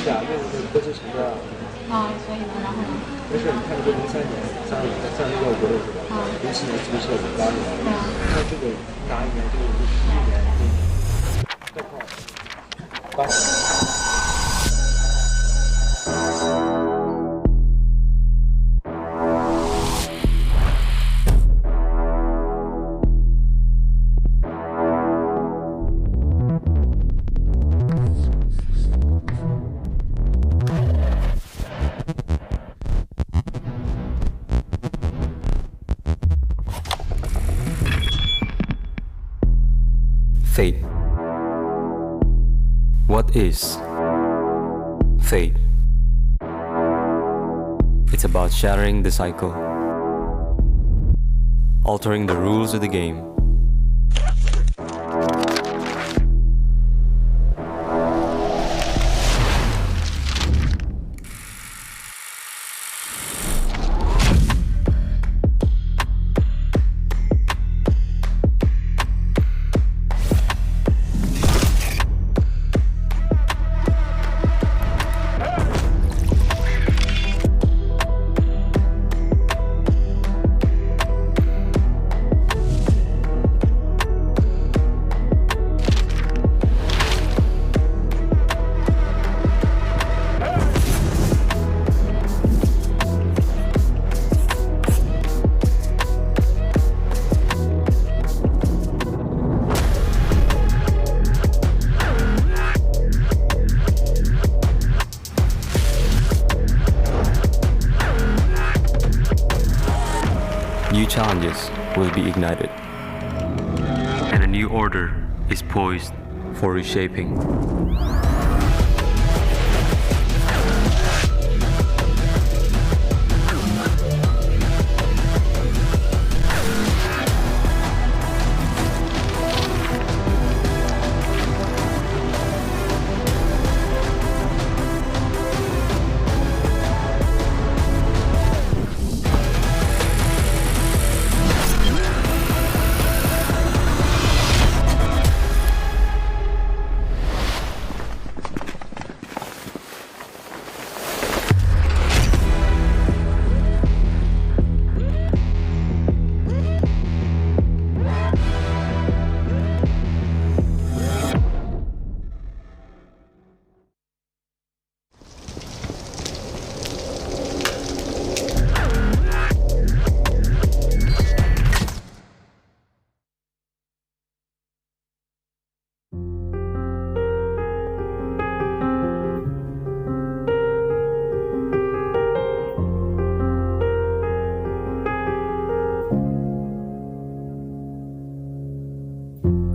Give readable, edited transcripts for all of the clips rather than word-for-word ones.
假那个歌词成的啊，所以呢，然后呢？没事，你看这个03年36要5、6是吧？07年自闭症58年，那这个哪一年？这个11年，再看80。Fate. What is fate? It's about shattering the cycle, altering the rules of the game. New challenges will be ignited, and a new order is poised for reshaping.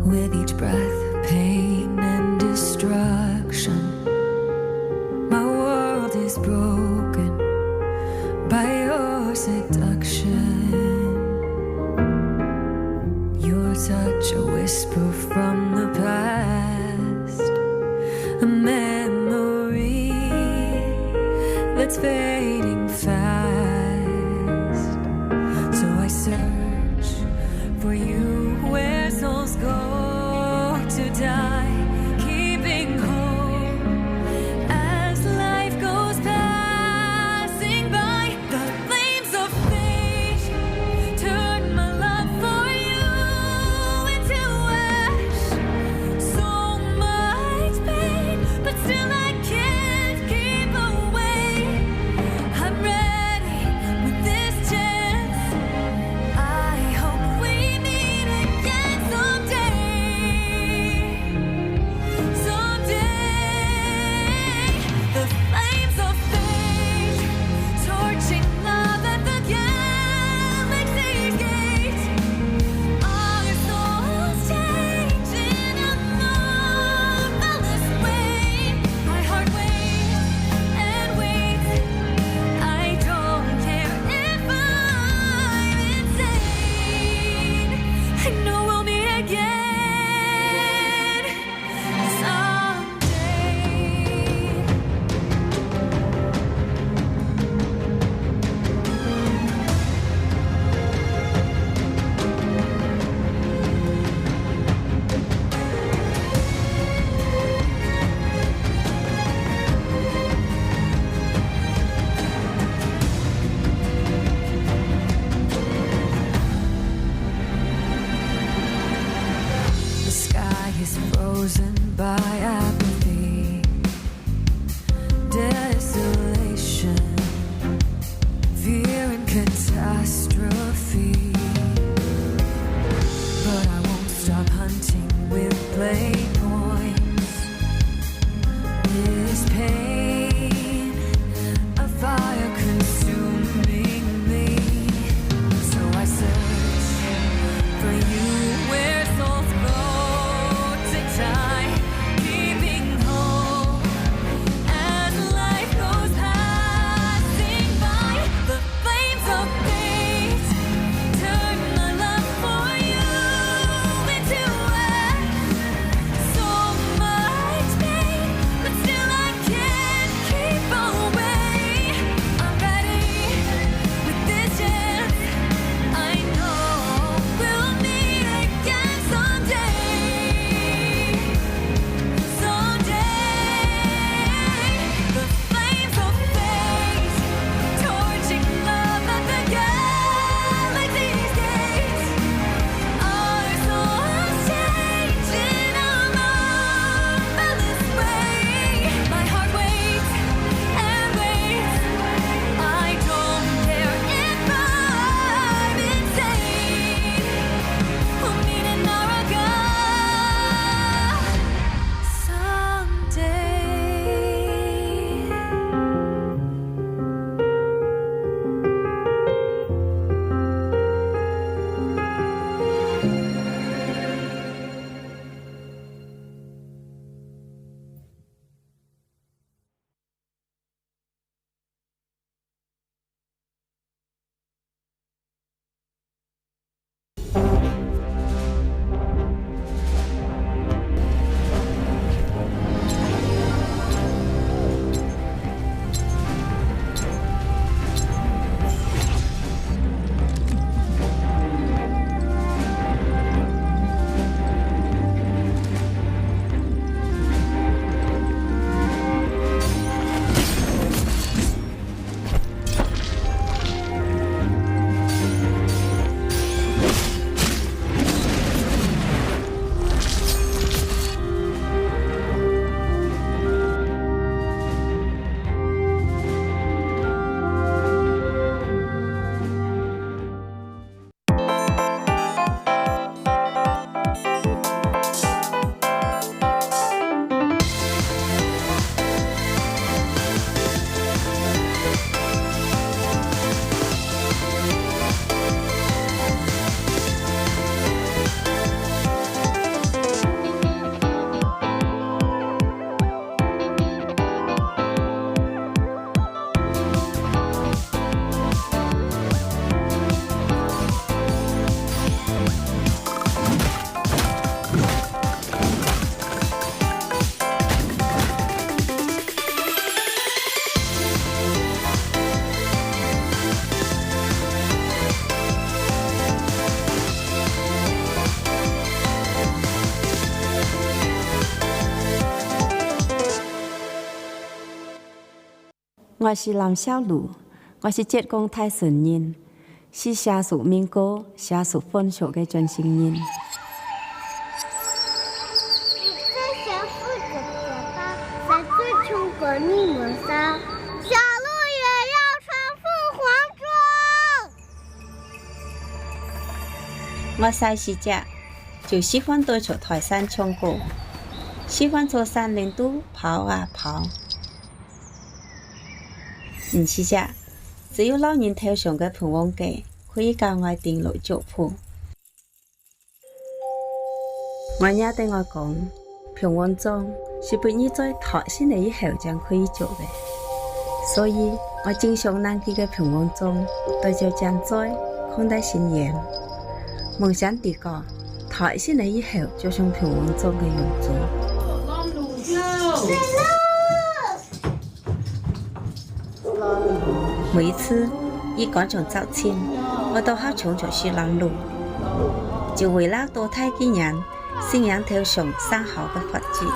With each breath, pain and destruction, my world is broken by your seduction. Your touch, a whisper from the past, a memory that's fading fast. So I search for you where souls go to die, keeping hope as life goes passing by. The flames of fate turn my love for you into ash. So much pain, but still I can't keep away. I'm ready. 我是林小璐，我是浙江泰顺人，是下属民歌、下属分手的专心人。在小富的嘴巴，在最穷的你们上，小鹿也要穿凤凰装。我細時隻就喜歡對着台山唱歌，喜歡坐山林度跑啊跑。唔是隻，只有老人頭上嘅盤王記可以教我定路腳步。我也對我講，盤王裝是不你在台先嚟以後將可以做嘅，所以我經常拿佢嘅盤王裝對着將在看待新嘢。夢想地個台先嚟以後就像盤王裝嘅樣子。每一次一趕上早前，我都好衝着去讓路，就為了多睇幾人信仰頭上生好嘅佛跡。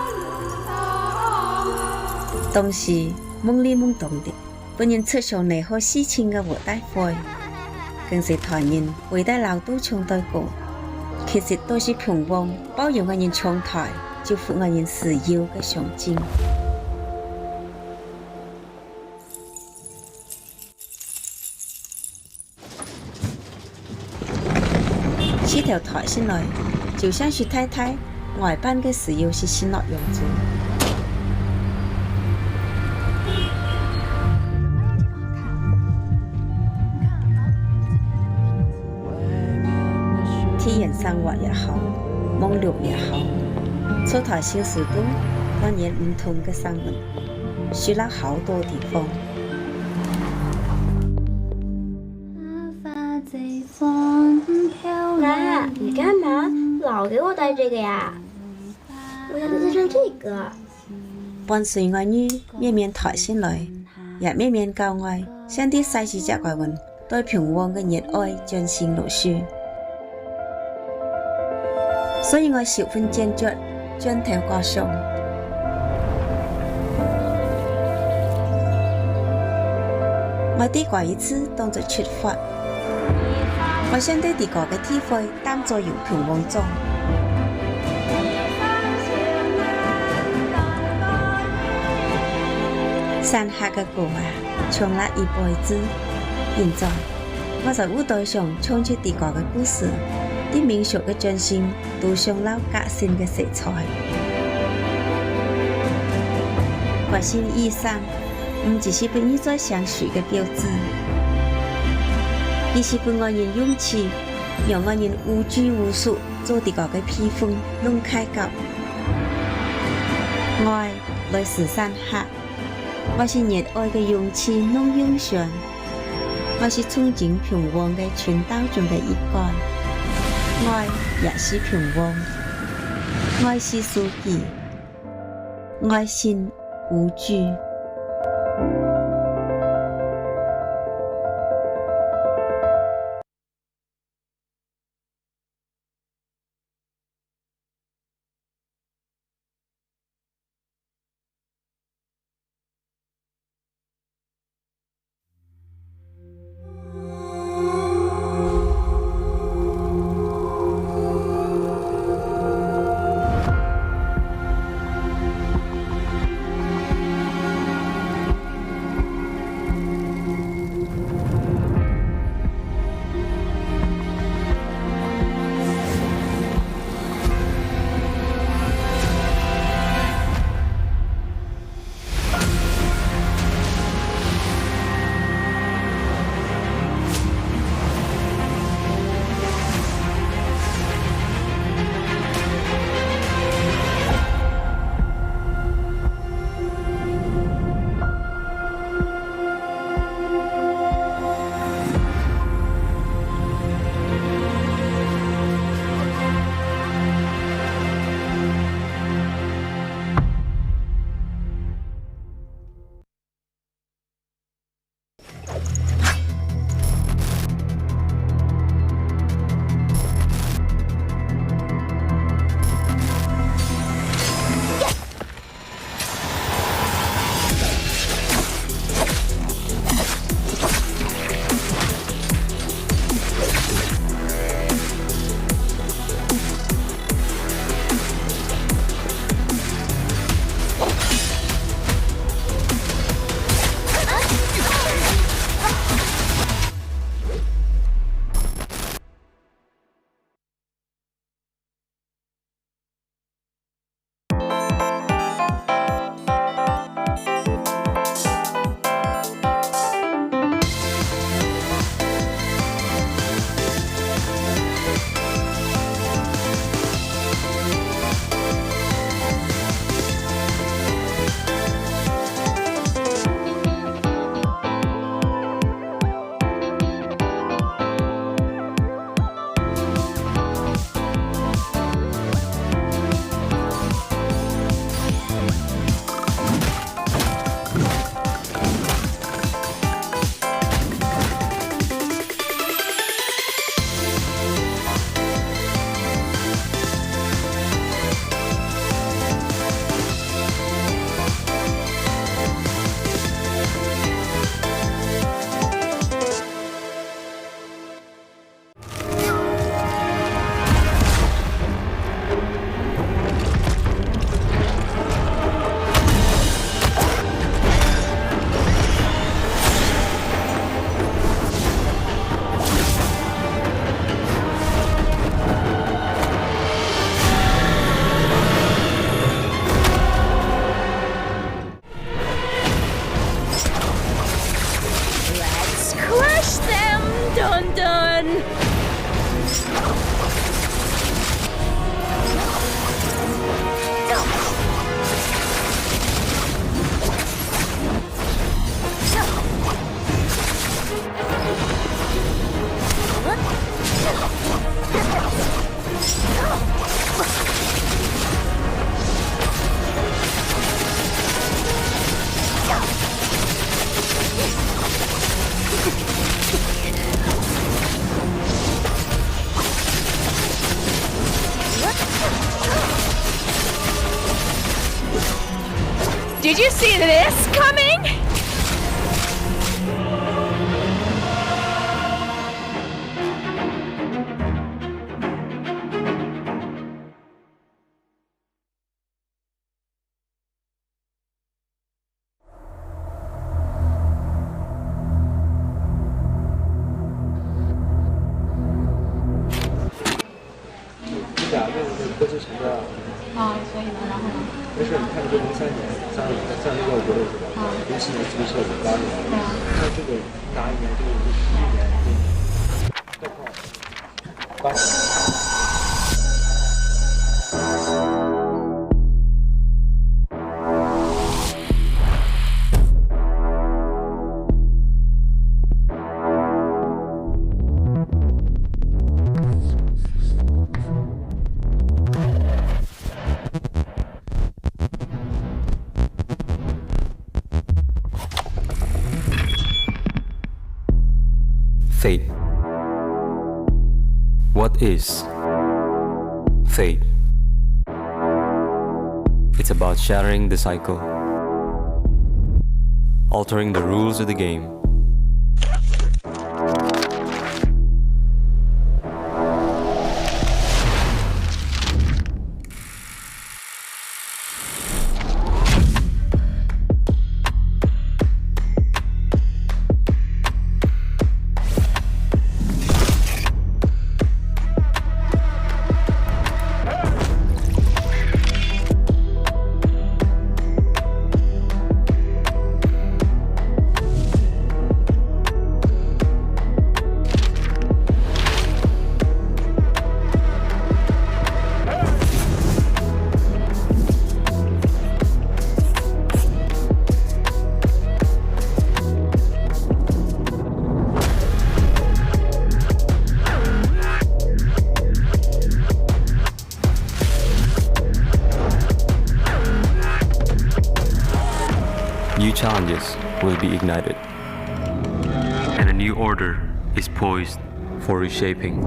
當時懵裡懵懂的，本人出上嚟好事情嘅活大會，更是台人為得老都唱對歌，其實都是平王包容我人唱台，就符我人需要嘅象徵。這條台先來，就像是太太外班嘅時要是先落樣子。體驗生活也好，網絡也好，出台小時都當然唔同嘅生活，去了好多地方。妈，你干嘛老给我戴这个呀？我想戴上这个。伴隨我女面面台先來，也面面教我像啲細時隻怪運對平王嘅熱愛盡顯露出，所以我十分堅決將頭掛上。我啲過一次當作出發。我想對地個嘅體會當作用平王裝。山下嘅歌啊，唱了一輩子。現在我在舞台上唱出地個嘅故事，啲民俗嘅進行都上了革新嘅色彩。革新衣裳唔只是俾你在相處嘅標誌。而是俾我人勇氣，讓我人無拘無束做啲個嘅披風弄開角。愛來自山下，我是熱愛嘅勇氣弄勇上，我是憧憬平王嘅傳道中嘅一個。愛也是平王，愛是書記，愛心無懼。see this coming?你俩用的歌词成调，所以呢，然后呢？没事，你看这个03年、31年5、6是吧？07年、17年、58年，那这个哪一年这个11年这块8年。Fate. What is fate? It's about shattering the cycle, altering the rules of the game. New challenges will be ignited, and a new order is poised for reshaping.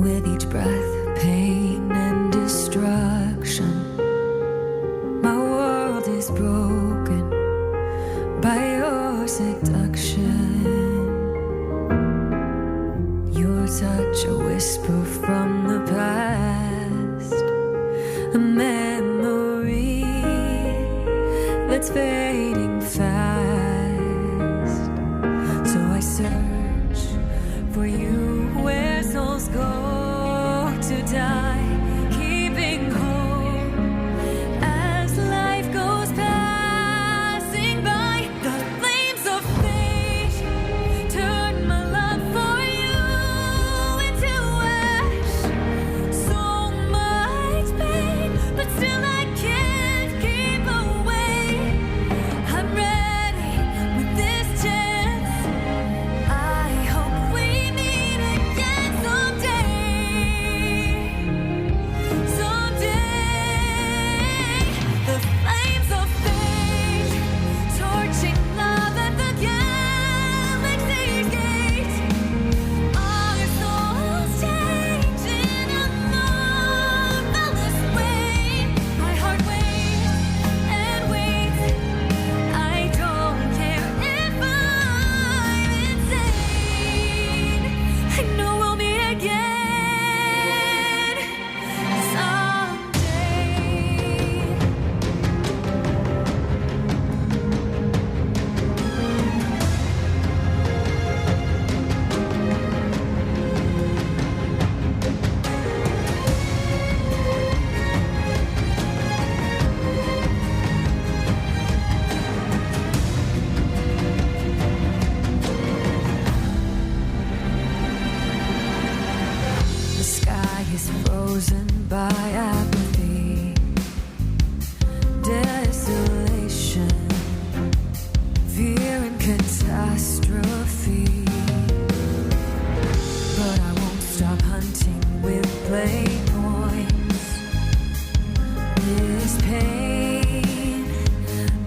With each breath, pain and destruction, my world is broken by your seduction. Your touch, a whisper from the past, a memory that's fading fast. So I search for you where souls go to die, keeping hope as life goes passing by. The flames of fate turn my love for you into ash. So much pain, but still I can't keep away. I frozen by apathy, desolation, fear and catastrophe. But I won't stop hunting with BLADEPOINTs. This pain,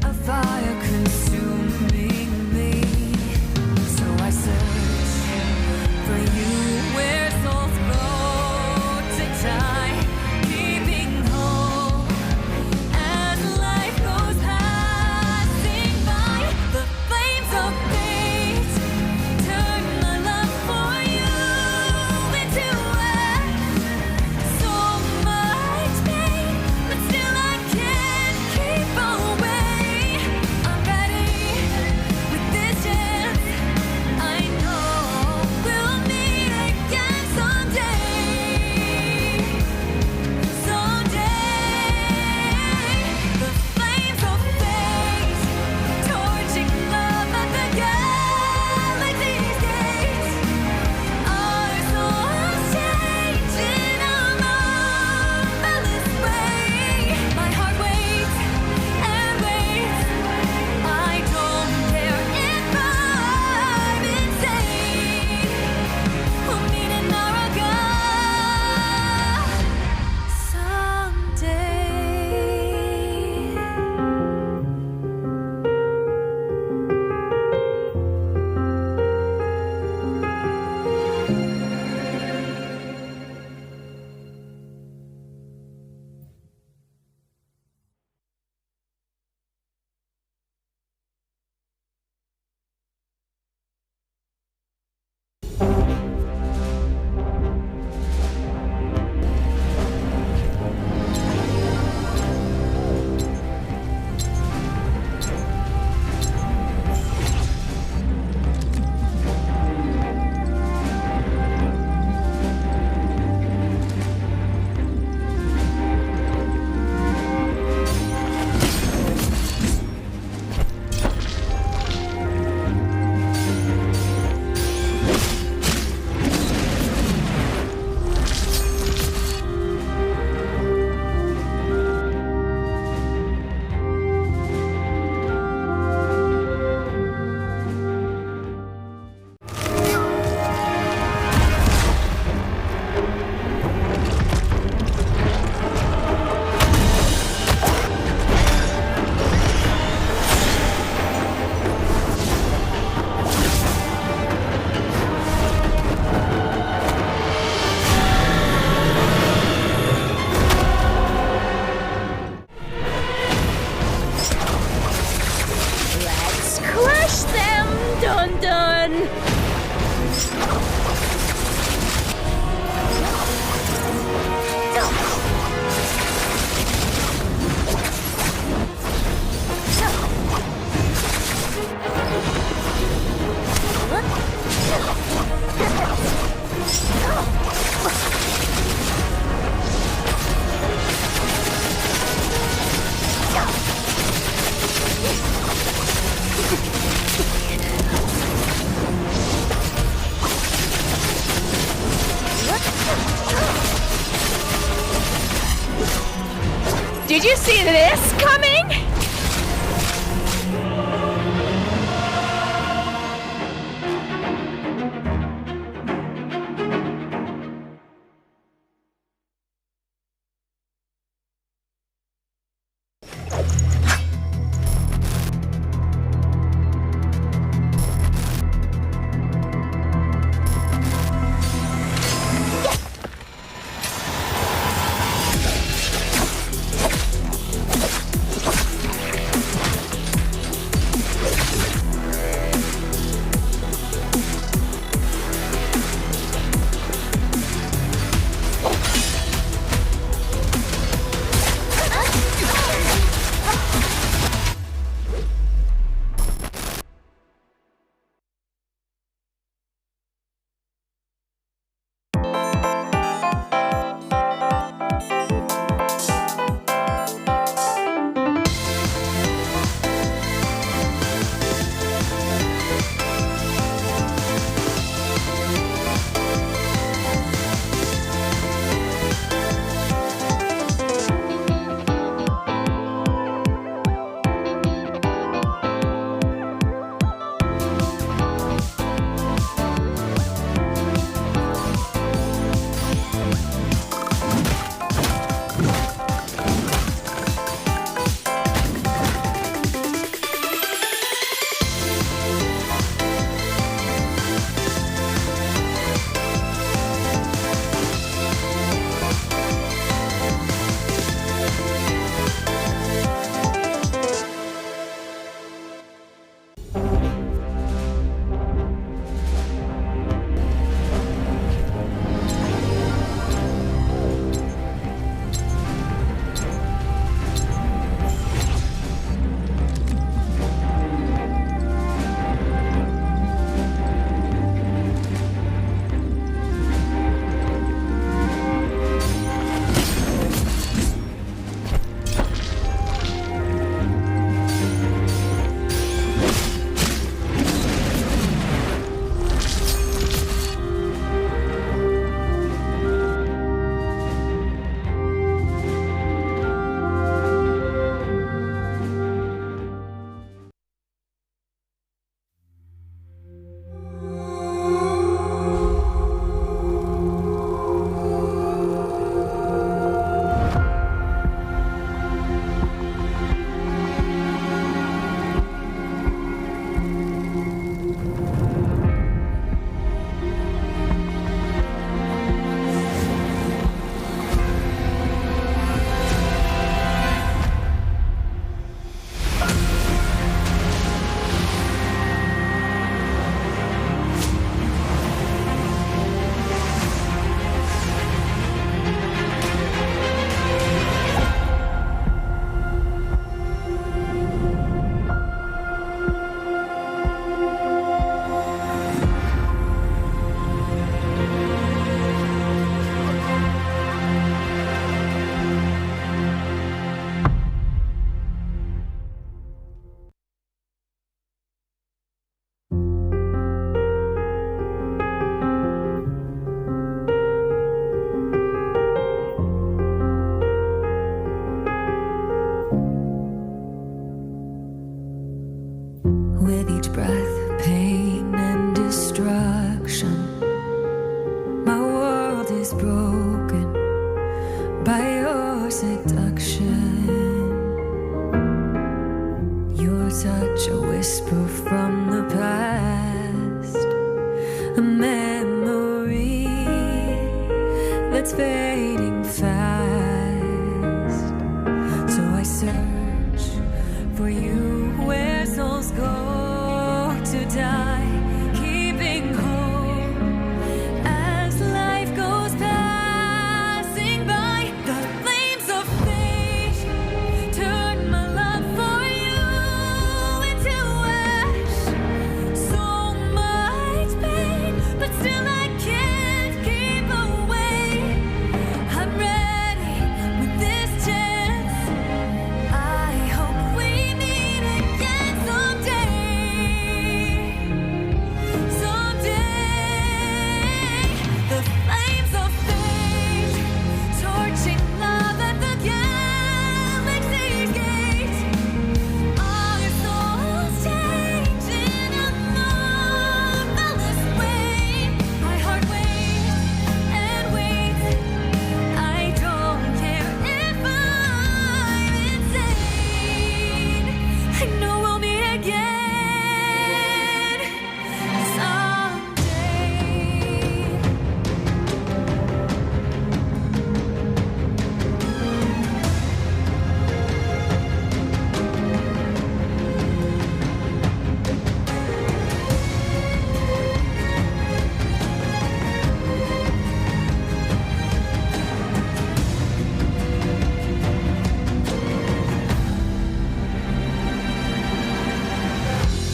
a fire consuming me. So I search for you where souls flow to die, keeping hope as life goes passing by. The flames of fate turn my love for you into ash. So much pain, but still I can't keep away. I'm ready with this chance. I know we'll meet again someday. The flames of fate, torching love at the galaxy's gates. Our souls change in a marvelous way. My heart waits and waits. I don't care if I'm insane. We'll meet in NARAKA someday. Let's crush them, dun dun. Did you see this coming? seduction. Your touch, a whisper from the past, a memory that's fading fast. So I search for you where souls go to die, keeping hope as life goes passing by. The flames of fate turn my love for you into ash. So much pain, but still I can't keep away. I'm ready with this chance. I hope we meet again someday. Someday, the flames of fate torching love at the galaxy's gate. Our souls change in a marvelous way. My heart waits and waits. I don't care if I'm insane. I know we'll meet again someday.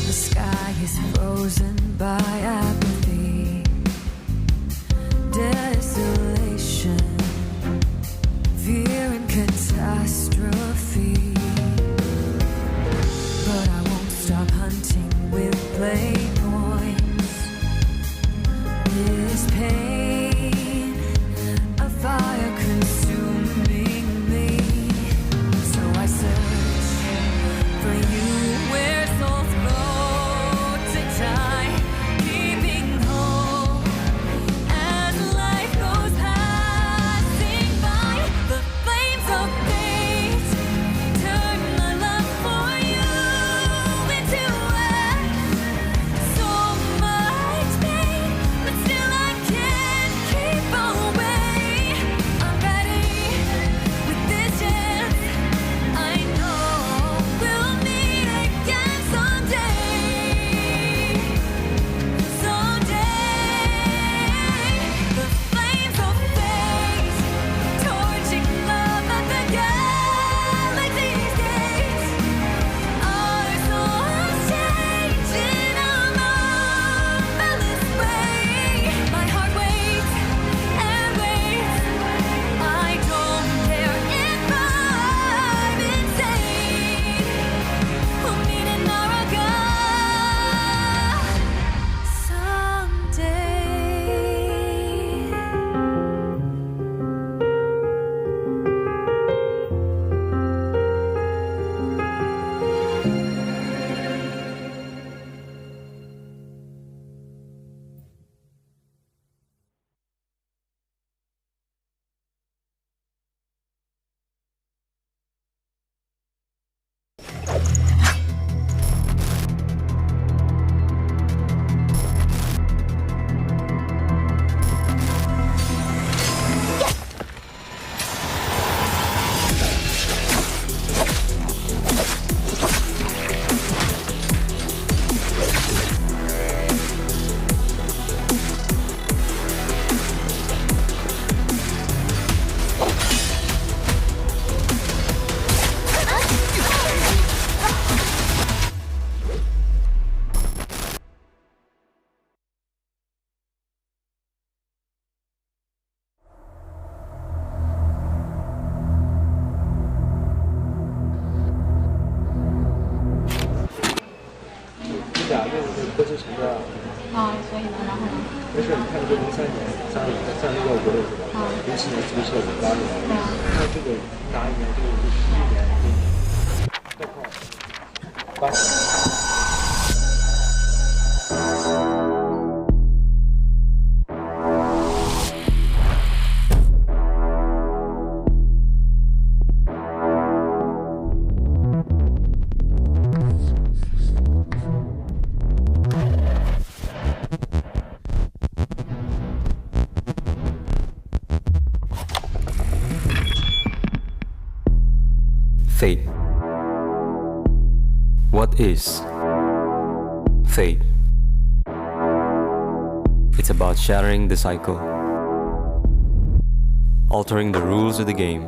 The sky is frozen by apathy, desolation, fear and catastrophe. But I won't stop hunting with BLADEPOINTs. This pain, a fire consuming me. So I search for you where souls go to die, keeping hope as life goes passing by. The flames of fate turn my love for you into ash. So much pain, but still I can't keep away. I'm ready with this chance. I know we'll meet again someday. Someday, the flames of fate torching love at the galaxy's gate. Our souls change in a marvelous way. My heart waits and waits. I don't care if I'm insane. We'll meet in NARAKA someday.你俩用的歌词成这样，所以呢，然后呢？没事，你看这03年36个国的是吧？07年是不是8年？看这个哪一年？这个是11年，概况8年。Fate. What is fate? It's about shattering the cycle, altering the rules of the game.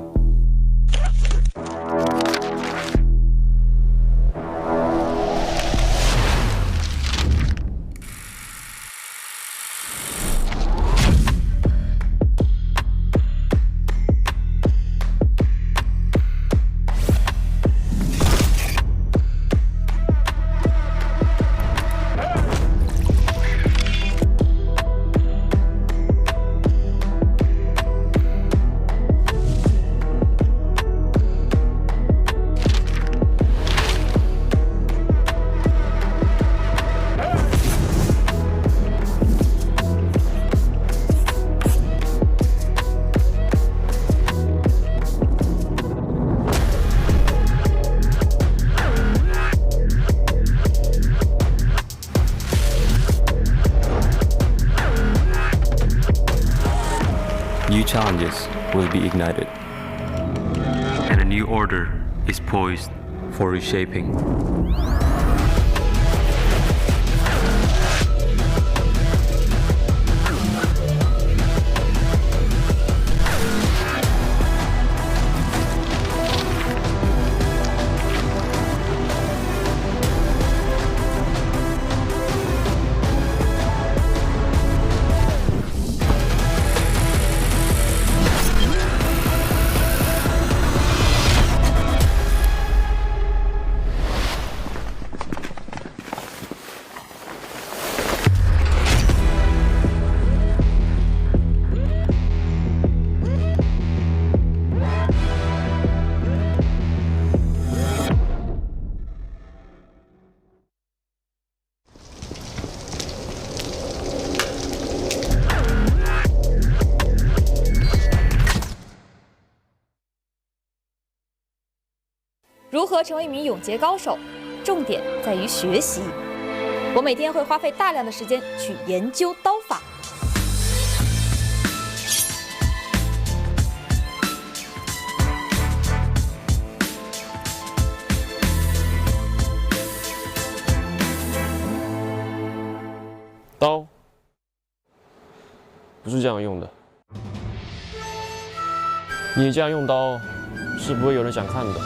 New challenges will be ignited, and a new order is poised for reshaping.如何成为一名永劫高手？重点在于学习。我每天会花费大量的时间去研究刀法。刀不是这样用的，你这样用刀是不会有人想看的。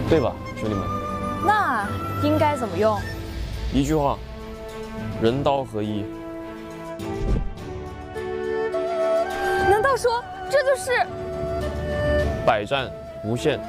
对吧，兄弟们？那应该怎么用？一句话，人刀合一。难道说这就是百战无限？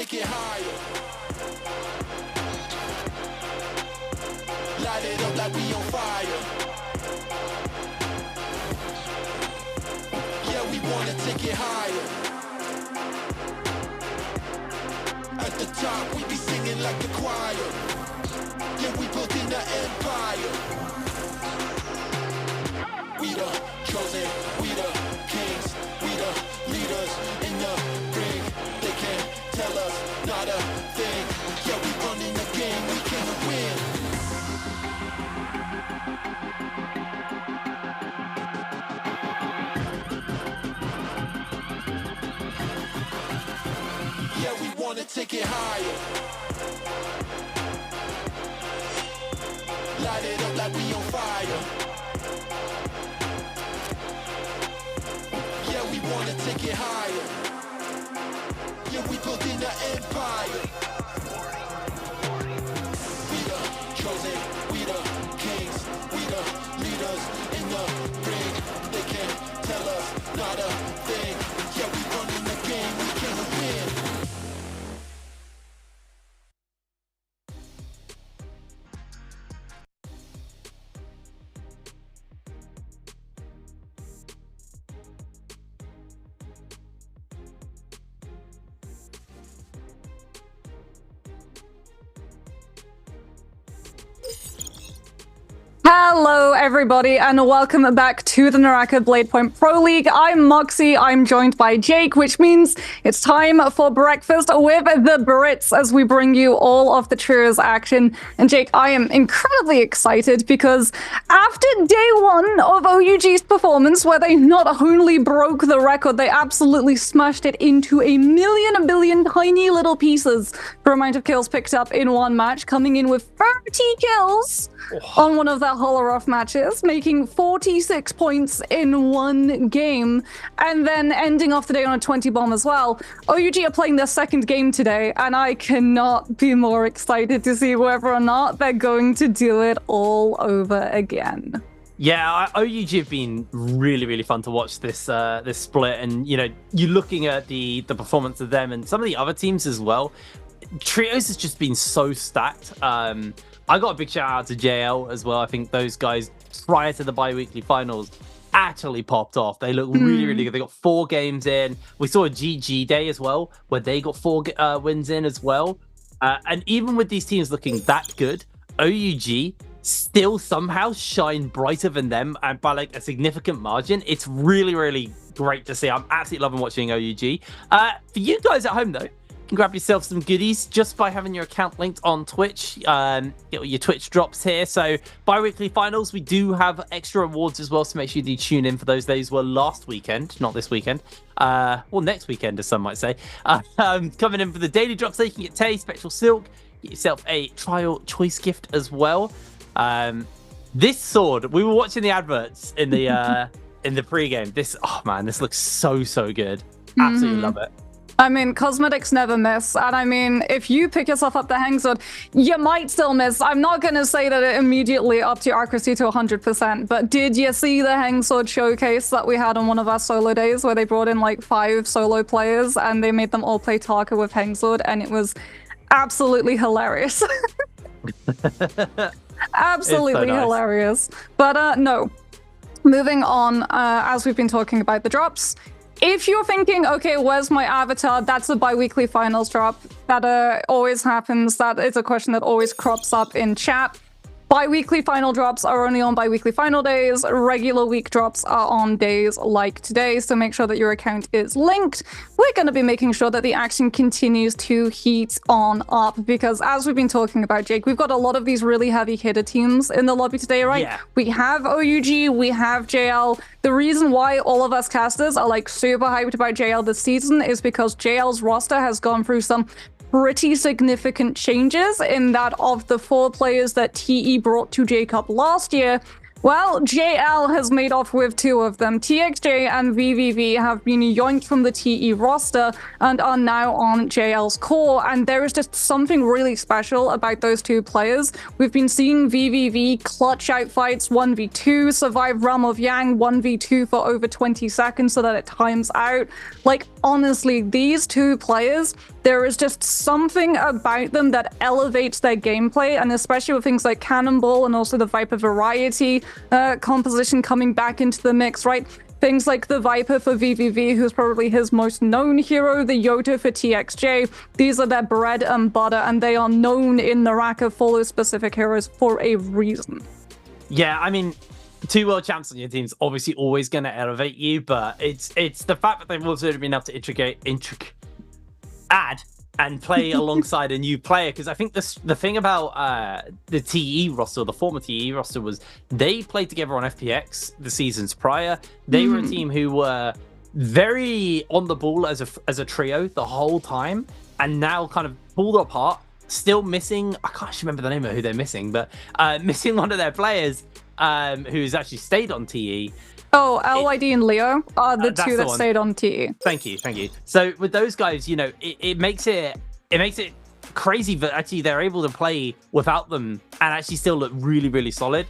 take it higher. Light it up like we on fire. Yeah, we wanna take it higher. At the top, we be singing like the choir. Yeah, we building the empire. We the chosen, we the kings, we the leaders in the ring. They can't tell us not a thing. Yeah, we running the game, we came to win. Yeah, we wanna take it higher. Light it up like we on fire. Yeah, we wanna take it higher. Yeah, we building the empire. We the chosen, we the kings, we the leaders in the ring. They can't tell us not a thing. Yeah, we running the game, we came to win. Hello everybody and welcome back to the NARAKA BLADEPOINT Pro League. I'm Moxie, I'm joined by Jake, which means it's time for breakfast with the Brits as we bring you all of the Cheers action. And Jake, I am incredibly excited because after day one of OUG's performance, where they not only broke the record, they absolutely smashed it into a billion tiny little pieces for amount of kills picked up in one match, coming in with 30 kills on one of their Holoroth matches, making 46 points in one game, and then ending off the day on a 20 bomb as well. OUG are playing their second game today, and I cannot be more excited to see whether or not they're going to do it all over again. Yeah, OUG have been really fun to watch this this split, and you know, you're looking at the performance of them and some of the other teams as well. Trios has just been so stacked. I got a big shout out to JL as well. I think those guys prior to the bi-weekly finals actually popped off. They look really good. They got 4 games in. We saw a GG day as well where they got 4 wins in as well. And even with these teams looking that good, OUG still somehow shine brighter than them, and by like a significant margin. It's really great to see. I'm absolutely loving watching OUG. For you guys at home though, you can grab yourself some goodies just by having your account linked on Twitch. Your Twitch drops here. So bi-weekly finals, we do have extra rewards as well, so make sure you tune in for those. Those were last weekend, not this weekend. Well, next weekend, as some might say. Coming in for the daily drops, so you can get Tay, Spectral Silk, get yourself a trial choice gift as well. This sword, we were watching the adverts in the in the pre-game. This, oh man, this looks so good. Absolutely love it. I mean, cosmetics never miss, and I mean, if you pick yourself up the Hangsword, you might still miss. I'm not going to say that it immediately upped your accuracy to 100%, but did you see the Hangsword showcase that we had on one of our solo days where they brought in like 5 solo players and they made them all play Tarka with Hangsword, and it was absolutely hilarious. Absolutely so hilarious. But no, moving on, as we've been talking about the drops, if you're thinking, okay, where's my avatar? That's a bi-weekly finals drop. That always happens. That is a question that always crops up in chat. Bi-weekly final drops are only on bi-weekly final days. Regular week drops are on days like today, so make sure that your account is linked. We're going to be making sure that the action continues to heat on up, because as we've been talking about, Jake, we've got a lot of these really heavy hitter teams in the lobby today, right? Yeah. We have OUG, we have JL. The reason why all of us casters are like super hyped about JL this season is because JL's roster has gone through some pretty significant changes, in that of the 4 players that TE brought to Jacob last year, Well, JL has made off with 2 of them. TXJ and VVV have been yoinked from the TE roster and are now on JL's core, and there is just something really special about those 2 players. We've been seeing VVV clutch out fights 1v2, survive Realm of Yang 1v2 for over 20 seconds so that it times out. Like, honestly, these 2 players, there is just something about them that elevates their gameplay, and especially with things like Cannonball and also the Viper variety composition coming back into the mix, right? Things like the Viper for VVV, who's probably his most known hero, the Yoto for TXJ. These are their bread and butter, and they are known in NARAKA for those specific heroes for a reason. Yeah, I mean, 2 world champs on your team's obviously always going to elevate you, but it's the fact that they've also been able to add and play alongside a new player, because I think the thing about the TE roster, the former TE roster, was they played together on FPX the seasons prior. They were a team who were very on the ball as a trio the whole time, and now kind of pulled apart, still missing, I can't actually remember the name of who they're missing, but missing one of their players who's actually stayed on TE. Oh, LYD and Leo are the 2 that stayed on TE. Thank you. So with those guys, you know, it makes it crazy that actually they're able to play without them and actually still look really, really solid.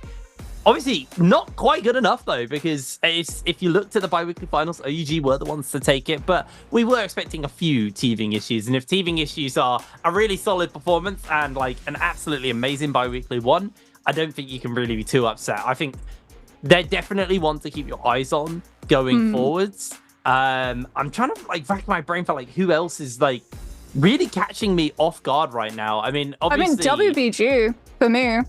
Obviously, not quite good enough though, because if you looked at the bi-weekly finals, OUG were the ones to take it, but we were expecting a few teething issues, and if teething issues are a really solid performance and like an absolutely amazing bi-weekly one, I don't think you can really be too upset. I think they're definitely one to keep your eyes on going forwards. I'm trying to like rack my brain for like who else is like really catching me off guard right now. I mean, obviously, WBG for me,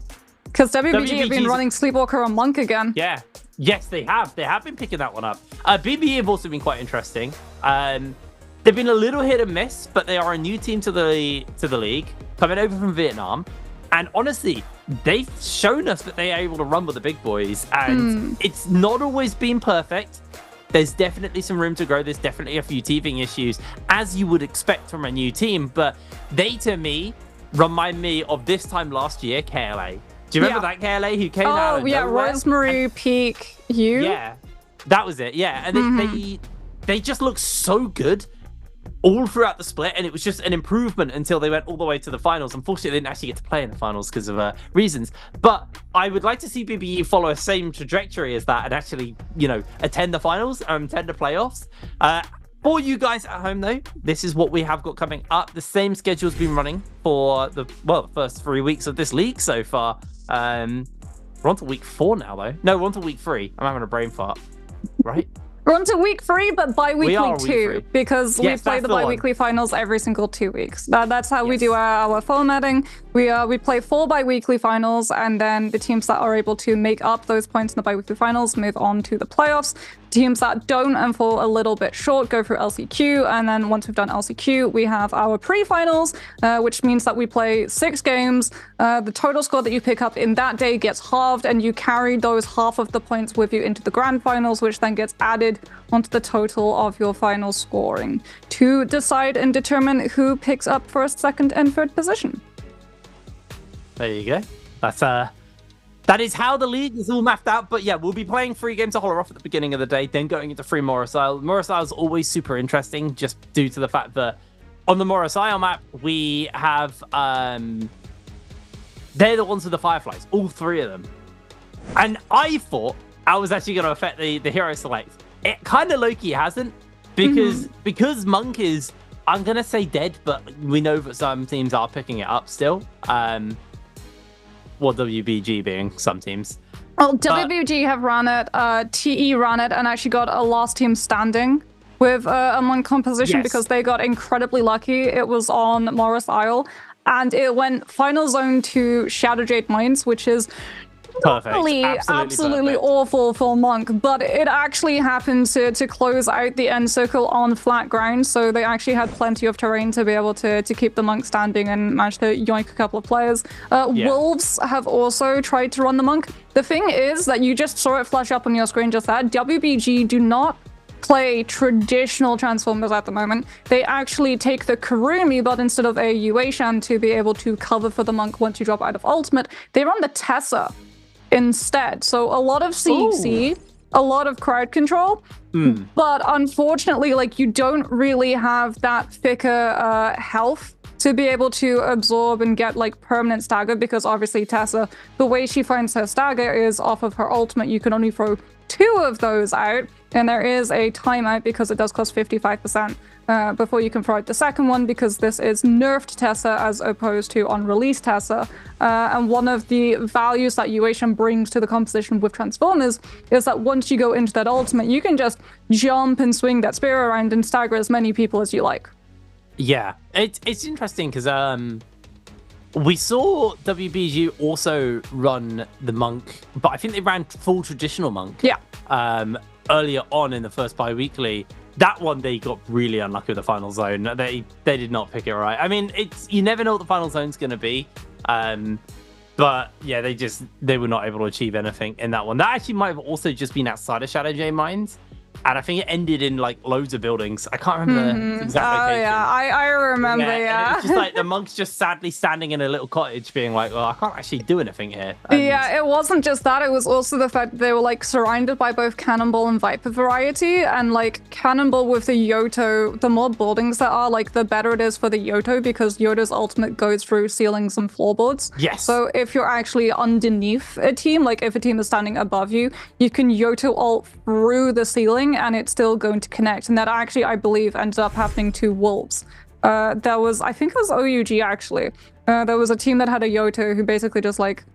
because WBG have been running Sleepwalker on Monk again. Yeah, yes, they have. They have been picking that one up. BBE have also been quite interesting. They've been a little hit and miss, but they are a new team to the league, coming over from Vietnam. And honestly, they've shown us that they are able to run with the big boys. And it's not always been perfect. There's definitely some room to grow. There's definitely a few teething issues, as you would expect from a new team. But they, to me, remind me of this time last year, KLA. Do you remember that KLA who came out of nowhere? Rosemary, Peak, you? Yeah, that was it. Yeah, and they just look so good all throughout the split, and it was just an improvement until they went all the way to the finals. Unfortunately, they didn't actually get to play in the finals because of reasons. But I would like to see BBE follow a same trajectory as that and actually, you know, attend the finals and attend the playoffs. For you guys at home, though, this is what we have got coming up. The same schedule's been running for the first 3 weeks of this league so far. We're on to week 4 now, though. No, we're on to week 3. I'm having a brain fart. Right? We're on to week 3, but bi-weekly 2, because we play the bi-weekly finals every single 2 weeks. That's how we do our formatting. We play 4 bi-weekly finals, and then the teams that are able to make up those points in the bi-weekly finals move on to the playoffs. Teams that don't and fall a little bit short go through LCQ, and then once we've done LCQ, we have our pre-finals, which means that we play 6 games. The total score that you pick up in that day gets halved, and you carry those half of the points with you into the grand finals, which then gets added onto the total of your final scoring to decide and determine who picks up first, second, and third position. There you go. That is how the league is all mapped out. But yeah, we'll be playing 3 games of Holler Off at the beginning of the day, then going into 3 Morris Isle. Morris Isle is always super interesting, just due to the fact that on the Morris Isle map, we have they're the ones with the Fireflies, all 3 of them. And I thought I was actually going to affect the hero select. It kind of low-key hasn't, because Monk is, I'm going to say dead, but we know that some teams are picking it up still. Well, WBG being some teams. Well, WBG have run it, TE ran it, and actually got a last team standing with a Monk composition because they got incredibly lucky. It was on Morris Isle, and it went final zone to Shadow Jade Mines, which is absolutely perfect. Awful for Monk, but it actually happened to close out the end circle on flat ground, so they actually had plenty of terrain to be able to keep the Monk standing and manage to yoink a couple of players. Wolves have also tried to run the Monk. The thing is that you just saw it flash up on your screen just there. WBG do not play traditional Transformers at the moment. They actually take the Kurumi, but instead of a Yueshan to be able to cover for the Monk once you drop out of ultimate, they run the Tessa. instead. So a lot of CC, a lot of crowd control, but unfortunately, like, you don't really have that thicker health to be able to absorb and get like permanent stagger, because obviously Tessa, the way she finds her stagger is off of her ultimate. You can only throw 2 of those out, and there is a timeout because it does cost 55% before you can throw out the second one, because this is nerfed Tessa as opposed to unreleased Tessa. And one of the values that Uation brings to the composition with Transformers is that once you go into that ultimate, you can just jump and swing that spear around and stagger as many people as you like. Yeah, it's interesting because we saw WBG also run the Monk, but I think they ran full traditional Monk. Yeah. Earlier on in the first bi-weekly. That one, they got really unlucky with the final zone. They did not pick it right. I mean, you never know what the final zone's going to be. But yeah, they were not able to achieve anything in that one. That actually might have also just been outside of Shadow J Mines. And I think it ended in like loads of buildings. I can't remember the exact location. Oh yeah, I remember. Yeah. It's just like the monks just sadly standing in a little cottage, being like, "Well, I can't actually do anything here." Yeah, it wasn't just that. It was also the fact that they were like surrounded by both Cannonball and Viper variety, and like Cannonball with the Yoto. The more buildings there are, like the better it is for the Yoto, because Yoto's ultimate goes through ceilings and floorboards. Yes. So if you're actually underneath a team, like if a team is standing above you, you can Yoto ult through the ceiling, and it's still going to connect. And that actually, I believe, ended up happening to Wolves. There was, I think it was OUG actually. There was a team that had a Yoto who basically just like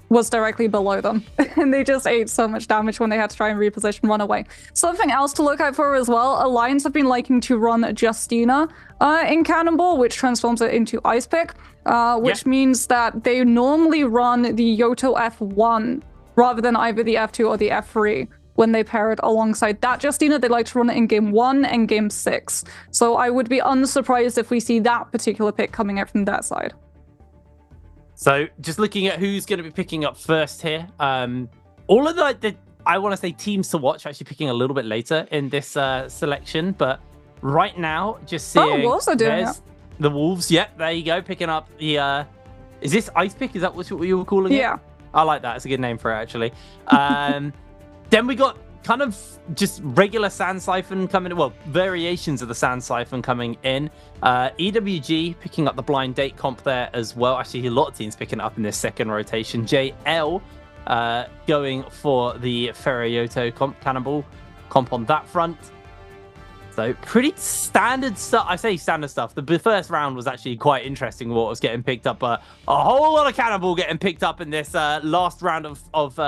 was directly below them. And they just ate so much damage when they had to try and reposition, run away. Something else to look out for as well, Alliance have been liking to run Justina in Cannonball, which transforms it into Ice Pick, which means that they normally run the Yoto F1 rather than either the F2 or the F3. When they pair it alongside that Justina, they like to run it in game 1 and game 6. So I would be unsurprised if we see that particular pick coming out from that side. So just looking at who's going to be picking up first here, all of the I want to say teams to watch actually picking a little bit later in this selection, but right now just seeing Wolves are doing it. The Wolves. Yep, there you go, picking up the is this Ice Pick? Is that what you were calling it? Yeah, I like that. It's a good name for it actually. Then we got kind of just regular Sand Siphon coming in, well, variations of the Sand Siphon coming in. EWG picking up the blind date comp there as well. Actually, a lot of teams picking it up in this second rotation. JL going for the Ferroyoto comp, Cannonball comp on that front. So pretty standard stuff. I say standard stuff. The first round was actually quite interesting what was getting picked up. A whole lot of Cannonball getting picked up in this last round of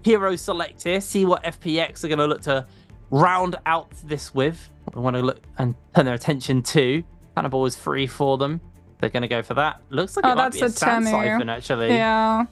Hero Select here. See what FPX are going to look to round out this with. We want to look and turn their attention to. Cannonball is free for them. They're going to go for that. Looks like it might be a Sand Siphon, actually. Yeah.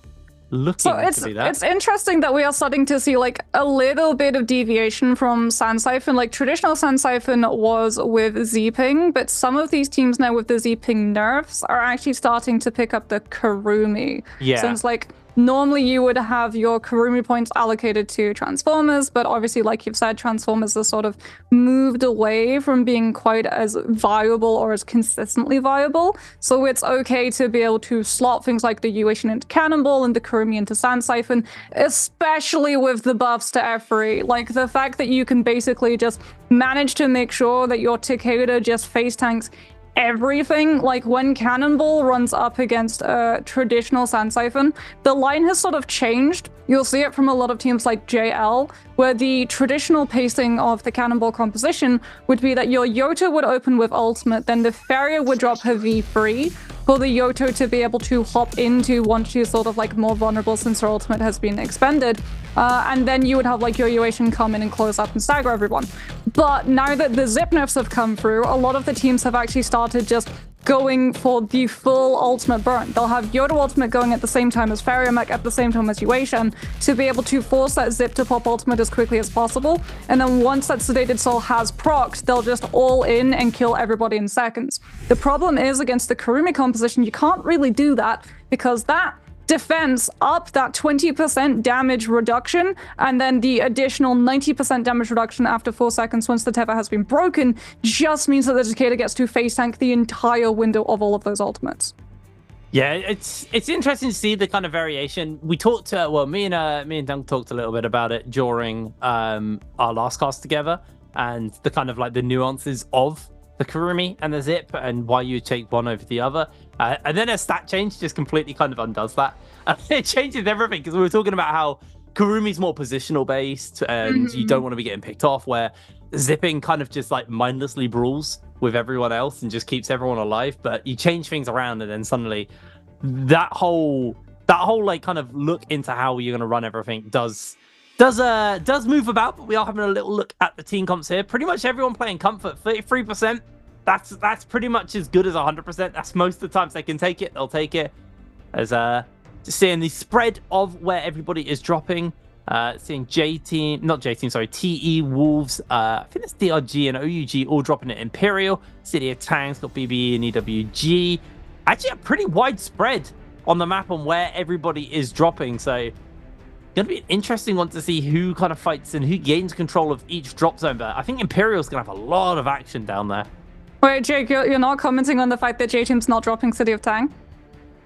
Looking to be that. It's interesting that we are starting to see like a little bit of deviation from Sand Siphon. Like traditional Sand Siphon was with Z-Ping, but some of these teams now with the Z-Ping nerfs are actually starting to pick up the Kurumi. Yeah. Since like normally you would have your Kurumi points allocated to Transformers, but obviously, like you've said, Transformers are sort of moved away from being quite as viable or as consistently viable. So it's okay to be able to slot things like the Uation into Cannonball and the Kurumi into Sand Siphon, especially with the buffs to F3. Like the fact that you can basically just manage to make sure that your Takeda just face tanks everything. Like when Cannonball runs up against a traditional Sand Siphon, the line has sort of changed. You'll see it from a lot of teams like JL, where the traditional pacing of the Cannonball composition would be that your Yoto would open with ultimate, then the Farrier would drop her V3 for the Yoto to be able to hop into once she's sort of like more vulnerable since her ultimate has been expended. And then you would have like your Uation come in and close up and stagger everyone. But now that the zip nerfs have come through, a lot of the teams have actually started just going for the full ultimate burn. They'll have Yoto ultimate going at the same time as Farrier mech at the same time as Uation to be able to force that zip to pop ultimate as quickly as possible. And then once that Sedated Soul has procced, they'll just all in and kill everybody in seconds. The problem is against the Kurumi composition, you can't really do that because that defense up that 20% damage reduction, and then the additional 90% damage reduction after 4 seconds once the tether has been broken just means that the Decisive gets to face tank the entire window of all of those ultimates. Yeah, it's interesting to see the kind of variation. We talked me and Dunk talked a little bit about it during our last cast together, and the kind of like the nuances of the Kurumi and the Zip and why you take one over the other. And then a stat change just completely kind of undoes that. It changes everything, because we were talking about how Kurumi's more positional based and you don't want to be getting picked off, where zipping kind of just like mindlessly brawls with everyone else and just keeps everyone alive. But you change things around, and then suddenly that whole like kind of look into how you're going to run everything does move about. But we are having a little look at the team comps here. Pretty much everyone playing comfort, 33%. That's pretty much as good as 100%. That's most of the times they can take it, they'll take it. As just seeing the spread of where everybody is dropping. Seeing TE, Wolves, I think it's DRG and OUG all dropping at Imperial. City of Tang's got BBE and EWG. Actually, a pretty wide spread on the map on where everybody is dropping. So, going to be an interesting one to see who kind of fights and who gains control of each drop zone. But I think Imperial's going to have a lot of action down there. Wait, Jake, you're not commenting on the fact that J-Team's not dropping City of Tang?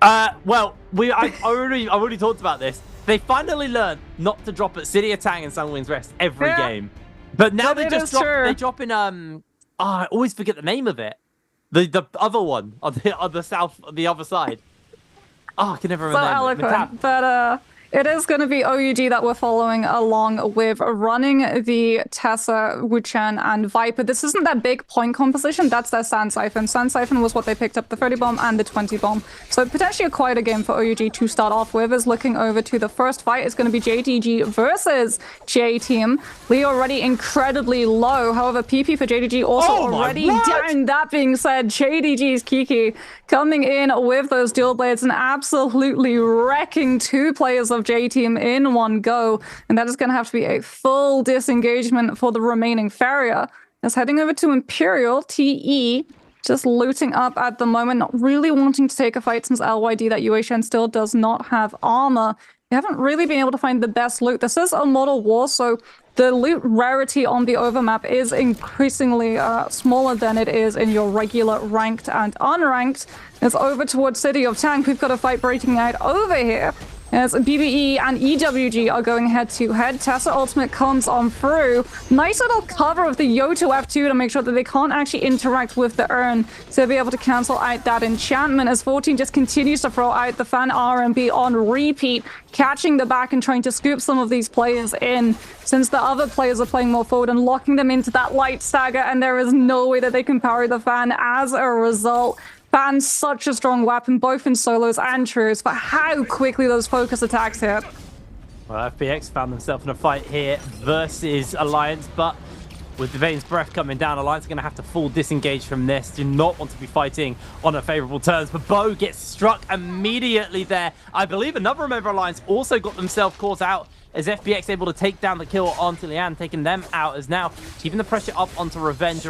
Well, I've already talked about this. They finally learned not to drop at City of Tang and Sunwing's Rest every game. But now they drop in I always forget the name of it. The other one on the south, on the other side. I can never remember. So eloquent, but it is going to be OUG that we're following along with, running the Tessa, Wuchen, and Viper. This isn't that big point composition. That's their Sand Siphon. Sand Siphon was what they picked up, the 30 bomb and the 20 bomb. So potentially a quieter game for OUG to start off with. Is looking over to the first fight. It's going to be JDG versus J-Team. Lee already incredibly low. However, PP for JDG also already down. That being said, JDG's Kiki coming in with those dual blades and absolutely wrecking two players of J-Team in one go, and that is going to have to be a full disengagement for the remaining Farrier. Is heading over to Imperial. TE just looting up at the moment, not really wanting to take a fight since LYD, that UHN still does not have armor. You haven't really been able to find the best loot. This is a Mortal War, so the loot rarity on the overmap is increasingly smaller than it is in your regular ranked and unranked. It's over towards City of Tang. We've got a fight breaking out over here, as BBE and EWG are going head-to-head. Tessa Ultimate comes on through. Nice little cover of the Yoto F2 to make sure that they can't actually interact with the urn to be able to cancel out that enchantment, as 14 just continues to throw out the fan RMB on repeat, catching the back and trying to scoop some of these players in, since the other players are playing more forward and locking them into that light stagger, and there is no way that they can parry the fan as a result. Fan's such a strong weapon, both in solos and trios, for how quickly those focus attacks hit. Well, FPX found themselves in a fight here versus Alliance, but with the Vane's Breath coming down, Alliance are going to have to full disengage from this. Do not want to be fighting on a favorable terms, but Bo gets struck immediately there. I believe another member of Alliance also got themselves caught out, as FBX able to take down the kill onto Lian, taking them out, as now keeping the pressure up onto Revenge.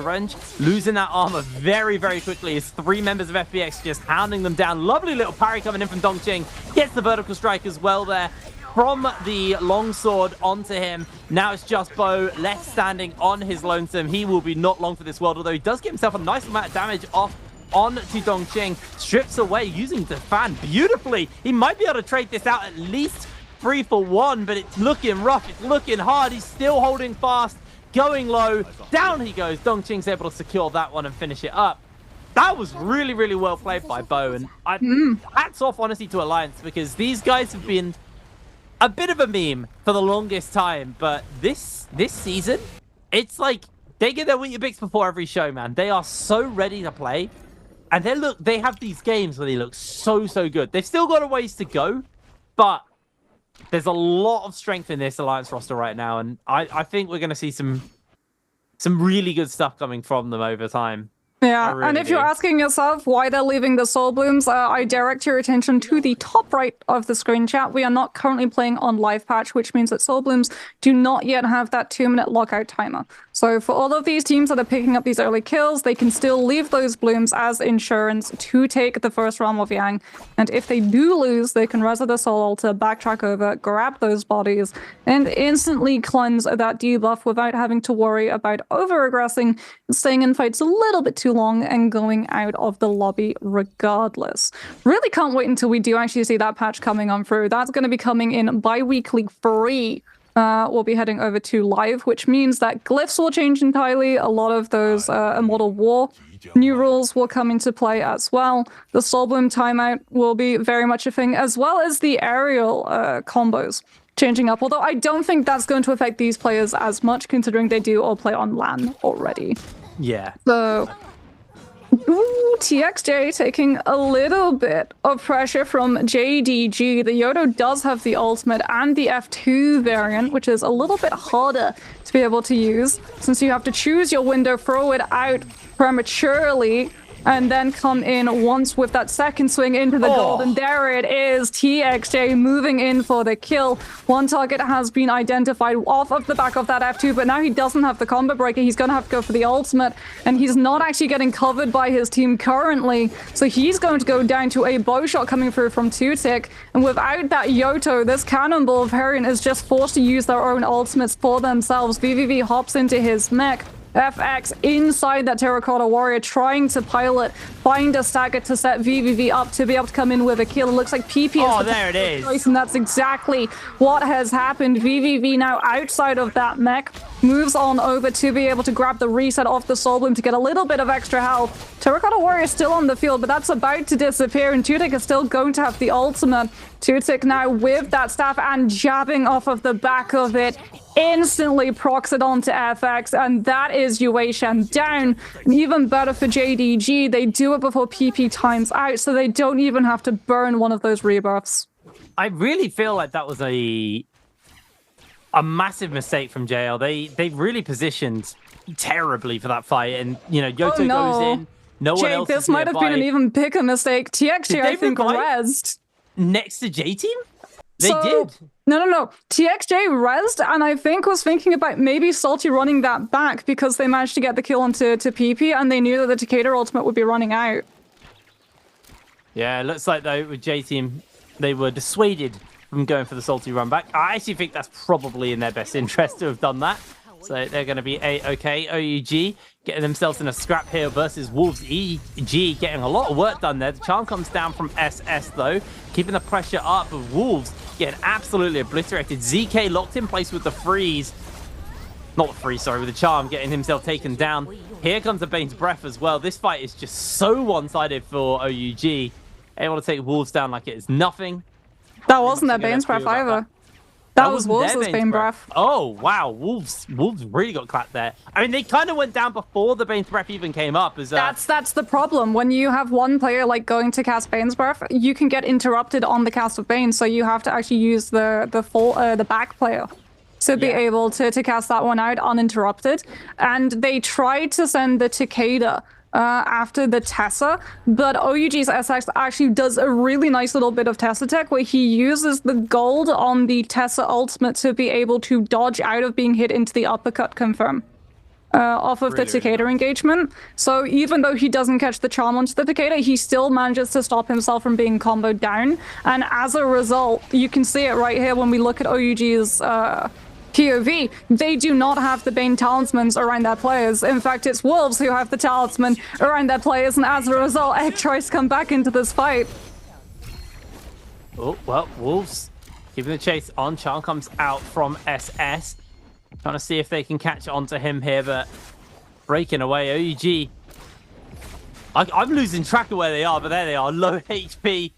Losing that armor very, very quickly, as three members of FBX just hounding them down. Lovely little parry coming in from Dongqing. Gets the vertical strike as well there from the longsword onto him. Now it's just Bo left standing on his lonesome. He will be not long for this world, although he does get himself a nice amount of damage off on to Dongqing. Strips away using the fan beautifully. He might be able to trade this out at least 3 for 1, but it's looking rough, it's looking hard. He's still holding fast, going low. Down he goes. Dongqing's able to secure that one and finish it up. That was really, really well played by Bo, and hats off, honestly, to Alliance, because these guys have been a bit of a meme for the longest time, but this season, it's like they get their Weetabix before every show, man. They are so ready to play, and they have these games where they look so, so good. They've still got a ways to go, but there's a lot of strength in this Alliance roster right now, and I think we're going to see some really good stuff coming from them over time. Yeah, really, and if you're asking yourself why they're leaving the Soul Blooms, I direct your attention to the top right of the screen chat. We are not currently playing on live patch, which means that Soul Blooms do not yet have that 2-minute lockout timer. So for all of these teams that are picking up these early kills, they can still leave those blooms as insurance to take the first realm of Yang. And if they do lose, they can reset the Soul Altar, backtrack over, grab those bodies, and instantly cleanse that debuff without having to worry about over-aggressing and staying in fights a little bit too too long and going out of the lobby regardless. Really can't wait until we do actually see that patch coming on through. That's going to be coming in bi-weekly free. We'll be heading over to live, which means that glyphs will change entirely. A lot of those Immortal War new rules will come into play as well. The Soul Bloom timeout will be very much a thing, as well as the aerial combos changing up. Although I don't think that's going to affect these players as much, considering they do all play on LAN already. Yeah. So, ooh, TXJ taking a little bit of pressure from JDG. The Yodo does have the ultimate and the F2 variant, which is a little bit harder to be able to use, since you have to choose your window, throw it out prematurely, and then come in once with that second swing into the gold. And there it is, TXJ moving in for the kill. One target has been identified off of the back of that F2, but now he doesn't have the combo breaker. He's going to have to go for the ultimate, and he's not actually getting covered by his team currently. So he's going to go down to a bow shot coming through from 2tick. And without that Yoto, this Cannonball variant is just forced to use their own ultimates for themselves. VVV hops into his mech. FX inside that Terracotta Warrior, trying to pilot, find a stagger to set VVV up to be able to come in with a kill. It looks like PP is there it is. choice, and that's exactly what has happened. VVV now outside of that mech, moves on over to be able to grab the reset off the Soul Bloom to get a little bit of extra health. Terracotta Warrior is still on the field, but that's about to disappear, and 2tick is still going to have the ultimate. 2tick now with that staff and jabbing off of the back of it, instantly procs it onto FX, and that is Yueshan down. And even better for JDG, they do it before PP times out, so they don't even have to burn one of those rebirths. I really feel like that was a massive mistake from JL. They really positioned terribly for that fight, and you know, Yoto goes in. No one else. This might have been an even bigger mistake. TXJ, I think, rezzed next to J Team. They did. No. TXJ rezzed, and I think was thinking about maybe Salty running that back because they managed to get the kill onto PP, and they knew that the Takeda ultimate would be running out. Yeah, it looks like though with J Team, they were dissuaded from going for the Salty run back. I actually think that's probably in their best interest to have done that. So they're going to be A-OK. OUG getting themselves in a scrap here versus Wolves. EG getting a lot of work done there. The charm comes down from SS though, keeping the pressure up of Wolves getting absolutely obliterated. ZK locked in place with the freeze. Not the freeze, sorry, with the charm, getting himself taken down. Here comes the Bane's Breath as well. This fight is just so one-sided for OUG. Able to take Wolves down like it is nothing. That wasn't their Bane's Breath either. That was Wolves' Bane's Breath. Oh, wow. Wolves really got clapped there. I mean, they kind of went down before the Bane's Breath even came up. That's the problem. When you have one player like going to cast Bane's Breath, you can get interrupted on the cast of Bane, so you have to actually use the back player to be able to cast that one out uninterrupted. And they tried to send the Takeda after the Tessa, but OUG's SX actually does a really nice little bit of Tessa tech where he uses the gold on the Tessa ultimate to be able to dodge out of being hit into the uppercut confirm off of the Takeda engagement. So even though he doesn't catch the charm onto the Takeda, he still manages to stop himself from being comboed down. And as a result, you can see it right here when we look at OUG's POV, they do not have the Bane talismans around their players. In fact, it's Wolves who have the talisman around their players, and as a result, Egg tries to come back into this fight. Oh, well, Wolves keeping the chase on. Charm comes out from SS. Trying to see if they can catch on to him here, but breaking away. OUG. I'm losing track of where they are, but there they are. Low HP.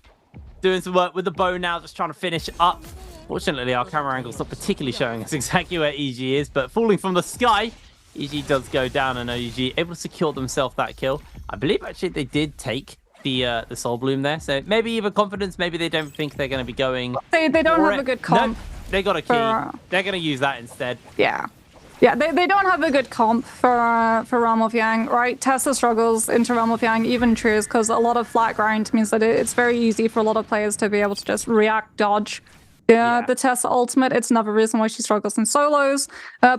Doing some work with the bow now, just trying to finish up. Fortunately, our camera angle's not particularly showing us exactly where EG is, but falling from the sky, EG does go down, and OUG able to secure themselves that kill. I believe actually they did take the Soul Bloom there, so maybe even confidence, maybe they don't think they're going to be going. They don't have a good comp. No, they got a key. They're going to use that instead. Yeah, they don't have a good comp for Realm of Yang, right? Tessa struggles into Realm of Yang, even Trios, because a lot of flat grind means that it's very easy for a lot of players to be able to just react, dodge. Yeah, the Tessa ultimate, it's another reason why she struggles in solos.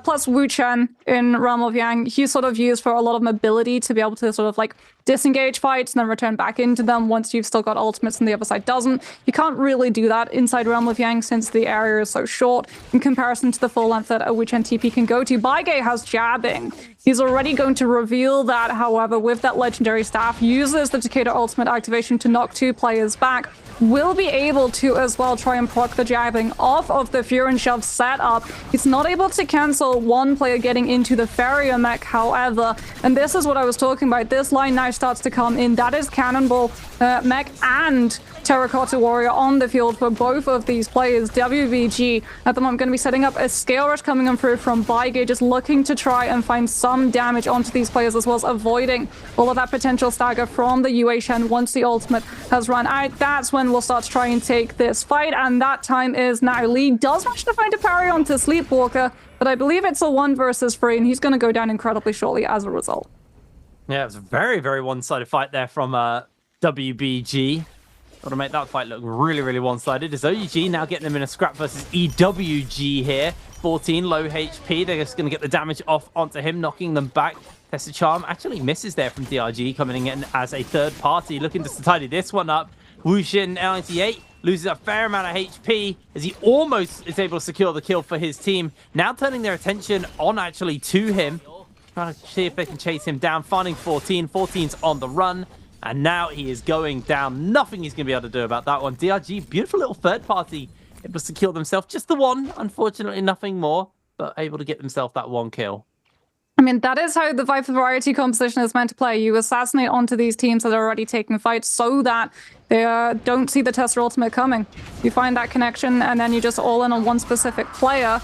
Plus Wu Chen in Realm of Yang, he's sort of used for a lot of mobility to be able to sort of like disengage fights and then return back into them once you've still got ultimates and the other side doesn't. You can't really do that inside Realm of Yang since the area is so short in comparison to the full length that which NTP can go to. Baige has jabbing. He's already going to reveal that, however, with that legendary staff, uses the Takeda ultimate activation to knock 2 players back. Will be able to as well try and proc the jabbing off of the Fear and Shove setup. He's not able to cancel one player getting into the Farrier mech, however, and this is what I was talking about. This line now starts to come in. That is Cannonball mech and Terracotta Warrior on the field for both of these players. WBG at the moment going to be setting up a scale rush coming in through from Baige, just looking to try and find some damage onto these players, as well as avoiding all of that potential stagger from the Yue Shen once the ultimate has run out. That's when we'll start to try and take this fight, and that time is now. Lee does manage to find a parry onto Sleepwalker, but I believe it's a 1 versus 3, and he's going to go down incredibly shortly as a result. Yeah, it was a very, very one-sided fight there from WBG. Got to make that fight look really, really one-sided. Is OUG now getting them in a scrap versus EWG here. 14 low HP. They're just going to get the damage off onto him, knocking them back. Test of Charm actually misses there from DRG, coming in as a third party, looking to tidy this one up. Wushin 98 loses a fair amount of HP as he almost is able to secure the kill for his team. Now turning their attention on actually to him, trying to see if they can chase him down, finding 14. 14's on the run. And now he is going down. Nothing he's going to be able to do about that one. DRG, beautiful little third party, able to secure themselves just the one. Unfortunately, nothing more, but able to get themselves that 1 kill. I mean, that is how the Viper Variety composition is meant to play. You assassinate onto these teams that are already taking fights so that they don't see the Tester ultimate coming. You find that connection, and then you just all in on one specific player.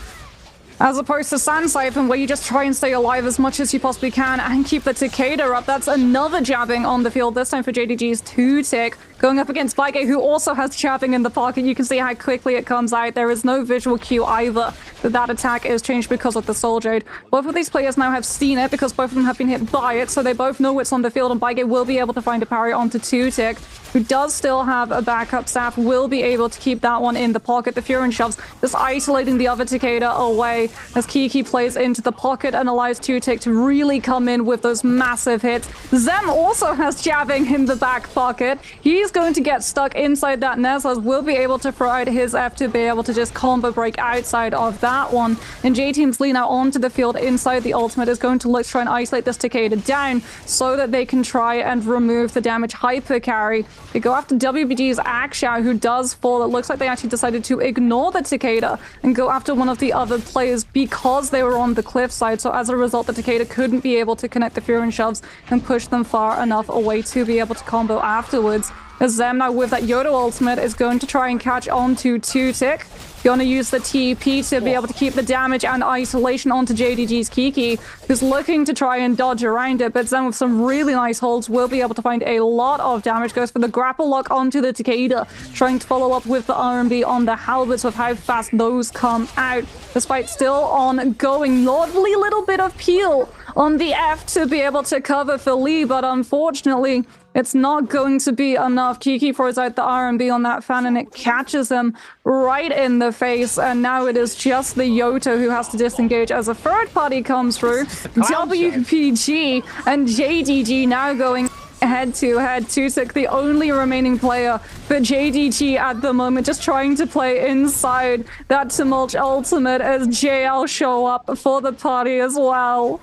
As opposed to Sand Siphon, where you just try and stay alive as much as you possibly can and keep the Takeda up. That's another jabbing on the field, this time for JDG's 2-tick. Going up against Baige, who also has jabbing in the pocket. You can see how quickly it comes out. There is no visual cue either that attack is changed because of the Soul Jade. Both of these players now have seen it because both of them have been hit by it, so they both know it's on the field, and Baige will be able to find a parry onto 2-tick, who does still have a backup staff, will be able to keep that one in the pocket. The Fury shoves, just isolating the other Takeda away as Kiki plays into the pocket and allows 2-tick to really come in with those massive hits. Zem also has jabbing in the back pocket. He's going to get stuck inside that Neslas, will be able to throw out his F to be able to just combo break outside of that one. And J-Team's Lee now onto the field inside the ultimate is going to look to try and isolate this Takeda down so that they can try and remove the damage hyper carry. They go after WBG's Akshao, who does fall. It looks like they actually decided to ignore the Takeda and go after one of the other players because they were on the cliffside. So as a result, the Takeda couldn't be able to connect the Fury and shoves and push them far enough away to be able to combo afterwards. As Zem now with that Yoda ultimate is going to try and catch on to 2-tick. Going to use the TP to be able to keep the damage and isolation onto JDG's Kiki, who's looking to try and dodge around it, but Zem with some really nice holds will be able to find a lot of damage. Goes for the grapple lock onto the Takeda, trying to follow up with the R&B on the halberds with how fast those come out. This fight still ongoing. Lovely little bit of peel on the F to be able to cover for Lee, but unfortunately, it's not going to be enough. Kiki throws out the R&B on that fan and it catches him right in the face. And now it is just the Yoto who has to disengage as a third party comes through. WPG and JDG now going head-to-head. 2-tick, the only remaining player for JDG at the moment, just trying to play inside that Tumult ultimate as JL show up for the party as well.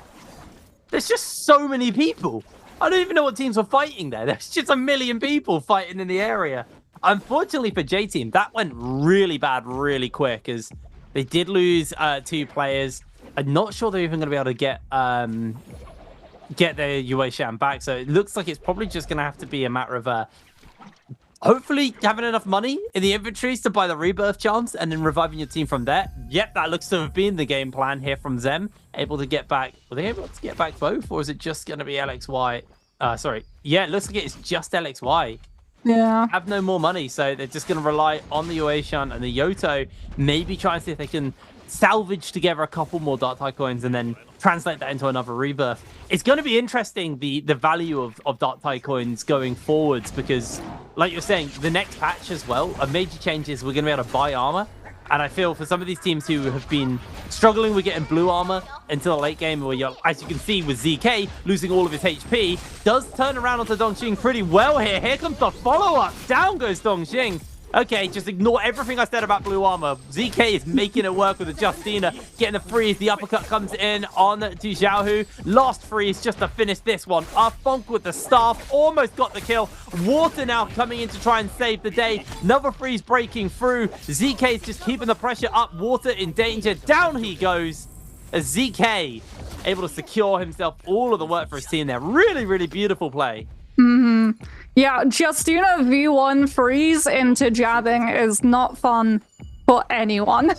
There's just so many people. I don't even know what teams were fighting there. There's just a million people fighting in the area. Unfortunately for J-Team, that went really bad really quick as they did lose 2 players. I'm not sure they're even going to be able to get their Yue Shan back. So it looks like it's probably just going to have to be a matter of hopefully having enough money in the inventories to buy the rebirth charms and then reviving your team from there. Yep, that looks to have been the game plan here from Zem. Able to get back. Were they able to get back both, or is it just going to be LXY? Sorry. Yeah, it looks like it's just LXY. Yeah. Have no more money, so they're just going to rely on the Ueshan and the Yoto. Maybe try and see if they can salvage together a couple more Dark Tide coins and then translate that into another rebirth. It's going to be interesting, the value of Dark Tide coins going forwards, because like you're saying, the next patch as well, a major change is we're going to be able to buy armor. And I feel for some of these teams who have been struggling with getting blue armor into the late game, where you're, as you can see with ZK losing all of his HP, does turn around onto Dongxing pretty well here. Here comes the follow-up. Down goes Dongxing. Okay, just ignore everything I said about blue armor. ZK is making it work with the Justina, getting the freeze. The uppercut comes in on to Xiaohu. Last freeze just to finish this one. Funk with the staff, almost got the kill. Water now coming in to try and save the day. Another freeze breaking through. ZK is just keeping the pressure up. Water in danger. Down he goes. As ZK able to secure himself all of the work for his team there. Really, really beautiful play. Yeah, Justina V1 freeze into jabbing is not fun for anyone.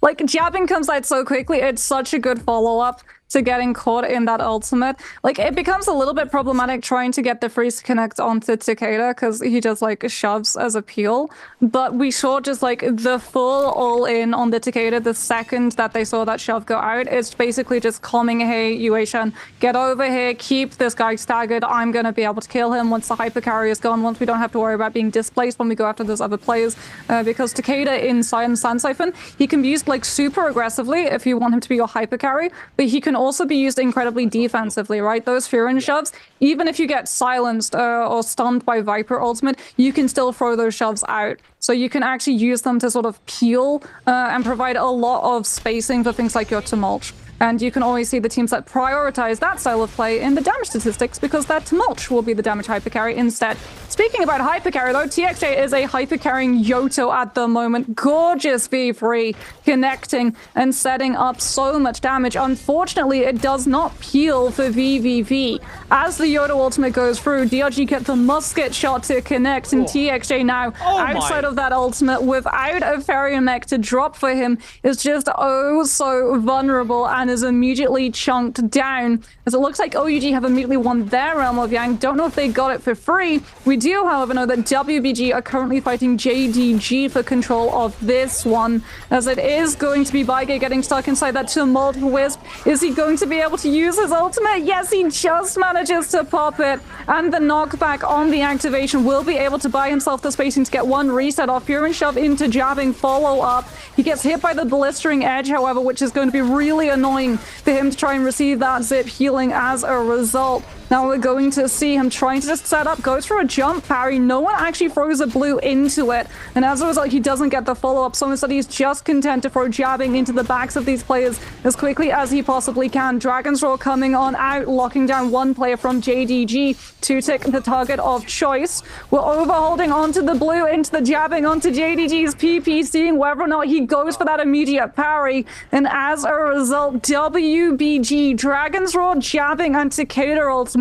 Like, jabbing comes out so quickly, it's such a good follow-up to getting caught in that ultimate. Like, it becomes a little bit problematic trying to get the freeze to connect onto Takeda because he just, like, shoves as a peel. But we saw just, like, the full all-in on the Takeda the second that they saw that shove go out. It's basically just calming, hey, Yueshan, get over here, keep this guy staggered. I'm going to be able to kill him once the hyper carry is gone, once we don't have to worry about being displaced when we go after those other players. Because Takeda in Sand Siphon, he can be used, like, super aggressively if you want him to be your hyper carry, but he can also be used incredibly defensively, right? Those Furin shoves, even if you get silenced or stunned by Viper ultimate, you can still throw those shoves out. So you can actually use them to sort of peel and provide a lot of spacing for things like your Tumult. And you can always see the teams that prioritize that style of play in the damage statistics because that Tumult will be the damage hypercarry instead. Speaking about hypercarry though, TXJ is a hypercarrying Yoto at the moment. Gorgeous V3 connecting and setting up so much damage. Unfortunately, it does not peel for VVV. As the Yoto ultimate goes through, DRG get the musket shot to connect, and TXJ now outside of that ultimate without a Fairy mech to drop for him is just oh so vulnerable and is immediately chunked down, as it looks like OUG have immediately won their Realm of Yang. Don't know if they got it for free. We do, however, know that WBG are currently fighting JDG for control of this one, as it is going to be Baige getting stuck inside that Tumult Wisp. Is he going to be able to use his ultimate? Yes, he just manages to pop it, and the knockback on the activation will be able to buy himself the spacing to get one reset off. Furin shove into jabbing follow-up. He gets hit by the blistering edge, however, which is going to be really annoying for him to try and receive that zip healing as a result. Now we're going to see him trying to just set up, go through a jump parry. No one actually throws a blue into it. And as a result, he doesn't get the follow-up. So instead, he's just content to throw jabbing into the backs of these players as quickly as he possibly can. Dragon's Roar coming on out, locking down one player from JDG to tick the target of choice. We're overholding onto the blue, into the jabbing, onto JDG's PP, seeing whether or not he goes for that immediate parry. And as a result, WBG, Dragon's Roar, jabbing, and Takeda ultimate.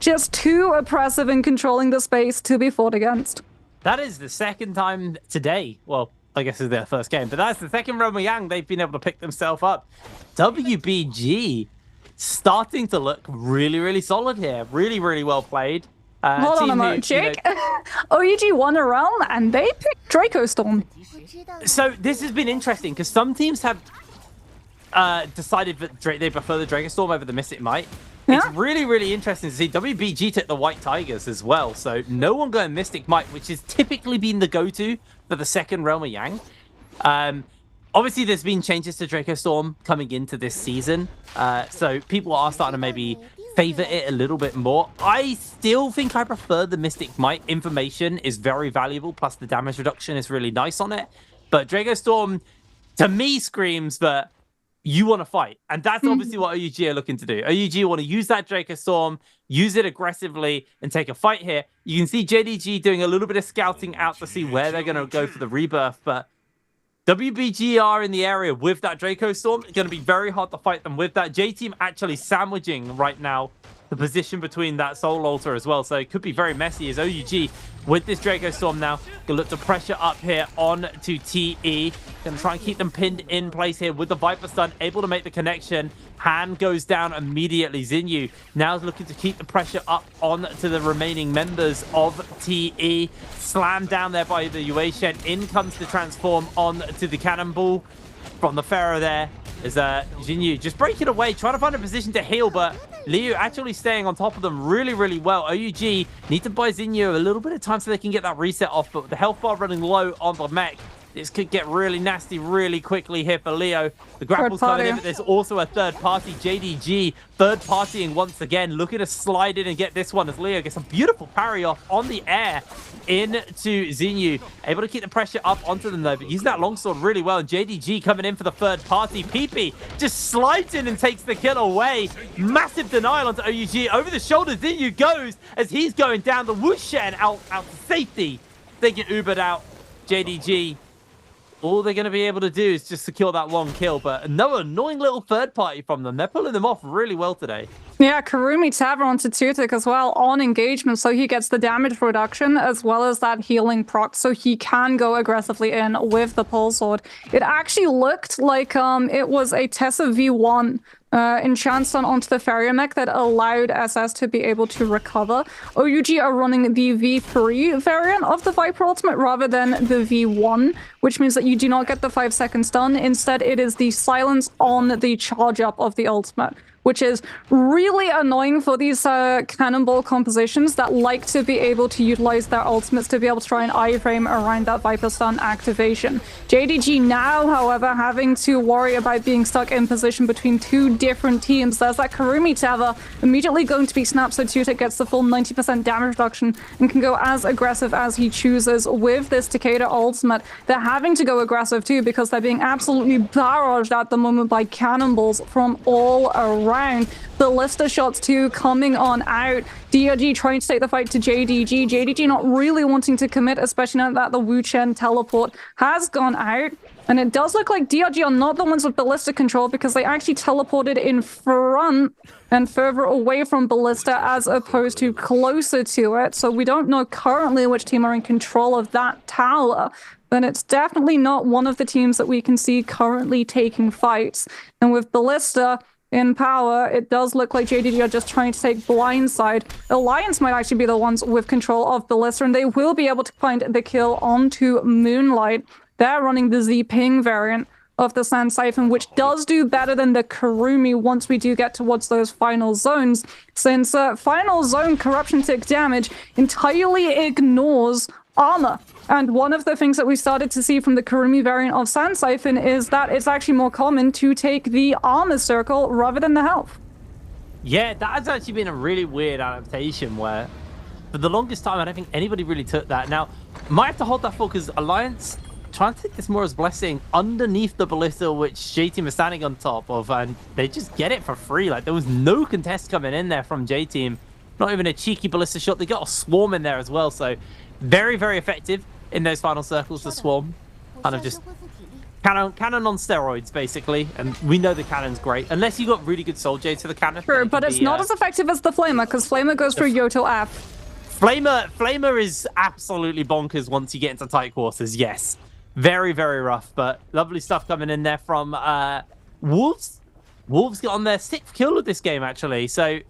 Just too oppressive in controlling the space to be fought against. That is the second time today. Well, I guess it's their first game, but that's the second Realm of Yang they've been able to pick themselves up. WBG starting to look really, really solid here. Really, really well played. Hold on a moment, Jake. OUG won a realm and they picked Draco Storm. So this has been interesting because some teams have decided that they prefer the Draco Storm over the Mystic Might. Yeah. It's really, really interesting to see WBG take the White Tigers as well. So no one going Mystic Might, which has typically been the go-to for the second Realm of Yang. Obviously, there's been changes to Draco Storm coming into this season. So people are starting to maybe favor it a little bit more. I still think I prefer the Mystic Might. Information is very valuable, plus the damage reduction is really nice on it. But Draco Storm, to me, screams that you want to fight. And that's obviously what OUG are looking to do. OUG want to use that Draco Storm, use it aggressively, and take a fight here. You can see JDG doing a little bit of scouting out to see where they're going to go for the rebirth, but WBG are in the area with that Draco Storm. It's going to be very hard to fight them with that. J-Team actually sandwiching right now the position between that Soul Altar as well. So it could be very messy as OUG with this Draco Storm now. Gonna look to pressure up here on to TE. Gonna try and keep them pinned in place here with the Viper Stun, able to make the connection. Hand goes down immediately. Zinyu now is looking to keep the pressure up on to the remaining members of TE. Slammed down there by the Yueshen. In comes the transform on to the Cannonball from the Pharaoh there. Is Jinyu just breaking away, trying to find a position to heal, but Liu actually staying on top of them really, really well. OUG need to buy Zinyu a little bit of time so they can get that reset off, but with the health bar running low on the mech, This could get really nasty really quickly here for Leo. The grapple's coming in, but there's also a third party. JDG third partying once again, looking to slide in and get this one as Leo gets a beautiful parry off on the air into Xinyu. Able to keep the pressure up onto them though, but using that longsword really well. And JDG coming in for the third party. PP just slides in and takes the kill away. Massive denial onto OUG. Over the shoulder, Xinyu goes as he's going down. The Wushen out to safety. They get Ubered out. JDG, all they're going to be able to do is just secure that one kill, but no annoying little third party from them. They're pulling them off really well today. Yeah, Karumi Tava onto Tutik as well on engagement, so he gets the damage reduction as well as that healing proc, so he can go aggressively in with the pole sword. It actually looked like it was a Tessa V1 enchant stun onto the Farrier mech that allowed SS to be able to recover. OUG are running the V3 variant of the Viper ultimate rather than the V1, which means that you do not get the 5-second stun. Instead, it is the silence on the charge up of the ultimate, which is really annoying for these cannonball compositions that like to be able to utilize their ultimates to be able to try and iframe around that Viper stun activation. JDG now, however, having to worry about being stuck in position between two different teams. There's that Karumi Tava immediately going to be snapped, so Tutik gets the full 90% damage reduction and can go as aggressive as he chooses with this Takeda ultimate. They're having to go aggressive too because they're being absolutely barraged at the moment by cannonballs from all around. Ballista shots too coming on out. DRG trying to take the fight to JDG. JDG not really wanting to commit, especially now that the Wu Chen teleport has gone out. And it does look like DRG are not the ones with Ballista control because they actually teleported in front and further away from Ballista as opposed to closer to it. So we don't know currently which team are in control of that tower. But it's definitely not one of the teams that we can see currently taking fights. And with Ballista in power, it does look like JDG are just trying to take blindside. Alliance might actually be the ones with control of Ballista, and they will be able to find the kill onto Moonlight. They're running the Z-Ping variant of the Sand Siphon, which does do better than the Karumi once we do get towards those final zones, since final zone corruption tick damage entirely ignores armor. And one of the things that we started to see from the Karumi variant of Sand Siphon is that it's actually more common to take the armor circle rather than the health. Yeah, that has actually been a really weird adaptation where for the longest time I don't think anybody really took that. Now, might have to hold that for because Alliance trying to take this more as Blessing underneath the Ballista, which J-Team is standing on top of, and they just get it for free. Like, there was no contest coming in there from J-Team. Not even a cheeky Ballista shot. They got a swarm in there as well, so very, very effective in those final circles, the swarm. Kind of just cannon on steroids, basically. And we know the cannon's great. Unless you got really good soul jades for the cannon. Sure, but it's not as effective as the Flamer, because Flamer goes through Yoto F. Flamer is absolutely bonkers once you get into tight quarters, yes. Very, very rough, but lovely stuff coming in there from Wolves. Wolves got on their 6th kill of this game, actually. So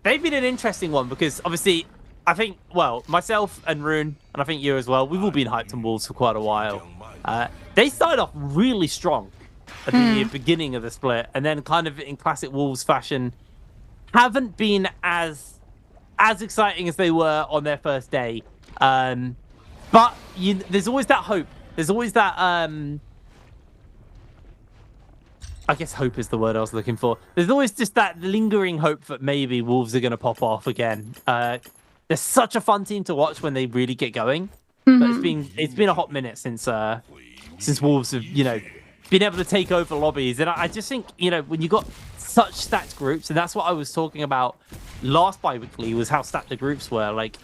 they've been an interesting one because obviously I think, well, myself and Rune, and I think you as well, we've all been hyped on Wolves for quite a while. They started off really strong at the beginning of the split, and then kind of in classic Wolves fashion, haven't been as exciting as they were on their first day. But there's always that hope. There's always that, I guess hope is the word I was looking for. There's always just that lingering hope that maybe Wolves are going to pop off again. They're such a fun team to watch when they really get going. But it's been a hot minute since Wolves have, been able to take over lobbies. And I just think, when you got such stacked groups, and that's what I was talking about last bi-weekly, was how stacked the groups were. Like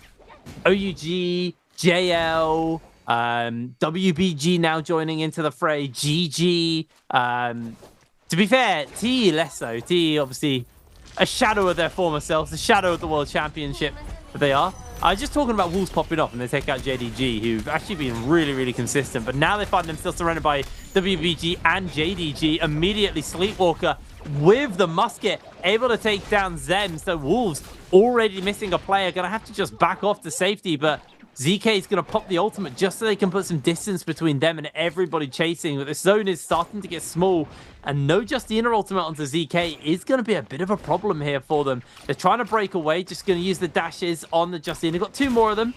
OUG, JL, WBG now joining into the fray, GG. To be fair, T less so. T obviously a shadow of their former selves, a shadow of the World Championship that they are. I was just talking about Wolves popping off and they take out JDG, who've actually been really, really consistent. But now they find themselves surrounded by WBG and JDG. Immediately Sleepwalker with the musket, able to take down Zem. So Wolves already missing a player, gonna have to just back off to safety. But ZK is going to pop the ultimate just so they can put some distance between them and everybody chasing. But the zone is starting to get small, and no Justina ultimate onto ZK is going to be a bit of a problem here for them. They're trying to break away, just going to use the dashes on the Justina. Got 2 more of them.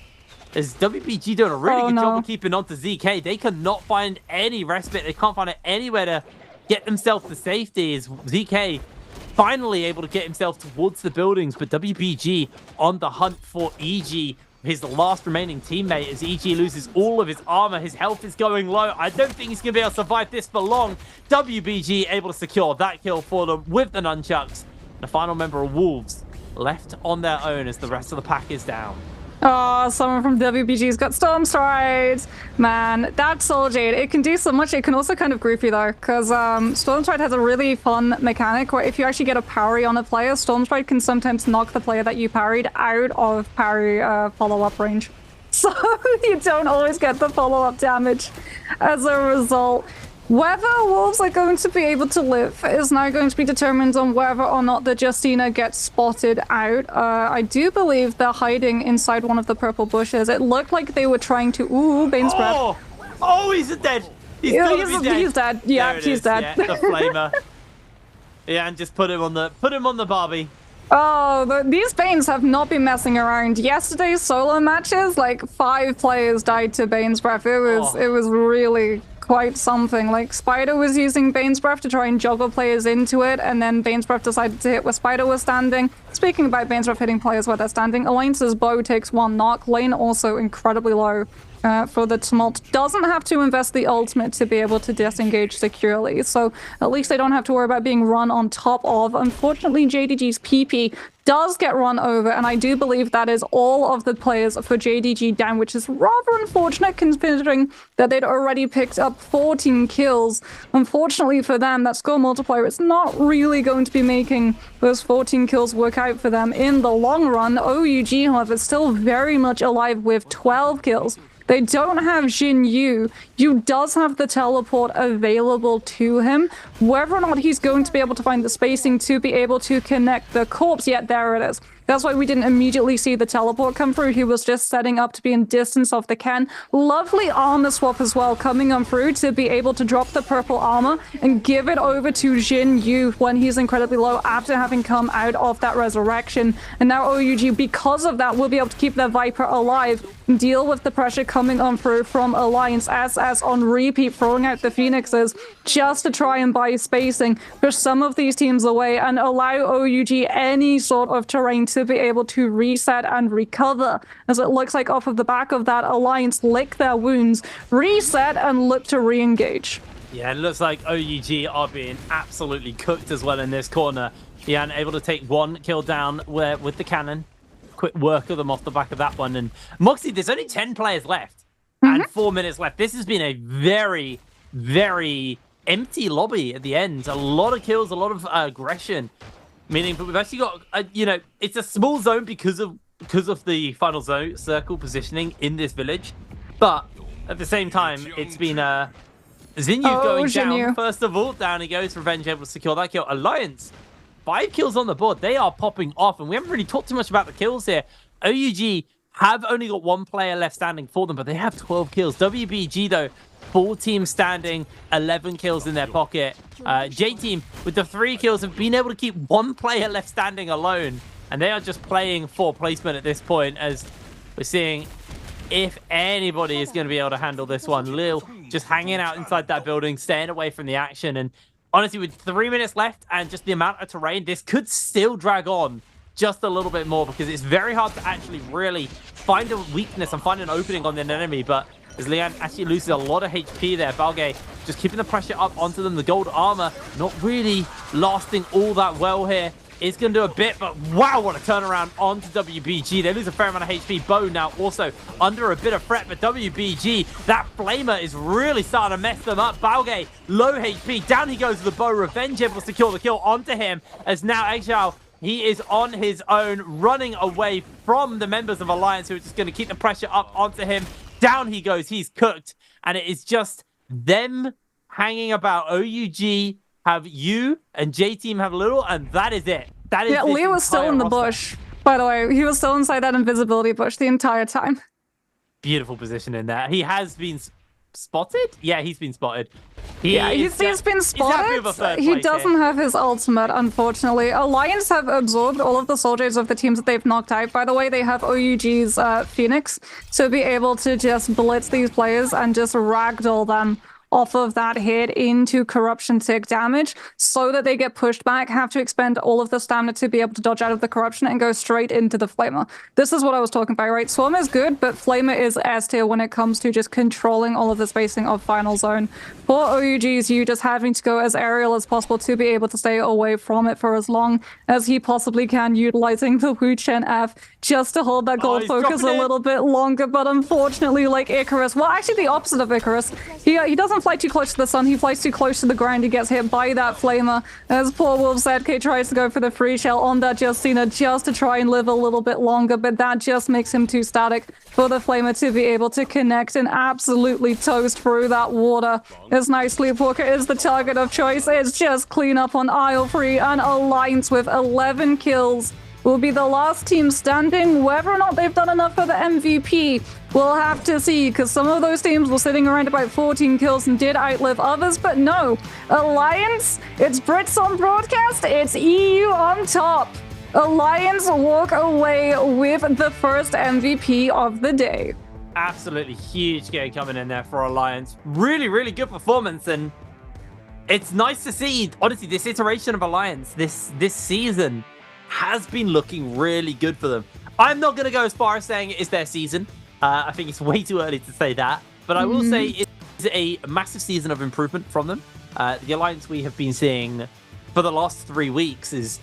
As WBG doing a really good job no. of keeping on to ZK. They cannot find any respite. They can't find anywhere to get themselves to safety. As ZK finally able to get himself towards the buildings, but WBG on the hunt for EG, his last remaining teammate, as EG loses all of his armor. His health is going low. I don't think he's going to be able to survive this for long. WBG able to secure that kill for them with the nunchucks. The final member of Wolves left on their own as the rest of the pack is down. Oh, someone from WBG's got Storm Stride. Man, that Soul Jade, it can do so much. It can also kind of group you though, because Storm Stride has a really fun mechanic where if you actually get a parry on a player, Storm Stride can sometimes knock the player that you parried out of parry follow-up range. So you don't always get the follow-up damage as a result. Whether Wolves are going to be able to live is now going to be determined on whether or not the Justina gets spotted out. I do believe they're hiding inside one of the purple bushes. It looked like they were trying to... Ooh, Bane's breath. Oh, he's dead. He's dead. He's dead. Yeah, he's dead. Yeah, the flamer. Yeah, and just put him on the Barbie. Oh, these Banes have not been messing around. Yesterday's solo matches, like 5 players died to Bane's breath. It was really quite something. Like Spider was using Bane's breath to try and juggle players into it, and then Bane's breath decided to hit where Spider was standing. Speaking about Bane's breath hitting players where they're standing, Alliance's bow takes 1 knock. Lane also incredibly low. For the Tumult doesn't have to invest the ultimate to be able to disengage securely, so at least they don't have to worry about being run on top of. Unfortunately, JDG's PP does get run over, and I do believe that is all of the players for JDG down, which is rather unfortunate considering that they'd already picked up 14 kills. Unfortunately for them, that score multiplier is not really going to be making those 14 kills work out for them in the long run. OUG, however, is still very much alive with 12 kills. They don't have Jin Yu. Yu does have the teleport available to him. Whether or not he's going to be able to find the spacing to be able to connect the corpse, yet there it is. That's why we didn't immediately see the teleport come through. He was just setting up to be in distance of the can. Lovely armor swap as well coming on through to be able to drop the purple armor and give it over to Jin Yu when he's incredibly low after having come out of that resurrection. And now OUG, because of that, will be able to keep their Viper alive and deal with the pressure coming on through from Alliance as on repeat throwing out the Phoenixes just to try and buy spacing, push some of these teams away and allow OUG any sort of terrain to be able to reset and recover, as it looks like off of the back of that, Alliance lick their wounds, reset and look to re-engage. Yeah, it looks like OUG are being absolutely cooked as well in this corner. Yeah, and able to take 1 kill down with the cannon. Quick work of them off the back of that one. And Moxie, there's only 10 players left and 4 minutes left. This has been a very, very empty lobby at the end. A lot of kills, a lot of aggression. Meaning, but we've actually got, it's a small zone because of the final zone circle positioning in this village. But at the same time, it's been Xinyu going down. First of all, down he goes. Revenge able to secure that kill. Alliance, 5 kills on the board. They are popping off, and we haven't really talked too much about the kills here. OUG have only got 1 player left standing for them, but they have 12 kills. WBG, though, 4 teams standing, 11 kills in their pocket. J-Team, with the 3 kills, have been able to keep 1 player left standing alone. And they are just playing for placement at this point, as we're seeing if anybody is going to be able to handle this one. Lil just hanging out inside that building, staying away from the action. And honestly, with 3 minutes left and just the amount of terrain, this could still drag on just a little bit more, because it's very hard to actually really find a weakness and find an opening on an enemy. But as Lian actually loses a lot of HP there, Balgay just keeping the pressure up onto them. The gold armor not really lasting all that well here. It's going to do a bit, but wow, what a turnaround onto WBG. They lose a fair amount of HP. Bo now also under a bit of threat, but WBG, that flamer is really starting to mess them up. Balgay, low HP. Down he goes with the bow. Revenge able to secure the kill onto him, as now Eggshell, he is on his own, running away from the members of Alliance, who are just going to keep the pressure up onto him. Down he goes. He's cooked. And it is just them hanging about. OUG have you and J-Team have little, and that is it. That is Leo was still in the bush, by the way. He was still inside that invisibility bush the entire time. Beautiful position in there. He has been spotted? Yeah, he's been spotted. He's been spotted. He doesn't have his ultimate, unfortunately. Alliance have absorbed all of the soldiers of the teams that they've knocked out. By the way, they have OUG's Phoenix to be able to just blitz these players and just ragdoll them off of that hit into corruption tick damage so that they get pushed back, have to expend all of the stamina to be able to dodge out of the corruption and go straight into the flamer. This is what I was talking about, right? Swarm is good, but flamer is S tier when it comes to just controlling all of the spacing of final zone. For OUG's, you just having to go as aerial as possible to be able to stay away from it for as long as he possibly can, utilizing the Wu Chen F just to hold that gold focus a little bit longer. But unfortunately, like Icarus, well, actually the opposite of Icarus, he doesn't fly too close to the sun, he flies too close to the ground, he gets hit by that flamer as poor Wolf ZK tries to go for the free shell on that Justina just to try and live a little bit longer, but that just makes him too static for the flamer to be able to connect and absolutely toast through that water. As now Sleepwalker is the target of choice. It's just clean up on aisle 3 and Alliance with 11 kills will be the last team standing. Whether or not they've done enough for the MVP, we'll have to see, because some of those teams were sitting around about 14 kills and did outlive others, but no. Alliance, it's Brits on broadcast, it's EU on top. Alliance walk away with the first MVP of the day. Absolutely huge game coming in there for Alliance. Really, really good performance, and it's nice to see, honestly, this iteration of Alliance, this season, has been looking really good for them. I'm not going to go as far as saying it is their season. I think it's way too early to say that. But I will say it's a massive season of improvement from them. The Alliance we have been seeing for the last 3 weeks is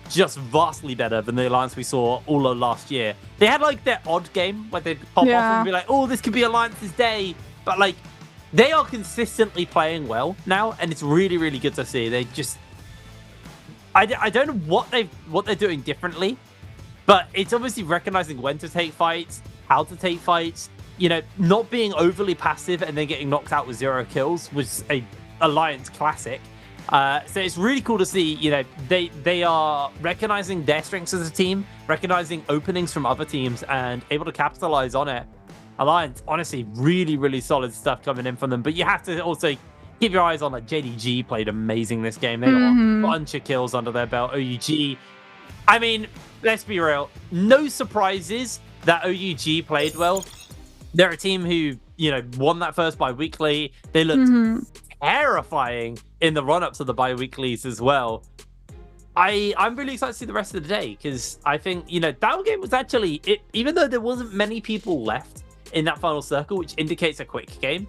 just vastly better than the Alliance we saw all of last year. They had like their odd game where they'd pop off and be like, oh, this could be Alliance's day. But like, they are consistently playing well now. And it's really, really good to see. They just... I don't know what they're doing differently, but it's obviously recognizing when to take fights, how to take fights, you know, not being overly passive and then getting knocked out with 0 kills was a Alliance classic. So it's really cool to see, you know, they are recognizing their strengths as a team, recognizing openings from other teams and able to capitalize on it. Alliance, honestly, really, really solid stuff coming in from them, but you have to also keep your eyes on, like, JDG played amazing this game. They got a bunch of kills under their belt. OUG, I mean, let's be real. No surprises that OUG played well. They're a team who, you know, won that first bi-weekly. They looked terrifying in the run-up to the bi-weeklies as well. I'm really excited to see the rest of the day, because I think, you know, that game was actually, even though there wasn't many people left in that final circle, which indicates a quick game,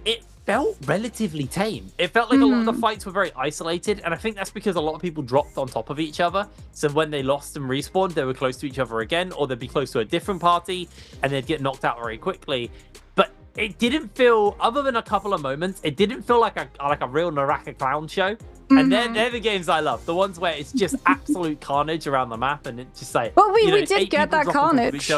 it felt relatively tame. It felt like a lot of the fights were very isolated, and I think that's because a lot of people dropped on top of each other. So when they lost and respawned, they were close to each other again, or they'd be close to a different party, and they'd get knocked out very quickly. But it didn't feel, other than a couple of moments, it didn't feel like a real NARAKA clown show. And they're the games I love. The ones where it's just absolute carnage around the map, and it's just like... Well, we did get that carnage.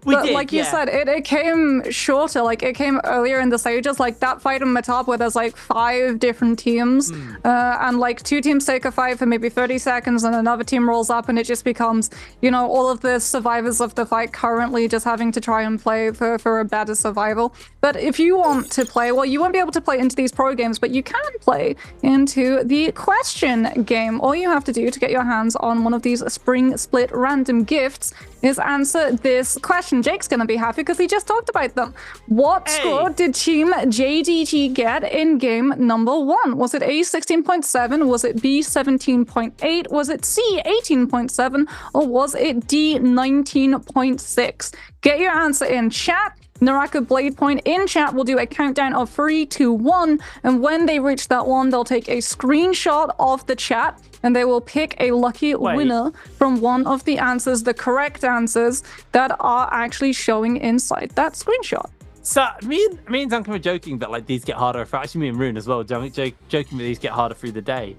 But like you said, it came shorter, like it came earlier in the stages, like that fight in Matop where there's like 5 different teams and like 2 teams take a fight for maybe 30 seconds and another team rolls up and it just becomes, you know, all of the survivors of the fight currently just having to try and play for a better survival. But if you want to play, well, you won't be able to play into these pro games, but you can play into the question game. All you have to do to get your hands on one of these Spring Split random gifts is answer this question. Jake's gonna be happy because he just talked about them. What score did Team JDG get in game number 1? Was it A 16.7? Was it B 17.8? Was it C 18.7? Or was it D 19.6? Get your answer in chat. NARAKA BLADEPOINT in chat will do a countdown of 3, 2, 1, and when they reach that 1, they'll take a screenshot of the chat and they will pick a lucky winner from one of the answers, the correct answers that are actually showing inside that screenshot. So me and Duncan were joking that like these get harder. Actually, me and Rune as well, joking that these get harder through the day.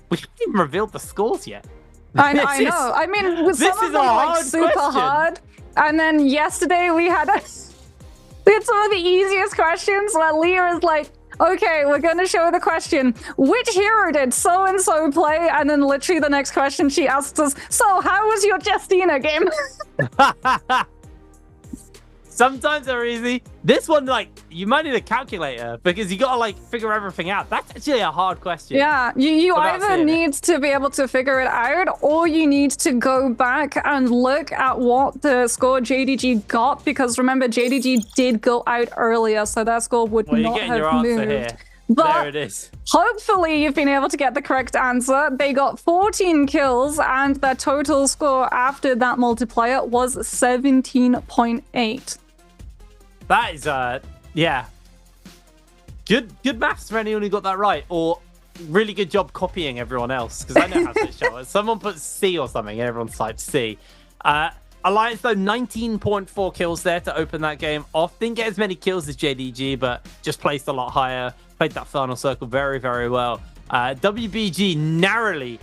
We haven't even revealed the scores yet. I know. I mean, with some of them like super hard, and then yesterday we had some of the easiest questions where Leah is like, okay, we're going to show the question, which hero did so-and-so play? And then literally the next question she asks us, so how was your Justina game? Sometimes they're easy. This one, like, you might need a calculator because you got to, like, figure everything out. That's actually a hard question. Yeah, you either need to be able to figure it out or you need to go back and look at what the score JDG got, because remember, JDG did go out earlier, so their score would not have moved. Here. But there it is. Hopefully you've been able to get the correct answer. They got 14 kills and their total score after that multiplier was 17.8. That is, yeah. Good maths for anyone who got that right, or really good job copying everyone else, because I know how to show it. Someone put C or something and everyone typed C. Alliance, though, 19.4 kills there to open that game off. Didn't get as many kills as JDG, but just placed a lot higher. Played that final circle very, very well. WBG narrowly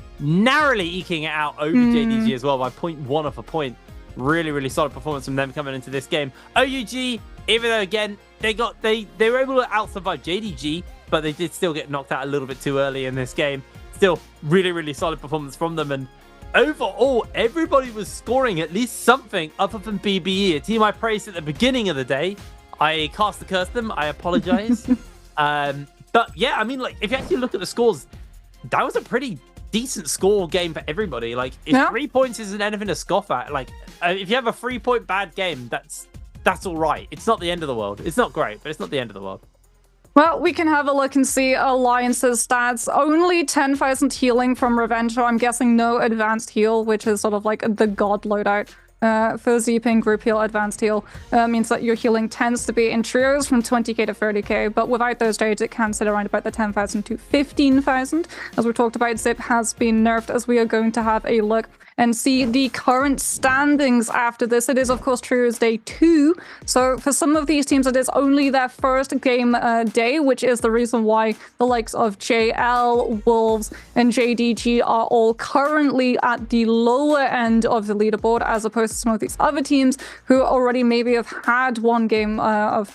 eking it out over JDG as well by 0.1 of a point. Really, really solid performance from them coming into this game. OUG, even though, again, they were able to out-survive JDG, but they did still get knocked out a little bit too early in this game. Still, really, really solid performance from them. And overall, everybody was scoring at least something other than BBE, a team I praised at the beginning of the day. I cast the curse them. I apologize. But yeah, I mean, like, if you actually look at the scores, that was a pretty decent score game for everybody. Like, if 3 points isn't anything to scoff at, like, if you have a 3-point bad game, that's all right. It's not the end of the world. It's not great, but it's not the end of the world. Well, we can have a look and see Alliance's stats. Only 10,000 healing from Revenge, so I'm guessing no advanced heal, which is sort of like the god loadout. For Zping group heal, advanced heal means that your healing tends to be in trios from 20k to 30k, but without those trades it can sit around about the 10,000 to 15,000. As we talked about, Zip has been nerfed, as we are going to have a look and see the current standings after this. It is, of course, Trio's Day 2, so for some of these teams it is only their first game day, which is the reason why the likes of JL, Wolves, and JDG are all currently at the lower end of the leaderboard, as opposed to some of these other teams who already maybe have had one day of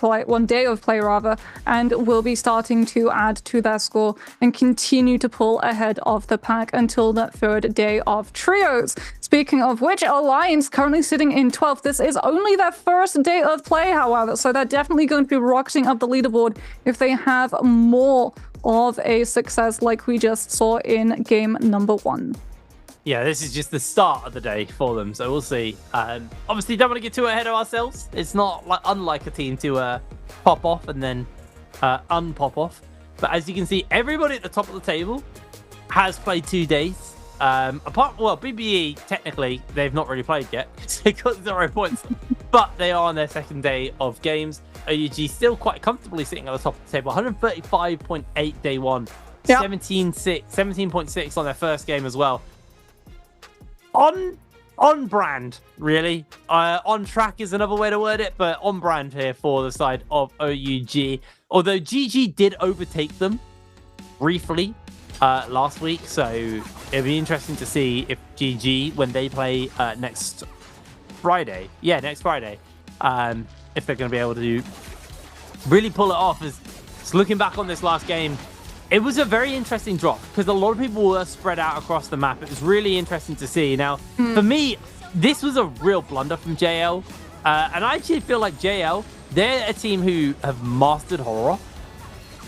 play rather, and will be starting to add to their score and continue to pull ahead of the pack until that third day of Trios. Speaking of which, Alliance currently sitting in 12th. This is only their first day of play, however, so they're definitely going to be rocketing up the leaderboard if they have more of a success like we just saw in game number 1. Yeah, this is just the start of the day for them, so we'll see. Obviously, don't want to get too ahead of ourselves. It's not unlike a team to pop off and then unpop off. But as you can see, everybody at the top of the table has played 2 days. BBE, technically, they've not really played yet. They got 0 points. But they are on their second day of games. OUG still quite comfortably sitting at the top of the table. 135.8 day 1. Yep. 17.6 on their first game as well. On brand, really. On track is another way to word it, but on brand here for the side of OUG. Although GG did overtake them briefly last week, so it'll be interesting to see if GG, when they play next Friday, if they're going to be able to really pull it off. As looking back on this last game, it was a very interesting drop because a lot of people were spread out across the map. It was really interesting to see. Now, for me, this was a real blunder from JL. And I actually feel like JL, they're a team who have mastered horror.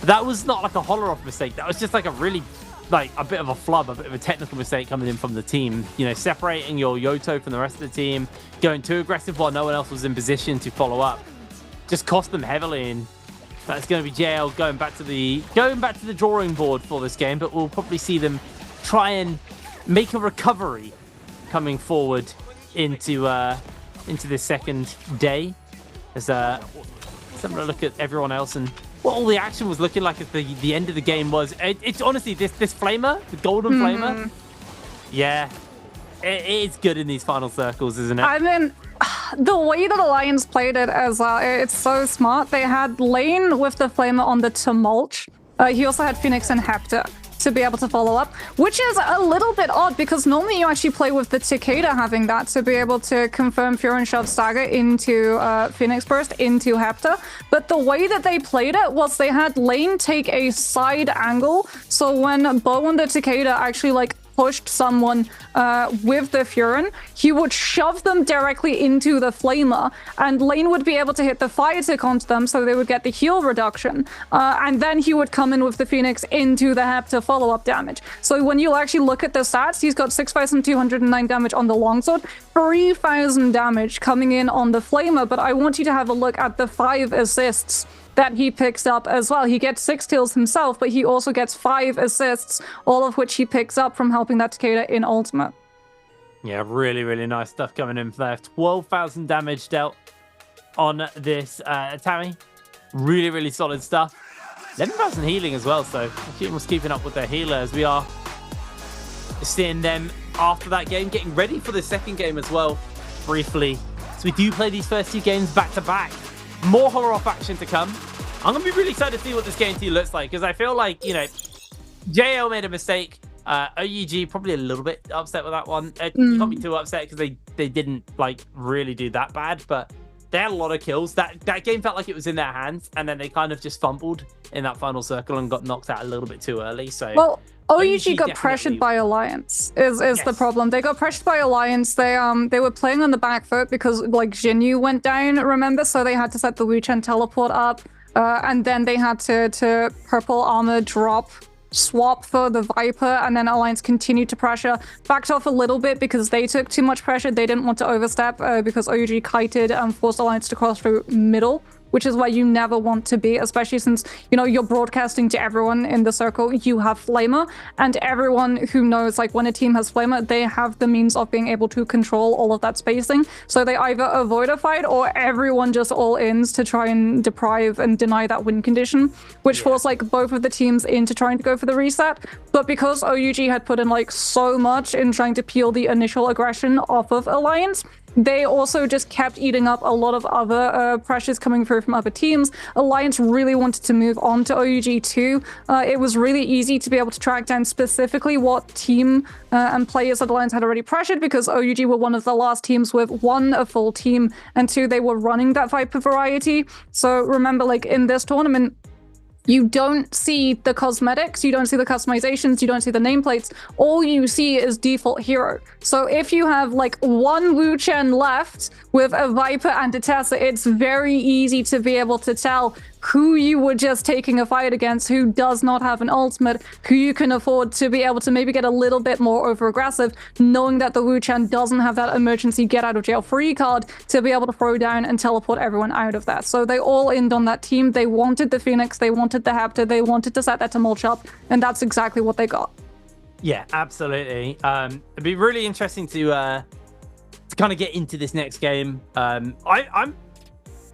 That was not like a horror-off mistake. That was just like a really, like a bit of a flub, a bit of a technical mistake coming in from the team. You know, separating your Yoto from the rest of the team, going too aggressive while no one else was in position to follow up. Just cost them heavily, and that's going to be JL going back to the drawing board for this game. But we'll probably see them try and make a recovery coming forward into this second day. As let's have a look at everyone else and what all the action was looking like at the end of the game was. It's honestly this flamer, the golden flamer. Yeah, it is good in these final circles, isn't it? I mean, the way that Alliance played it as well, it's so smart. They had Lane with the flamer on the Tumult. He also had Phoenix and Hector to be able to follow up, which is a little bit odd because normally you actually play with the Takeda having that to be able to confirm Fury and Shove Stagger into Phoenix Burst into Hector. But the way that they played it was they had Lane take a side angle, so when Bo and the Takeda actually like pushed someone with the Furin, he would shove them directly into the Flamer, and Lane would be able to hit the fire tick onto them so they would get the heal reduction. And then he would come in with the Phoenix into the Hepta follow-up damage. So when you actually look at the stats, he's got 6,209 damage on the longsword, 3,000 damage coming in on the Flamer, but I want you to have a look at the 5 assists that he picks up as well. He gets 6 kills himself, but he also gets 5 assists, all of which he picks up from helping that Takeda in ultimate. Yeah, really, really nice stuff coming in there. 12,000 damage dealt on this Tammy. Really, really solid stuff. 11,000 healing as well, so the team was keeping up with their healer as we are seeing them after that game, getting ready for the second game as well, briefly. So we do play these first 2 games back-to-back. More horror off action to come. I'm going to be really excited to see what this game 2 looks like, because I feel like, you know, JL made a mistake. OUG probably a little bit upset with that one. You can't be too upset because they didn't, like, really do that bad, but they had a lot of kills. That game felt like it was in their hands, and then they kind of just fumbled in that final circle and got knocked out a little bit too early. So, well, OUG got pressured by Alliance is the problem. They got pressured by Alliance. They were playing on the back foot because like Jinyu went down, remember? So they had to set the Wuchen teleport up, and then they had to purple armor drop, swap for the Viper, and then Alliance continued to pressure. Backed off a little bit because they took too much pressure. They didn't want to overstep because OUG kited and forced Alliance to cross through middle, which is where you never want to be, especially since, you know, you're broadcasting to everyone in the circle. You have Flamer, and everyone who knows, like, when a team has Flamer, they have the means of being able to control all of that spacing. So they either avoid a fight or everyone just all-ins to try and deprive and deny that win condition, which forced, like, both of the teams into trying to go for the reset. But because OUG had put in, like, so much in trying to peel the initial aggression off of Alliance, they also just kept eating up a lot of other pressures coming through from other teams. Alliance really wanted to move on to OUG too. It was really easy to be able to track down specifically what team and players that Alliance had already pressured, because OUG were one of the last teams with 1, a full team, and 2, they were running that Viper variety. So remember, like, in this tournament, you don't see the cosmetics, you don't see the customizations, you don't see the nameplates. All you see is default hero. So if you have like 1 Wu Chen left with a Viper and a Tessa, it's very easy to be able to tell who you were just taking a fight against, who does not have an ultimate, who you can afford to be able to maybe get a little bit more over aggressive, knowing that the Wu Chen doesn't have that emergency get out of jail free card to be able to throw down and teleport everyone out of that. So they all inned on that team. They wanted the Phoenix, they wanted the Hepta, they wanted to set that to mulch up, and that's exactly what they got. Yeah, absolutely. It'd be really interesting to kind of get into this next game.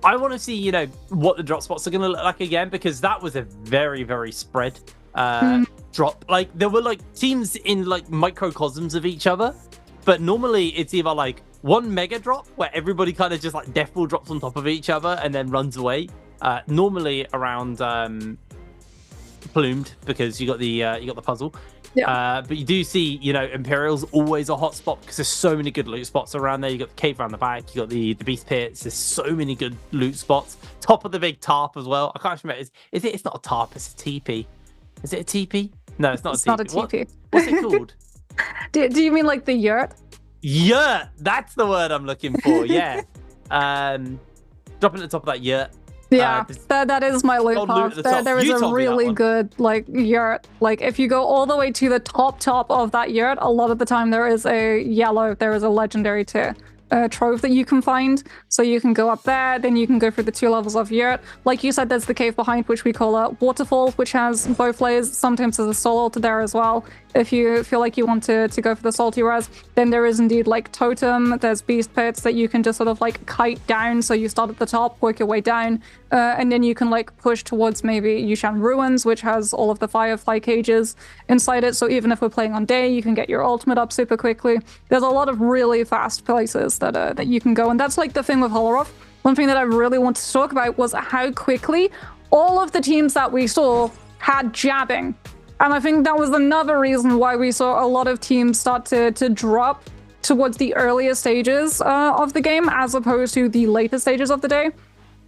I want to see, you know, what the drop spots are going to look like again, because that was a very, very spread drop. Like, there were like teams in like microcosms of each other, but normally it's either like 1 mega drop where everybody kind of just like deathfall drops on top of each other and then runs away. Normally around Plumed, because you got the puzzle. Yeah. But you do see, you know, Imperial's always a hot spot because there's so many good loot spots around there. You got the cave around the back, you got the beast pits. There's so many good loot spots. Top of the big tarp as well. I can't remember. It's not a tarp. It's a teepee. Is it a teepee? No, it's not. It's not a teepee. What's it called? Do you mean like the yurt? Yurt. That's the word I'm looking for. Yeah. Dropping at the top of that yurt. Yeah, that is my loot path. There is a really good like yurt. Like if you go all the way to the top of that yurt, a lot of the time there is a legendary tier trove that you can find. So you can go up there, then you can go through the 2 levels of yurt. Like you said, there's the cave behind, which we call a waterfall, which has both layers. Sometimes there's a soul altar there as well. If you feel like you want to go for the salty res, then there is indeed like totem. There's beast pits that you can just sort of like kite down. So you start at the top, work your way down, and then you can like push towards maybe Yushan Ruins, which has all of the firefly cages inside it. So even if we're playing on day, you can get your ultimate up super quickly. There's a lot of really fast places that you can go, and that's like the thing with Holoroth. One thing that I really wanted to talk about was how quickly all of the teams that we saw had jabbing. And I think that was another reason why we saw a lot of teams start to drop towards the earlier stages of the game as opposed to the later stages of the day.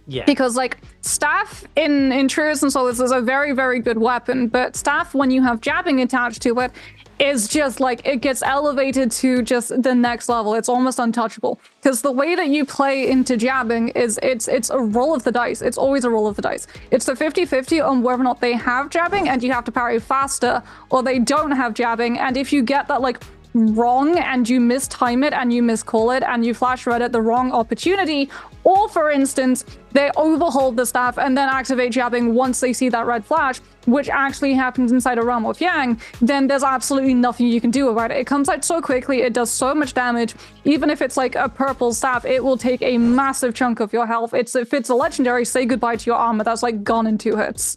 Yeah. Because like staff in Truce and Solace is a very, very good weapon, but staff, when you have jabbing attached to it, is just like, it gets elevated to just the next level. It's almost untouchable. Because the way that you play into jabbing is it's a roll of the dice. It's always a roll of the dice. It's the 50-50 on whether or not they have jabbing and you have to parry faster, or they don't have jabbing. And if you get that like wrong and you mistime it and you miscall it and you flash red at the wrong opportunity, or for instance they overhold the staff and then activate jabbing once they see that red flash, which actually happens inside a realm of yang, then there's absolutely nothing you can do about it. It comes out so quickly, it does so much damage. Even if it's like a purple staff, it will take a massive chunk of your health. If it's a legendary, say goodbye to your armor. That's like gone in 2 hits.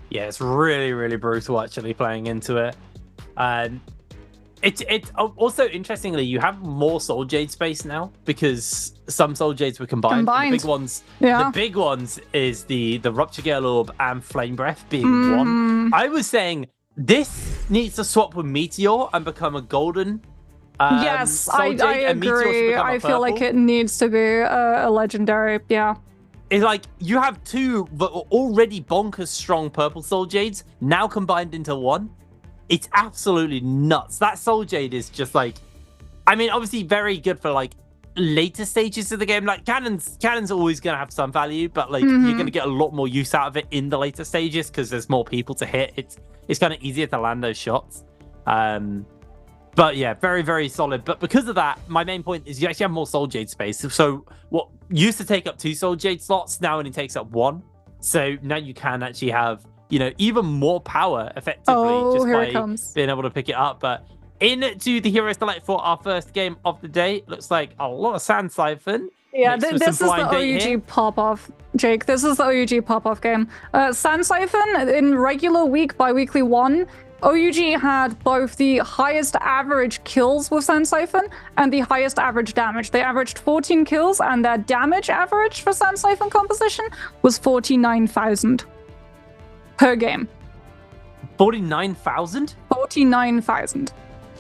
Yeah, it's really brutal actually playing into it. It's also, interestingly, you have more Soul Jade space now because some Soul Jades were combined. The big ones, yeah. The big ones is the Rupture Gale Orb and Flame Breath being one. I was saying this needs to swap with Meteor and become a golden. Yes, I agree. I feel like it needs to be a legendary. Yeah. It's like you have 2 already bonkers strong purple Soul Jades now combined into one. It's absolutely nuts. That Soul Jade is just like, I mean, obviously very good for like later stages of the game. Like cannon's always gonna have some value, but like you're gonna get a lot more use out of it in the later stages because there's more people to hit. It's kind of easier to land those shots. But yeah, very solid. But because of that, my main point is you actually have more Soul Jade space. So what used to take up 2 Soul Jade slots now only takes up 1. So now you can actually have, you know, even more power effectively just by being able to pick it up. But into the Hero Select for our first game of the day. Looks like a lot of Sand Siphon. Yeah, this is the OUG pop-off, Jake. This is the OUG pop-off game. Sand Siphon in regular week, bi-weekly 1, OUG had both the highest average kills with Sand Siphon and the highest average damage. They averaged 14 kills and their damage average for Sand Siphon composition was 49,000 per game. 49,000? 49,000.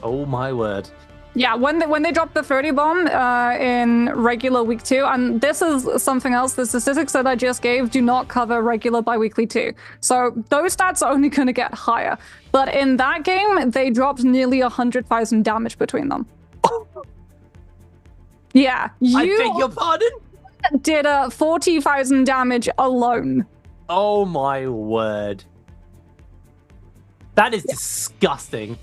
Oh my word. Yeah, when they dropped the 30 bomb in regular week 2, and this is something else, the statistics that I just gave do not cover regular bi-weekly 2. So those stats are only going to get higher. But in that game, they dropped nearly 100,000 damage between them. Yeah, I beg your pardon? Did 40,000 damage alone. Oh my word. That is disgusting.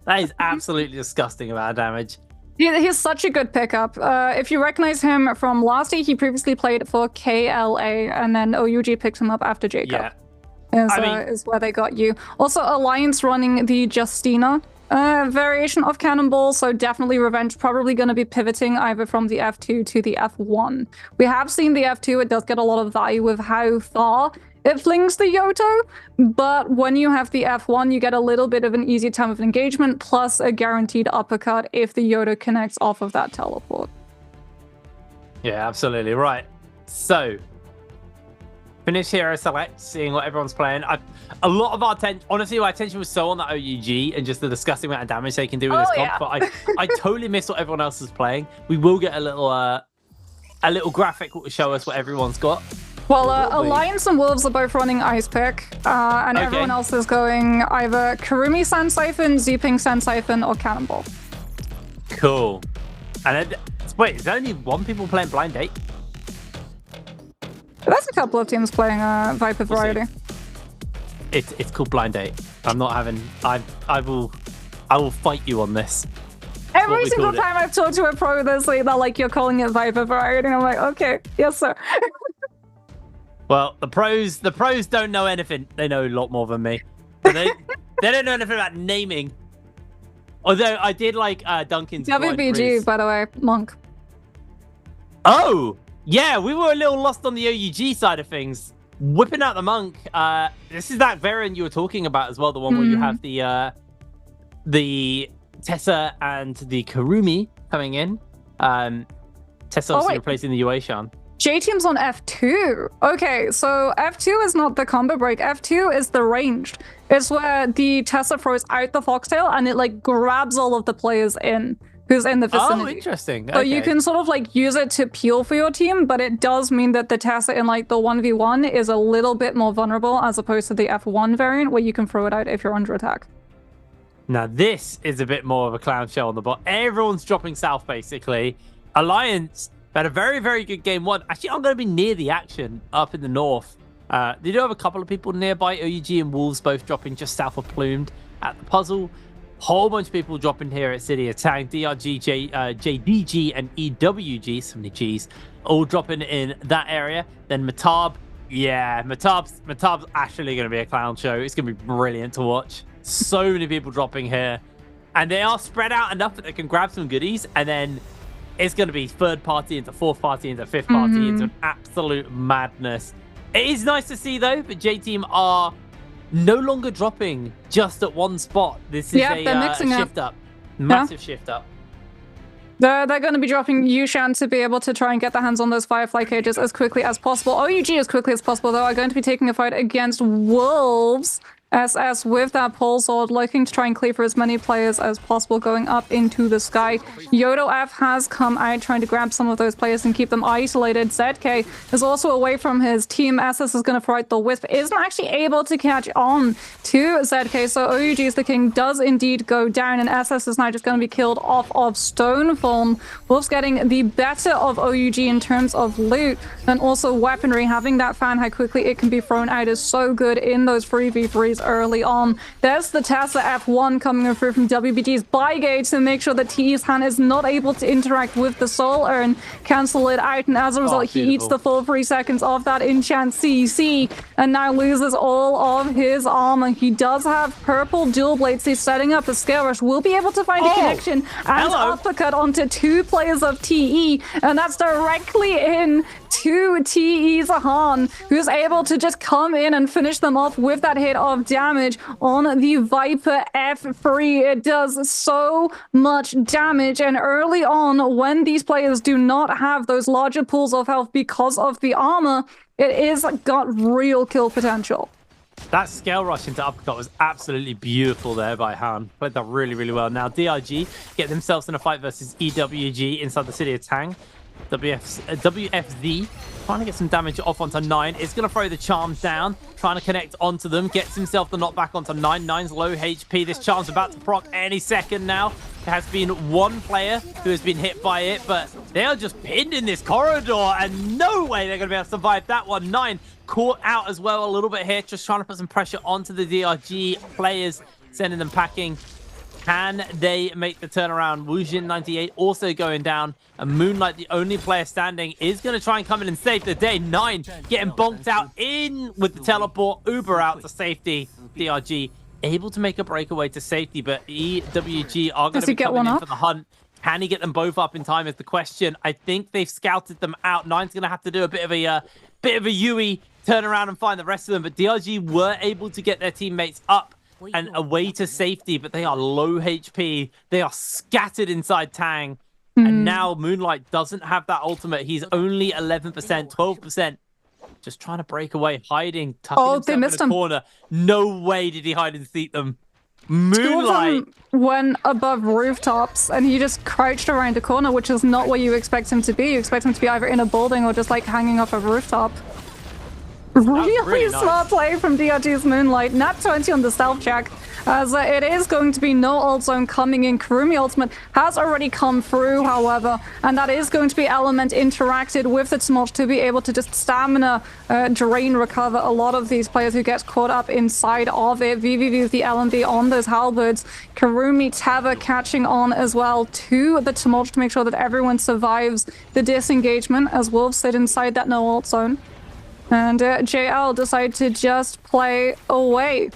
That is absolutely disgusting amount of damage. He's such a good pickup. If you recognize him from last year, he previously played for KLA, and then OUG picked him up after Jacob. Yeah. Is where they got you. Also, Alliance running the Justina variation of Cannonball, so definitely Revenge probably going to be pivoting either from the F2 to the F1. We have seen the F2, it does get a lot of value with how far it flings the Yoto, but when you have the F1, you get a little bit of an easier time of engagement, plus a guaranteed uppercut if the Yoto connects off of that teleport. Yeah, absolutely. Right. So, finish Hero Select, seeing what everyone's playing. A lot of our attention, honestly, my attention was so on the OUG and just the disgusting amount of damage they can do with this comp, but I totally missed what everyone else is playing. We will get a little graphic that will show us what everyone's got. Well, Alliance and Wolves are both running Ice Pick, and everyone else is going either Karumi Sand Siphon, Zuping Sand Siphon, or Cannonball. Cool. And wait, is there only 1 people playing Blind Date? There's a couple of teams playing Viper Variety. It's called Blind Date. I'm not having. I will fight you on this. Every single time I've talked to a pro this week, they're like, "You're calling it Viper Variety," and I'm like, "Okay, yes, sir." Well, the pros don't know anything. They know a lot more than me. They don't know anything about naming. Although I did like Duncan's WBG, by the way, Monk. Oh, yeah, we were a little lost on the OUG side of things. Whipping out the Monk. This is that variant you were talking about as well, the one where you have the Tessa and the Karumi coming in. Tessa obviously replacing the Yueshan. J-Team's on F2. Okay, so F2 is not the combo break. F2 is the ranged. It's where the Tessa throws out the Foxtail and it like grabs all of the players in who's in the vicinity. Oh, interesting. So you can sort of like use it to peel for your team, but it does mean that the Tessa in like the 1v1 is a little bit more vulnerable as opposed to the F1 variant where you can throw it out if you're under attack. Now, this is a bit more of a clown show on the bot. Everyone's dropping south, basically. Alliance had a very, very good game one. Actually, I'm going to be near the action up in the north. They do have a couple of people nearby. OUG and Wolves both dropping just south of Plumed at the puzzle. Whole bunch of people dropping here at City of Tang. DRG, JDG, and EWG, so many Gs, all dropping in that area. Then Matab. Yeah, Matab's actually going to be a clown show. It's going to be brilliant to watch. So many people dropping here. And they are spread out enough that they can grab some goodies. And then it's going to be third party into fourth party into fifth party into an absolute madness. It is nice to see, though, that J-Team are no longer dropping just at one spot. This is a shift up. Massive shift up. They're going to be dropping Yushan to be able to try and get their hands on those Firefly cages as quickly as possible. OUG as quickly as possible, though, are going to be taking a fight against Wolves. SS with that pole sword, looking to try and clear for as many players as possible going up into the sky. Yodo F has come out trying to grab some of those players and keep them isolated. ZK is also away from his team. SS is going to fight the Wisp. Isn't actually able to catch on to ZK, so OUG's the King does indeed go down, and SS is now just going to be killed off of Stone Form. Wolves getting the better of OUG in terms of loot and also weaponry. Having that fan, how quickly it can be thrown out is so good in those 3v3s early on. There's the Tesla F1 coming through from WBG's Bygate to make sure that TE's hand is not able to interact with the Soul Urn, cancel it out, and as a result he eats the full 3 seconds of that enchant CC and now loses all of his armor. He does have purple dual blades. He's setting up a Scale Rush. Will be able to find a connection and uppercut onto 2 players of TE, and that's directly in to TE's Han, who's able to just come in and finish them off with that hit of damage on the Viper F3. It does so much damage, and early on, when these players do not have those larger pools of health because of the armor, it is got real kill potential. That Scale Rush into uppercut was absolutely beautiful there by Han. Played that really, really well. Now DRG get themselves in a fight versus EWG inside the City of Tang. WFZ trying to get some damage off onto 9. It's going to throw the charm down, trying to connect onto them. Gets himself the knockback onto 9. 9's low HP. This charm's about to proc any second now. There has been one player who has been hit by it, but they are just pinned in this corridor, and no way they're going to be able to survive that one. 9 caught out as well a little bit here, just trying to put some pressure onto the DRG players, sending them packing. Can they make the turnaround? Wujin 98 also going down, and Moonlight, the only player standing, is going to try and come in and save the day. 9 getting bonked out in with the teleport. Uber out to safety. DRG able to make a breakaway to safety, but EWG are going to be coming in for the hunt. Can he get them both up in time is the question. I think they've scouted them out. 9's going to have to do a bit of a Yui, turn around and find the rest of them, but DRG were able to get their teammates up and away to safety, but they are low HP. They are scattered inside Tang. And now Moonlight doesn't have that ultimate. He's only 11%, 12%. Just trying to break away, hiding, tucking they missed in him. the corner. No way did he hide and seek them. Moonlight went above rooftops and he just crouched around a corner, which is not where you expect him to be. You expect him to be either in a building or just like hanging off a rooftop. Really smart play from DRG's Moonlight. Nat 20 on the stealth check, as it is going to be no ult zone coming in. Kurumi ultimate has already come through, however, and that is going to be element interacted with the Tumult to be able to just stamina drain recover a lot of these players who get caught up inside of it. VVV with the LMB on those halberds. Kurumi Tava catching on as well to the Tumult to make sure that everyone survives the disengagement as Wolves sit inside that no ult zone. And JL decide to just play away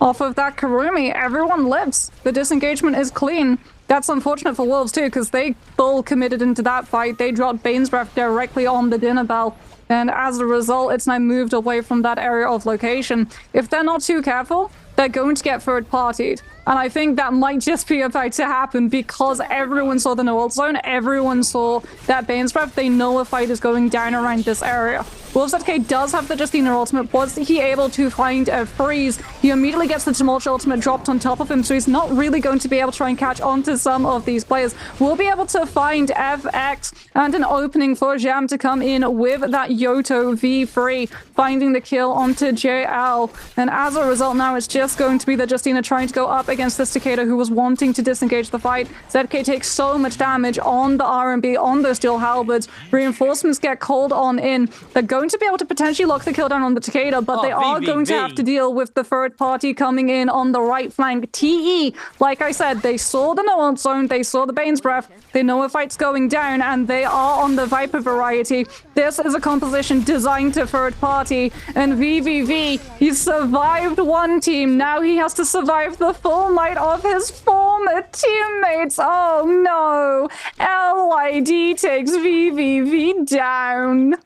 off of that Kurumi. Everyone lives. The disengagement is clean. That's unfortunate for Wolves too, because they full committed into that fight. They dropped Bane's Breath directly on the dinner bell. And as a result, it's now moved away from that area of location. If they're not too careful, they're going to get third-partied. And I think that might just be about to happen because everyone saw the no ult zone. Everyone saw that Bane's Breath. They know a fight is going down around this area. WolfZK does have the Justina ultimate. Was he able to find a freeze? He immediately gets the Tumultuous ultimate dropped on top of him, so he's not really going to be able to try and catch on to some of these players. We'll be able to find FX and an opening for Jam to come in with that Yoto V3, finding the kill onto JL. And as a result, now it's just going to be the Justina trying to go up against this Takeda who was wanting to disengage the fight. ZK takes so much damage on the R&B, on those steel halberds. Reinforcements get called on in. They're going to be able to potentially lock the kill down on the Takeda, but they are going to have to deal with the third party coming in on the right flank. TE, like I said, they saw the no-ult zone, they saw the Bane's Breath, they know a fight's going down, and they are on the Viper variety. This is a composition designed to third party, and VVV, he survived one team, now he has to survive the full might of his former teammates. Oh no, LYD takes VVV down.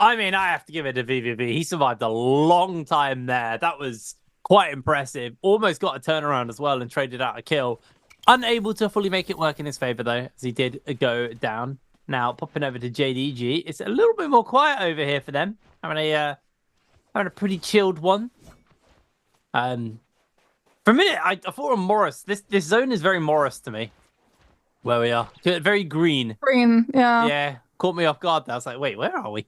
I mean, I have to give it to VVV. He survived a long time there. That was quite impressive. Almost got a turnaround as well and traded out a kill. Unable to fully make it work in his favor, though, as he did go down. Now, popping over to JDG. It's a little bit more quiet over here for them. Having a pretty chilled one. For a minute, I thought of Morris. This zone is very Morris to me. Where we are. Very green. Green, yeah. Yeah, caught me off guard there. I was like, wait, where are we?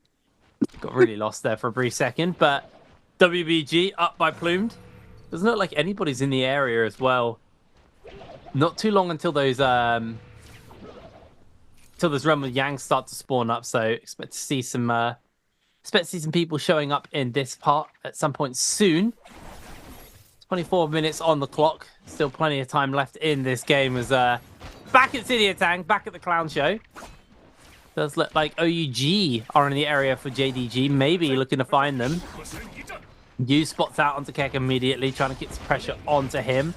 Got really lost there for a brief second, but WBG up by Plumed. Doesn't look like anybody's in the area as well. Not too long until those Realm of Yang start to spawn up, so expect to see some people showing up in this part at some point soon. 24 minutes on the clock. Still plenty of time left in this game as back at City of Tang, back at the Clown Show. Does look like OUG are in the area for JDG, maybe looking to find them. Yu spots out onto Keck immediately, trying to get some pressure onto him.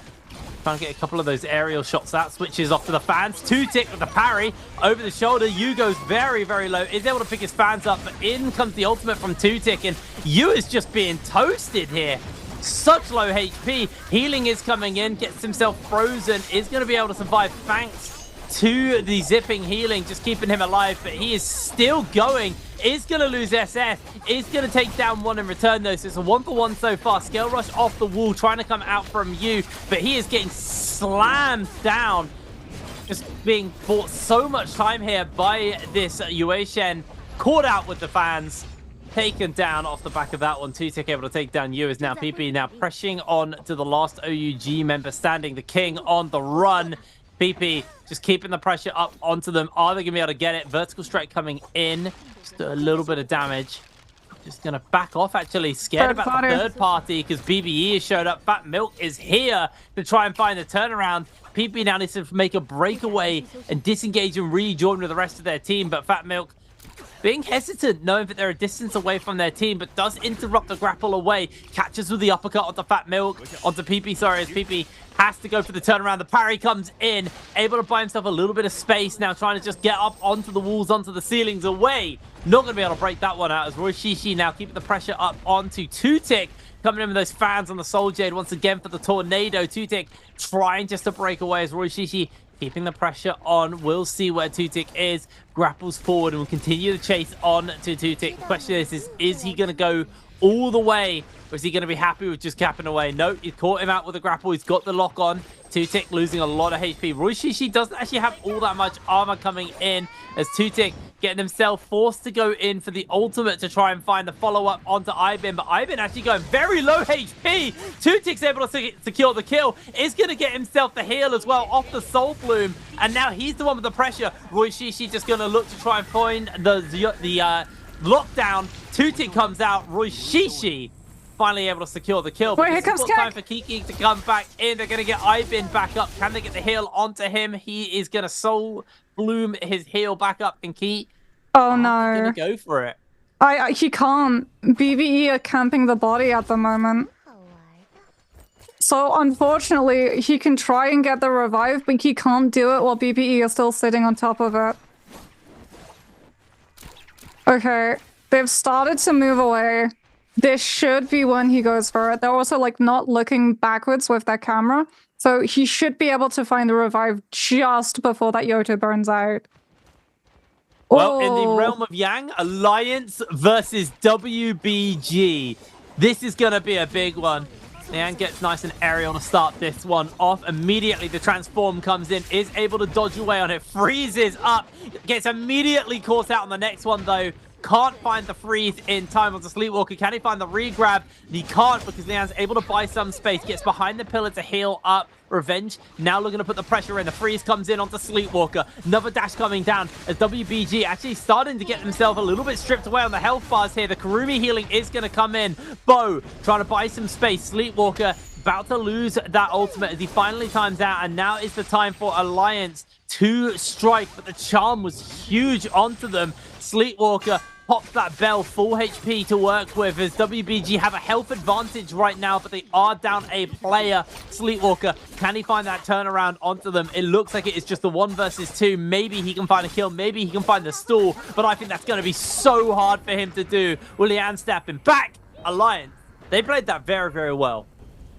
Trying to get a couple of those aerial shots out. Switches off to the fans. 2Tick with the parry over the shoulder. Yu goes very, very low. Is able to pick his fans up, but in comes the ultimate from 2Tick, and Yu is just being toasted here. Such low HP. Healing is coming in, gets himself frozen, is going to be able to survive thanks to the zipping healing, just keeping him alive, but he is still going. Is going to lose SS. Is going to take down one in return, though, so it's a 1-for-1 so far. Scale Rush off the wall, trying to come out from Yu, but he is getting slammed down. Just being bought so much time here by this Yue Shen. Caught out with the fans. Taken down off the back of that one. 2Tick able to take down Yu is now PP. Now pressing on to the last OUG member standing. The King on the run. PP just keeping the pressure up onto them. Are they going to be able to get it? Vertical strike coming in. Just a little bit of damage. Just going to back off, actually. Scared about the third party because BBE has showed up. Fat Milk is here to try and find the turnaround. PP now needs to make a breakaway and disengage and rejoin with the rest of their team. But Fat Milk being hesitant, knowing that they're a distance away from their team, but does interrupt the grapple away. Catches with the uppercut onto Fat Milk, onto PP, sorry, as PP has to go for the turnaround. The parry comes in, able to buy himself a little bit of space now, trying to just get up onto the walls, onto the ceilings away. Not going to be able to break that one out as Roy Shishi now keeping the pressure up onto 2Tick. Coming in with those fans on the Soul Jade once again for the Tornado. 2Tick trying just to break away as Roy Shishi keeping the pressure on. We'll see where 2Tick is. Grapples forward and will continue the chase on to 2Tick. The question is he going to go all the way, or is he going to be happy with just capping away? No, he caught him out with a grapple. He's got the lock on. 2Tick losing a lot of HP. Roy Shishi doesn't actually have all that much armor coming in as 2Tick getting himself forced to go in for the ultimate to try and find the follow-up onto Ibin, but Ibin actually going very low HP. 2Tick's able to secure the kill. Is going to get himself the heal as well off the Soul Bloom, and now he's the one with the pressure. Roy Shishi just going to look to try and find the lockdown. 2Tick comes out. Roy Shishi finally able to secure the kill. Wait, here comes Keck. Time for Kiki to come back in. They're going to get Ibin back up. Can they get the heal onto him? He is going to Soul Bloom his heal back up. And Key, oh no, going to go for it. He can't. BBE are camping the body at the moment. So unfortunately, he can try and get the revive, but he can't do it while BBE is still sitting on top of it. Okay, they've started to move away. This should be when he goes for it. They're also like not looking backwards with that camera. So he should be able to find the revive just before that Yoto burns out. Well, in the realm of Yang, Alliance versus WBG. This is going to be a big one. Liang gets nice and aerial to start this one off. Immediately, the transform comes in, is able to dodge away on it, freezes up, gets immediately caught out on the next one, though. Can't find the freeze in time of the Sleepwalker. Can he find the regrab? He can't because Liang's able to buy some space. Gets behind the pillar to heal up. Revenge now looking to put the pressure in. The freeze comes in onto Sleepwalker. Another dash coming down as WBG actually starting to get themselves a little bit stripped away on the health bars here. The Kurumi healing is going to come in. Bo trying to buy some space. Sleepwalker about to lose that ultimate as he finally times out. And now is the time for Alliance to strike. But the charm was huge onto them. Sleepwalker pops that bell, full HP to work with as WBG have a health advantage right now, but they are down a player. Sleepwalker, can he find that turnaround onto them? It looks like it is just the 1 versus 2. Maybe he can find a kill, maybe he can find the stall, but I think that's going to be so hard for him to do. Will Lian stepping back? Alliance, they played that very, very well.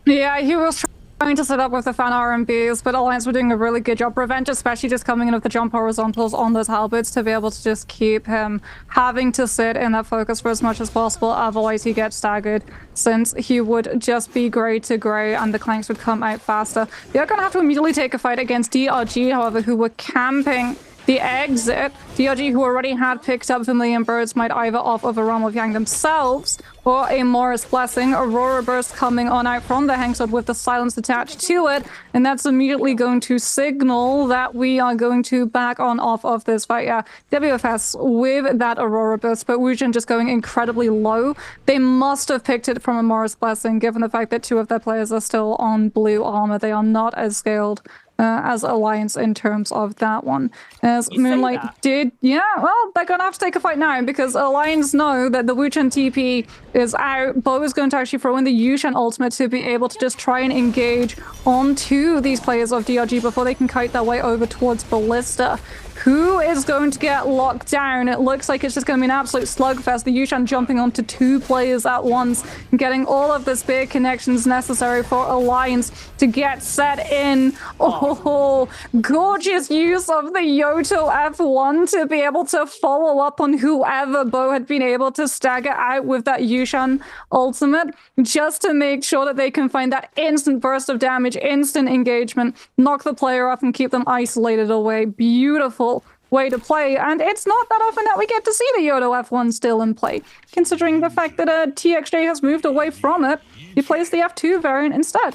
Yeah, he was trying to set up with the fan RMBs, but Alliance were doing a really good job. Revenge especially just coming in with the jump horizontals on those halberds to be able to just keep him having to sit in that focus for as much as possible. Otherwise he gets staggered, since he would just be gray to gray and the clanks would come out faster. They're going to have to immediately take a fight against DRG, however, who were camping the exit. DRG, who already had picked up Vermilion Birds, might either off of a Realm of Yang themselves or a Morris Blessing. Aurora Burst coming on out from the Hangsword with the silence attached to it, and that's immediately going to signal that we are going to back on off of this fight. Yeah, WFS with that Aurora Burst, but Wujin just going incredibly low. They must have picked it from a Morris Blessing, given the fact that 2 of their players are still on blue armor. They are not as scaled as Alliance in terms of that one. As Moonlight did, yeah, well, they're gonna have to take a fight now because Alliance know that the Wuchen TP is out. Bo is going to actually throw in the Yushan ultimate to be able to just try and engage onto these players of DRG before they can kite their way over towards Ballista. Who is going to get locked down? It looks like it's just going to be an absolute slugfest. The Yushan jumping onto 2 players at once, getting all of the spear connections necessary for Alliance to get set in. Oh, gorgeous use of the Yoto F1 to be able to follow up on whoever Bo had been able to stagger out with that Yushan ultimate, just to make sure that they can find that instant burst of damage, instant engagement, knock the player off and keep them isolated away. Beautiful way to play, and it's not that often that we get to see the Yoto F1 still in play, considering the fact that TXJ has moved away from it. He plays the F2 variant instead.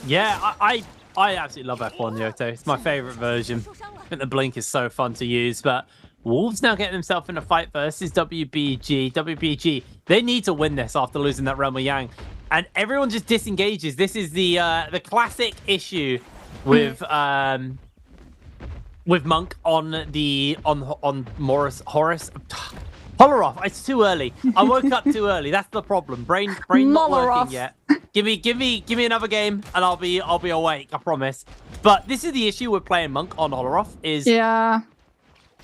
Yeah, I absolutely love F1 Yoto. It's my favorite version. I think the blink is so fun to use, but Wolves now getting themselves in a fight versus WBG. WBG, they need to win this after losing that Realm of Yang, and everyone just disengages. This is the classic issue with Monk on Morris Horace. Holoroth, it's too early. I woke up too early. That's the problem. Brain not working yet. Give me another game and I'll be awake, I promise. But this is the issue with playing Monk on Holoroth is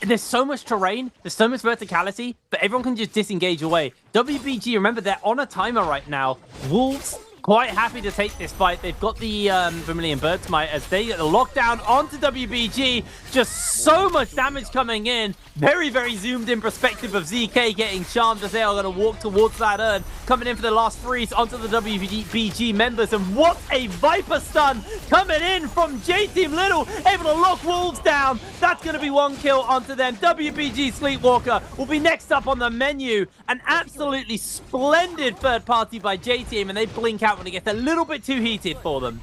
there's so much terrain, there's so much verticality, but everyone can just disengage away. WBG, remember, they're on a timer right now. Wolves quite happy to take this fight. They've got the Vermilion Bird Smite as they get the lockdown onto WBG. Just so much damage coming in. Very, very zoomed in perspective of ZK getting charmed as they are going to walk towards that urn. Coming in for the last freeze onto the WBG members. And what a Viper stun coming in from J-Team Little. Able to lock Wolves down. That's going to be 1 kill onto them. WBG Sleepwalker will be next up on the menu. An absolutely splendid third party by J-Team. And they blink out when it gets a little bit too heated for them.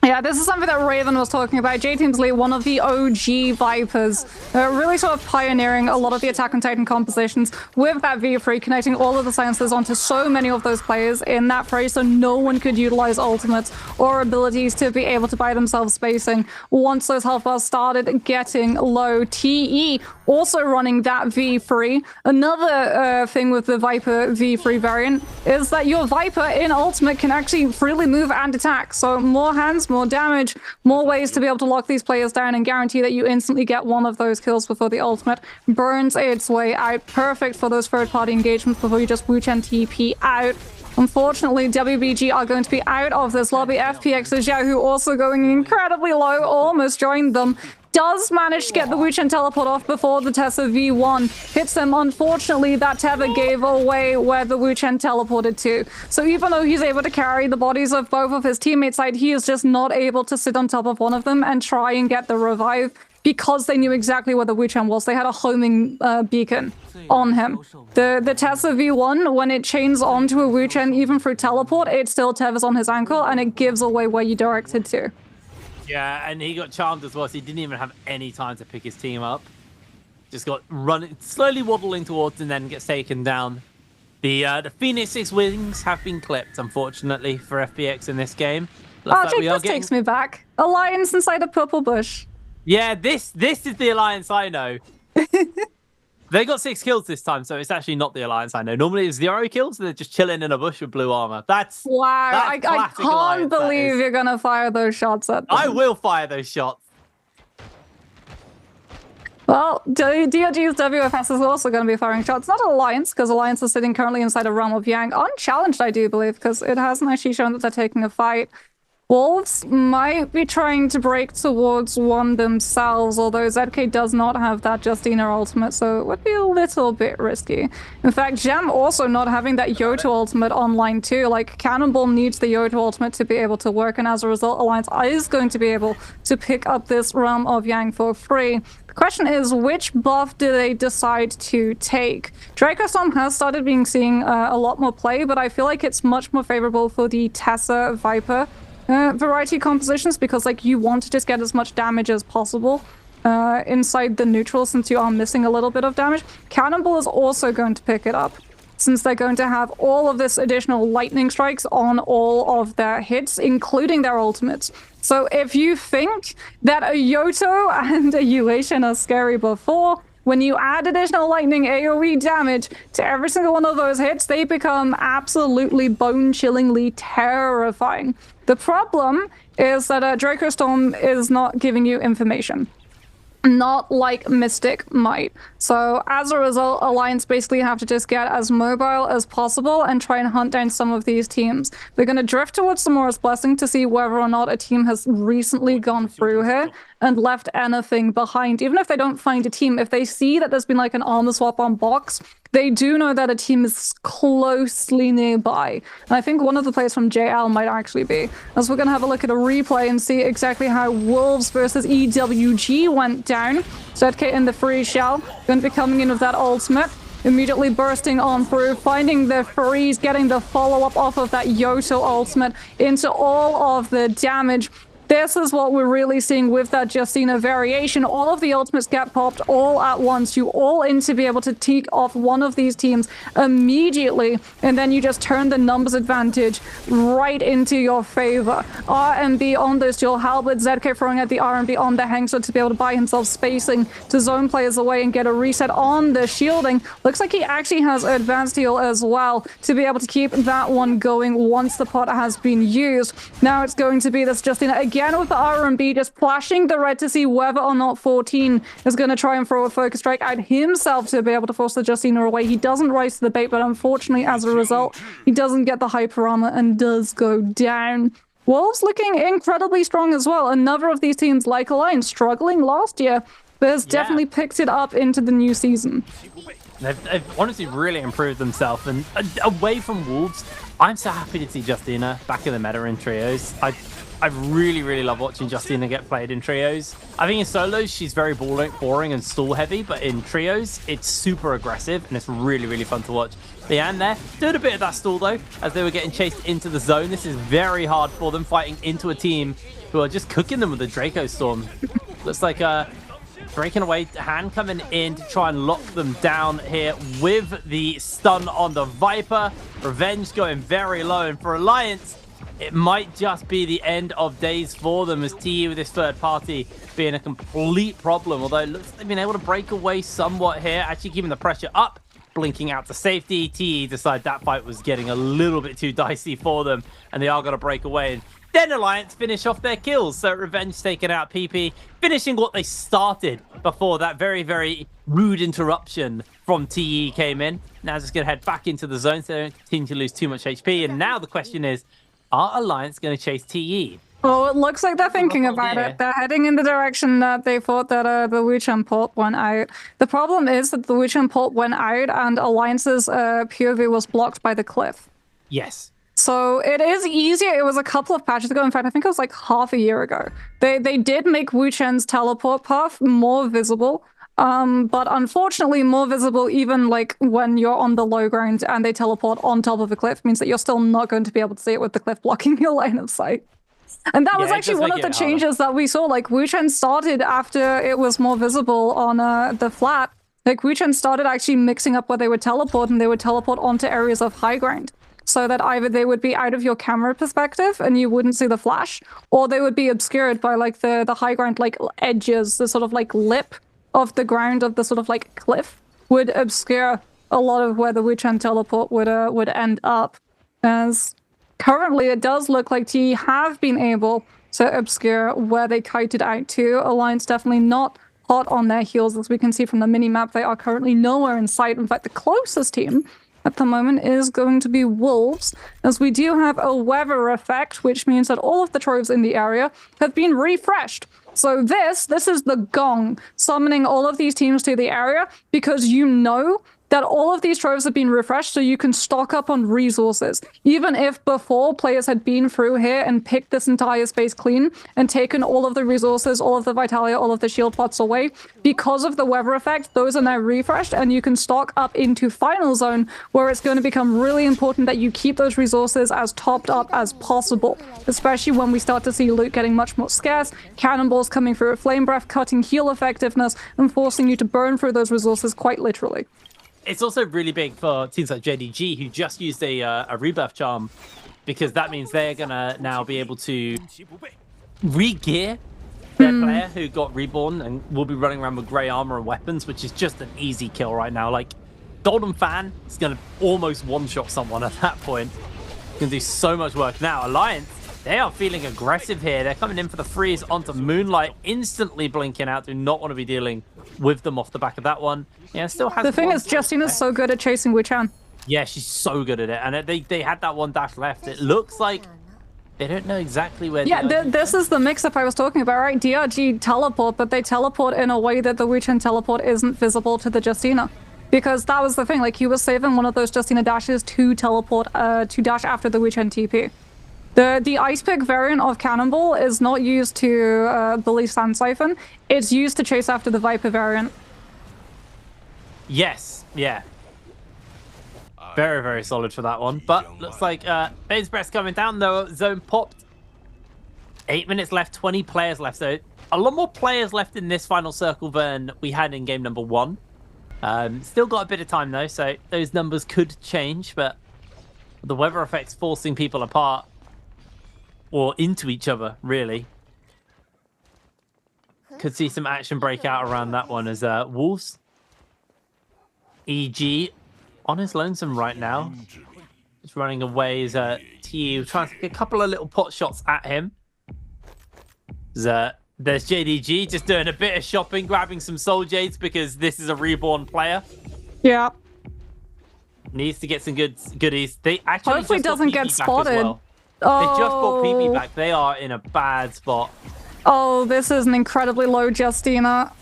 Yeah, this is something that Raven was talking about. J-Team's Lee, one of the OG Vipers, really sort of pioneering a lot of the Attack on Titan compositions with that V3, connecting all of the silencers onto so many of those players in that phrase, so no one could utilize ultimates or abilities to be able to buy themselves spacing once those health bars started getting low. TE also running that V3. Another thing with the Viper V3 variant is that your Viper in ultimate can actually freely move and attack, so more hands, more damage, more ways to be able to lock these players down and guarantee that you instantly get one of those kills before the ultimate burns its way out. Perfect for those third-party engagements before you just Wuchen TP out. Unfortunately, WBG are going to be out of this lobby. FPX is Xiao, who also going incredibly low, almost joined them. Does manage to get the Wuchen teleport off before the Tessa V1 hits him. Unfortunately, that tether gave away where the Wuchen teleported to. So even though he's able to carry the bodies of both of his teammates side, he is just not able to sit on top of one of them and try and get the revive because they knew exactly where the Wuchen was. They had a homing beacon on him. The Tessa V1, when it chains onto a Wuchen, even through teleport, it still tethers on his ankle and it gives away where you directed to. Yeah, and he got charmed as well, so he didn't even have any time to pick his team up. Just got running, slowly waddling towards, and then gets taken down. The Phoenix 6 wings have been clipped, unfortunately, for FPX in this game. Looks Jake, this takes me back. Alliance inside a purple bush. Yeah, this is the Alliance I know. They got 6 kills this time, so it's actually not the Alliance I know. Normally it's 0 kills, and they're just chilling in a bush with blue armor. That's wow. That's I can't believe you're gonna fire those shots at them. I will fire those shots. Well, DRG's WFS is also going to be firing shots. Not Alliance, because Alliance is sitting currently inside a realm of Yang. Unchallenged, I do believe, because it hasn't actually shown that they're taking a fight. Wolves might be trying to break towards one themselves, although ZK does not have that Justina ultimate, so it would be a little bit risky. In fact, Gem also not having that Yoto ultimate online too. Like, Cannonball needs the Yoto ultimate to be able to work, and as a result, Alliance is going to be able to pick up this Realm of Yang for free. The question is, which buff do they decide to take? Dracostorm has started seeing a lot more play, but I feel like it's much more favorable for the Tessa Viper variety compositions, because like you want to just get as much damage as possible inside the neutral, since you are missing a little bit of damage. Cannonball is also going to pick it up, since they're going to have all of this additional lightning strikes on all of their hits, including their ultimates. So if you think that a Yoto and a Eulation are scary before, when you add additional lightning AoE damage to every single one of those hits, they become absolutely bone-chillingly terrifying. The problem is that Dracostorm is not giving you information. Not like Mystic might. So as a result, Alliance basically have to just get as mobile as possible and try and hunt down some of these teams. They're going to drift towards Samora's Blessing to see whether or not a team has recently gone through here and left anything behind. Even if they don't find a team, if they see that there's been like an armor swap on box, they do know that a team is closely nearby. And I think one of the players from JL might actually be. As we're going to have a look at a replay and see exactly how Wolves versus EWG went down. ZK in the free shell, going to be coming in with that ultimate. Immediately bursting on through, finding the freeze, getting the follow-up off of that Yoto ultimate into all of the damage. This is what we're really seeing with that Justina variation. All of the ultimates get popped all at once. You all in to be able to take off one of these teams immediately, and then you just turn the numbers advantage right into your favor. RMB on this dual halberd, ZK throwing out the RMB on the Hengster to be able to buy himself spacing to zone players away and get a reset on the shielding. Looks like he actually has advanced heal as well to be able to keep that one going once the pot has been used. Now it's going to be this Justina again with the RMB, just flashing the red to see whether or not 14 is going to try and throw a focus strike at himself to be able to force the Justina away. He doesn't rise to the bait, but unfortunately, as a result, he doesn't get the hyper armor and does go down. Wolves looking incredibly strong as well. Another of these teams, like Alliance, struggling last year, but has definitely picked it up into the new season. They've honestly really improved themselves, and away from Wolves, I'm so happy to see Justina back in the meta in trios. I really, really love watching Justina get played in trios. I think in solos, she's very boring and stall heavy, but in trios, it's super aggressive and it's really, really fun to watch. Leanne there, doing a bit of that stall though, as they were getting chased into the zone. This is very hard for them, fighting into a team who are just cooking them with a Dracostorm. Looks like breaking away, hand coming in to try and lock them down here with the stun on the Viper. Revenge going very low, and for Alliance, it might just be the end of days for them, as TE with this third party being a complete problem. Although it looks like they've been able to break away somewhat here, actually keeping the pressure up, blinking out to safety. TE decided that fight was getting a little bit too dicey for them, and they are going to break away. And Then Alliance finish off their kills. So Revenge taking out PP, finishing what they started before that very, very rude interruption from TE came in. Now just going to head back into the zone so they don't continue to lose too much HP. And now the question is, are Alliance going to chase TE? Oh, it looks like they're thinking about it. They're heading in the direction that they thought that the Wuchen port went out. The problem is that the Wuchen port went out and Alliance's POV was blocked by the cliff. Yes. So it is easier. It was a couple of patches ago. In fact, I think it was like half a year ago. They did make Wuchen's teleport path more visible. But unfortunately, more visible even like when you're on the low ground and they teleport on top of a cliff means that you're still not going to be able to see it with the cliff blocking your line of sight. And that was actually one of the changes that we saw. Like, Wuchen started after it was more visible on the flat. Like, Wuchen started actually mixing up where they would teleport, and they would teleport onto areas of high ground. So that either they would be out of your camera perspective and you wouldn't see the flash, or they would be obscured by, like, the high ground, like, edges, the sort of, like, lip of the ground of the sort of, like, cliff would obscure a lot of where the Wuchen teleport would end up. As currently, it does look like TE have been able to obscure where they kited out to. Alliance definitely not hot on their heels. As we can see from the mini-map, they are currently nowhere in sight. In fact, the closest team at the moment is going to be Wolves, as we do have a weather effect, which means that all of the troves in the area have been refreshed. So this is the gong summoning all of these teams to the area, because you know that all of these troves have been refreshed so you can stock up on resources. Even if before players had been through here and picked this entire space clean and taken all of the resources, all of the Vitalia, all of the shield pots away, because of the weather effect, those are now refreshed and you can stock up into final zone, where it's going to become really important that you keep those resources as topped up as possible, especially when we start to see loot getting much more scarce, cannonballs coming through a flame breath, cutting heal effectiveness and forcing you to burn through those resources quite literally. It's also really big for teams like JDG, who just used a rebirth charm, because that means they're gonna now be able to re-gear their player who got reborn and will be running around with grey armor and weapons, which is just an easy kill right now. Like, Golden Fan is gonna almost one-shot someone at that point. Can do so much work. Now, Alliance, they are feeling aggressive here. They're coming in for the freeze onto Moonlight, instantly blinking out. Do not want to be dealing with them off the back of that one. Yeah, still has. The thing is, Justina's so good at chasing Wuchen. Yeah, she's so good at it. And they had that one dash left. It looks like they don't know exactly where. Yeah, this is the mix-up I was talking about, right? DRG teleport, but they teleport in a way that the Wuchen teleport isn't visible to the Justina. Because that was the thing, like, he was saving one of those Justina dashes to teleport, to dash after the Wuchen TP. The Ice Pick variant of Cannonball is not used to bully Sand Siphon. It's used to chase after the Viper variant. Yes, yeah. Very, very solid for that one. But looks like Bane's Breast coming down, though. Zone popped. 8 minutes left, 20 players left. So a lot more players left in this final circle than we had in game number 1. Still got a bit of time, though, so those numbers could change. But the weather effect's forcing people apart. Or into each other, really. Could see some action break out around that one as Wolves. EG on his lonesome right now. Just running away as TU trying to get a couple of little pot shots at him. There's JDG just doing a bit of shopping, grabbing some Soul Jades because this is a reborn player. Yeah. Needs to get some goodies. They actually hopefully doesn't get spotted. Well. They just bought PP back. They are in a bad spot. Oh, this is an incredibly low Justina.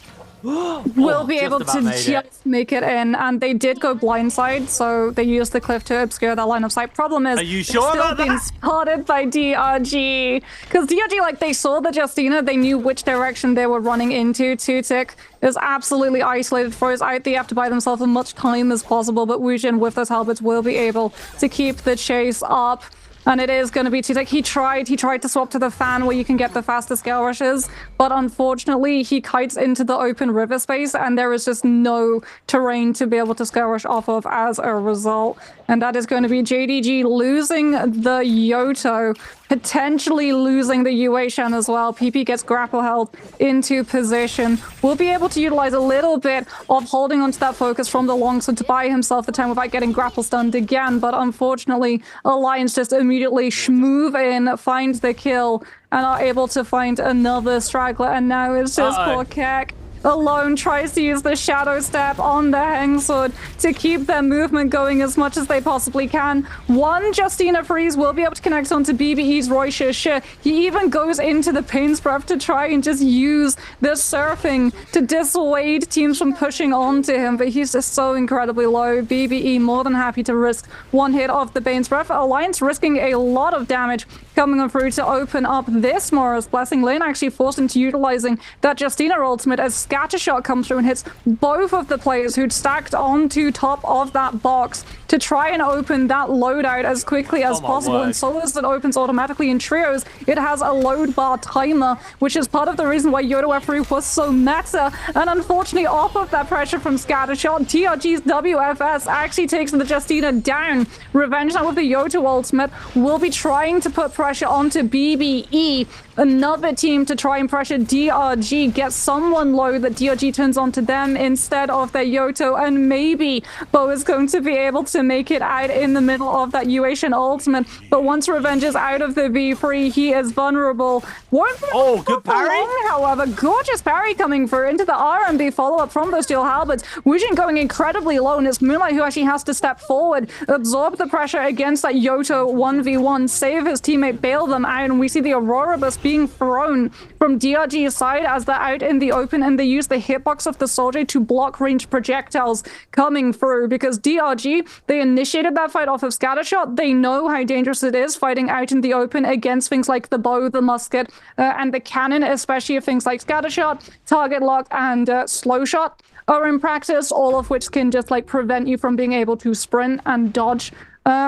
Will be able to just make it in, and they did go blindside, so they used the cliff to obscure that line of sight. Problem is, are you sure still about being that? spotted by DRG, because DRG, like, they saw the Justina, they knew which direction they were running into. Two-Tick is absolutely isolated for his out. They have to buy themselves as much time as possible, but Wuchen with those halberds will be able to keep the chase up. And it is going to be Two-Tick. He tried to swap to the fan where you can get the faster scale rushes, but unfortunately he kites into the open river space and there is just no terrain to be able to scale rush off of as a result. And that is going to be JDG losing the Yoto potentially losing the UA Shen as well. PP gets grapple held into position. Will be able to utilize a little bit of holding onto that focus from the longsword to buy himself the time without getting grapple stunned again, but unfortunately Alliance just immediately move in, find the kill, and are able to find another straggler, and now it's just poor Keck alone, tries to use the shadow step on the Hengsword to keep their movement going as much as they possibly can. One Justina Freeze will be able to connect onto BBE's Roy Shi. He even goes into the Pain's Breath to try and just use the surfing to dissuade teams from pushing onto him, but he's just so incredibly low. BBE more than happy to risk one hit of the Pain's Breath. Alliance risking a lot of damage coming on through to open up this Morris Blessing. Lane actually forced into utilizing that Justina ultimate as Scattershot comes through and hits both of the players who'd stacked onto top of that box to try and open that loadout as quickly as possible. And so as it opens automatically in trios, it has a load bar timer, which is part of the reason why Yoto F3 was so meta. And unfortunately, off of that pressure from Scattershot, TRG's WFS actually takes the Justina down. Revenge now with the Yoto ultimate will be trying to put pressure onto BBE. Another team to try and pressure DRG, get someone low that DRG turns onto them instead of their Yoto, and maybe Bo is going to be able to make it out in the middle of that UA Shen ultimate. But once Revenge is out of the V3, he is vulnerable. Good parry! However, gorgeous parry coming through into the RMB follow-up from those Steel Halberds. Wujin going incredibly low, and it's Moonlight who actually has to step forward, absorb the pressure against that Yoto 1v1, save his teammate, bail them out, and we see the Aurora Burst being thrown from DRG's side as they're out in the open, and they use the hitbox of the soldier to block ranged projectiles coming through, because DRG, they initiated that fight off of Scattershot. They know how dangerous it is fighting out in the open against things like the bow, the musket, and the cannon, especially if things like Scattershot, target lock, and slow shot are in practice, all of which can just like prevent you from being able to sprint and dodge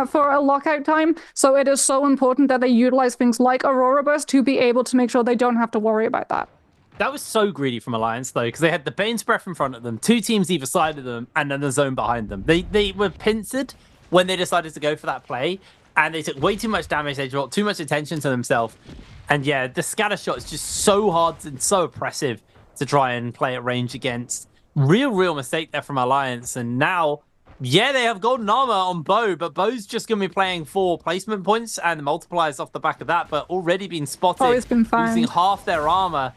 for a lockout time. So it is so important that they utilize things like Aurora Burst to be able to make sure they don't have to worry about that. That was so greedy from Alliance, though, because they had the Bane's Breath in front of them, two teams either side of them, and then the zone behind them. They were pincered when they decided to go for that play, and they took way too much damage. They brought too much attention to themselves. And yeah, the scatter shot is just so hard and so oppressive to try and play at range against. Real mistake there from Alliance. And now, yeah, they have golden armor on Bo, but Bo's just going to be playing for placement points and the multipliers off the back of that, but already been spotted. Always been fine. Losing half their armor.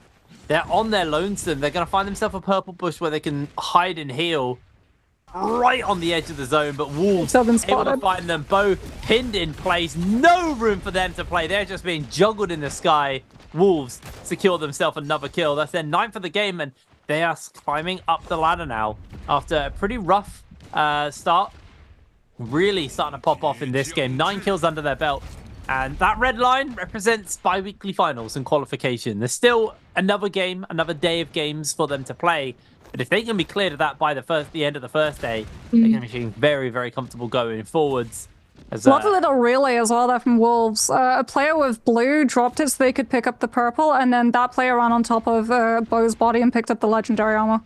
They're on their lonesome. They're going to find themselves a purple bush where they can hide and heal right on the edge of the zone, but Wolves able to find them. Bo pinned in place. No room for them to play. They're just being juggled in the sky. Wolves secure themselves another kill. That's their 9th of the game, and they are climbing up the ladder now after a pretty rough start. Really starting to pop off in this game. 9 kills under their belt. And that red line represents bi-weekly finals and qualification. There's still another game, another day of games for them to play. But if they can be cleared of that by the end of the first day, they're going to be feeling very comfortable going forwards. What a little relay as well there from Wolves. A player with blue dropped it so they could pick up the purple, and then that player ran on top of Bo's body and picked up the legendary armor.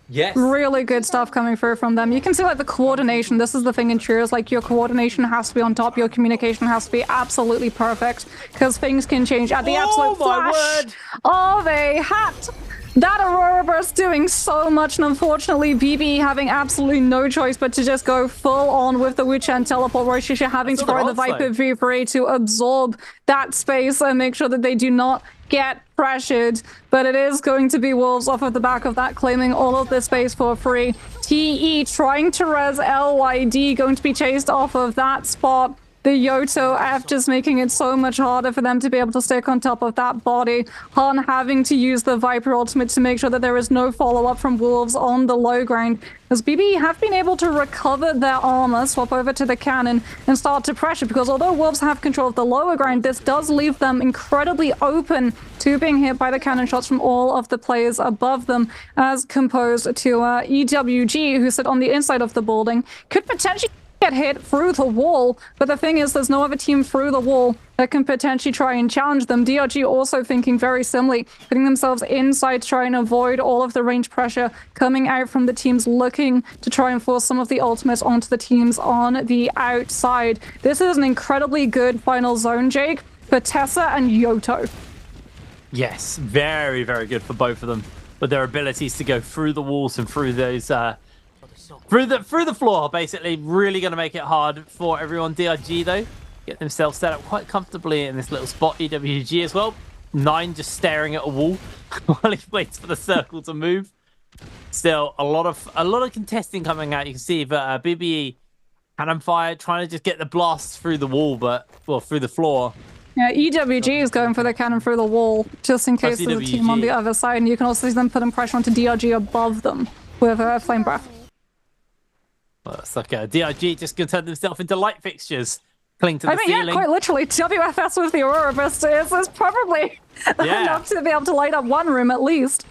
Yes. Really good stuff coming through from them. You can see like the coordination. This is the thing in trios, like your coordination has to be on top, your communication has to be absolutely perfect, because things can change at the absolute flash of a hat. That Aurora Burst doing so much, and unfortunately BB having absolutely no choice but to just go full on with the Witch and teleport. Roshisha having to throw the Viper V3 to absorb that space and make sure that they do not get pressured. But it is going to be Wolves off of the back of that, claiming all of the space for free. TE trying to res LYD, going to be chased off of that spot. The Yoto F just making it so much harder for them to be able to stick on top of that body. Han having to use the Viper ultimate to make sure that there is no follow-up from Wolves on the low ground. As BB have been able to recover their armor, swap over to the cannon, and start to pressure, because although Wolves have control of the lower ground, this does leave them incredibly open to being hit by the cannon shots from all of the players above them, as composed to EWG, who sit on the inside of the building. Could potentially get hit through the wall, but the thing is there's no other team through the wall that can potentially try and challenge them. DRG also thinking very similarly, putting themselves inside to try and avoid all of the range pressure coming out from the teams looking to try and force some of the ultimates onto the teams on the outside. This is an incredibly good final zone, Jake, for Tessa and Yoto. Yes, very, very good for both of them, with their abilities to go through the walls and through those through the floor. Basically, really going to make it hard for everyone. DRG though, get themselves set up quite comfortably in this little spot. EWG as well. 9 just staring at a wall while he waits for the circle to move. Still, a lot of contesting coming out. You can see that BBE cannon fire trying to just get the blast through the wall, but well, through the floor. Yeah, EWG is going for the cannon through the wall, just in case there's a team on the other side, and you can also see them putting pressure onto DRG above them with Flame Breath. Well, it's like DRG just going to turn themselves into light fixtures, cling to the ceiling. Yeah, quite literally. WFS with the Aurora Burst is probably enough to be able to light up one room at least.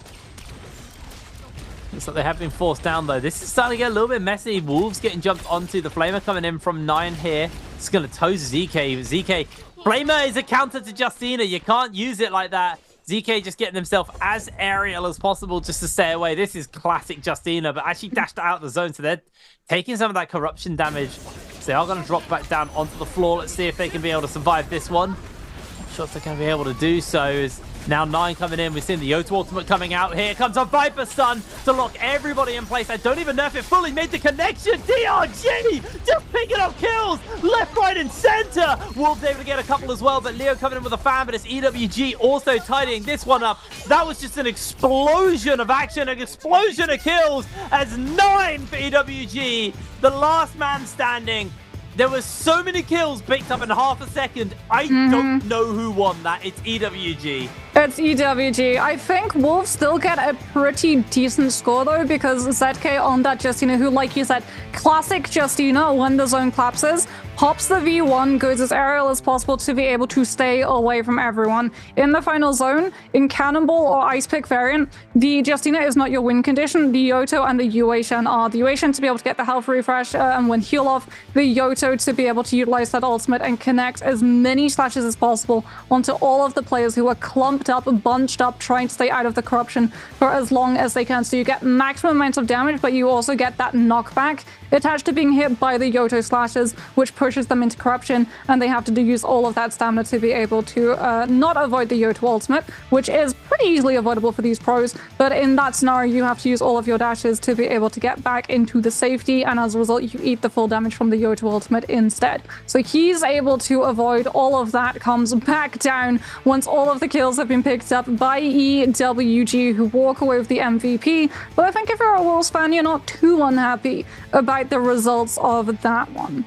Looks like they have been forced down though. This is starting to get a little bit messy. Wolves getting jumped onto. The Flamer coming in from 9 here. It's going to toast ZK. ZK. Flamer is a counter to Justina. You can't use it like that. ZK just getting themselves as aerial as possible just to stay away. This is classic Justina, but actually dashed out of the zone. So they're taking some of that corruption damage. So they are going to drop back down onto the floor. Let's see if they can be able to survive this one. Not sure if they're going to be able to do so. Is now 9 coming in. We've seen the Yoto ultimate coming out. Here comes a Viper Stun to lock everybody in place. I don't even know if it fully made the connection. DRG just picking up kills left, right, and center. Wolves able to get a couple as well, but Leo coming in with a fan, but it's EWG also tidying this one up. That was just an explosion of action, an explosion of kills as 9 for EWG, the last man standing. There were so many kills picked up in half a second. I don't know who won that. It's EWG. It's EWG. I think Wolves still get a pretty decent score though, because ZK on that Justina, who, like you said, classic Justina when the zone collapses, pops the V1, goes as aerial as possible to be able to stay away from everyone. In the final zone, in Cannonball or Ice Pick variant, the Justina is not your win condition. The Yoto and the Yue Shen are. The Yue Shen to be able to get the health refresh and win heal off. The Yoto to be able to utilize that ultimate and connect as many slashes as possible onto all of the players who are clumped up, bunched up, trying to stay out of the corruption for as long as they can. So you get maximum amounts of damage, but you also get that knockback attached to being hit by the Yoto slashes, which pushes them into corruption, and they have to use all of that stamina to be able to not avoid the Yoto ultimate, which is pretty easily avoidable for these pros. But in that scenario, you have to use all of your dashes to be able to get back into the safety, and as a result, you eat the full damage from the Yoto ultimate instead. So he's able to avoid all of that, comes back down once all of the kills have been picked up by EWG, who walk away with the MVP. But I think if you're a Wolves fan, you're not too unhappy about the results of that one.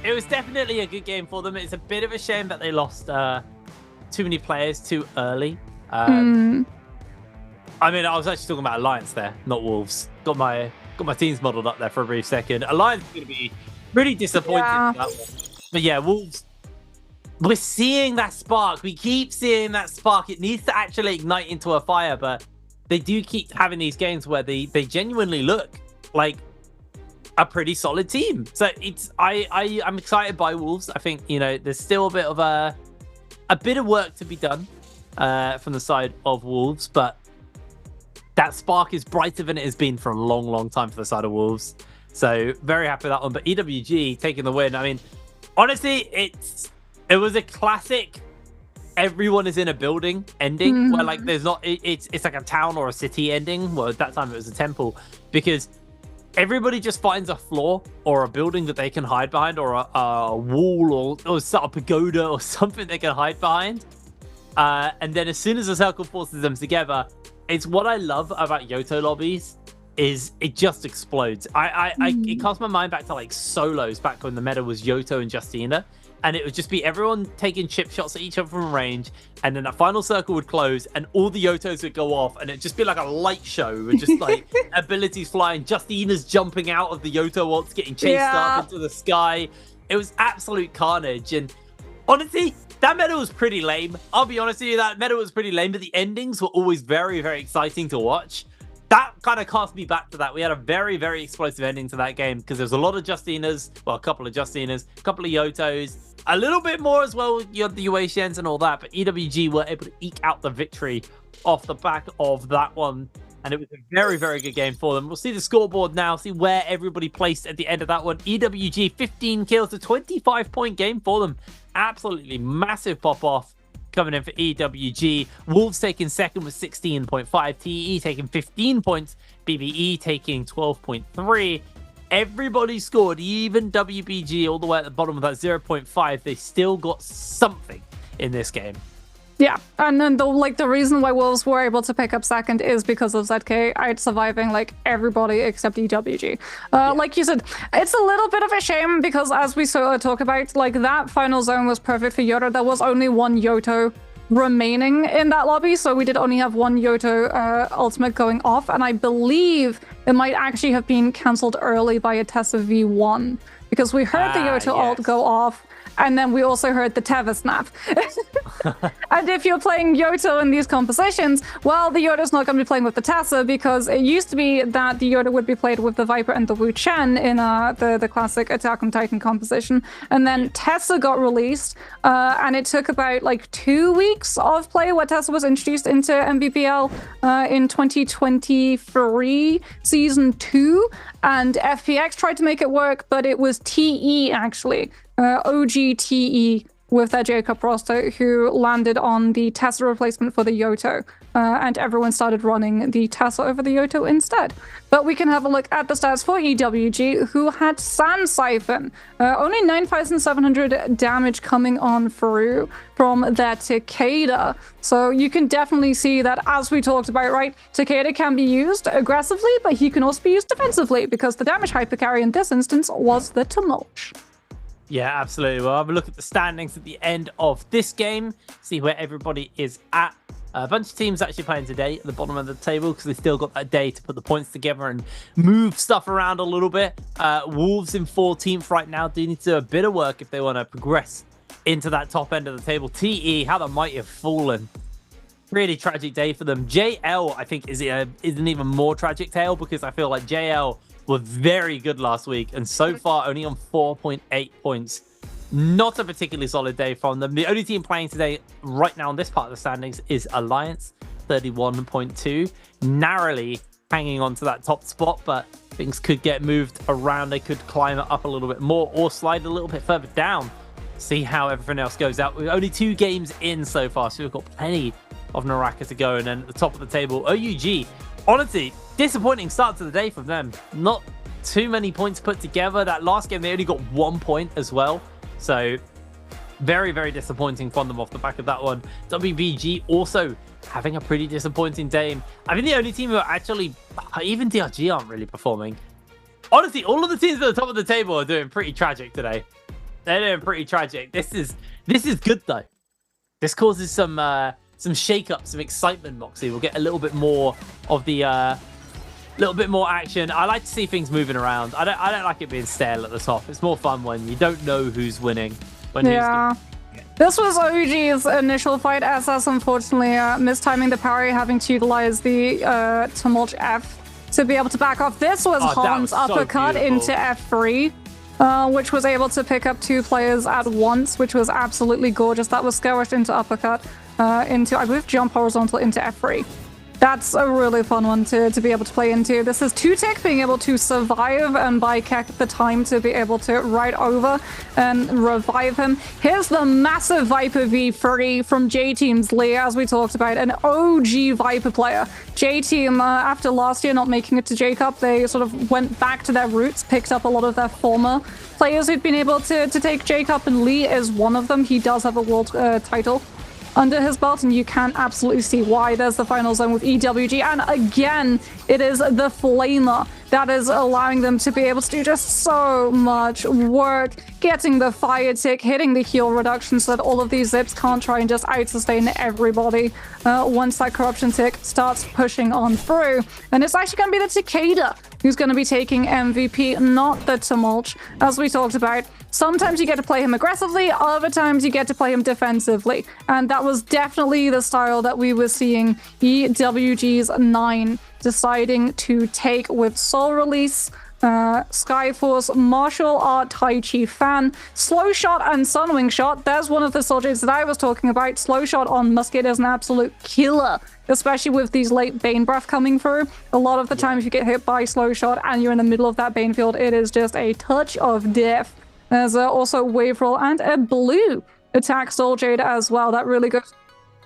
It was definitely a good game for them. It's a bit of a shame that they lost too many players too early. I mean, I was actually talking about Alliance there, not Wolves. Got my teams modeled up there for a brief second. Alliance is going to be really disappointed in that one. But yeah, Wolves, we're seeing that spark. We keep seeing that spark. It needs to actually ignite into a fire, but they do keep having these games where they genuinely look like a pretty solid team. So I'm excited by Wolves. I think, you know, there's still a bit of work to be done from the side of Wolves, but that spark is brighter than it has been for a long, long time for the side of Wolves. So very happy with that one. But EWG taking the win. I mean, honestly, it was a classic everyone is in a building ending where like there's not it's like a town or a city ending. Well, at that time it was a temple, because everybody just finds a floor or a building that they can hide behind, or a wall, or set up a pagoda or something they can hide behind. And then as soon as the circle forces them together, it's what I love about Yoto lobbies is it just explodes. It casts my mind back to like solos back when the meta was Yoto and Justina, and it would just be everyone taking chip shots at each other from range, and then that final circle would close and all the Yotos would go off, and it'd just be like a light show with just like abilities flying. Justina's jumping out of the Yoto ults, getting chased up into the sky. It was absolute carnage. And honestly, that meta was pretty lame. I'll be honest with you, that meta was pretty lame, but the endings were always very, very exciting to watch. that kind of cast me back to that. We had a very, very explosive ending to that game because there's a lot of Justinas, well, a couple of Justinas, a couple of Yotos, a little bit more as well. You had the Uaxians and all that, but EWG were able to eke out the victory off the back of that one. And it was a very, very good game for them. We'll see the scoreboard now, see where everybody placed at the end of that one. EWG, 15 kills, a 25-point game for them. Absolutely massive pop-off coming in for EWG. Wolves taking second with 16.5. TE taking 15 points. BBE taking 12.3. Everybody scored, even WBG all the way at the bottom of that 0.5. They still got something in this game. Yeah, and then the reason why Wolves were able to pick up second is because of ZK out surviving like everybody except EWG. Like you said, it's a little bit of a shame because as we talk about, like that final zone was perfect for Yoto. There was only one Yoto remaining in that lobby, so we did only have one Yoto ultimate going off, and I believe it might actually have been cancelled early by a Tessa V1 because we heard the Yoto ult go off. And then we also heard the Teva snap. And if you're playing Yoto in these compositions, well, the Yoto's not going to be playing with the Tessa because it used to be that the Yoto would be played with the Viper and the Wu Chen in the classic Attack on Titan composition. And then Tessa got released, and it took about like 2 weeks of play where Tessa was introduced into Nbpl in 2023 Season 2. And FPX tried to make it work, but it was TE actually. OG TE with their Jacob roster who landed on the Tessa replacement for the Yoto. And everyone started running the Tessa over the Yoto instead. But we can have a look at the stats for EWG, who had Sand Siphon. Only 9,700 damage coming on through from their Takeda. So you can definitely see that, as we talked about, right, Takeda can be used aggressively, but he can also be used defensively because the damage hypercarry in this instance was the Tumulch. Yeah, absolutely. We'll have a look at the standings at the end of this game, see where everybody is at. A bunch of teams actually playing today at the bottom of the table because they still got that day to put the points together and move stuff around a little bit. Wolves in 14th right now do need to do a bit of work if they want to progress into that top end of the table. TE, how the mighty have fallen. Really tragic day for them. JL, I think, is an even more tragic tale because I feel like JL were very good last week and so far only on 4.8 points. Not a particularly solid day from them. The only team playing today right now on this part of the standings is Alliance, 31.2, narrowly hanging on to that top spot, but things could get moved around. They could climb it up a little bit more or slide a little bit further down. See how everything else goes out. We're only 2 games in so far, so we've got plenty of NARAKA to go. And then at the top of the table, OUG, honestly, disappointing start to the day from them. Not too many points put together. That last game, they only got 1 point as well. So very, very disappointing from them off the back of that one. WBG also having a pretty disappointing day. I mean, the only team who are actually, even DRG aren't really performing. Honestly, all of the teams at the top of the table are doing pretty tragic today. They're doing pretty tragic. This is good though. This causes some shake-up, some excitement, Moxie. We'll get a little bit more of the little bit more action. I like to see things moving around. I don't like it being stale at the top. It's more fun when you don't know who's winning. This was OG's initial fight. SS unfortunately mistiming the parry, having to utilize the Tumulch F to be able to back off. This was Han's uppercut into F3, which was able to pick up 2 players at once, which was absolutely gorgeous. That was skirmish into uppercut, into, I believe, jump horizontal into F3. That's a really fun one to be able to play into. This is 2-tick being able to survive and buy Keck the time to be able to ride over and revive him. Here's the massive Viper V3 from J-Team's Lee, as we talked about, an OG Viper player. J-Team, after last year not making it to J-Cup, they sort of went back to their roots, picked up a lot of their former players who'd been able to take J-Cup, and Lee is one of them. He does have a world title under his belt, and you can absolutely see why. There's the final zone with EWG, and again, it is the Flamer that is allowing them to be able to do just so much work, getting the fire tick, hitting the heal reduction so that all of these zips can't try and just out-sustain everybody once that corruption tick starts pushing on through. And it's actually going to be the Takeda who's going to be taking MVP, not the Tumult. As we talked about, sometimes you get to play him aggressively, other times you get to play him defensively. And that was definitely the style that we were seeing EWG's 9 deciding to take with Soul Release, Skyforce, Martial Art, Tai Chi Fan, Slow Shot, and Sunwing Shot. There's one of the soldiers that I was talking about. Slow Shot on Musket is an absolute killer, especially with these late Bane Breath coming through. A lot of the time, if you get hit by Slow Shot and you're in the middle of that Bane field, it is just a touch of death. There's also Wave Roll and a blue attack Soul Jade as well. That really goes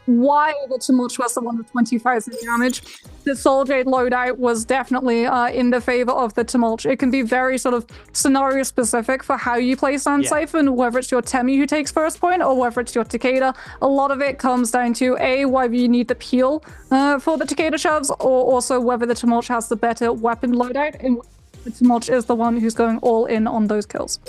why the Tumultuous the one with 20,000 damage. The Soul Jade loadout was definitely in the favor of the Tumult. It can be very sort of scenario specific for how you play Sand Siphon, whether it's your Temi who takes first point or whether it's your Takeda. A lot of it comes down to whether you need the peel for the Takeda shoves, or also whether the Tumult has the better weapon loadout, and the Tumult is the one who's going all in on those kills.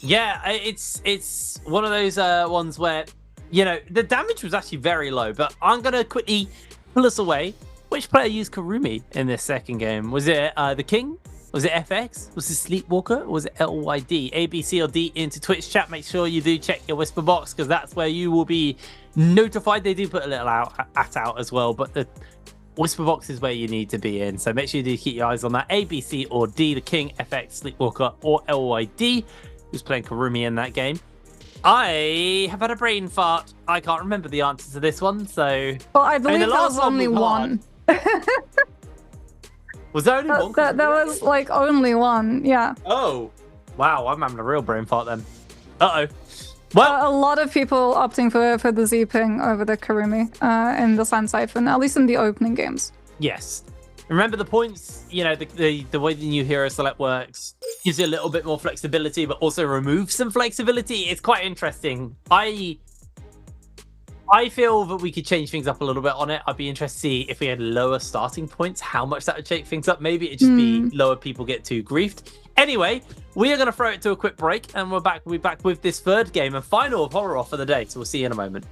Yeah, it's one of those ones where, you know, the damage was actually very low, but I'm going to quickly pull us away. Which player used Karumi in this second game? Was it the King? Was it FX? Was it Sleepwalker? Or was it LYD? A, B, C, or D into Twitch chat. Make sure you do check your Whisper box, because that's where you will be notified. They do put a little out as well, but the Whisper box is where you need to be in. So make sure you do keep your eyes on that. A, B, C, or D, the King, FX, Sleepwalker, or LYD, who's playing Karumi in that game. I have had a brain fart. I can't remember the answer to this one, so... Well, I believe there was only one. Was there only one? There was, like, only one, yeah. Oh. Wow, I'm having a real brain fart then. Uh-oh. Well, a lot of people opting for the Z-Ping over the Karumi in the Sand Siphon, at least in the opening games. Yes. Remember the points, you know, the way the new hero select works gives you a little bit more flexibility, but also removes some flexibility. It's quite interesting. I feel that we could change things up a little bit on it. I'd be interested to see if we had lower starting points, how much that would shake things up. Maybe it'd just be lower people get too griefed. Anyway, we are going to throw it to a quick break, and we'll be back with this third game and final of Horror Off of the day. So we'll see you in a moment.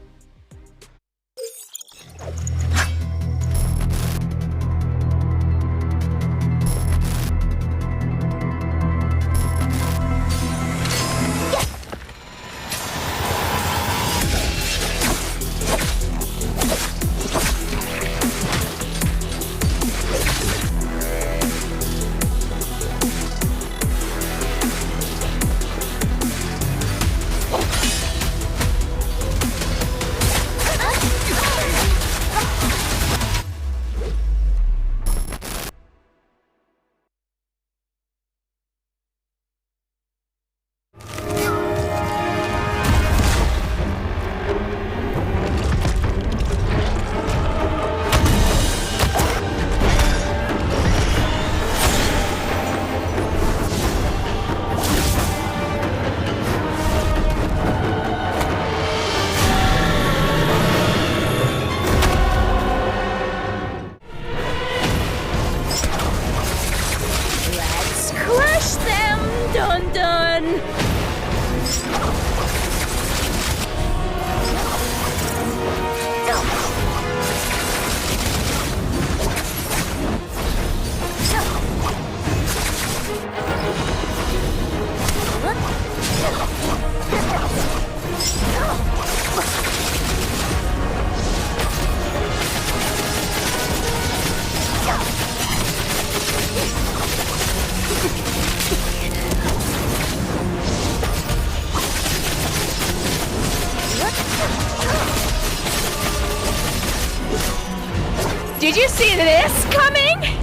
Did you see this coming?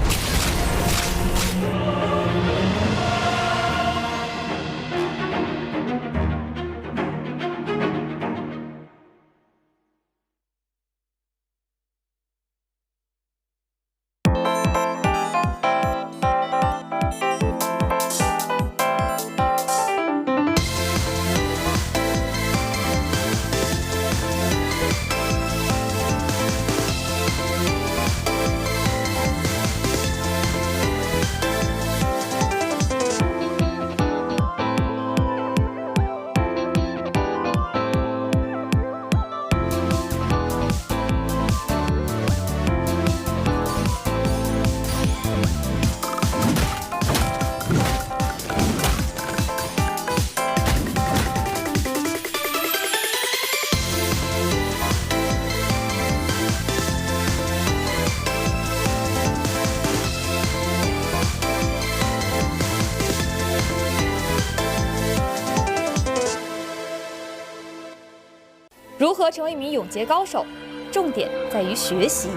何成为一名永劫高手，重点在于学习。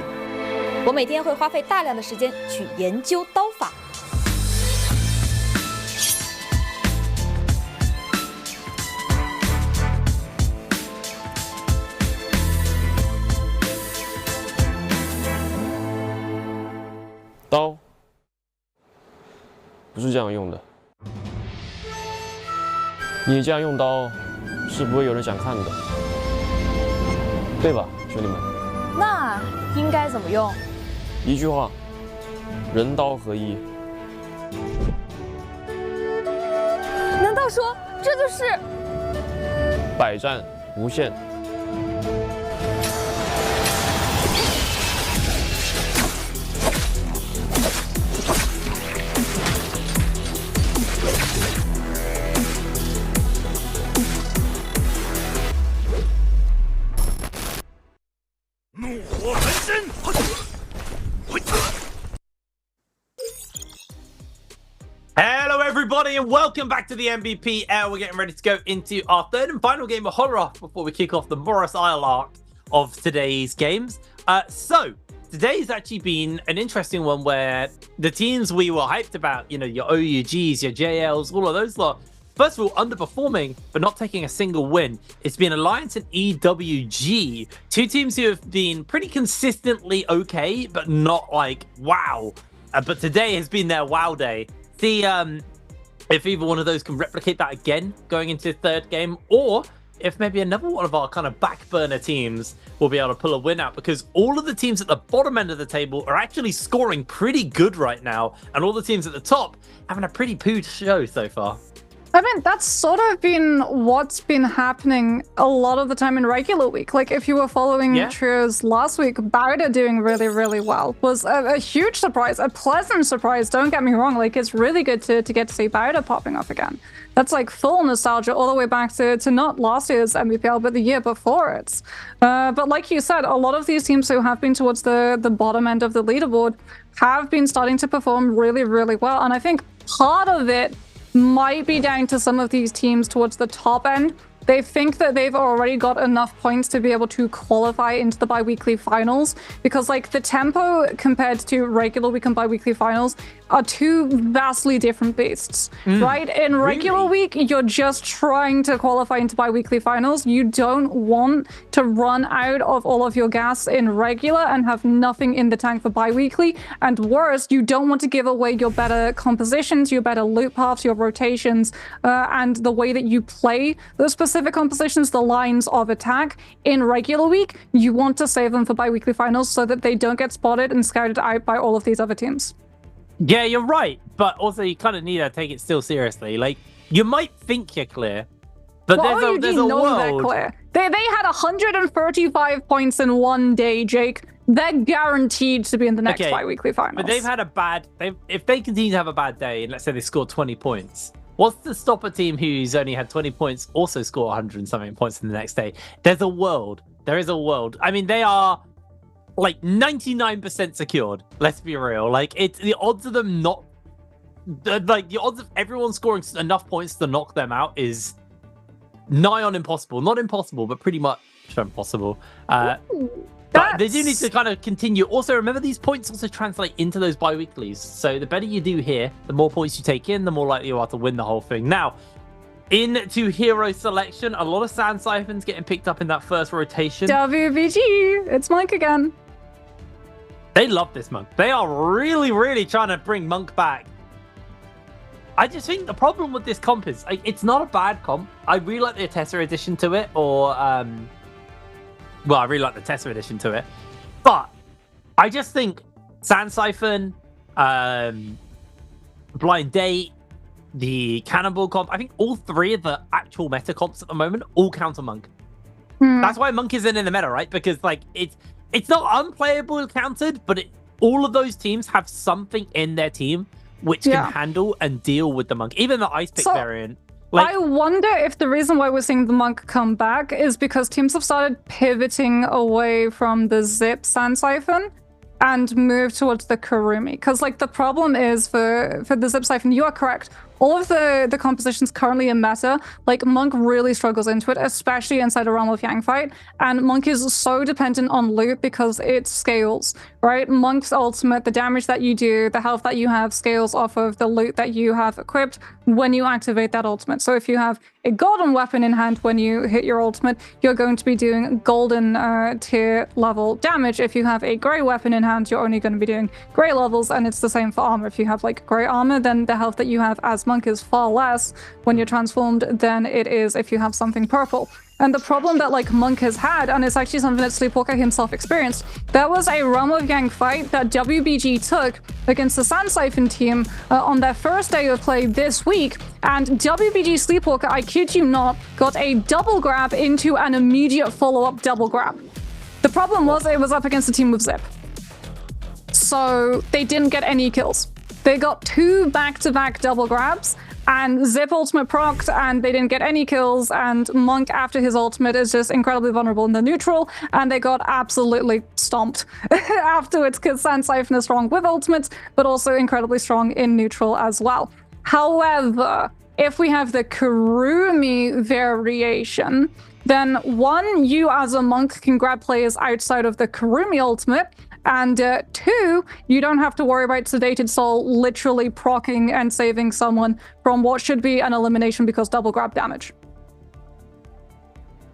我每天会花费大量的时间去研究刀法。刀不是这样用的，你这样用刀，是不会有人想看的，对吧，兄弟们？那应该怎么用？一句话，人刀合一。难道说这就是百战无限？Hello everybody and welcome back to the Nbpl. We're getting ready to go into our third and final game of horror before we kick off the Morris Isle arc of today's games. So today's actually been an interesting one where the teams we were hyped about, you know, your OUGs, your JLs, all of those lot, first of all, underperforming, but not taking a single win. It's been Alliance and EWG, two teams who have been pretty consistently okay, but not like, wow. But today has been their wow day. See if either one of those can replicate that again going into the third game, or if maybe another one of our kind of back burner teams will be able to pull a win out, because all of the teams at the bottom end of the table are actually scoring pretty good right now, and all the teams at the top having a pretty poo show so far. I mean, that's sort of been what's been happening a lot of the time in regular week. Like, if you were following Trios last week, Bowder doing really, really well was a huge surprise, a pleasant surprise. Don't get me wrong. Like, it's really good to get to see Bowder popping off again. That's like full nostalgia all the way back to not last year's Nbpl, but the year before it. But like you said, a lot of these teams who have been towards the bottom end of the leaderboard have been starting to perform really, really well. And I think part of it might be down to some of these teams towards the top end. They think that they've already got enough points to be able to qualify into the bi-weekly finals, because like the tempo compared to regular week and bi-weekly finals are two vastly different beasts, right? In regular week, you're just trying to qualify into bi-weekly finals. You don't want to run out of all of your gas in regular and have nothing in the tank for bi-weekly. And worse, you don't want to give away your better compositions, your better loot paths, your rotations, and the way that you play those specific compositions, the lines of attack in regular week. You want to save them for bi-weekly finals so that they don't get spotted and scouted out by all of these other teams. Yeah, you're right, but also you kind of need to take it still seriously. Like, you might think you're clear, but there's a world. They're clear. They had 135 points in one day, Jake. They're guaranteed to be in the next bi-weekly finals. But they've had a bad... if they continue to have a bad day, and let's say they score 20 points, what's to stop a team who's only had 20 points also score 100 and something points in the next day? There's a world. There is a world. I mean, they are like 99% secured. Let's be real. Like, it's the odds of them not... like, the odds of everyone scoring enough points to knock them out is nigh on impossible. Not impossible, but pretty much impossible. But they do need to kind of continue. Also, remember, these points also translate into those bi-weeklies. So the better you do here, the more points you take in, the more likely you are to win the whole thing. Now, into hero selection, a lot of sand siphons getting picked up in that first rotation. WVG, it's Monk again. They love this Monk. They are really, really trying to bring Monk back. I just think the problem with this comp is, like, it's not a bad comp. I really like the Tessa addition to it, or... well, I really like the Tessa addition to it. But I just think Sand Siphon, Blind Date, the Cannonball comp, I think all three of the actual meta comps at the moment all counter Monk. That's why Monk isn't in the meta, right? Because, like, it's not unplayable countered, but all of those teams have something in their team which can handle and deal with the Monk. Even the Ice Pick variant. Like, I wonder if the reason why we're seeing the Monk come back is because teams have started pivoting away from the Zip Sand Siphon and move towards the Kurumi. Because, like, the problem is for the Zip Siphon, you are correct. all of the compositions currently in meta, like Monk really struggles into it, especially inside a Realm of Yang fight. And Monk is so dependent on loot because it scales, right? Monk's ultimate, the damage that you do, the health that you have scales off of the loot that you have equipped when you activate that ultimate. So if you have a golden weapon in hand when you hit your ultimate, you're going to be doing golden tier level damage. If you have a grey weapon in hand, you're only going to be doing grey levels, and it's the same for armor. If you have like grey armor, then the health that you have as Monk is far less when you're transformed than it is if you have something purple. And the problem that like Monk has had, and it's actually something that Sleepwalker himself experienced, there was a Realm of Yang fight that WBG took against the Sand Siphon team on their first day of play this week, and WBG Sleepwalker, I kid you not, got a double grab into an immediate follow-up double grab. The problem was it was up against a team with Zip. So they didn't get any kills. They got 2 back-to-back double grabs, and Zip ultimate procced, and they didn't get any kills, and Monk, after his ultimate, is just incredibly vulnerable in the neutral, and they got absolutely stomped afterwards, because Sand Siphon is strong with ultimates, but also incredibly strong in neutral as well. However, if we have the Kurumi variation, then 1, you as a Monk can grab players outside of the Kurumi ultimate, and 2, you don't have to worry about Sedated Soul literally proccing and saving someone from what should be an elimination because double grab damage.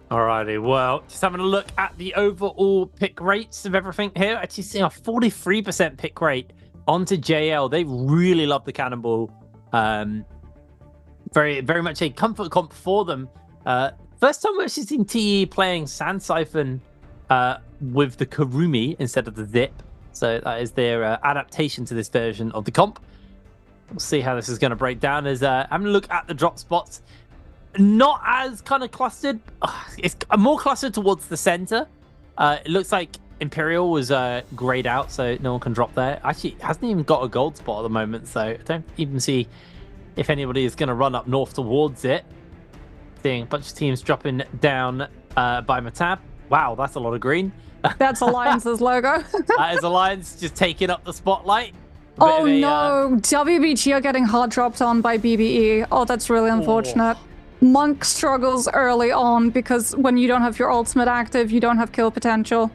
Alrighty, well, just having a look at the overall pick rates of everything here. Actually seeing a 43% pick rate onto JL. They really love the Cannonball. Very much a comfort comp for them. First time we've actually seen TE playing Sand Siphon with the Kurumi instead of the Zip. So that is their adaptation to this version of the comp. We'll see how this is going to break down as having a look at the drop spots. Not as kind of clustered. It's more clustered towards the center. It looks like Imperial was grayed out, so no one can drop there. Actually, it hasn't even got a gold spot at the moment, so I don't even see if anybody is going to run up north towards it. Seeing a bunch of teams dropping down by Matab. Wow, that's a lot of green. That's Alliance's logo. That is Alliance just taking up the spotlight. Oh no, WBG are getting hard dropped on by BBE. Oh, that's really unfortunate. Monk struggles early on because when you don't have your ultimate active, you don't have kill potential.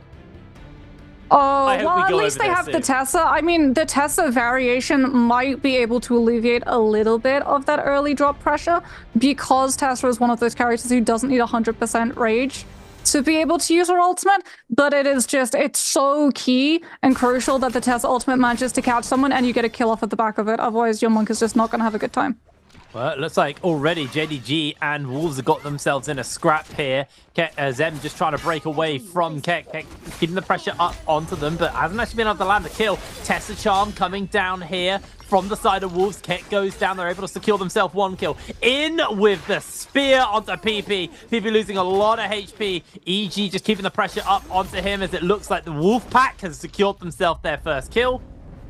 Oh, well, at least they have the Tessa. I mean, the Tessa variation might be able to alleviate a little bit of that early drop pressure because Tessa is one of those characters who doesn't need 100% rage to be able to use her ultimate, but it is just, it's so key and crucial that the Tessa ultimate manages to catch someone and you get a kill off at the back of it. Otherwise, your Monk is just not going to have a good time. Well, it looks like already JDG and Wolves have got themselves in a scrap here. Zem just trying to break away from Keck. Keck keeping the pressure up onto them, but hasn't actually been able to land the kill. Tessa Charm coming down here from the side of Wolves. Keck goes down. They're able to secure themselves 1 kill. In with the spear onto PP. PP losing a lot of HP. EG just keeping the pressure up onto him as it looks like the Wolf Pack has secured themselves their first kill,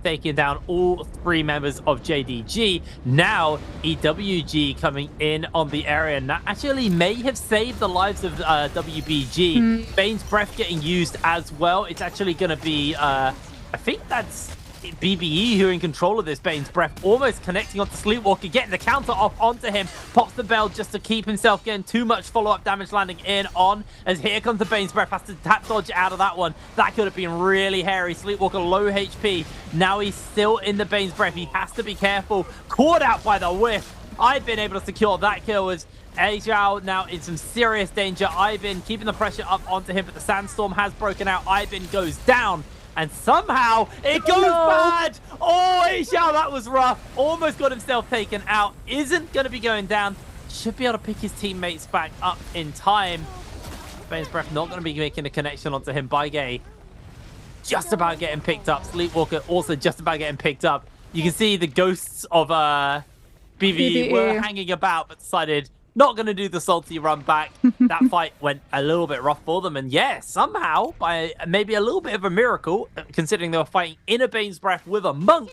taking down all 3 members of JDG. Now EWG coming in on the area, and that actually may have saved the lives of WBG. Bane's Breath getting used as well. It's actually going to be, I think that's BBE who are in control of this. Bane's Breath almost connecting onto Sleepwalker, getting the counter off onto him, pops the bell just to keep himself getting too much follow-up damage landing in on, as here comes the Bane's Breath, has to tap dodge out of that one. That could have been really hairy. Sleepwalker low HP. Now he's still in the Bane's Breath. He has to be careful. Caught out by the whiff. I've been able to secure that kill as Ajao now in some serious danger. Ivan keeping the pressure up onto him, but the sandstorm has broken out. Ivan goes down. And somehow it goes bad. Oh, Ishao, that was rough. Almost got himself taken out. Isn't going to be going down. Should be able to pick his teammates back up in time. Bane's Breath not going to be making a connection onto him. Baigay just about getting picked up. Sleepwalker also just about getting picked up. You can see the ghosts of BBE were hanging about, but decided not going to do the salty run back. That fight went a little bit rough for them. And yeah, somehow, by maybe a little bit of a miracle, considering they were fighting in a Bane's Breath with a Monk,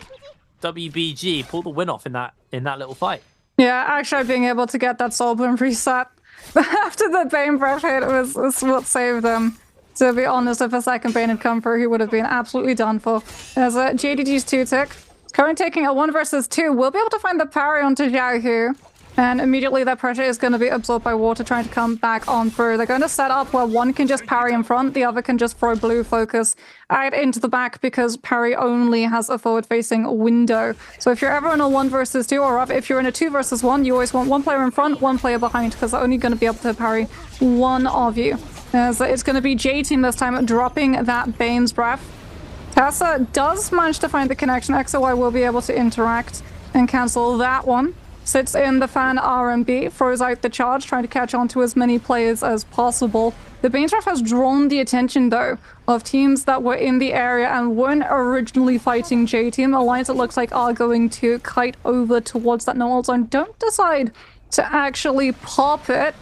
WBG pulled the win off in that little fight. Yeah, actually being able to get that soul bloom reset after the Bane Breath hit was what saved them. To be honest, if a second Bane had come through, he would have been absolutely done for. As JDG's 2-tick Currently taking a 1 versus 2. We'll be able to find the parry onto Xiaohu. And immediately that pressure is going to be absorbed by water trying to come back on through. They're going to set up where one can just parry in front, the other can just throw blue focus out into the back because parry only has a forward-facing window. So if you're ever in a 1 versus 2, or if you're in a 2 versus 1, you always want one player in front, one player behind, because they're only going to be able to parry one of you. So it's going to be J-Team this time dropping that Bane's Breath. Tessa does manage to find the connection. XOY will be able to interact and cancel that one. Sits in the fan RMB, throws out the charge, trying to catch on to as many players as possible. The Bane's Breath has drawn the attention, though, of teams that were in the area and weren't originally fighting J-Team. Alliance, it looks like, are going to kite over towards that no-ult zone. Don't decide to actually pop it.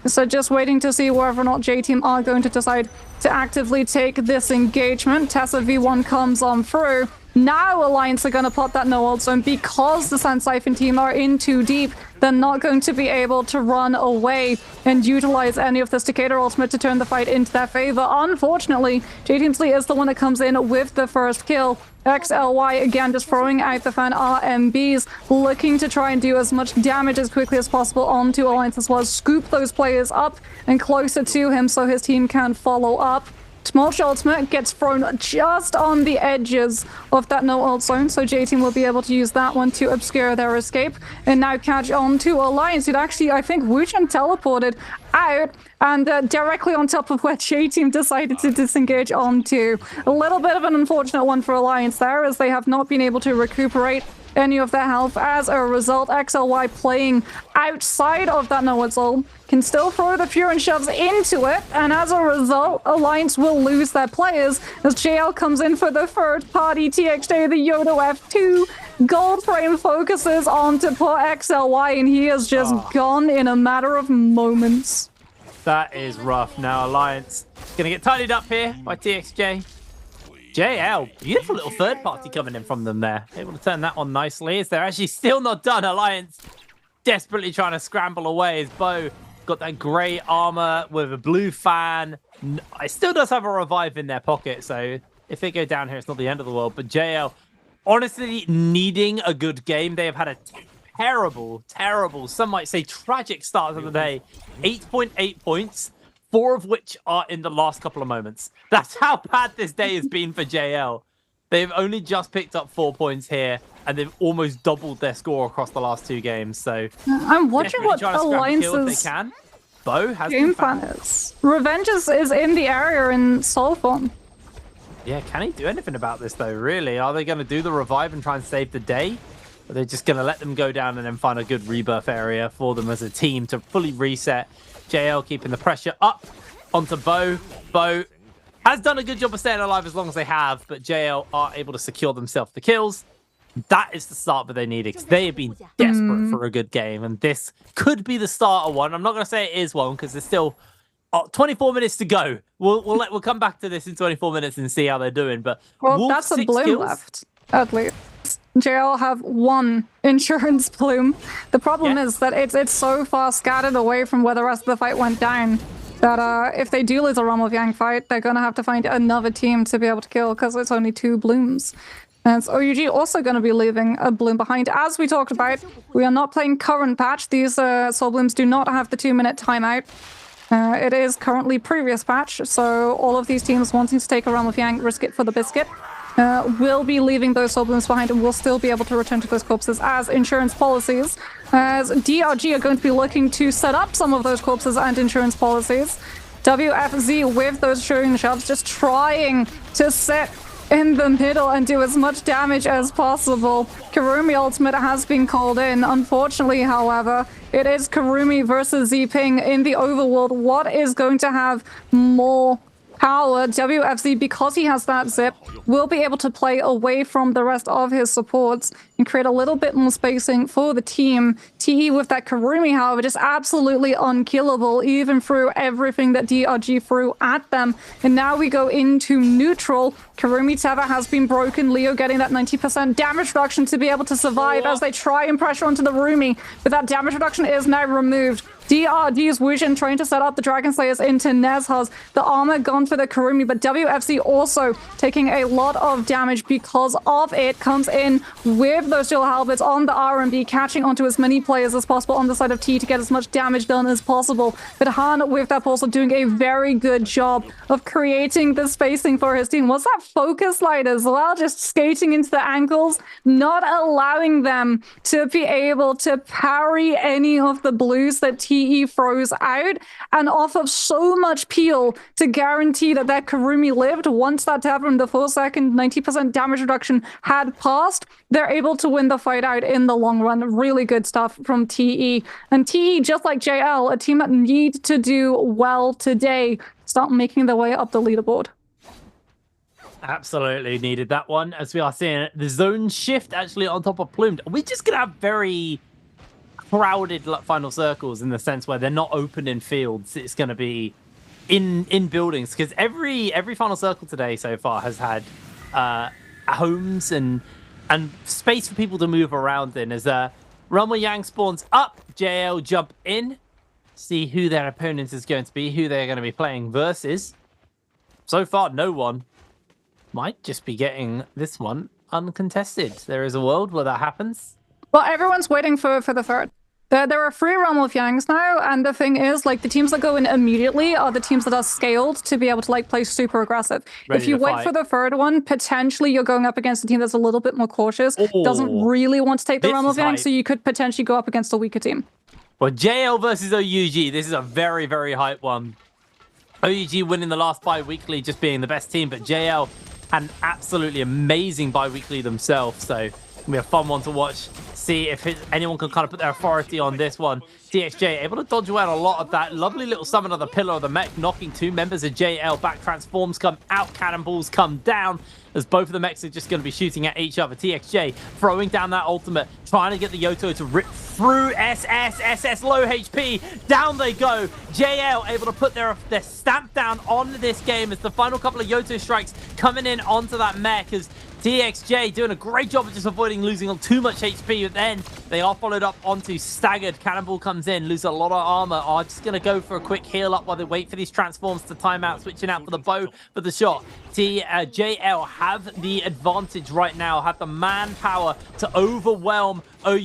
So just waiting to see whether or not J-Team are going to decide to actively take this engagement. Tessa V1 comes on through. Now Alliance are going to pop that no-ult zone because the Sand Siphon team are in too deep. They're not going to be able to run away and utilize any of the Staccator ultimate to turn the fight into their favor. Unfortunately, J-Team's Lee is the one that comes in with the first kill. XLY again just throwing out the fan RMBs, looking to try and do as much damage as quickly as possible onto Alliance as well as scoop those players up and closer to him so his team can follow up. Smolch ultimate gets thrown just on the edges of that no-ult zone, so J-Team will be able to use that one to obscure their escape and now catch on to Alliance. It actually, I think, Wuchen teleported out and directly on top of where J-Team decided to disengage onto. A little bit of an unfortunate one for Alliance there, as they have not been able to recuperate any of their health. As a result, XLY playing outside of that no-ult zone can still throw the Fury and shoves into it, and as a result, Alliance will lose their players as JL comes in for the third party TXJ, the Yodo F2. Goldframe focuses on to put XLY, and he has just gone in a matter of moments. That is rough. Now Alliance gonna get tidied up here by TXJ. JL, beautiful little third party coming in from them there. Able to turn that on nicely as they're actually still not done. Alliance desperately trying to scramble away as Bo got that grey armor with a blue fan. It still does have a revive in their pocket, so if they go down here, it's not the end of the world. But JL, honestly, needing a good game. They have had a terrible, some might say tragic start of the day. 8.8 points. 4 of which are in the last couple of moments. That's how bad this day has been for JL. They've only just picked up 4 points here, and they've almost doubled their score across the last 2 games. So I'm watching what Alliance's Bo has game plan is. Revenge is in the area in soul form. Yeah, can he do anything about this though, really? Are they going to do the revive and try and save the day? Or are they just going to let them go down and then find a good rebirth area for them as a team to fully reset? JL keeping the pressure up onto Bo. Bo has done a good job of staying alive as long as they have, but JL are able to secure themselves the kills. That is the start that they needed, because they have been desperate for a good game, and this could be the start of one. I'm not going to say it is one, because there's still 24 minutes to go. We'll come back to this in 24 minutes and see how they're doing. But well, that's a bloom left, at least. JL have 1 insurance plume. The problem is that it's so far scattered away from where the rest of the fight went down that if they do lose a Realm of Yang fight, they're going to have to find another team to be able to kill because it's only 2 blooms. And so OUG also going to be leaving a bloom behind. As we talked about, we are not playing current patch. These soul blooms do not have the 2-minute timeout. It is currently previous patch, so all of these teams wanting to take a Realm of Yang, risk it for the biscuit. Will be leaving those soul blooms behind and will still be able to return to those corpses as insurance policies. As DRG are going to be looking to set up some of those corpses and insurance policies. WFZ with those shooting shoves just trying to sit in the middle and do as much damage as possible. Karumi ultimate has been called in. Unfortunately, however, it is Karumi versus Zping in the overworld. What is going to have more power? WFZ, because he has that zip, will be able to play away from the rest of his supports and create a little bit more spacing for the team. TE with that Karumi, however, just absolutely unkillable, even through everything that DRG threw at them. And now we go into neutral. Karumi Tether has been broken. Leo getting that 90% damage reduction to be able to survive as they try and pressure onto the Rumi. But that damage reduction is now removed. DRD's Wushin trying to set up the Dragon Slayers into Nezhaz. The armor gone for the Kurumi, but WFC also taking a lot of damage because of it. Comes in with those dual halberds on the RMB, catching onto as many players as possible on the side of T to get as much damage done as possible. But Han with that also doing a very good job of creating the spacing for his team. Was that focus light as well? Just skating into the ankles, not allowing them to be able to parry any of the blues that TE throws out, and off of so much peel to guarantee that that Kurumi lived. Once that happened, the 4-second 90% damage reduction had passed, they're able to win the fight out in the long run. Really good stuff from TE. And TE, just like JL, a team that need to do well today, start making their way up the leaderboard. Absolutely needed that one, as we are seeing the zone shift actually on top of Plumed. We're just going to have very crowded final circles in the sense where they're not open in fields. It's going to be in buildings, because every final circle today so far has had homes and space for people to move around in. As Runway Yang spawns up, JL jump in, see who their opponent is going to be, who they're going to be playing versus. So far, no one. Might just be getting this one uncontested. There is a world where that happens. Well, everyone's waiting for the third. There are 3 realm of Yangs now, and the thing is, like, the teams that go in immediately are the teams that are scaled to be able to, like, play super aggressive. If you wait for the third one, potentially you're going up against a team that's a little bit more cautious, doesn't really want to take the realm of Yang, so you could potentially go up against a weaker team. Well, JL versus OUG, this is a very, very hype one. OUG winning the last bi-weekly, just being the best team, but JL had an absolutely amazing bi-weekly themselves, so it'll be a fun one to watch. See if anyone can kind of put their authority on this one. TXJ able to dodge away on a lot of that. Lovely little summon of the Pillar of the Mech, knocking 2 members of JL back. Transforms come out, cannonballs come down, as both of the mechs are just going to be shooting at each other. TXJ throwing down that ultimate, trying to get the Yoto to rip through SS low HP. Down they go. JL able to put their stamp down on this game as the final couple of Yoto strikes coming in onto that mech, as TXJ doing a great job of just avoiding losing on too much HP, but then they are followed up onto staggered. Cannonball comes in, lose a lot of armor. Are just going to go for a quick heal up while they wait for these transforms to time out, switching out for the bow for the shot. JL have the advantage right now, have the manpower to overwhelm OUG.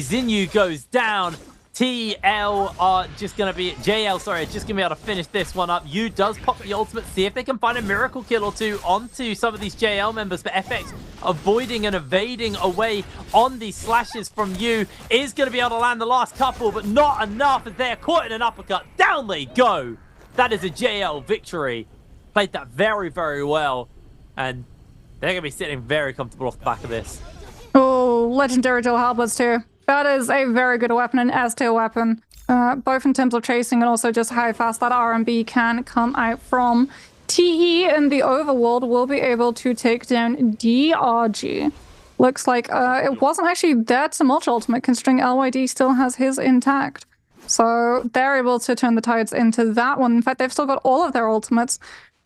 Zinyu goes down. TL are just going to be... JL, sorry, just going to be able to finish this one up. Yu does pop the ultimate, see if they can find a miracle kill or two onto some of these JL members, but FX avoiding and evading away on these slashes from Yu. Is going to be able to land the last couple, but not enough as they're caught in an uppercut. Down they go. That is a JL victory. Played that very, very well, and they're going to be sitting very comfortable off the back of this. Oh, legendary dual halberds too. That is a very good weapon, an S-tier weapon, both in terms of chasing and also just how fast that RMB can come out from. TE in the overworld will be able to take down DRG. Looks like it wasn't actually that so much ultimate, considering LYD still has his intact. So they're able to turn the tides into that one. In fact, they've still got all of their ultimates.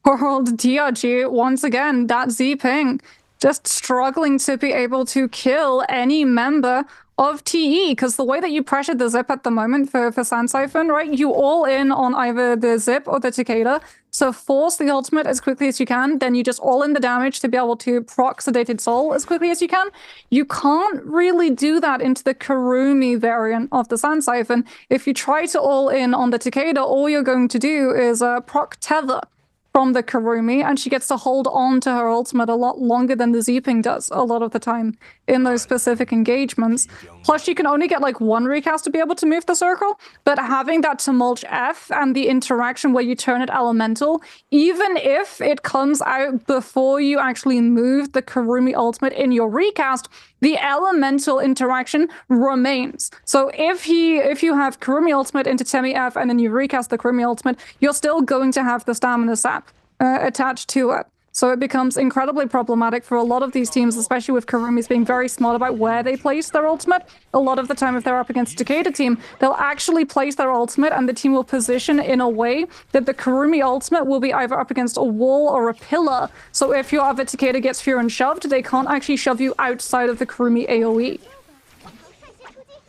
World DRG, once again, that Z-Ping, just struggling to be able to kill any member of TE, because the way that you pressured the Zip at the moment for Sand Siphon, right? You all in on either the Zip or the Takeda, so force the ultimate as quickly as you can, then you just all in the damage to be able to proc Sedated Soul as quickly as you can. You can't really do that into the Kurumi variant of the Sand Siphon. If you try to all in on the Takeda, all you're going to do is proc Tether from the Kurumi, and she gets to hold on to her ultimate a lot longer than the Z-Ping does a lot of the time in those specific engagements. Plus, you can only get like 1 recast to be able to move the circle, but having that Tumult F and the interaction where you turn it elemental, even if it comes out before you actually move the Kurumi ultimate in your recast, the elemental interaction remains. So if you have Kurumi ultimate into Temi F and then you recast the Kurumi ultimate, you're still going to have the stamina sap attached to it. So it becomes incredibly problematic for a lot of these teams, especially with Kurumis being very smart about where they place their ultimate. A lot of the time, if they're up against a Takeda team, they'll actually place their ultimate and the team will position in a way that the Kurumi ultimate will be either up against a wall or a pillar. So if your other Takeda gets fear and shoved, they can't actually shove you outside of the Kurumi AoE.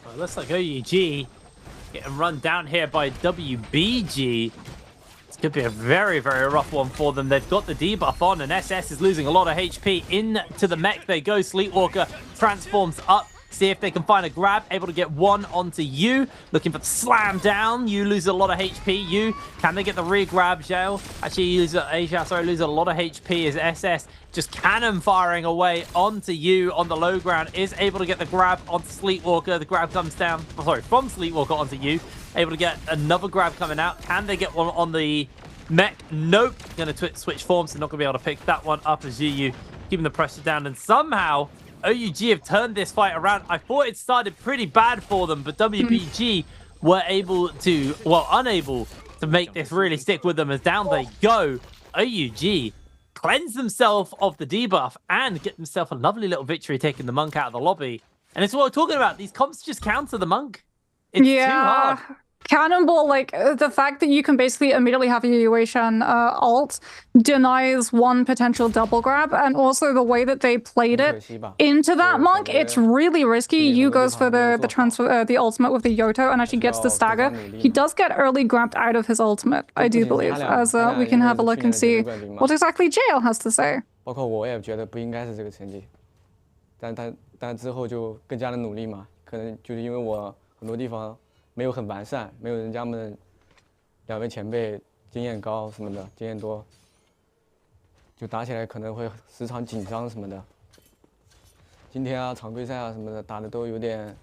Well, it looks like OUG Getting run down here by WBG. This could be a very, very rough one for them. They've got the debuff on, and SS is losing a lot of HP. Into the mech they go. Sleepwalker transforms up. See if they can find a grab. Able to get one onto you. Looking for the slam down. You lose a lot of HP. You, can they get the rear grab, Jail? Actually, lose a lot of HP as SS just cannon firing away onto you on the low ground. Is able to get the grab onto Sleepwalker. The grab comes down, sorry, from Sleepwalker onto you. Able to get another grab coming out. Can they get one on the mech? Nope. Going to switch forms, so not going to be able to pick that one up as you keeping the pressure down. And somehow OUG have turned this fight around. I thought it started pretty bad for them, but WBG were unable to make this really stick with them as down they go. OUG cleanse themselves of the debuff and get themselves a lovely little victory, taking the monk out of the lobby. And it's what we're talking about. These comps just counter the monk. It's too hard. Cannonball, like the fact that you can basically immediately have a Yueshan alt denies one potential double grab, and also the way that they played it into that monk, it's really risky. You goes for the transfer, the ultimate with the Yoto, and actually gets the stagger. He does get early grabbed out of his ultimate, I do believe, as we can have a look and see what exactly JL has to say. 包括我也觉得不应该是这个成绩，但之后就更加的努力嘛，可能就是因为我很多地方 没有很完善，没有人家们两位前辈经验高什么的，经验多，就打起来可能会时常紧张什么的。今天啊，常规赛啊什么的打的都有点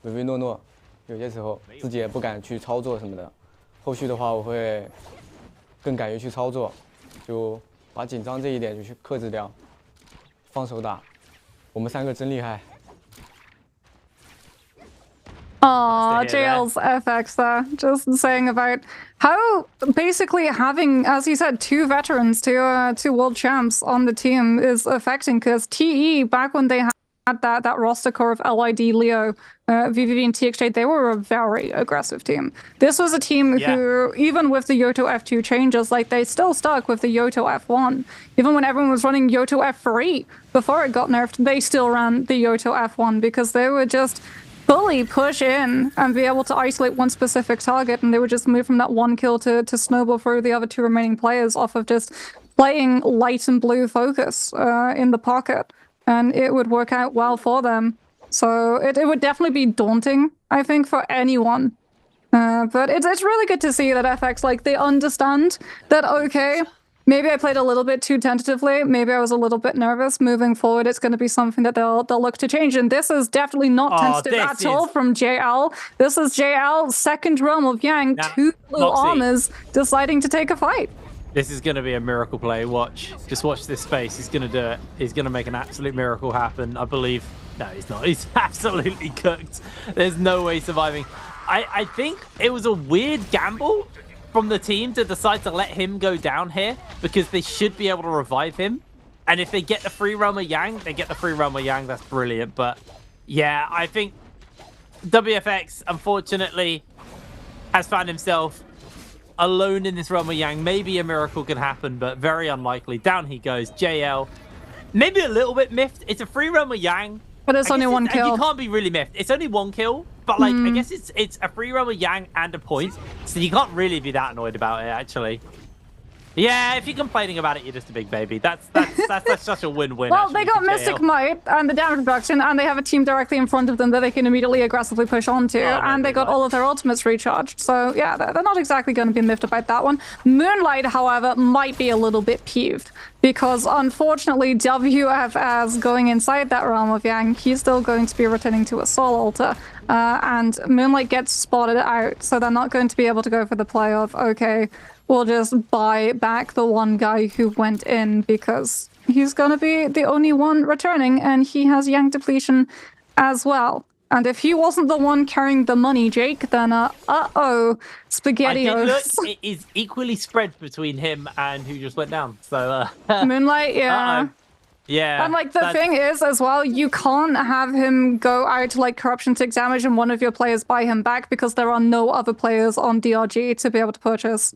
唯唯诺诺，有些时候自己也不敢去操作什么的。后续的话，我会更敢于去操作，就把紧张这一点就去克制掉，放手打。我们三个真厉害。 Aw, JL's FX there, just saying about how basically having, as you said, two veterans, two world champs on the team is affecting, because TE, back when they had that roster core of LID, Leo, VVV and TXJ, they were a very aggressive team. This was a team who, even with the Yoto F2 changes, like they still stuck with the Yoto F1. Even when everyone was running Yoto F3 before it got nerfed, they still ran the Yoto F1 because they were just fully push in and be able to isolate one specific target, and they would just move from that one kill to snowball through the other two remaining players off of just playing light and blue focus in the pocket, and it would work out well for them. So it would definitely be daunting, I think, for anyone. But it's really good to see that FX, like, they understand that, okay, maybe I played a little bit too tentatively. Maybe I was a little bit nervous. Moving forward, it's going to be something that they'll look to change. And this is definitely not tentative at all from JL. This is JL, second realm of Yang, two blue armors deciding to take a fight. This is going to be a miracle play. Watch. Just watch this space. He's going to do it. He's going to make an absolute miracle happen, I believe. No, he's not. He's absolutely cooked. There's no way surviving. I think it was a weird gamble from the team to decide to let him go down here, because they should be able to revive him. And if they get the free realm of Yang, they get the free realm of Yang. That's brilliant. But yeah, I think WFX, unfortunately, has found himself alone in this realm of Yang. Maybe a miracle can happen, but very unlikely. Down he goes. JL, maybe a little bit miffed. It's a free realm of Yang, but it's only one kill. You can't be really miffed. It's only one kill. But, like, I guess it's a free roll of Yang and a point, so you can't really be that annoyed about it, actually. Yeah, if you're complaining about it, you're just a big baby. That's such a win-win. Well, they got Mystic Might and the damage reduction, and they have a team directly in front of them that they can immediately aggressively push onto, and they got all of their ultimates recharged. So, yeah, they're not exactly going to be miffed about that one. Moonlight, however, might be a little bit peeved, because unfortunately, WFS going inside that realm of Yang, he's still going to be returning to a Soul Altar. And Moonlight gets spotted out, so they're not going to be able to go for the play of, okay, we'll just buy back the one guy who went in, because he's going to be the only one returning, and he has Yang depletion as well. And if he wasn't the one carrying the money, Jake, then uh-oh, SpaghettiOs. Look, it is equally spread between him and who just went down. So Moonlight, yeah. Yeah. And, like, the thing is, as well, you can't have him go out to, like, Corruption 6 damage and one of your players buy him back, because there are no other players on DRG to be able to purchase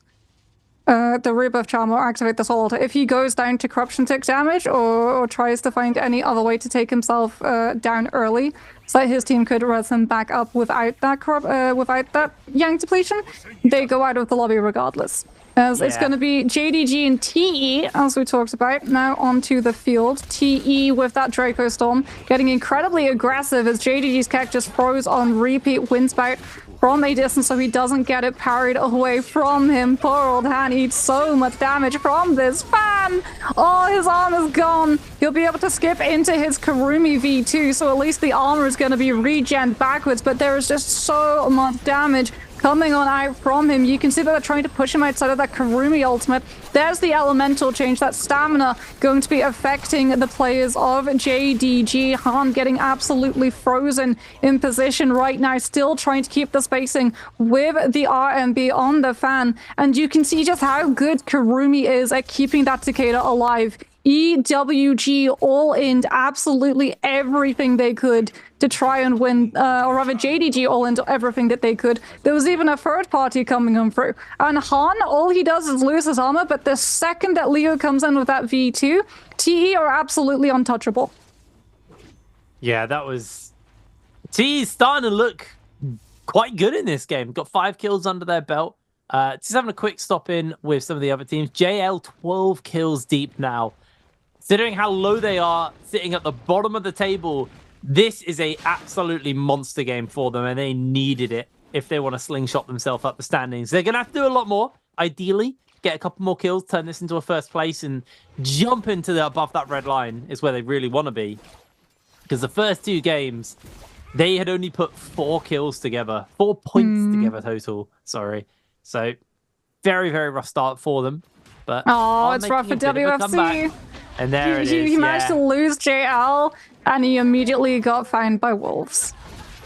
the Rebirth Charm or activate the Soul Altar. If he goes down to Corruption 6 damage or tries to find any other way to take himself down early, so that his team could res him back up without that Yang depletion. They go out of the lobby regardless. As it's going to be JDG and TE, as we talked about, now onto the field. TE with that Draco Storm getting incredibly aggressive as JDG's Keck just throws on repeat Windspout from a distance so he doesn't get it parried away from him. Poor old Han eats so much damage from this fan. Oh, his armor's gone. He'll be able to skip into his Karumi V2, so at least the armor is going to be regen backwards, but there is just so much damage coming on out from him. You can see that they're trying to push him outside of that Karumi ultimate. There's the elemental change, that stamina going to be affecting the players of JDG. Han getting absolutely frozen in position right now, still trying to keep the spacing with the RMB on the fan. And you can see just how good Karumi is at keeping that Takeda alive. EWG all in absolutely everything they could to try and win, or rather JDG all into everything that they could. There was even a third party coming on through. And Han, all he does is lose his armor, but the second that Leo comes in with that V2, TE are absolutely untouchable. Yeah, that was... TE's starting to look quite good in this game. Got 5 kills under their belt. Just having a quick stop in with some of the other teams. JL 12 kills deep now. Considering how low they are, sitting at the bottom of the table, this is a absolutely monster game for them, and they needed it if they want to slingshot themselves up the standings. They're going to have to do a lot more, ideally. Get a couple more kills, turn this into a first place, and jump into the above that red line is where they really want to be. Because the first 2 games, they had only put 4 kills together. 4 points together total, sorry. So, very, very rough start for them. But it's rough for WFC. And there it is. He managed to lose JL, and he immediately got found by Wolves.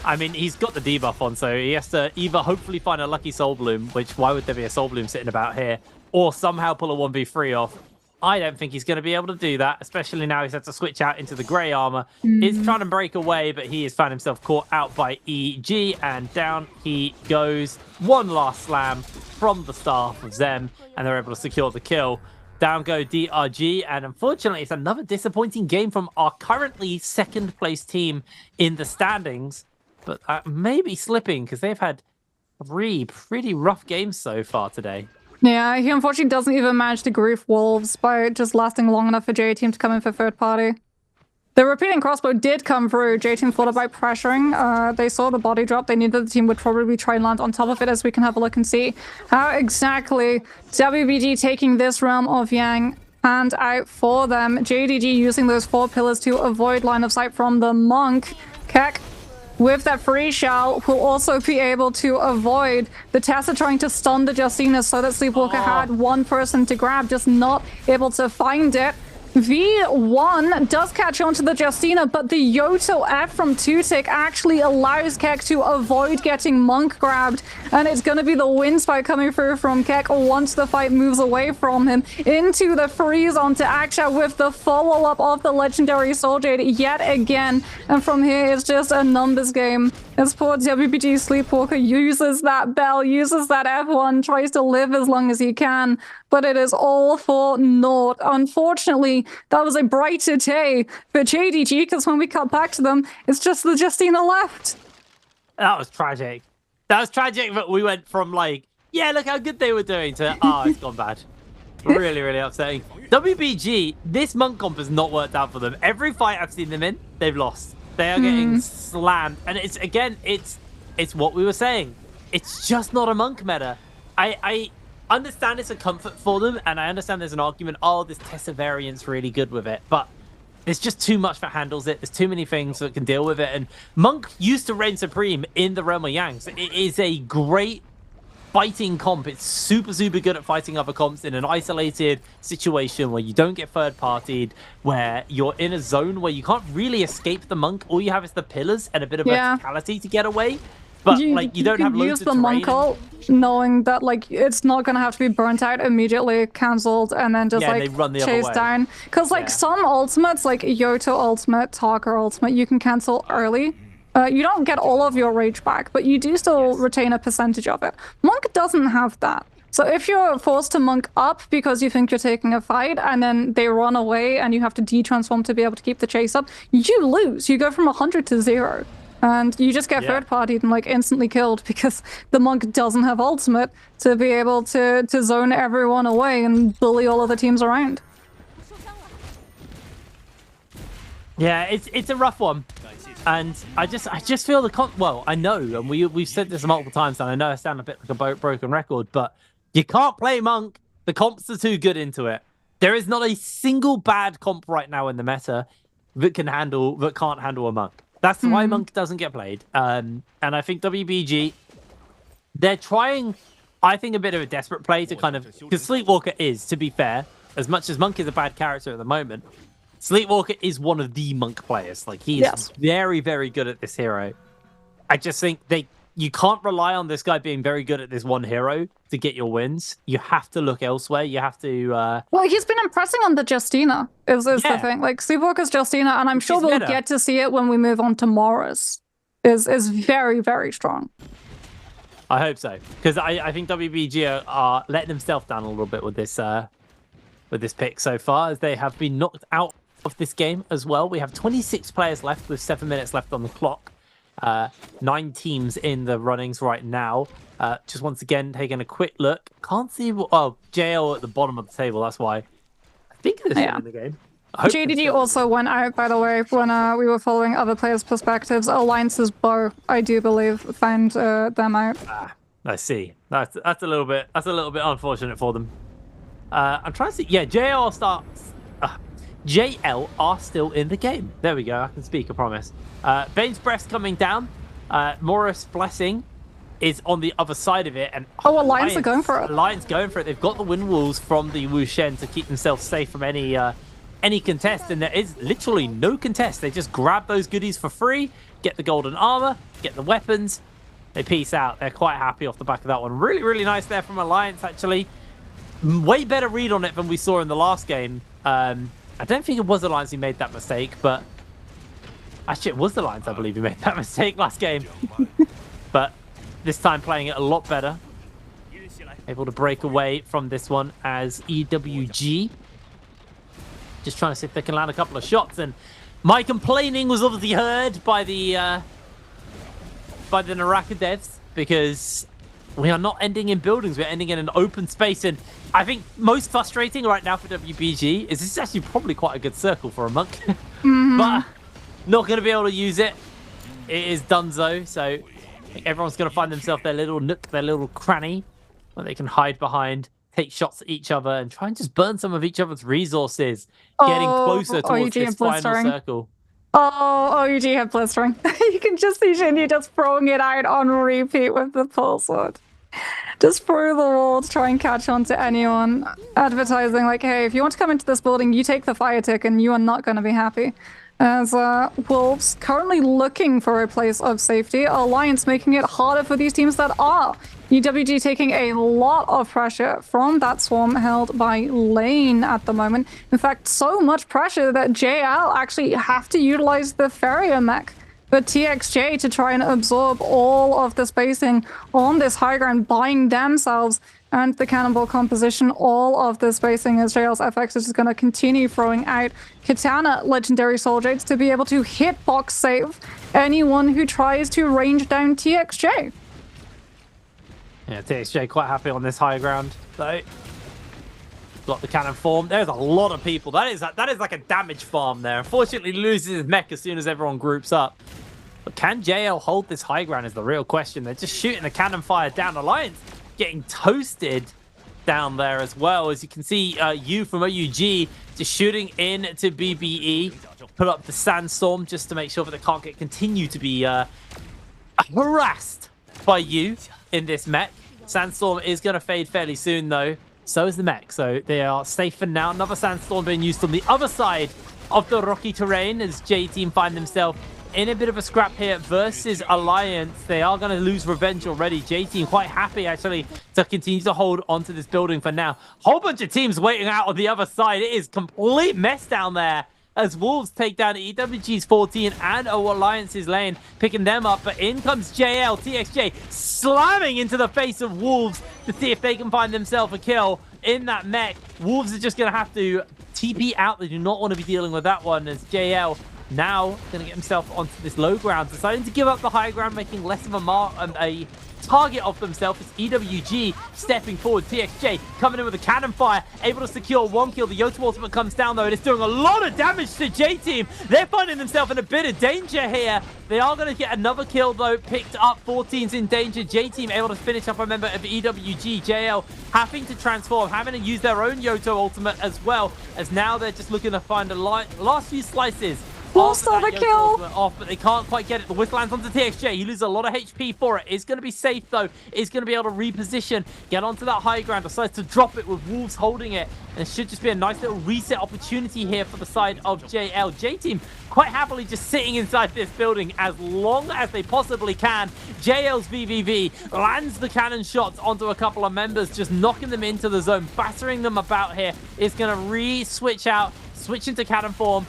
I mean, he's got the debuff on, so he has to either hopefully find a lucky Soul Bloom, which why would there be a Soul Bloom sitting about here, or somehow pull a 1v3 off. I don't think he's going to be able to do that, especially now he's had to switch out into the grey armor. He's trying to break away, but he has found himself caught out by EG, and down he goes. One last slam from the staff of Zem, and they're able to secure the kill. Down go DRG, and unfortunately, it's another disappointing game from our currently second place team in the standings, but maybe slipping because they've had 3 pretty rough games so far today. Yeah, he unfortunately doesn't even manage to grief Wolves by just lasting long enough for J-Team to come in for third party. The repeating crossbow did come through. J-Team thought about pressuring. They saw the body drop. They knew that the team would probably try and land on top of it, as we can have a look and see how exactly WBG taking this realm of Yang and out for them. JDG using those 4 pillars to avoid line of sight from the Monk. Keck with that free shell will also be able to avoid the Tessa trying to stun the Justina so that Sleepwalker had one person to grab, just not able to find it. V1 does catch on to the Justina, but the Yoto F from 2-tick actually allows Keck to avoid getting Monk grabbed, and it's going to be the wind spike coming through from Keck once the fight moves away from him into the freeze onto Aksha with the follow-up of the legendary Soul Jade yet again, and from here it's just a numbers game as poor WBG Sleepwalker uses that bell, uses that F1, tries to live as long as he can, but it is all for naught. Unfortunately, that was a brighter day for JDG, because when we cut back to them, it's just the Justina left. That was tragic. That was tragic, but we went from like, yeah, look how good they were doing, to, it's gone bad. Really, really upsetting. WBG, this Monk comp has not worked out for them. Every fight I've seen them in, they've lost. They are getting slammed. And it's, again, it's what we were saying. It's just not a Monk meta. I understand it's a comfort for them, and I understand there's an argument, this Tessa variant's really good with it, but there's just too much that handles it. There's too many things that can deal with it, and Monk used to reign supreme in the realm of Yang, so it is a great fighting comp. It's super, super good at fighting other comps in an isolated situation where you don't get third-partied, where you're in a zone where you can't really escape the Monk. All you have is the pillars and a bit of verticality to get away. But you don't have loads of terrain. Use the Monk ult, knowing that it's not gonna have to be burnt out immediately, cancelled, and then just chase down. Because some ultimates, like Yoto ultimate, Talker ultimate, you can cancel early. You don't get all of your rage back, but you do still retain a percentage of it. Monk doesn't have that. So if you're forced to Monk up because you think you're taking a fight, and then they run away and you have to de-transform to be able to keep the chase up, you lose. You go from 100 to 0. And you just get third-partied and like instantly killed because the monk doesn't have ultimate to be able to zone everyone away and bully all other teams around. Yeah, it's a rough one. And I just feel well, I know, and we've said this multiple times, and I know I sound a bit like a broken record, but you can't play monk. The comps are too good into it. There is not a single bad comp right now in the meta that can't handle a monk. That's why monk doesn't get played. And I think WBG, they're trying, I think, a bit of a desperate play to kind of, because Sleepwalker is, to be fair, as much as monk is a bad character at the moment, Sleepwalker is one of the monk players. Like, he is very, very good at this hero. I just think you can't rely on this guy being very good at this one hero to get your wins. You have to look elsewhere. You have to... Well, he's been impressing on the Justina, is the thing. Like, Sleepwalker's Justina, and I'm sure we'll get to see it when we move on to Morris, is very, very strong. I hope so. Because I think WBG are letting themselves down a little bit with this pick so far, as they have been knocked out of this game as well. We have 26 players left with 7 minutes left on the clock. 9 teams in the runnings right now. Just once again, taking a quick look. Can't see... Oh, JL at the bottom of the table. That's why. I think they're in the game. JDG also went out, by the way, when we were following other players' perspectives. Alliance's Bow, I do believe, found them out. I see. That's a little bit unfortunate for them. I'm trying to see... Yeah, JL starts... JL are still in the game. There we go. I can speak, I promise. Bane's Breast coming down. Morris Blessing is on the other side of it. And Alliance are going for it. Alliance going for it. They've got the wind walls from the Wu Shen to keep themselves safe from any contest. And there is literally no contest. They just grab those goodies for free, get the golden armor, get the weapons. They peace out. They're quite happy off the back of that one. Really, really nice there from Alliance, actually. Way better read on it than we saw in the last game. I don't think it was Alliance who made that mistake, but actually it was Alliance, I believe, who made that mistake last game. But this time playing it a lot better. Able to break away from this one as EWG. Just trying to see if they can land a couple of shots. And my complaining was obviously heard by the NARAKA devs, because we are not ending in buildings, we're ending in an open space. And I think most frustrating right now for WBG is this is actually probably quite a good circle for a monk. But not going to be able to use it. It is donezo. So I think everyone's going to find themselves their little nook, their little cranny, where they can hide behind, take shots at each other, and try and just burn some of each other's resources, getting closer towards this final circle. Oh, OUG have blistering. You can just see Shindy just throwing it out on repeat with the pulse sword. Just through the wall to try and catch on to anyone. Advertising like, hey, if you want to come into this building, you take the fire tick and you are not going to be happy. As Wolves currently looking for a place of safety. Alliance making it harder for these teams that are. UWG taking a lot of pressure from that swarm held by Lane at the moment. In fact, so much pressure that JL actually have to utilize the Farrier mech, the TXJ, to try and absorb all of the spacing on this high ground, buying themselves and the cannonball composition all of the spacing, as JL's FX is just going to continue throwing out Katana Legendary Souljades to be able to hitbox save anyone who tries to range down TXJ. Yeah, TXJ quite happy on this high ground, though. Got the cannon form. There's a lot of people. That is like a damage farm there. Unfortunately, loses his mech as soon as everyone groups up. But can JL hold this high ground is the real question. They're just shooting the cannon fire down. Alliance getting toasted down there as well. As you can see, you from OUG just shooting in to BBE. Put up the Sandstorm just to make sure that they can't continue to be harassed by you in this mech. Sandstorm is going to fade fairly soon, though. So is the mech. So they are safe for now. Another Sandstorm being used on the other side of the rocky terrain as J-Team find themselves in a bit of a scrap here versus Alliance. They are going to lose revenge already. J-Team quite happy, actually, to continue to hold onto this building for now. Whole bunch of teams waiting out on the other side. It is complete mess down there as Wolves take down EWG's 14 and Alliance's lane, picking them up. But in comes JL, TXJ, slamming into the face of Wolves to see if they can find themselves a kill in that mech. Wolves are just going to have to TP out. They do not want to be dealing with that one as JL Now, going to get himself onto this low ground, deciding to give up the high ground, making less of a target of themselves. It's EWG stepping forward. TXJ coming in with a cannon fire, able to secure 1 kill. The Yoto ultimate comes down though, and it's doing a lot of damage to J-Team. They're finding themselves in a bit of danger here. They are going to get another kill though, picked up. 14's in danger. J-Team able to finish up a member of EWG. JL having to transform, having to use their own Yoto ultimate as well, as now they're just looking to find the last few slices. Lost all the kill off, but they can't quite get it. The whiff lands onto TXJ. He loses a lot of HP for it. Is going to be safe though. Is going to be able to reposition, get onto that high ground. Decides to drop it with Wolves holding it, and it should just be a nice little reset opportunity here for the side of JL. J-Team quite happily just sitting inside this building as long as they possibly can. JL's VVV lands the cannon shots onto a couple of members, just knocking them into the zone, battering them about here. Is going to switch into cannon form,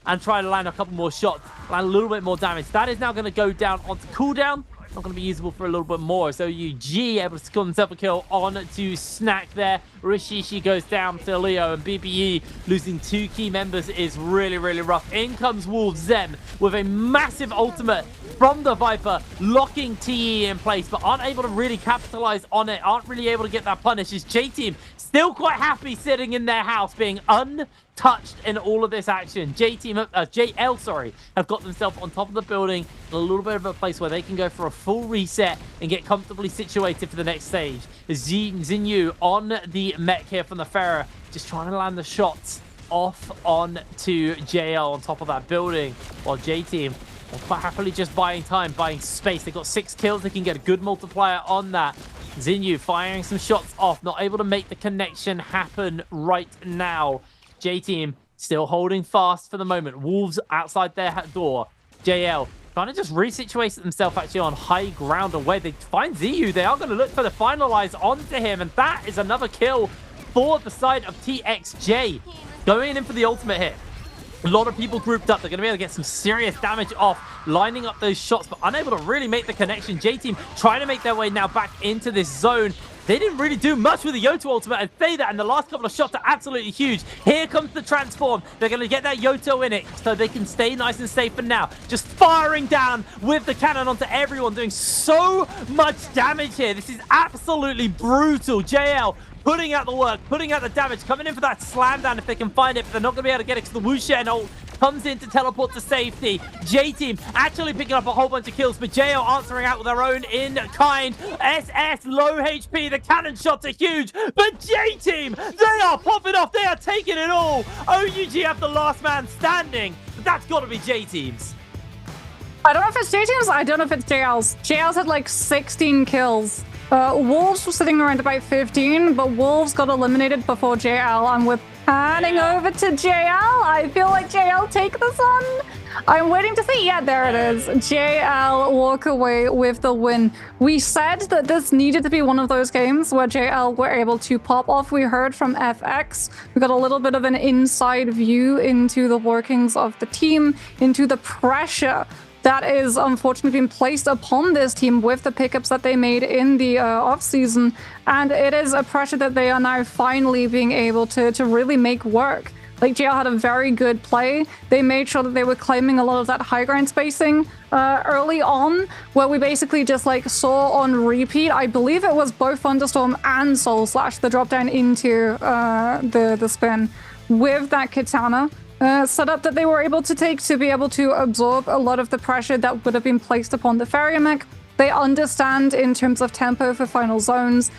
and try to land a couple more shots, land a little bit more damage. That is now going to go down onto cooldown. Not going to be usable for a little bit more. So UG able to score himself a kill on to Snack there. Rishishi goes down to Leo, and BBE losing 2 key members is really, really rough. In comes Wolves Zem with a massive ultimate from the Viper, locking TE in place, but aren't able to really capitalize on it, aren't really able to get that punish. Is J-Team still quite happy sitting in their house, being untouched in all of this action. JL, sorry, have got themselves on top of the building in a little bit of a place where they can go for a full reset and get comfortably situated for the next stage. Xinyu on the mech here from the Pharaoh, just trying to land the shots off on to JL on top of that building, while J-Team are quite happily just buying time, buying space. They've got 6 kills. They can get a good multiplier on that. Xinyu firing some shots off, not able to make the connection happen right now. J-Team still holding fast for the moment. Wolves outside their door. JL trying to just resituate themselves actually on high ground away. They find Ziyu. They are going to look for the finalize onto him, and that is another kill for the side of TXJ. Going in for the ultimate hit. A lot of people grouped up. They're going to be able to get some serious damage off, lining up those shots, but unable to really make the connection. J-Team trying to make their way now back into this zone. They didn't really do much with the Yoto ultimate. I'd say that, and the last couple of shots are absolutely huge. Here comes the transform. They're going to get that Yoto in it so they can stay nice and safe for now. Just firing down with the cannon onto everyone, doing so much damage here. This is absolutely brutal. JL putting out the work, putting out the damage, coming in for that slam down if they can find it, but they're not going to be able to get it because the Wuxian ult comes in to teleport to safety. J-Team actually picking up a whole bunch of kills, but JL answering out with their own in kind. SS low HP, the cannon shots are huge, but J-Team, they are popping off, they are taking it all. OUG have the last man standing, but that's got to be J-Team's. I don't know if it's J-Team's, I don't know if it's JL's. JL's had like 16 kills. Wolves were sitting around about 15, but Wolves got eliminated before JL, and we're panning over to JL. I feel like JL take this on. I'm waiting to see. Yeah, there it is. JL walk away with the win. We said that this needed to be one of those games where JL were able to pop off. We heard from FX. We got a little bit of an inside view into the workings of the team, into the pressure that is unfortunately been placed upon this team with the pickups that they made in the off-season. And it is a pressure that they are now finally being able to really make work. Like, JL had a very good play. They made sure that they were claiming a lot of that high ground spacing early on, where we basically just like saw on repeat, I believe it was both Thunderstorm and Soul Slash, the drop down into the spin with that Katana. Setup that they were able to take to be able to absorb a lot of the pressure that would have been placed upon the Farrier mech. They understand in terms of tempo for final zones.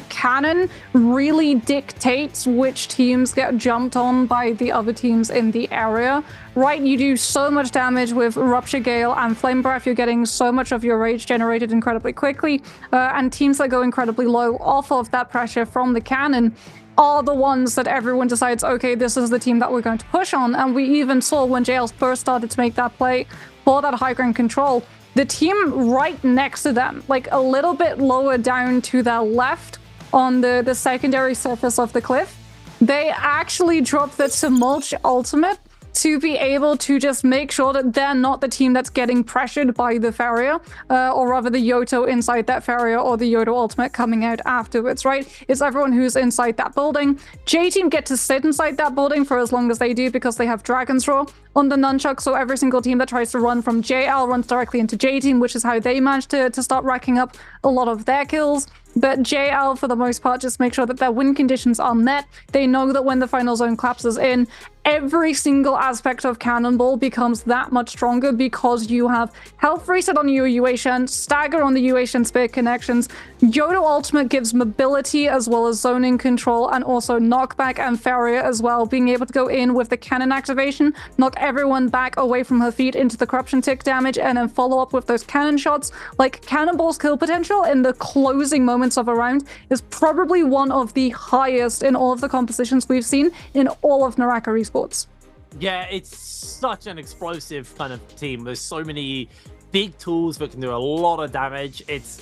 Cannon really dictates which teams get jumped on by the other teams in the area. Right, you do so much damage with Rupture Gale and Flame Breath. You're getting so much of your rage generated incredibly quickly. And teams that go incredibly low off of that pressure from the cannon are the ones that everyone decides, okay, this is the team that we're going to push on. And we even saw when JL first started to make that play for that high ground control, the team right next to them, like a little bit lower down to their left on the secondary surface of the cliff, they actually dropped the Tumulch ultimate to be able to just make sure that they're not the team that's getting pressured by the Farrier, or rather the Yoto inside that Farrier or the Yoto ultimate coming out afterwards, right? It's everyone who's inside that building. J-Team get to sit inside that building for as long as they do because they have Dragon's Roar on the nunchuck, so every single team that tries to run from JL runs directly into J-Team, which is how they manage to start racking up a lot of their kills. But JL, for the most part, just make sure that their win conditions are met. They know that when the final zone collapses in, every single aspect of Cannonball becomes that much stronger because you have health reset on your UA Shen, stagger on the UA Shen spear connections. Yoto ultimate gives mobility as well as zoning control and also knockback and Farrier as well, being able to go in with the cannon activation, knock everyone back away from her feet into the corruption tick damage, and then follow up with those cannon shots. Like, Cannonball's kill potential in the closing moments of a round is probably one of the highest in all of the compositions we've seen in all of NARAKA esports. Yeah, it's such an explosive kind of team. There's so many big tools that can do a lot of damage. It's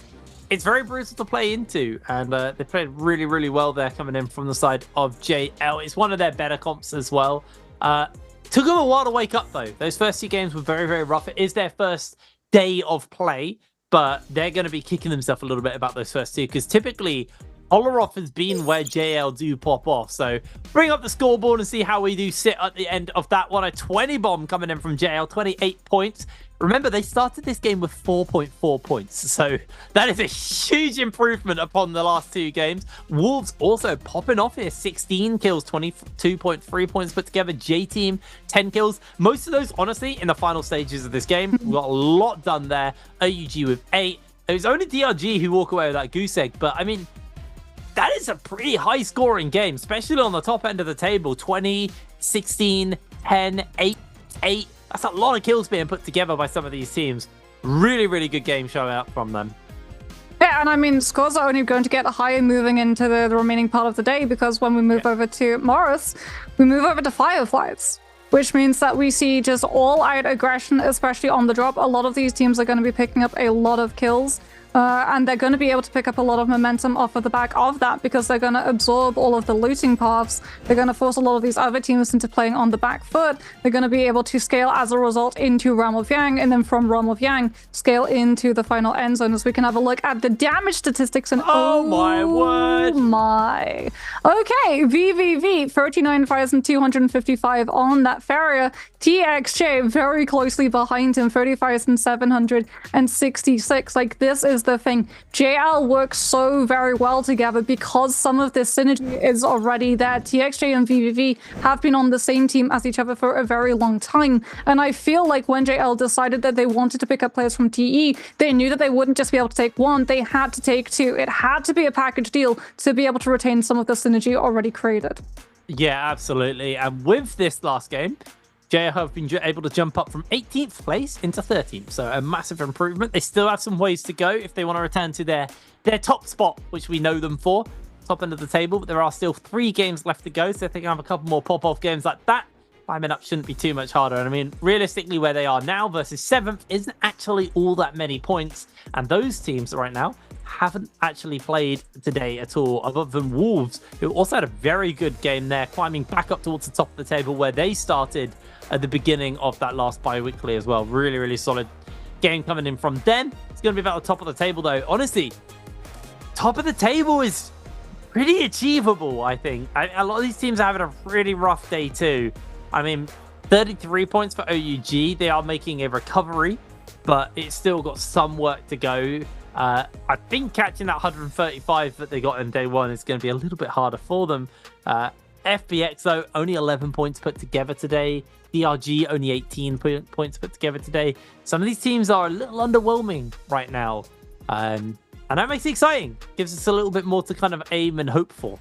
very brutal to play into, and they played really, really well there coming in from the side of JL. It's one of their better comps as well. Took them a while to wake up, though. Those first 2 games were very, very rough. It is their first day of play, but they're going to be kicking themselves a little bit about those first 2, because typically Olaroff has been where JL do pop off. So bring up the scoreboard and see how we do sit at the end of that one. A 20 bomb coming in from JL, 28 points. Remember, they started this game with 4.4 points. So that is a huge improvement upon the last 2 games. Wolves also popping off here. 16 kills, 22.3 points put together. J-Team, 10 kills. Most of those, honestly, in the final stages of this game. We got a lot done there. OUG with 8. It was only DRG who walk away with that goose egg. But, I mean, that is a pretty high scoring game, especially on the top end of the table. 20, 16, 10, 8, 8. That's a lot of kills being put together by some of these teams. Really, really good game showing up from them. Yeah, and I mean, scores are only going to get higher moving into the remaining part of the day, because when we move over to Morris, we move over to Fireflies, which means that we see just all-out aggression, especially on the drop. A lot of these teams are going to be picking up a lot of kills. And they're going to be able to pick up a lot of momentum off of the back of that, because they're going to absorb all of the looting paths. They're going to force a lot of these other teams into playing on the back foot. They're going to be able to scale as a result into Realm of Yang, and then from Realm of Yang, scale into the final end zone, as we can have a look at the damage statistics. And oh my word! My. Okay, VVV, 39,255 on that Farrier. TXJ very closely behind him, 30,766. Like, this is the thing. JL works so very well together because some of this synergy is already there. TXJ and VVV have been on the same team as each other for a very long time. And I feel like when JL decided that they wanted to pick up players from TE, they knew that they wouldn't just be able to take one, they had to take 2. It had to be a package deal to be able to retain some of the synergy already created. Yeah, absolutely. And with this last game, JL have been able to jump up from 18th place into 13th. So a massive improvement. They still have some ways to go if they want to return to their top spot, which we know them for, top end of the table. But there are still 3 games left to go. So if they can have a couple more pop-off games like that, climbing up shouldn't be too much harder. And I mean, realistically, where they are now versus 7th isn't actually all that many points. And those teams right now haven't actually played today at all, other than Wolves, who also had a very good game there, climbing back up towards the top of the table where they started at the beginning of that last bi-weekly as well. Really, really solid game coming in from them. It's going to be about the top of the table, though. Honestly, top of the table is pretty achievable, I think. A lot of these teams are having a really rough day, too. I mean, 33 points for OUG. They are making a recovery, but it's still got some work to go. I think catching that 135 that they got in day 1 is going to be a little bit harder for them. FBX, though, only 11 points put together today. DRG, only 18 points put together today. Some of these teams are a little underwhelming right now. And that makes it exciting. Gives us a little bit more to kind of aim and hope for.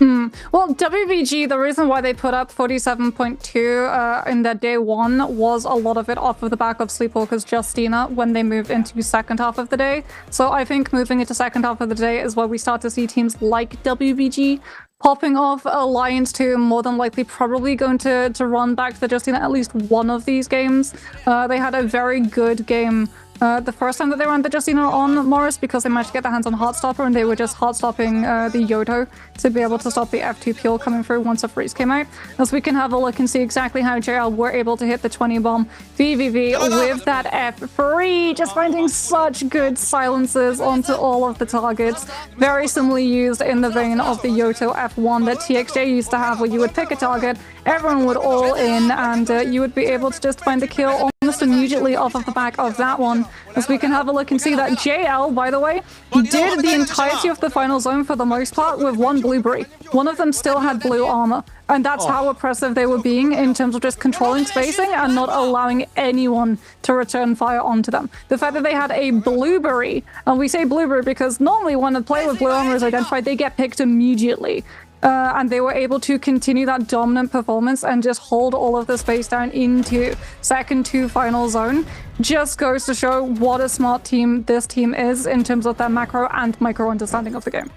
Well, WBG, the reason why they put up 47.2 in their day 1 was a lot of it off of the back of Sleepwalker's Justina when they moved into second half of the day. So I think moving into second half of the day is where we start to see teams like WBG popping off. Alliance 2 more than likely probably going to run back the Justina at least one of these games. They had a very good game the first time that they ran the Justino on Morris because they managed to get their hands on Heartstopper and they were just hard-stopping the Yoto to be able to stop the F2 coming through once the freeze came out. As we can have a look and see exactly how JL were able to hit the 20 bomb VVV with that F3, just finding such good silences onto all of the targets. Very similarly used in the vein of the Yoto F1 that TXJ used to have, where you would pick a target, everyone would all in, and you would be able to just find the kill almost immediately off of the back of that one. As we can have a look and see that JL, by the way, did the entirety of the final zone for the most part with one blueberry. One of them still had blue armor, and that's how oppressive they were being in terms of just controlling spacing and not allowing anyone to return fire onto them. The fact that they had a blueberry, and we say blueberry because normally when a player with blue armor is identified, they get picked immediately. And they were able to continue that dominant performance and just hold all of the space down into second to final zone. Just goes to show what a smart team this team is in terms of their macro and micro understanding of the game.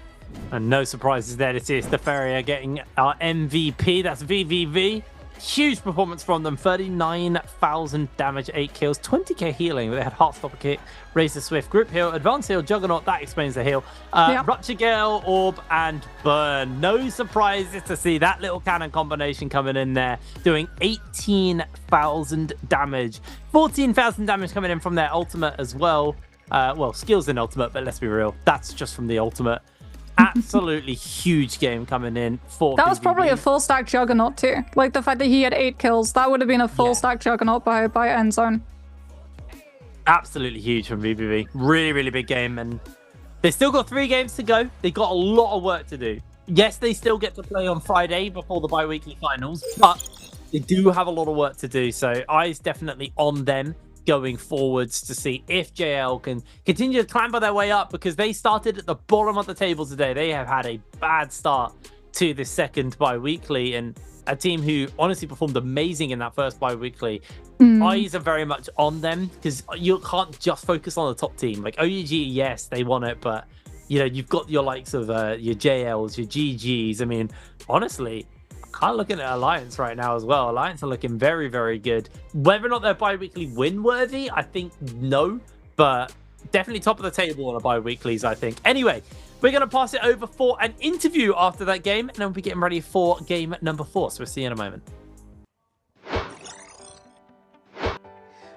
And no surprises there. It is the Feria getting our MVP. That's VVV. Huge performance from them. 39,000 damage, 8 kills, 20k healing. They had Heartstopper Kick, Razor Swift, Group Heal, Advanced Heal, Juggernaut. That explains the heal. Rupture Gale, Orb, and Burn. No surprises to see that little cannon combination coming in there, doing 18,000 damage. 14,000 damage coming in from their ultimate as well. Well, skills in ultimate, but let's be real. That's just from the ultimate. Absolutely huge game coming in for that was BBB. Probably a full stack Juggernaut too. Like the fact that he had 8 kills, that would have been a full stack Juggernaut by end zone. Absolutely huge from BBB. Really, really big game, and they still got 3 games to go. They got a lot of work to do. Yes, they still get to play on Friday before the bi-weekly finals, but they do have a lot of work to do. So eyes definitely on them going forwards to see if JL can continue to clamber their way up, because they started at the bottom of the table today. They have had a bad start to the second bi-weekly, and a team who honestly performed amazing in that first bi-weekly. Eyes are very much on them, because you can't just focus on the top team. Like OUG, yes, they won it, but you know, you've got your likes of your JLs, your GGs. I mean, honestly, kind of looking at Alliance right now as well. Alliance are looking very, very good. Whether or not they're bi-weekly win-worthy, I think no, but definitely top of the table on the bi-weeklies, I think. Anyway, we're going to pass it over for an interview after that game, and then we'll be getting ready for game number 4. So we'll see you in a moment.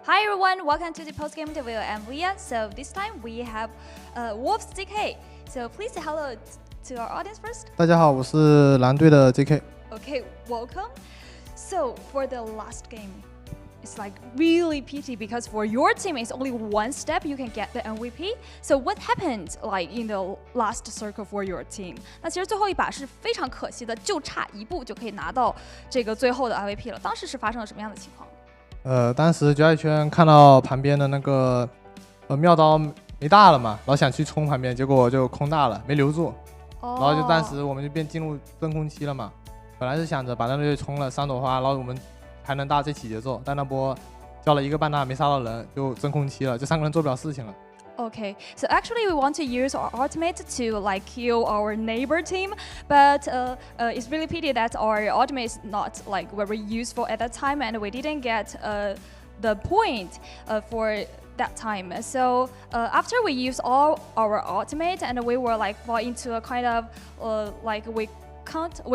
Hi everyone, welcome to the post-game interview. I'm Leah. So this time we have Wolves JK. So please say hello to our audience first. 大家好，我是蓝队的 JK。 Okay, welcome. So for the last game, it's like really pity because for your team, it's only one step you can get the MVP. So what happened like in the last circle for your team? 那其实最后一把是非常可惜的，就差一步就可以拿到这个最后的 MVP 了。当时是发生了什么样的情况？当时决赛圈看到旁边的那个妙刀没大了嘛，然后想去冲旁边，结果就空大了，没留住，然后就暂时我们就变进入真空期了嘛。本来是想着把那队冲了3朵花，然后我们还能大这起节奏，但那波交了1个半大没杀到人，就真空期了，就3个人做不了事情了。Okay, so actually we want to use our ultimate to like kill our neighbor team, but it's really pity that our ultimate is not like very useful at that time, and we didn't get the point for that time. So after we used all our ultimate, and we were like fall into a kind of like we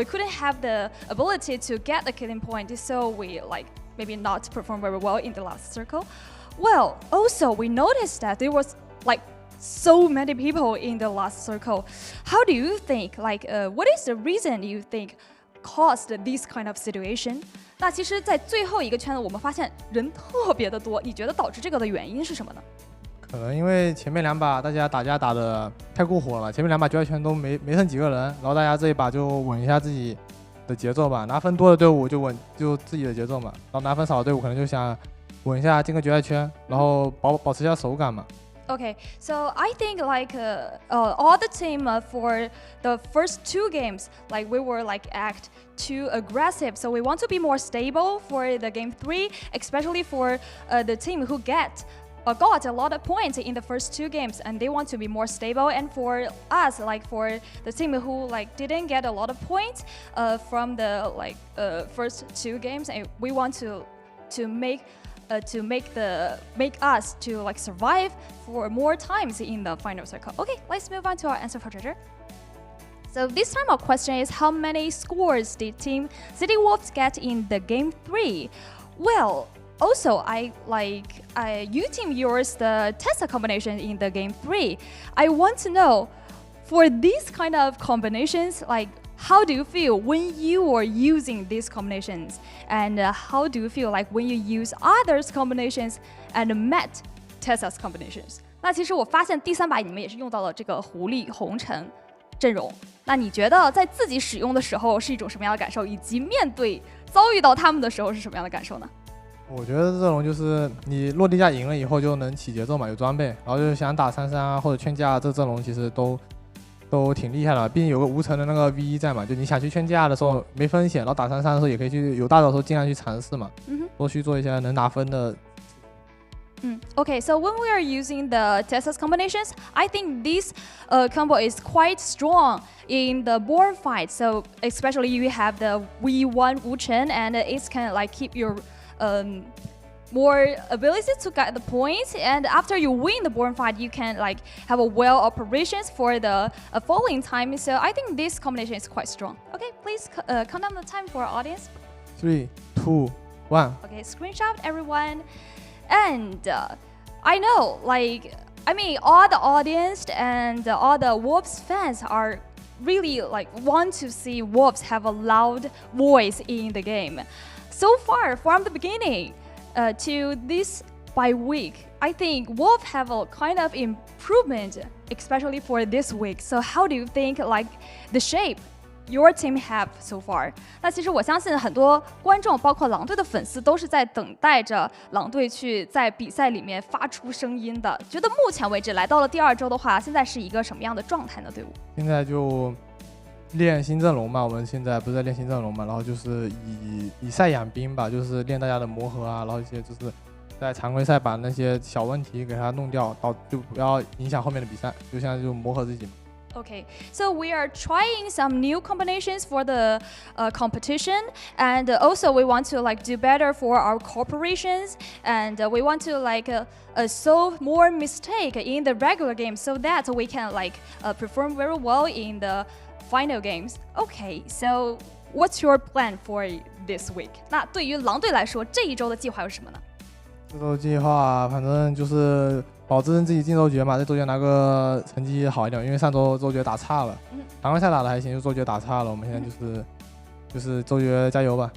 couldn't have the ability to get the killing point, so we like maybe not perform very well in the last circle. Well, also we noticed that there was like so many people in the last circle. How do you think, like what is the reason you think caused this kind of situation? 那其实在最后一个圈子我们发现人特别的多，你觉得导致这个的原因是什么呢？可能因为前面2把大家打架打得太过火了，前面2把决赛圈都没剩几个人，然后大家这一把就稳一下自己的节奏吧。拿分多的队伍就自己的节奏嘛，然后拿分少的队伍可能就想稳一下进个决赛圈，然后保持一下手感嘛。Okay, so I think like all the team for the first 2 games, like we were like act too aggressive. So we want to be more stable for the game 3, especially for the team who got a lot of points in the first 2 games, and they want to be more stable. And for us, like for the team who like didn't get a lot of points from the like first 2 games, and we want to make to make us to like survive for more times in the final circle. Okay, let's move on to our answer for treasure. So this time our question is, how many scores did Team City Wolves get in the game 3? Well, also you team yours the Tessa combination in the game 3. I want to know, for these kind of combinations, like how do you feel when you are using these combinations, and how do you feel like when you use others combinations and met Tessa's combinations? 那其实我发现第3把你们也是用到了这个狐狸红橙阵容，那你觉得在自己使用的时候是一种什么样的感受，以及面对遭遇到他们的时候是什么样的感受呢？我觉得这种就是你落地架赢了以后就能起节奏嘛，有装备，然后就是想打33啊或者劝架，这阵容其实都挺厉害的，毕竟有个无尘的那个 V1 在嘛，就你想去劝架的时候没风险，然后打33的时候也可以去有大招的时候尽量去尝试嘛，多去做一些能拿分的。Okay, so when we are using the Tessa's combinations, I think this combo is quite strong in the board fight. So especially you have the V1 Wu Chen, and it's kind of like keep your more ability to get the points, and after you win the board fight, you can like have a well operations for the following time. So I think this combination is quite strong. Okay, please count down the time for our audience. 3, 2, 1. Okay, screenshot everyone. And I know, like, I mean, all the audience and all the Wolves fans are really like want to see Wolves have a loud voice in the game. So far, from the beginning to this Biweek, I think Wolves have a kind of improvement, especially for this week. So how do you think like the shape your team have so far? 那其实我相信很多观众，包括狼队的粉丝，都是在等待着狼队去在比赛里面发出声音的。觉得目前为止来到了第2周的话，现在是一个什么样的状态呢？队伍现在就练新阵容嘛，我们现在不是在练新阵容嘛，然后就是以赛养兵吧，就是练大家的磨合啊，然后一些就是在常规赛把那些小问题给它弄掉，就不要影响后面的比赛，就像就磨合自己嘛。Okay, so we are trying some new combinations for the competition, and also we want to like do better for our corporations, and we want to like solve more mistake in the regular game so that we can like perform very well in the final games. Okay, so what's your plan for this week? 那对于狼队来说，这一周的计划又是什么呢？这周计划反正就是保证自己进周决嘛，在周决拿个成绩好一点，因为上周周决打差了，常规赛打的还行，就周决打差了，我们现在就是周决加油吧。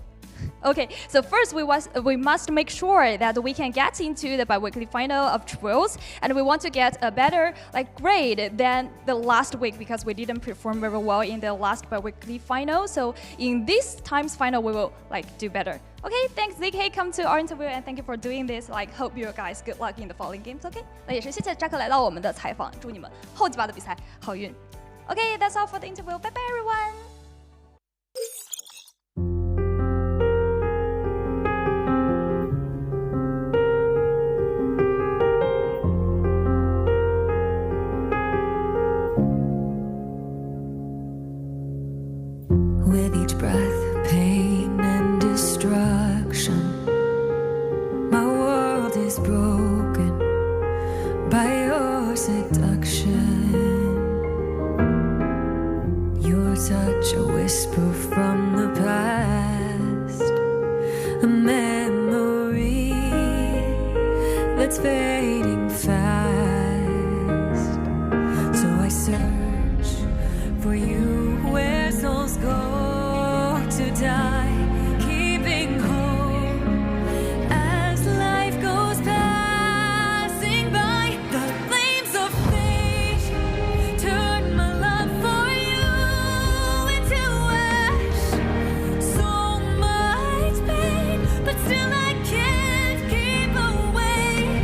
Okay, so first we must make sure that we can get into the biweekly final of trios, and we want to get a better like grade than the last week because we didn't perform very well in the last biweekly final. So in this time's final, we will like do better. Okay, thanks ZK come to our interview, and thank you for doing this. Like hope you guys good luck in the following games. Okay, 那也是谢谢 Jack 来到我们的采访，祝你们后几把的比赛好运。Okay, that's all for the interview. Bye bye everyone. With each breath, pain and destruction, my world is broken by your seduction. Your touch, a whisper from the past, a memory that's fading fast. So I search for you where souls go to die, keeping hope as life goes passing by. The flames of fate turn my love for you into ash. So much pain, but still I can't keep away.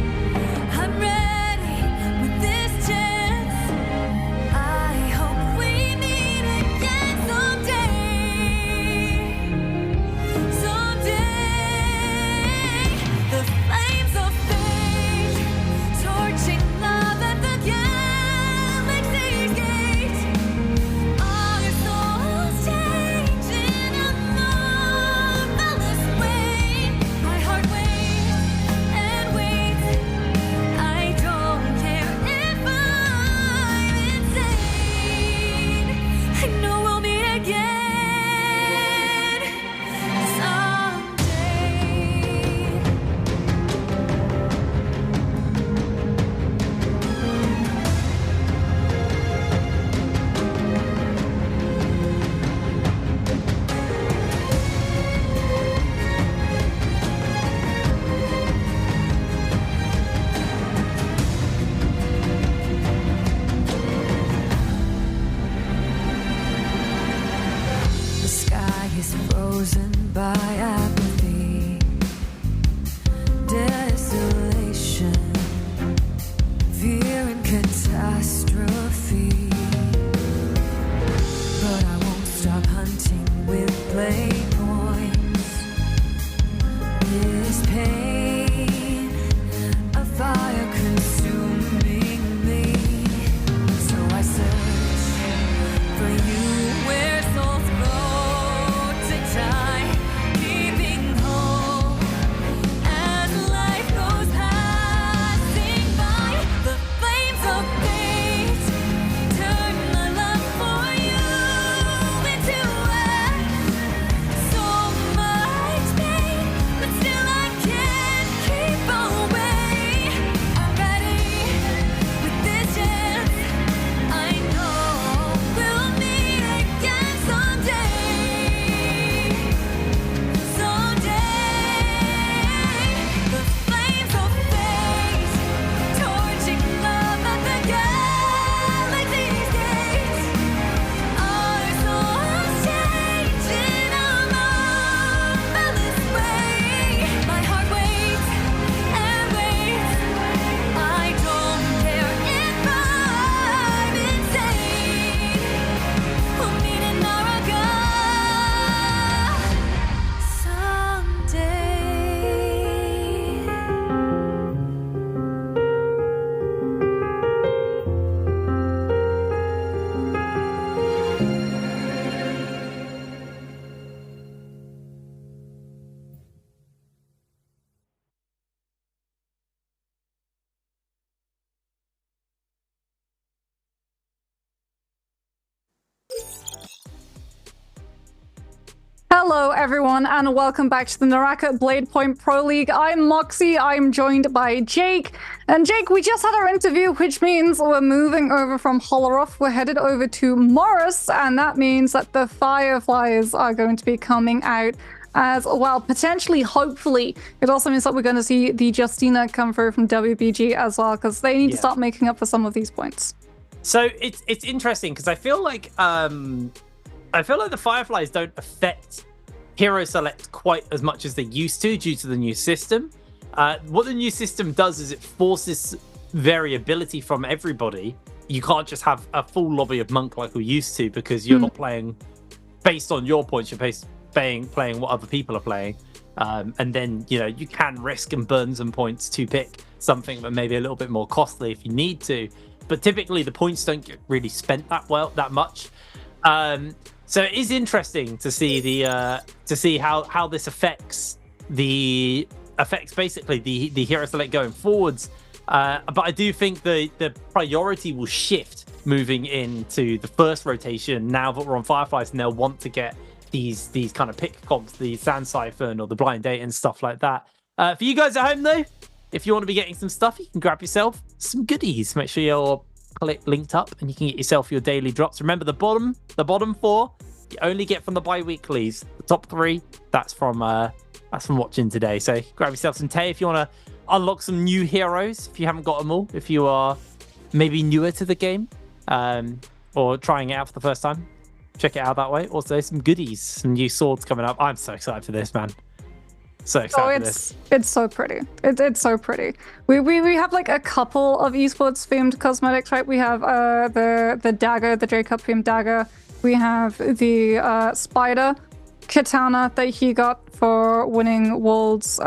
Hello, everyone, and welcome back to the NARAKA BLADEPOINT Pro League. I'm Moxie. I'm joined by Jake. And Jake, we just had our interview, which means we're moving over from Holleroff. We're headed over to Morris, and that means that the Fireflies are going to be coming out as well. Potentially, hopefully. It also means that we're going to see the Justina come through from WBG as well, because they need to start making up for some of these points. So it's interesting, because I feel like the Fireflies don't affect hero select quite as much as they used to due to the new system. What the new system does is it forces variability from everybody. You can't just have a full lobby of Monk like we used to, because you're not playing based on your points. You're playing what other people are playing. And then, you can risk and burn some points to pick something that may be a little bit more costly if you need to. But typically the points don't get really spent that much. So it is interesting to see how this affects basically the hero select going forwards. But I do think the priority will shift moving into the first rotation now that we're on Fireflies, and they'll want to get these kind of pick comps, the Sand Siphon or the Blind Date and stuff like that. For you guys at home though, if you want to be getting some stuff, you can grab yourself some goodies. Make sure you're linked up and you can get yourself your daily drops. Remember, the bottom 4 you only get from the bi-weeklies. The top 3, that's from watching today. So grab yourself some Tay if you want to unlock some new heroes, if you haven't got them all, if you are maybe newer to the game, or trying it out for the first time. Check it out that way. Also, some goodies, some new swords coming up. I'm so excited for this, man. So excited for this. It's so pretty. It's so pretty. We have like a couple of esports themed cosmetics, right? We have the dagger, the Jacob themed dagger. We have the spider katana that he got for winning Worlds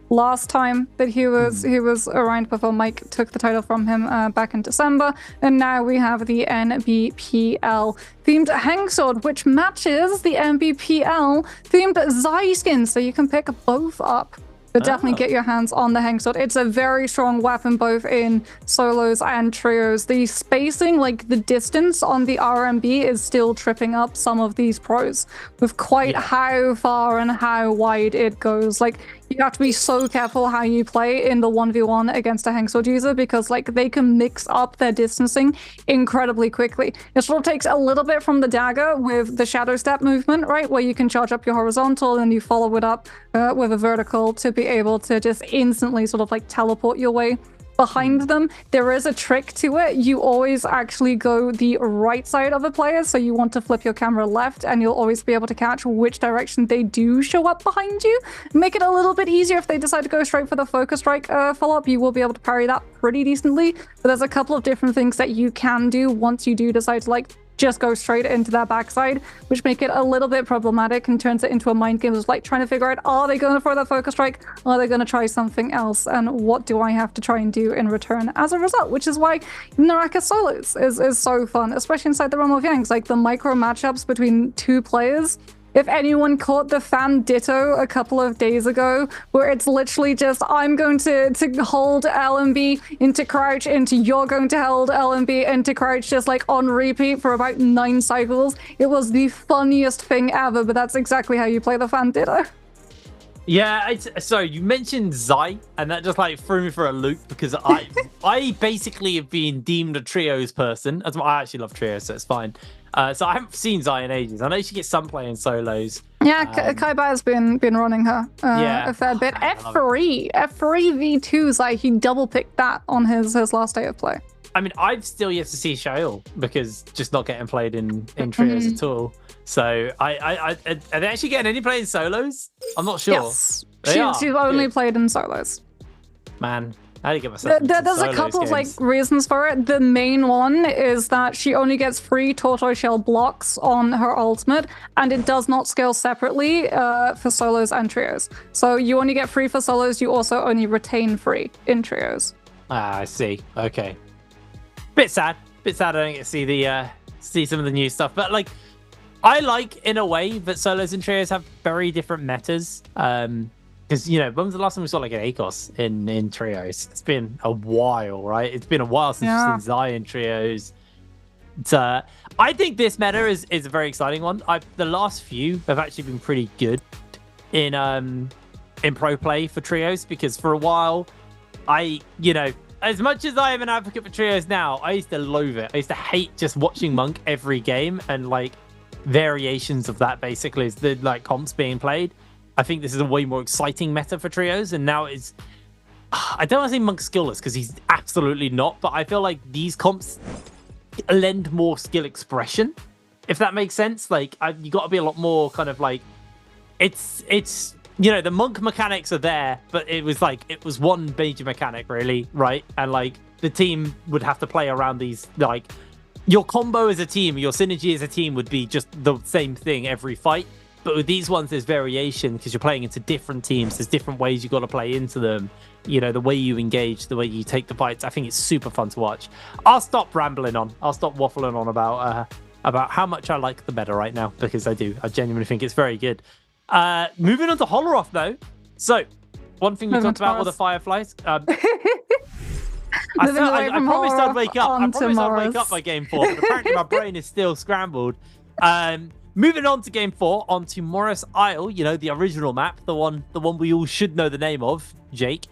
last time that he was around before Mike took the title from him back in December. And now we have the Nbpl themed hangsword, which matches the Nbpl themed Zai skin, so you can pick both up. But definitely get your hands on the hangsword. It's a very strong weapon both in solos and trios. The spacing, like the distance on the RMB, is still tripping up some of these pros with quite how far and how wide it goes. Like, you have to be so careful how you play in the 1v1 against a hangsword user, because like they can mix up their distancing incredibly quickly. It sort of takes a little bit from the dagger with the shadow step movement, right, where you can charge up your horizontal and you follow it up with a vertical to be able to just instantly sort of like teleport your way behind them. There is a trick to it. You always actually go the right side of a player, so you want to flip your camera left and you'll always be able to catch which direction they do show up behind you. Make it a little bit easier if they decide to go straight for the focus strike follow-up. You will be able to parry that pretty decently, but there's a couple of different things that you can do once you do decide to like just go straight into that backside, which make it a little bit problematic and turns it into a mind game. It's like trying to figure out, are they going for that focus strike? Are they going to try something else? And what do I have to try and do in return as a result? Which is why NARAKA solos is so fun, especially inside the realm of Yangs. Like the micro matchups between 2 players. If anyone caught the fan ditto a couple of days ago, where it's literally just, I'm going to hold LMB into crouch, into you're going to hold LMB into crouch, just like on repeat for about 9 cycles. It was the funniest thing ever, but that's exactly how you play the fan ditto. Yeah, so you mentioned Zai, and that just like threw me for a loop, because I basically have been deemed a trios person. I actually love trios, so it's fine. So I haven't seen Zai in ages. I know she gets some play in solos. Yeah, Kaiba has been running her a fair bit. F3 V2 Zai, he double picked that on his last day of play. I mean, I've still yet to see Shail, because just not getting played in trios at all. So are they actually getting any play in solos? I'm not sure. Yes, she's only played in solos. Man, how do you get myself There's a couple of like reasons for it. The main one is that she only gets free tortoiseshell blocks on her ultimate, and it does not scale separately for solos and trios. So you only get free for solos, you also only retain free in trios. I see. Okay. Bit sad I don't get to see some of the new stuff, but like I like in a way that solos and trios have very different metas. Because, when was the last time we saw like an ACOS in trios? It's been a while, right? It's been a while since we've seen Zai in trios. I think this meta is a very exciting one. The last few have actually been pretty good in pro play for trios, because for a while, as much as I am an advocate for trios now, I used to loathe it. I used to hate just watching Monk every game and like variations of that. Basically, is the like comps being played. I think this is a way more exciting meta for trios, and now it's. I don't want to say Monk's skillless because he's absolutely not, but I feel like these comps lend more skill expression, if that makes sense. Like you got to be a lot more kind of like it's the Monk mechanics are there, but it was one major mechanic really, right? And like the team would have to play around these, like your combo as a team, your synergy as a team would be just the same thing every fight. But with these ones, there's variation because you're playing into different teams. There's different ways you got to play into them. The way you engage, the way you take the fights. I think it's super fun to watch. I'll stop rambling on. I'll stop waffling on about how much I like the meta right now, because I do. I genuinely think it's very good. Moving on to Holoroth, though. So, one thing we talked about were the Fireflies. I promised I'd wake up. I promised I'd wake up by game 4, but apparently my brain is still scrambled. Moving on to game 4, on to Morris Isle, the original map, the one we all should know the name of, Jake.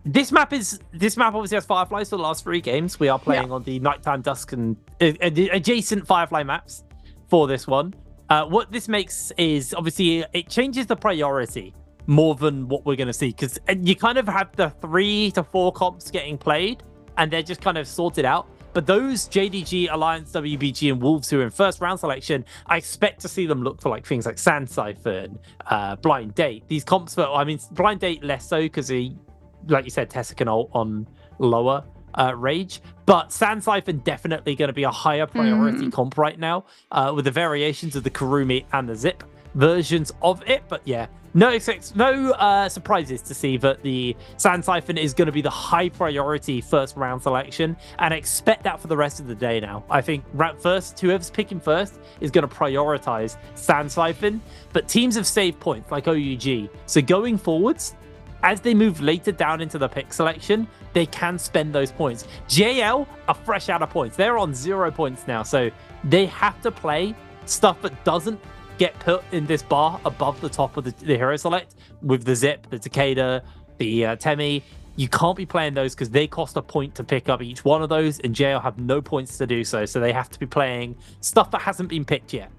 This map obviously has Fireflies for the last 3 games. We are playing on the Nighttime, Dusk, and adjacent Firefly maps for this one. What this makes is, obviously, it changes the priority more than what we're going to see, because you kind of have the 3 to 4 comps getting played, and they're just kind of sorted out. But those JDG, Alliance, WBG, and Wolves who are in first round selection, I expect to see them look for like things like Sand Siphon, Blind Date. These comps Blind Date less so because he, like you said, Tessa can ult on lower Rage. But Sand Siphon definitely going to be a higher priority comp right now, with the variations of the Kurumi and the Zip versions of it. But yeah, no surprises to see that the Sand Siphon is going to be the high priority first round selection, and I expect that for the rest of the day now. I think whoever's picking first is going to prioritize Sand Siphon, but teams have saved points like OUG, so going forwards, as they move later down into the pick selection, they can spend those points. JL are fresh out of points. They're on 0 points now, so they have to play stuff that doesn't get put in this bar above the top of the hero select, with the Zip, the Takeda, the Temi. You can't be playing those because they cost a point to pick up each one of those, and JL have no points to do so they have to be playing stuff that hasn't been picked yet.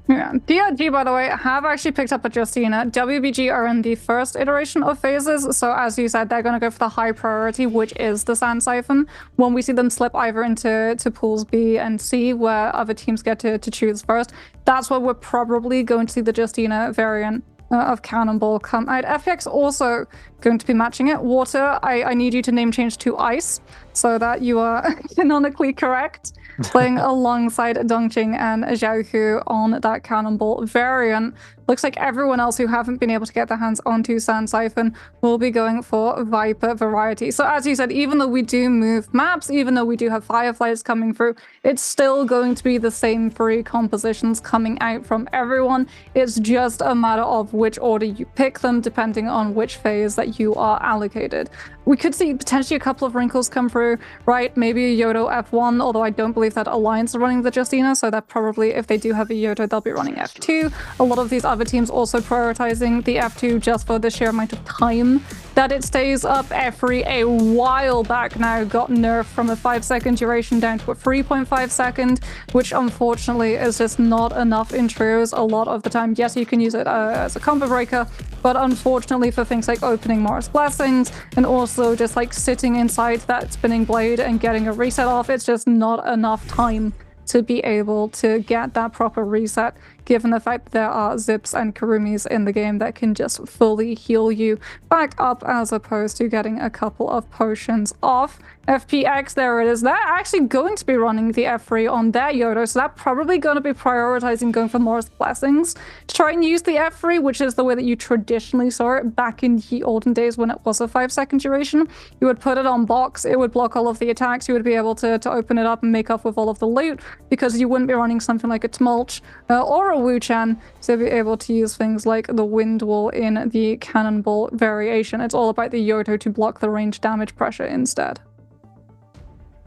Yeah, DRG, by the way, have actually picked up a Justina. WBG are in the first iteration of phases, so as you said, they're going to go for the high priority, which is the Sand Siphon. When we see them slip either into pools B and C, where other teams get to choose first, that's where we're probably going to see the Justina variant of Cannonball come out. FPX also going to be matching it. Water, I need you to name change to Ice, so that you are canonically correct. Playing alongside Dongqing and Xiaohu on that Cannonball variant. Looks like everyone else who haven't been able to get their hands onto Sand Siphon will be going for Viper variety. So as you said, even though we do move maps, even though we do have Fireflies coming through, it's still going to be the same 3 compositions coming out from everyone. It's just a matter of which order you pick them, depending on which phase that you are allocated. We could see potentially a couple of wrinkles come through, right? Maybe a Yodo F1, although I don't believe that Alliance are running the Justina, so that probably, if they do have a Yodo, they'll be running F2. A lot of these other teams also prioritizing the F2 just for the sheer amount of time that it stays up. Every a while back now got nerfed from a 5-second duration down to a 3.5 second, which unfortunately is just not enough in trios a lot of the time. Yes, you can use it as a combo breaker, but unfortunately for things like opening Morris Blessings and also just like sitting inside that spinning blade and getting a reset off, it's just not enough time to be able to get that proper reset, given the fact that there are Zips and Kurumis in the game that can just fully heal you back up, as opposed to getting a couple of potions off. FPX, there it is. They're actually going to be running the F3 on their Yodo, so they're probably going to be prioritizing going for Morris Blessings to try and use the F3, which is the way that you traditionally saw it back in the olden days when it was a 5-second duration. You would put it on box, it would block all of the attacks, you would be able to open it up and make off with all of the loot, because you wouldn't be running something like a Tumulch or a Wu-Chan, so be able to use things like the Wind Wall in the Cannonball variation. It's all about the Yodo to block the range damage pressure instead.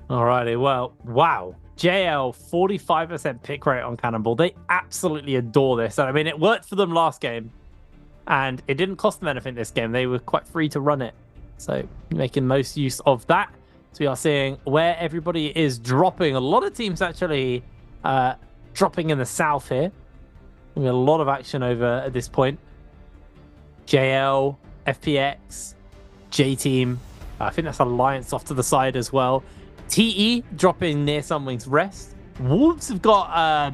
Alrighty, well, wow. JL, 45% pick rate on Cannonball. They absolutely adore this. I mean, it worked for them last game, and it didn't cost them anything this game. They were quite free to run it. So, making most use of that. So, we are seeing where everybody is dropping. A lot of teams actually dropping in the south here. We have a lot of action over at this point. JL, FPX, J-Team. I think that's Alliance off to the side as well. TE dropping near Sunwing's Rest. Wolves have got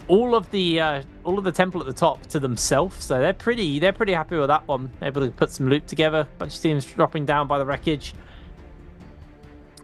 all of the temple at the top to themselves, so they're pretty happy with that one. Able to put some loot together. Bunch of teams dropping down by the wreckage.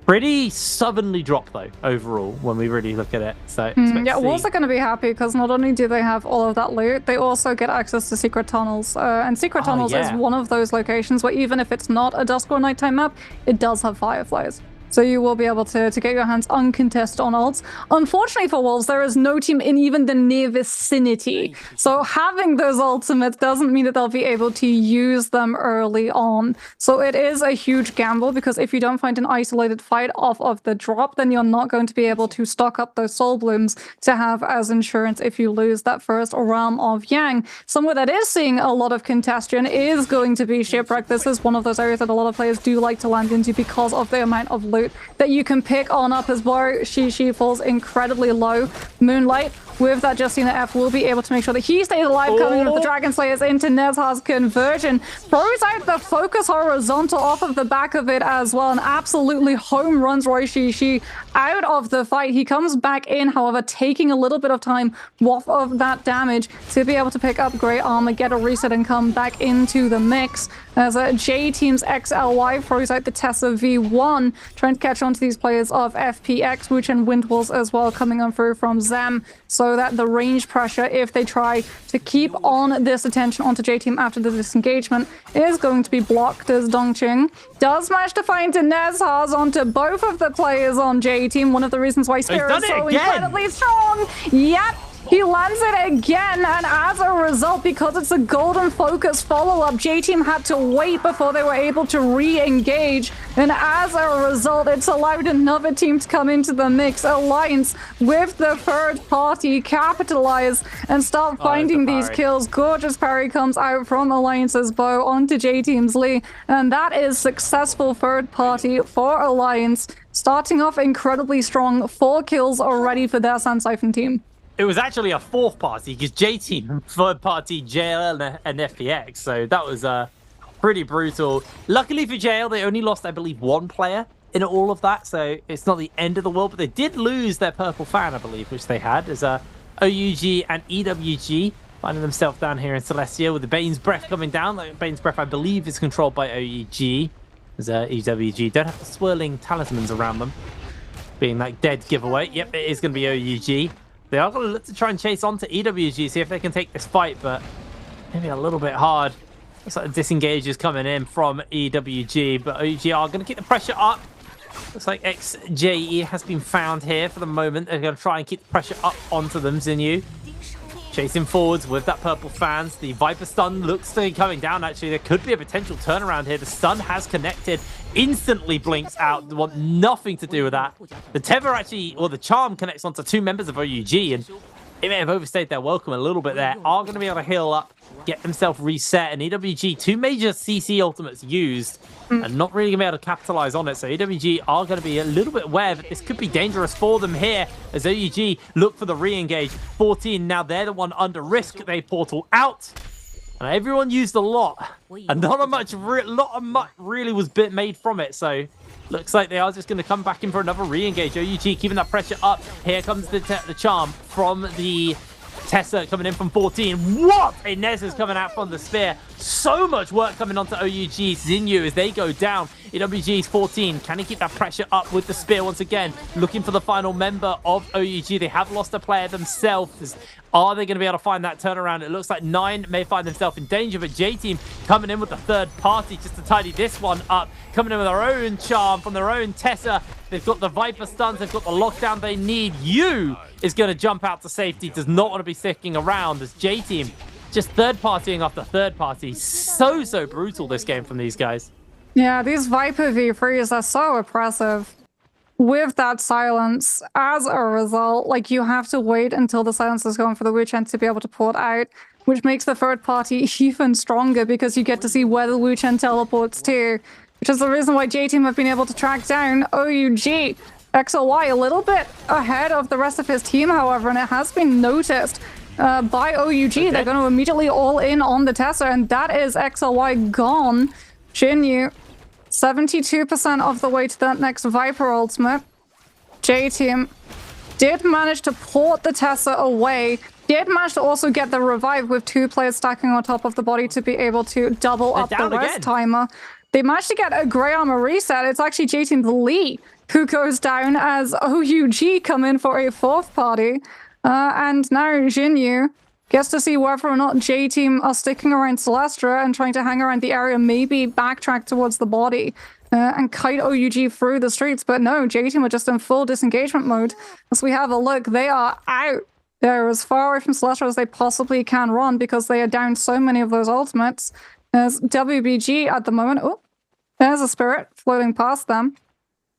Pretty stubbornly dropped though overall when we really look at it. So yeah, Wolves are going to be happy because not only do they have all of that loot, they also get access to secret tunnels. And secret tunnels is one of those locations where even if it's not a dusk or nighttime map, it does have fireflies. So you will be able to get your hands uncontested on ults. Unfortunately for Wolves, there is no team in even the near vicinity. So having those ultimates doesn't mean that they'll be able to use them early on. So it is a huge gamble because if you don't find an isolated fight off of the drop, then you're not going to be able to stock up those soul blooms to have as insurance if you lose that first realm of Yang. Somewhere that is seeing a lot of congestion is going to be Shipwreck. This is one of those areas that a lot of players do like to land into because of the amount of loot that you can pick on up as well. She falls incredibly low. Moonlight with that Justina F will be able to make sure that he stays alive, coming with the Dragon Slayers into Nezha's conversion. Throws out the focus horizontal off of the back of it as well, and absolutely home runs Roy Shi out of the fight. He comes back in, however, taking a little bit of time off of that damage to be able to pick up great armor, get a reset, and come back into the mix. As J-Team's XLY throws out the Tessa V1, trying to catch on to these players of FPX, Wooch and Windwalls as well coming on through from Zem, so that the range pressure, if they try to keep on this attention onto J-Team after the disengagement, is going to be blocked as Dongqing does manage to find Nezhas onto both of the players on J-Team. One of the reasons why Spirit is so incredibly strong. Yep. He lands it again, and as a result, because it's a golden focus follow-up, J-Team had to wait before they were able to re-engage, and as a result, it's allowed another team to come into the mix. Alliance with the third party capitalize and start finding these kills. Gorgeous parry comes out from Alliance's bow onto J-Team's Lee, and that is successful third party for Alliance, starting off incredibly strong. 4 kills already for their Sand Siphon team. It was actually a fourth party because J-Team third party JL and FPX, so that was pretty brutal. Luckily for JL, they only lost, I believe, 1 player in all of that, so it's not the end of the world, but they did lose their purple fan, I believe, which they had, as OUG and EWG finding themselves down here in Celestia with the Bane's Breath coming down. Bane's Breath, I believe, is controlled by OUG, as EWG don't have the swirling talismans around them, being like dead giveaway. Yep, it is going to be OUG. They are going to look to try and chase on to EWG, see if they can take this fight, but maybe a little bit hard. Looks like the disengage is coming in from EWG, but OUG are going to keep the pressure up. Looks like XJE has been found here for the moment. They're going to try and keep the pressure up onto them. Zinyu chasing forwards with that purple fans. The Viper stun looks to be coming down, actually. There could be a potential turnaround here. The stun has connected. Instantly blinks out. They want nothing to do with that. The tether actually, or the charm connects onto 2 members of OUG, and it may have overstayed their welcome a little bit there. Are going to be able to heal up, get themselves reset, and EWG, 2 major CC ultimates used, and not really going to be able to capitalize on it. So EWG are going to be a little bit aware that this could be dangerous for them here, as OUG look for the re-engage. 14, now they're the one under risk. They portal out. And everyone used a lot, and not much really was made from it. So looks like they are just going to come back in for another re-engage. OUG keeping that pressure up. Here comes the charm from the Tessa coming in from 14. What? Inez is coming out from the spear. So much work coming onto OUG. Zinyu as they go down. EWG's 14. Can he keep that pressure up with the spear once again? Looking for the final member of OUG. They have lost a player themselves. Are they going to be able to find that turnaround? It looks like 9 may find themselves in danger, but J-Team coming in with the third party just to tidy this one up. Coming in with their own charm from their own Tessa. They've got the Viper stuns. They've got the lockdown they need. You is going to jump out to safety. Does not want to be sticking around as J-Team just third partying after third party. So brutal this game from these guys. Yeah, these Viper V3s are so oppressive. with that silence, as a result, like, you have to wait until the silence is gone for the Wu Chen to be able to port out, which makes the third party even stronger because you get to see where the Wu Chen teleports to, which is the reason why J-Team have been able to track down OUG. XLY a little bit ahead of the rest of his team, however, and it has been noticed by OUG. Okay. They're going to immediately all in on the Tessa, and that is XLY gone. Jinyu, 72% of the way to that next Viper ultimate. J-Team did manage to port the Tessa away. Did manage to also get the revive with 2 players stacking on top of the body to be able to double up the rest timer. They managed to get a Grey Armor reset. It's actually J-Team's Lee who goes down as OUG come in for a 4th party. And now Jinyu gets to see whether or not J-Team are sticking around Celestra and trying to hang around the area, maybe backtrack towards the body and kite OUG through the streets. But no, J-Team are just in full disengagement mode. As we have a look, they are out. They're as far away from Celestra as they possibly can run because they are down so many of those ultimates. There's WBG at the moment. Oh, there's a Spirit floating past them.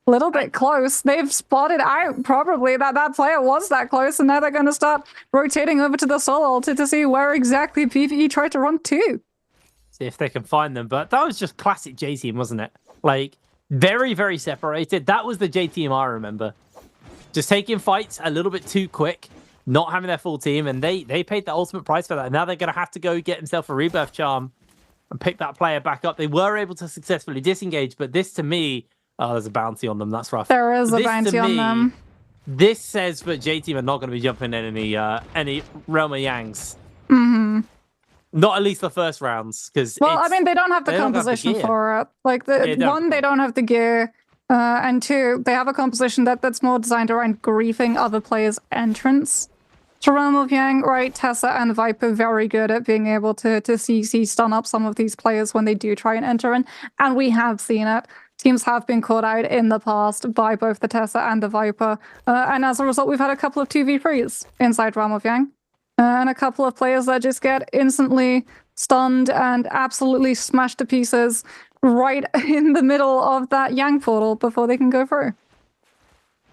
A little bit close. They've spotted out probably that player was that close, and now they're going to start rotating over to the Soul Ulti to see where exactly PvE tried to run to. See if they can find them. But that was just classic J-Team, wasn't it? Like, very, very separated. That was the J-Team I remember. Just taking fights a little bit too quick, not having their full team, and they paid the ultimate price for that. Now they're going to have to go get himself a Rebirth Charm and pick that player back up. They were able to successfully disengage, but this to me... Oh, there's a bounty on them. That's rough. There is a bounty on them. This says that J-Team are not going to be jumping in any Realm of Yangs. Mm-hmm. Not at least the first rounds, because I mean, they don't have the composition for it. Like, they don't have the gear, and 2, they have a composition that's more designed around griefing other players' entrance to Realm of Yang, right? Tessa and Viper very good at being able to CC stun up some of these players when they do try and enter in, and we have seen it. Teams have been caught out in the past by both the Tessa and the Viper. And as a result, we've had a couple of 2v3s inside Realm of Yang. And a couple of players that just get instantly stunned and absolutely smashed to pieces right in the middle of that Yang portal before they can go through.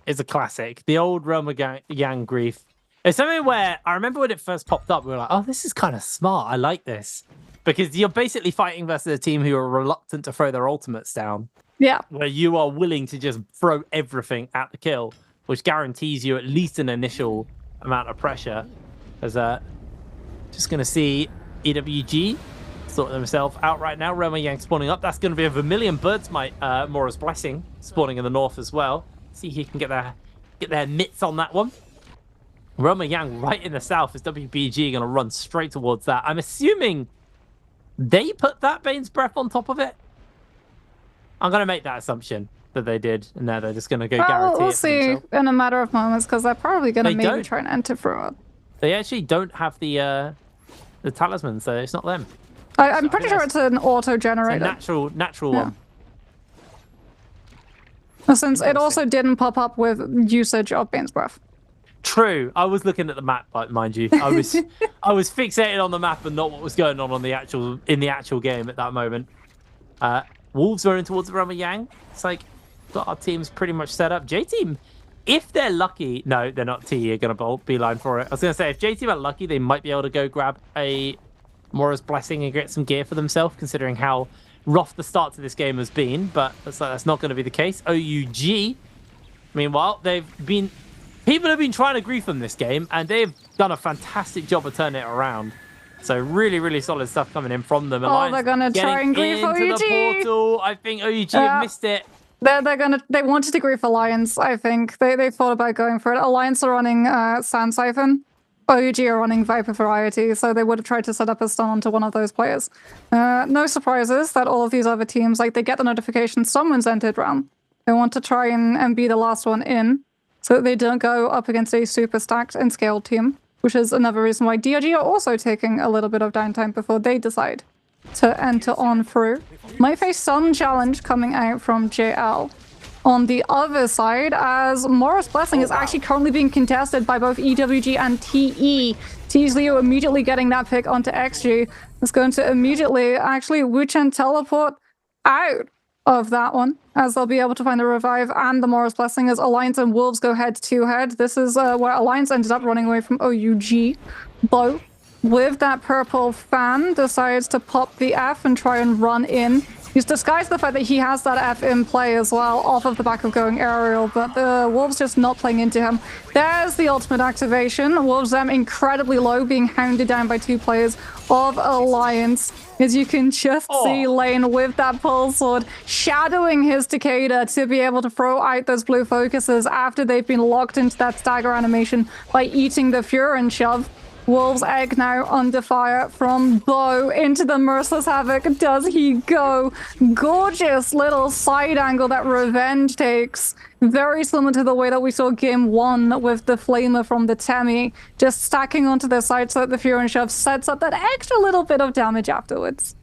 It's a classic. The old Realm of Yang grief. It's something where I remember when it first popped up, we were like, oh, this is kind of smart. I like this. Because you're basically fighting versus a team who are reluctant to throw their ultimates down. Yeah. Where you are willing to just throw everything at the kill, which guarantees you at least an initial amount of pressure. As just going to see EWG sort themselves out right now. Realm of Yang spawning up. That's going to be a Vermilion Birdsmite Mora's Blessing spawning in the north as well. See if he can get their mitts on that one. Realm of Yang right in the south. Is WBG going to run straight towards that? I'm assuming they put that Bane's Breath on top of it. I'm going to make that assumption that they did, and now they're just going to go guarantee we'll it see in a matter of moments, because they're probably going to maybe try and enter through it. They actually don't have the talisman, so it's not them. I'm pretty sure it's an auto-generated. It's a natural one. Since it also didn't pop up with usage of Bane's Breath. True. I was looking at the map, mind you. I was fixated on the map and not what was going on in the actual game at that moment. Wolves running towards the Realm of Yang. It's like, got our teams pretty much set up. J-Team, if they're lucky... No, they're not. T are going to beeline for it. I was going to say, if J-Team are lucky, they might be able to go grab a Mora's Blessing and get some gear for themselves, considering how rough the start to this game has been. But that's not going to be the case. OUG, meanwhile, people have been trying to grief them this game, and they've done a fantastic job of turning it around. So really, really solid stuff coming in from them. Alliance they're gonna try and grief OUG. The portal. I think OUG have missed it. They wanted to grief Alliance. I think they thought about going for it. Alliance are running Sand Siphon. OUG are running Viper Variety, so they would have tried to set up a stun onto one of those players. No surprises that all of these other teams, like, they get the notification someone's entered round. They want to try and be the last one in, so that they don't go up against a super stacked and scaled team. Which is another reason why DRG are also taking a little bit of downtime before they decide to enter on through. Might face some challenge coming out from JL. On the other side, as Mora's Blessing is actually currently being contested by both EWG and TE. TE's Leo immediately getting that pick onto XG. It's going to immediately actually Wu Chen teleport out of that one, as they'll be able to find the revive and the Morris Blessing as Alliance and Wolves go head-to-head. This is where Alliance ended up running away from OUG. Bo, with that purple fan, decides to pop the F and try and run in. He's disguised the fact that he has that F in play as well, off of the back of going aerial, but the Wolves just not playing into him. There's the ultimate activation. Wolves incredibly low, being hounded down by 2 players of Alliance. As you can just see Lane with that pole sword, shadowing his Takeda to be able to throw out those blue focuses after they've been locked into that stagger animation by eating the Fury and shove. Wolves' egg now under fire from Bo into the Merciless Havoc. Does he go? Gorgeous little side angle that Revenge takes. Very similar to the way that we saw game 1 with the Flamer from the Temi. Just stacking onto their side so that the Fury and Shove sets up that extra little bit of damage afterwards.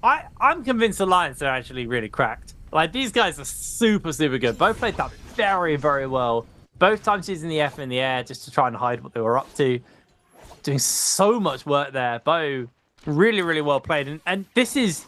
I'm convinced Alliance are actually really cracked. Like, these guys are super, super good. Both played that very, very well. Both times using the F in the air just to try and hide what they were up to. Doing so much work there. Bo, really, really well played. And this is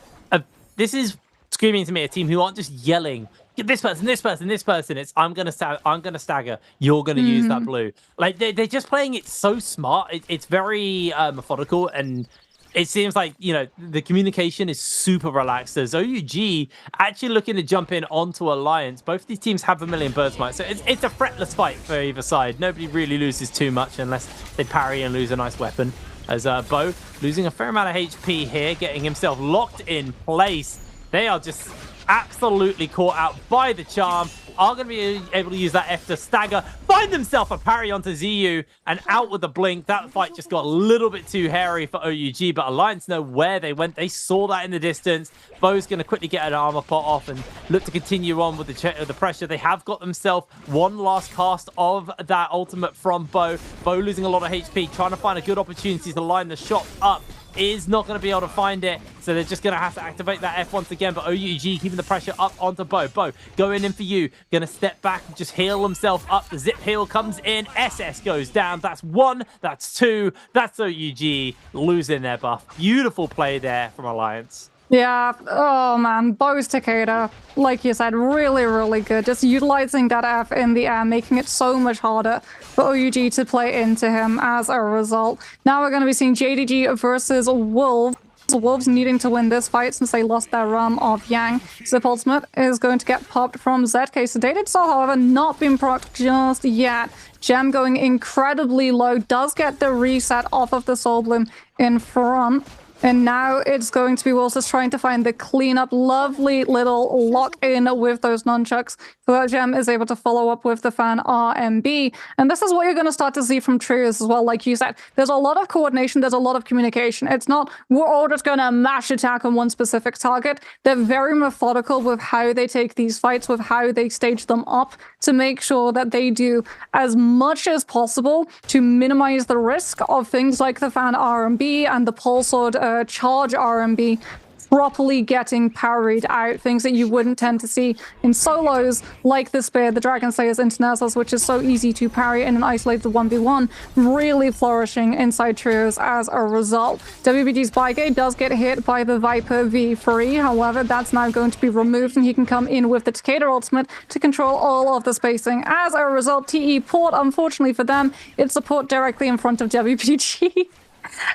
screaming to me a team who aren't just yelling, this person, this person, this person. It's I'm gonna stagger. You're gonna use that blue. Like they're just playing it so smart. It's very methodical, and it seems like, you know, the communication is super relaxed. As OUG actually looking to jump in onto Alliance. Both of these teams have a million bird smite, so it's a fretless fight for either side. Nobody really loses too much unless they parry and lose a nice weapon. As Bo losing a fair amount of HP here, getting himself locked in place. They are just absolutely caught out by the charm. Are going to be able to use that F to stagger, find themselves a parry onto ZU, and out with the blink. That fight just got a little bit too hairy for OUG, but Alliance know where they went. They saw that in the distance. Bo's going to quickly get an armor pot off and look to continue on with the pressure. They have got themselves one last cast of that ultimate from Bo. Bo losing a lot of HP, trying to find a good opportunity to line the shot up. Is not going to be able to find it, so they're just going to have to activate that F once again. But OUG keeping the pressure up onto Bo. Bo going in for you, going to step back and just heal himself up. The zip heal comes in, SS goes down. That's 1, that's 2, that's OUG losing their buff. Beautiful play there from Alliance. Yeah, oh man, Bo's Takeda, like you said, really, really good. Just utilizing that F in the air, making it so much harder for OUG to play into him as a result. Now we're going to be seeing JDG versus Wolves. Wolves needing to win this fight since they lost their realm of Yang. Zip ultimate is going to get popped from ZK. Sedated Soul, however, not been procced just yet. Gem going incredibly low, does get the reset off of the Soul Bloom in front. And now it's going to be Wolves just trying to find the cleanup, lovely little lock-in with those nunchucks. So that Gem is able to follow up with the fan RMB. And this is what you're going to start to see from trios as well. Like you said, there's a lot of coordination, there's a lot of communication. It's not, we're all just going to mash attack on one specific target. They're very methodical with how they take these fights, with how they stage them up to make sure that they do as much as possible to minimize the risk of things like the fan RMB and the pole sword charge RMB properly getting parried out, things that you wouldn't tend to see in solos like the Spear, the Dragon Slayers, Internationals, which is so easy to parry in an isolated 1v1, really flourishing inside trios as a result. WBG's Bygate does get hit by the Viper V3, however, that's now going to be removed and he can come in with the Takeda ultimate to control all of the spacing. As a result, TE port, unfortunately for them, it's a port directly in front of WBG.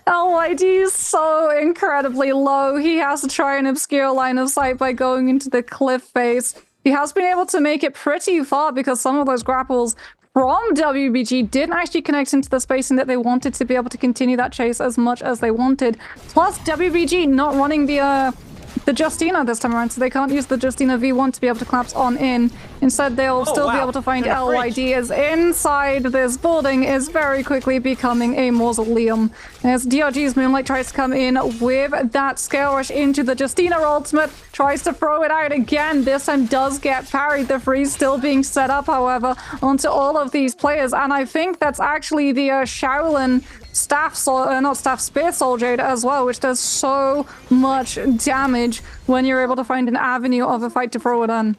LYD is so incredibly low. He has to try and obscure line of sight by going into the cliff face. He has been able to make it pretty far because some of those grapples from WBG didn't actually connect into the spacing that they wanted to be able to continue that chase as much as they wanted. Plus, WBG not running the Justina this time around, so they can't use the Justina V1 to be able to collapse on in. Instead, they'll still be able to find LYD as inside this building is very quickly becoming a mausoleum. As DRG's Moonlight tries to come in with that Scale Rush into the Justina ultimate, tries to throw it out again. This time does get parried. The freeze still being set up, however, onto all of these players. And I think that's actually the Shaolin Spear Soul Jade as well, which does so much damage when you're able to find an avenue of a fight to throw it in.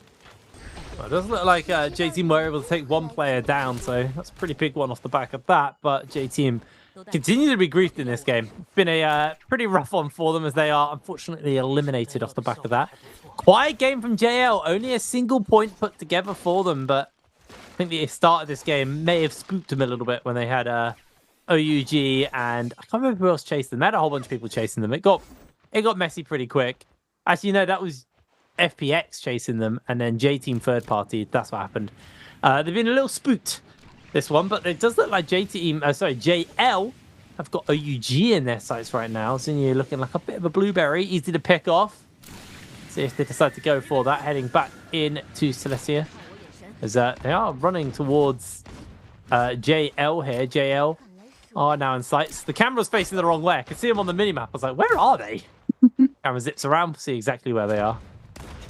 Well, it doesn't look like J-Team were able to take one player down, so that's a pretty big one off the back of that. But J-Team continue to be griefed in this game. It's been a pretty rough one for them as they are unfortunately eliminated off the back of that. Quiet game from JL, only a single point put together for them, but I think the start of this game may have spooked them a little bit when they had OUG and I can't remember who else chased them. They had a whole bunch of people chasing them. It got messy pretty quick. Actually, no, that was FPX chasing them, and then J Team third party. That's what happened. They've been a little spooked this one, but it does look like JL have got OUG in their sights right now. So you're looking like a bit of a blueberry, easy to pick off. See if they decide to go for that, heading back into Celestia. As they are running towards JL here. JL are now in sights. The camera's facing the wrong way. I can see them on the minimap. I was like, where are they? Camera zips around to see exactly where they are.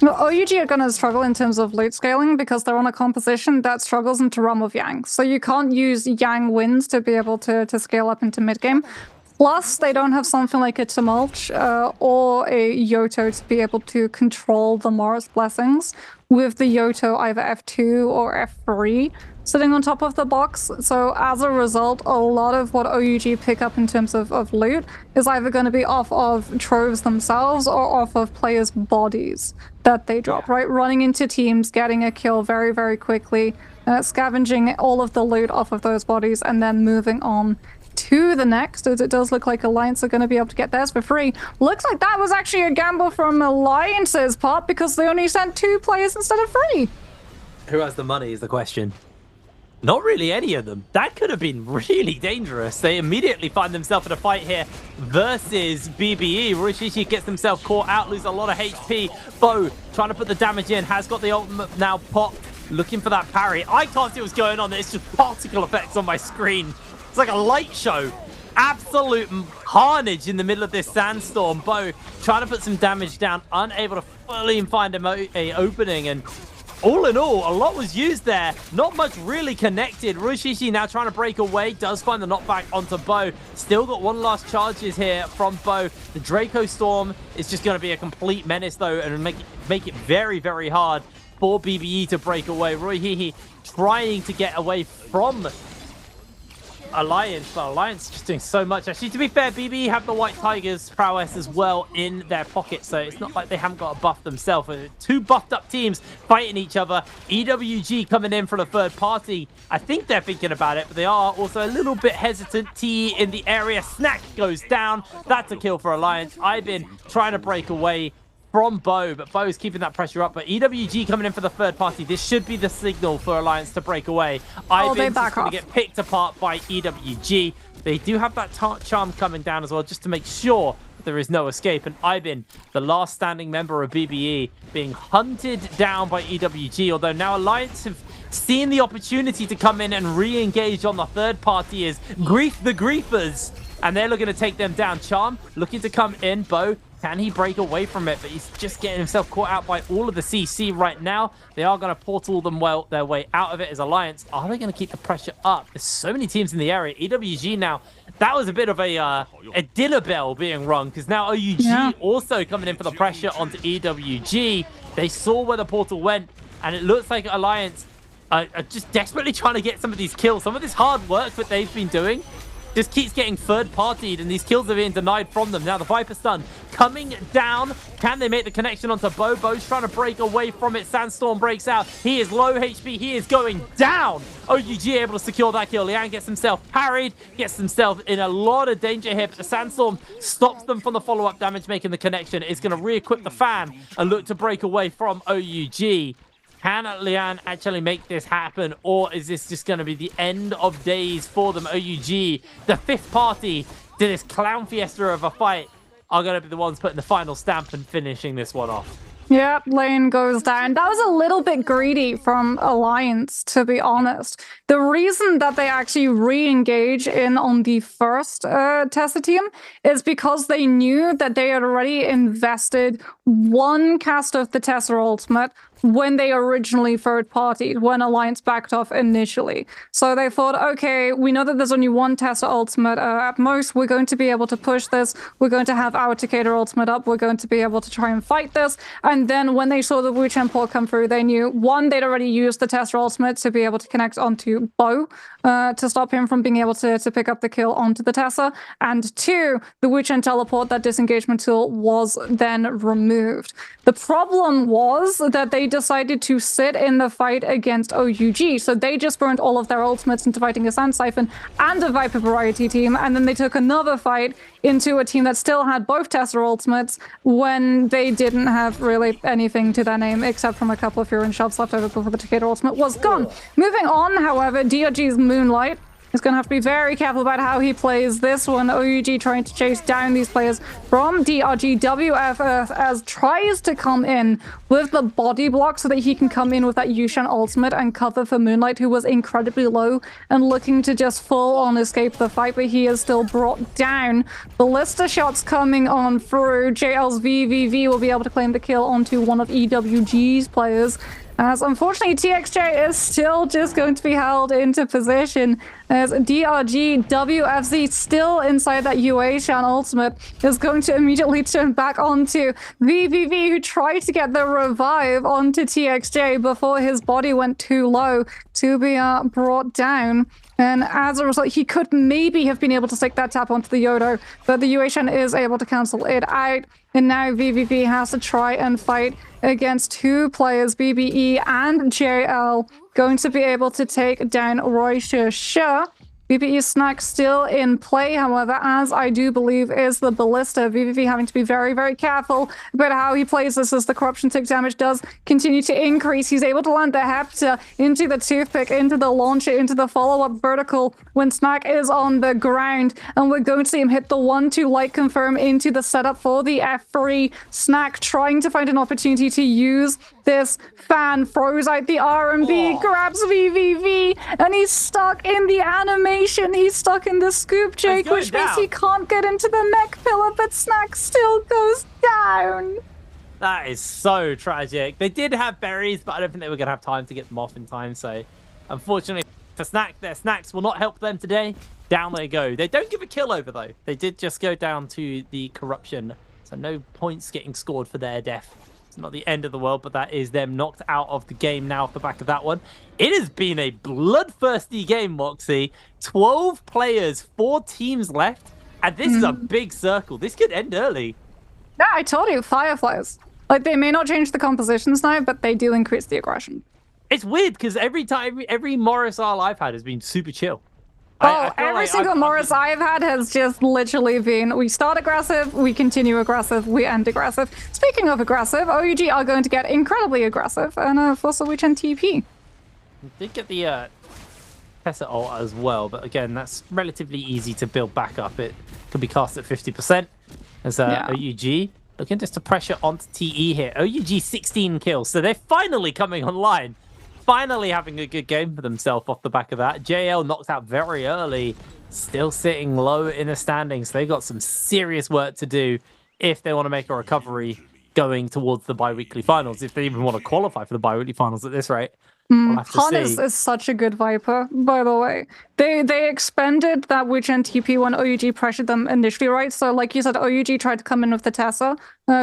Well, OUG are going to struggle in terms of loot scaling because they're on a composition that struggles into run of Yang. So you can't use Yang wins to be able to scale up into mid-game. Plus, they don't have something like a Tumult or a Yoto to be able to control the Mars Blessings with the Yoto either F2 or F3 sitting on top of the box. So as a result, a lot of what OUG pick up in terms of loot is either going to be off of troves themselves or off of players' bodies that they drop, right? Running into teams, getting a kill very, very quickly, scavenging all of the loot off of those bodies, and then moving on to the next, as it does look like Alliance are going to be able to get theirs for free. Looks like that was actually a gamble from Alliance's part because they only sent 2 players instead of 3. Who has the money is the question. Not really any of them. That could have been really dangerous. They immediately find themselves in a fight here versus BBE. Rishishi gets himself caught out, loses a lot of HP. Bo trying to put the damage in, has got the ultimate now popped, looking for that parry. I can't see what's going on. It's just particle effects on my screen. It's like a light show. Absolute carnage in the middle of this sandstorm. Bo trying to put some damage down, unable to fully find a opening, and all in all, a lot was used there. Not much really connected. Rishishi now trying to break away. Does find the knockback onto Bo. Still got one last charges here from Bo. The Draco Storm is just going to be a complete menace, though, and make it very, very hard for BBE to break away. Royhihi trying to get away from Alliance, but Alliance just doing so much. Actually, to be fair, BBE have the White Tigers prowess as well in their pocket, so it's not like they haven't got a buff themselves. 2 buffed up teams fighting each other. EWG coming in for the third party. I think they're thinking about it, but they are also a little bit hesitant. T in the area. Snack goes down. That's a kill for Alliance. I've been trying to break away from Bo, but Bo's keeping that pressure up. But EWG coming in for the third party. This should be the signal for Alliance to break away. Ivan's just going to get picked apart by EWG. They do have that charm coming down as well, just to make sure that there is no escape. And Ivan, the last standing member of BBE, being hunted down by EWG. Although now Alliance have seen the opportunity to come in and re-engage on the third party is Grief the Griefers. And they're looking to take them down. Charm looking to come in. Bo, can he break away from it? But he's just getting himself caught out by all of the CC right now. They are going to portal them their way out of it as Alliance. Are they going to keep the pressure up? There's so many teams in the area. EWG now, that was a bit of a dinner bell being rung, because now OUG also coming in for the pressure onto EWG. They saw where the portal went, and it looks like Alliance are just desperately trying to get some of these kills. Some of this hard work that they've been doing just keeps getting third-partied, and these kills are being denied from them. Now the Viper stun coming down. Can they make the connection onto Bo? Bo's trying to break away from it. Sandstorm breaks out. He is low HP. He is going down. OUG able to secure that kill. Liang gets himself parried, gets himself in a lot of danger here, but the Sandstorm stops them from the follow-up damage, making the connection. It's going to re-equip the fan and look to break away from OUG. Can Lian actually make this happen, or is this just going to be the end of days for them? OUG, the fifth party to this clown fiesta of a fight, are going to be the ones putting the final stamp and finishing this one off. Yep, lane goes down. That was a little bit greedy from Alliance, to be honest. The reason that they actually re-engage in on the first Tessa team is because they knew that they had already invested 1 cast of the Tessa ultimate, when they originally third-partied, when Alliance backed off initially. So they thought, okay, we know that there's only one Tesla ultimate at most. We're going to be able to push this. We're going to have our Takeda ultimate up. We're going to be able to try and fight this. And then when they saw the Wu Chen port come through, they knew, one, they'd already used the Tesla ultimate to be able to connect onto Bo to stop him from being able to pick up the kill onto the Tesla. And two, the Wu Chen teleport, that disengagement tool, was then removed. The problem was that they decided to sit in the fight against OUG, so they just burned all of their ultimates into fighting a Sand Siphon and a Viper Variety team, and then they took another fight into a team that still had both Tesla ultimates when they didn't have really anything to their name except from a couple of Fury shoves left over before the Takeda ultimate was gone. Moving on, however, DRG's Moonlight is going to have to be very careful about how he plays this one. OUG trying to chase down these players from DRG. WF Earth as tries to come in with the body block so that he can come in with that Yushan ultimate and cover for Moonlight, who was incredibly low and looking to just full on escape the fight, but he is still brought down. Ballista shots coming on through. JL's VVV will be able to claim the kill onto one of EWG's players, as unfortunately TXJ is still just going to be held into position as DRG WFZ, still inside that Shan ultimate, is going to immediately turn back onto VVV, who tried to get the revive onto TXJ before his body went too low to be brought down. And as a result, he could maybe have been able to stick that tap onto the Yodo, but the Shan is able to cancel it out. And now VVV has to try and fight against two players, BBE and JL, going to be able to take down Roisha Shah. BBE Snack still in play, however, as I do believe is the Ballista. VVV having to be very, very careful about how he plays this as the Corruption Tick damage does continue to increase. He's able to land the Hepta into the Toothpick, into the launcher, into the follow-up vertical when Snack is on the ground. And we're going to see him hit the 1-2 light confirm into the setup for the F3. Snack trying to find an opportunity to use this fan, throws out the RMB, grabs VVV, and he's stuck in the animation. He's stuck in the scoop, Jake, which means he can't get into the mech pillar, but Snack still goes down. That is so tragic. They did have berries, but I don't think they were going to have time to get them off in time. So, unfortunately for Snack, their snacks will not help them today. Down they go. They don't give a kill over, though. They did just go down to the Corruption. So, no points getting scored for their death. It's not the end of the world, but that is them knocked out of the game now off the back of that one. It has been a bloodthirsty game, Moxie. 12 players, 4 teams left, and this is a big circle. This could end early. Yeah, I told you, Fireflies. Like, they may not change the compositions now, but they do increase the aggression. It's weird, because every Morris R I've had has been super chill. Oh, every single Morris I've had has just literally been, we start aggressive, we continue aggressive, we end aggressive. Speaking of aggressive, OUG are going to get incredibly aggressive and force a Wu Chen TP. Did get the Tessa ult as well, but again, that's relatively easy to build back up. It could be cast at 50% as OUG. Looking just to pressure onto TE here. OUG 16 kills, so they're finally coming online. Finally having a good game for themselves off the back of that. JL knocked out very early, still sitting low in the standings. They got some serious work to do if they want to make a recovery going towards the bi-weekly finals, if they even want to qualify for the bi-weekly finals at this rate. Han is such a good Viper, by the way. They expended that Wu Chen TP when OUG pressured them initially, right? So like you said, OUG tried to come in with the Tessa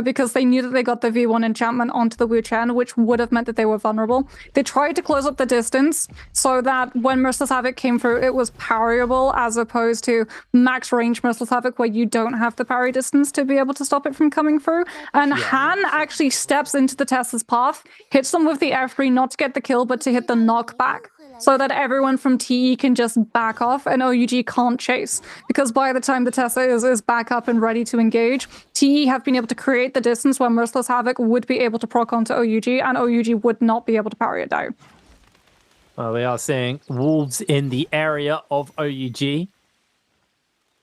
because they knew that they got the V1 enchantment onto the Wu Chen, which would have meant that they were vulnerable. They tried to close up the distance so that when Merciless Havoc came through, it was parryable as opposed to max range Merciless Havoc where you don't have the parry distance to be able to stop it from coming through. And Han actually steps into the Tessa's path, hits them with the F3 not to get the kill, but to hit the knockback, so that everyone from TE can just back off and OUG can't chase. Because by the time the Tessa is back up and ready to engage, TE have been able to create the distance where Merciless Havoc would be able to proc onto OUG, and OUG would not be able to parry it down. Well, we are seeing wolves in the area of OUG.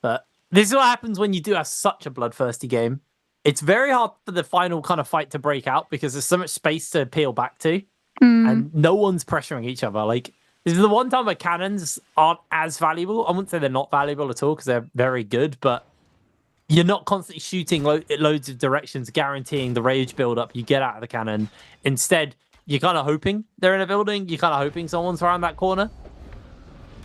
But this is what happens when you do have such a bloodthirsty game. It's very hard for the final kind of fight to break out because there's so much space to peel back to. And no one's pressuring each other. Like, this is the one time where cannons aren't as valuable. I wouldn't say they're not valuable at all because they're very good, but you're not constantly shooting loads of directions, guaranteeing the rage build-up you get out of the cannon. Instead, you're kind of hoping they're in a building. You're kind of hoping someone's around that corner.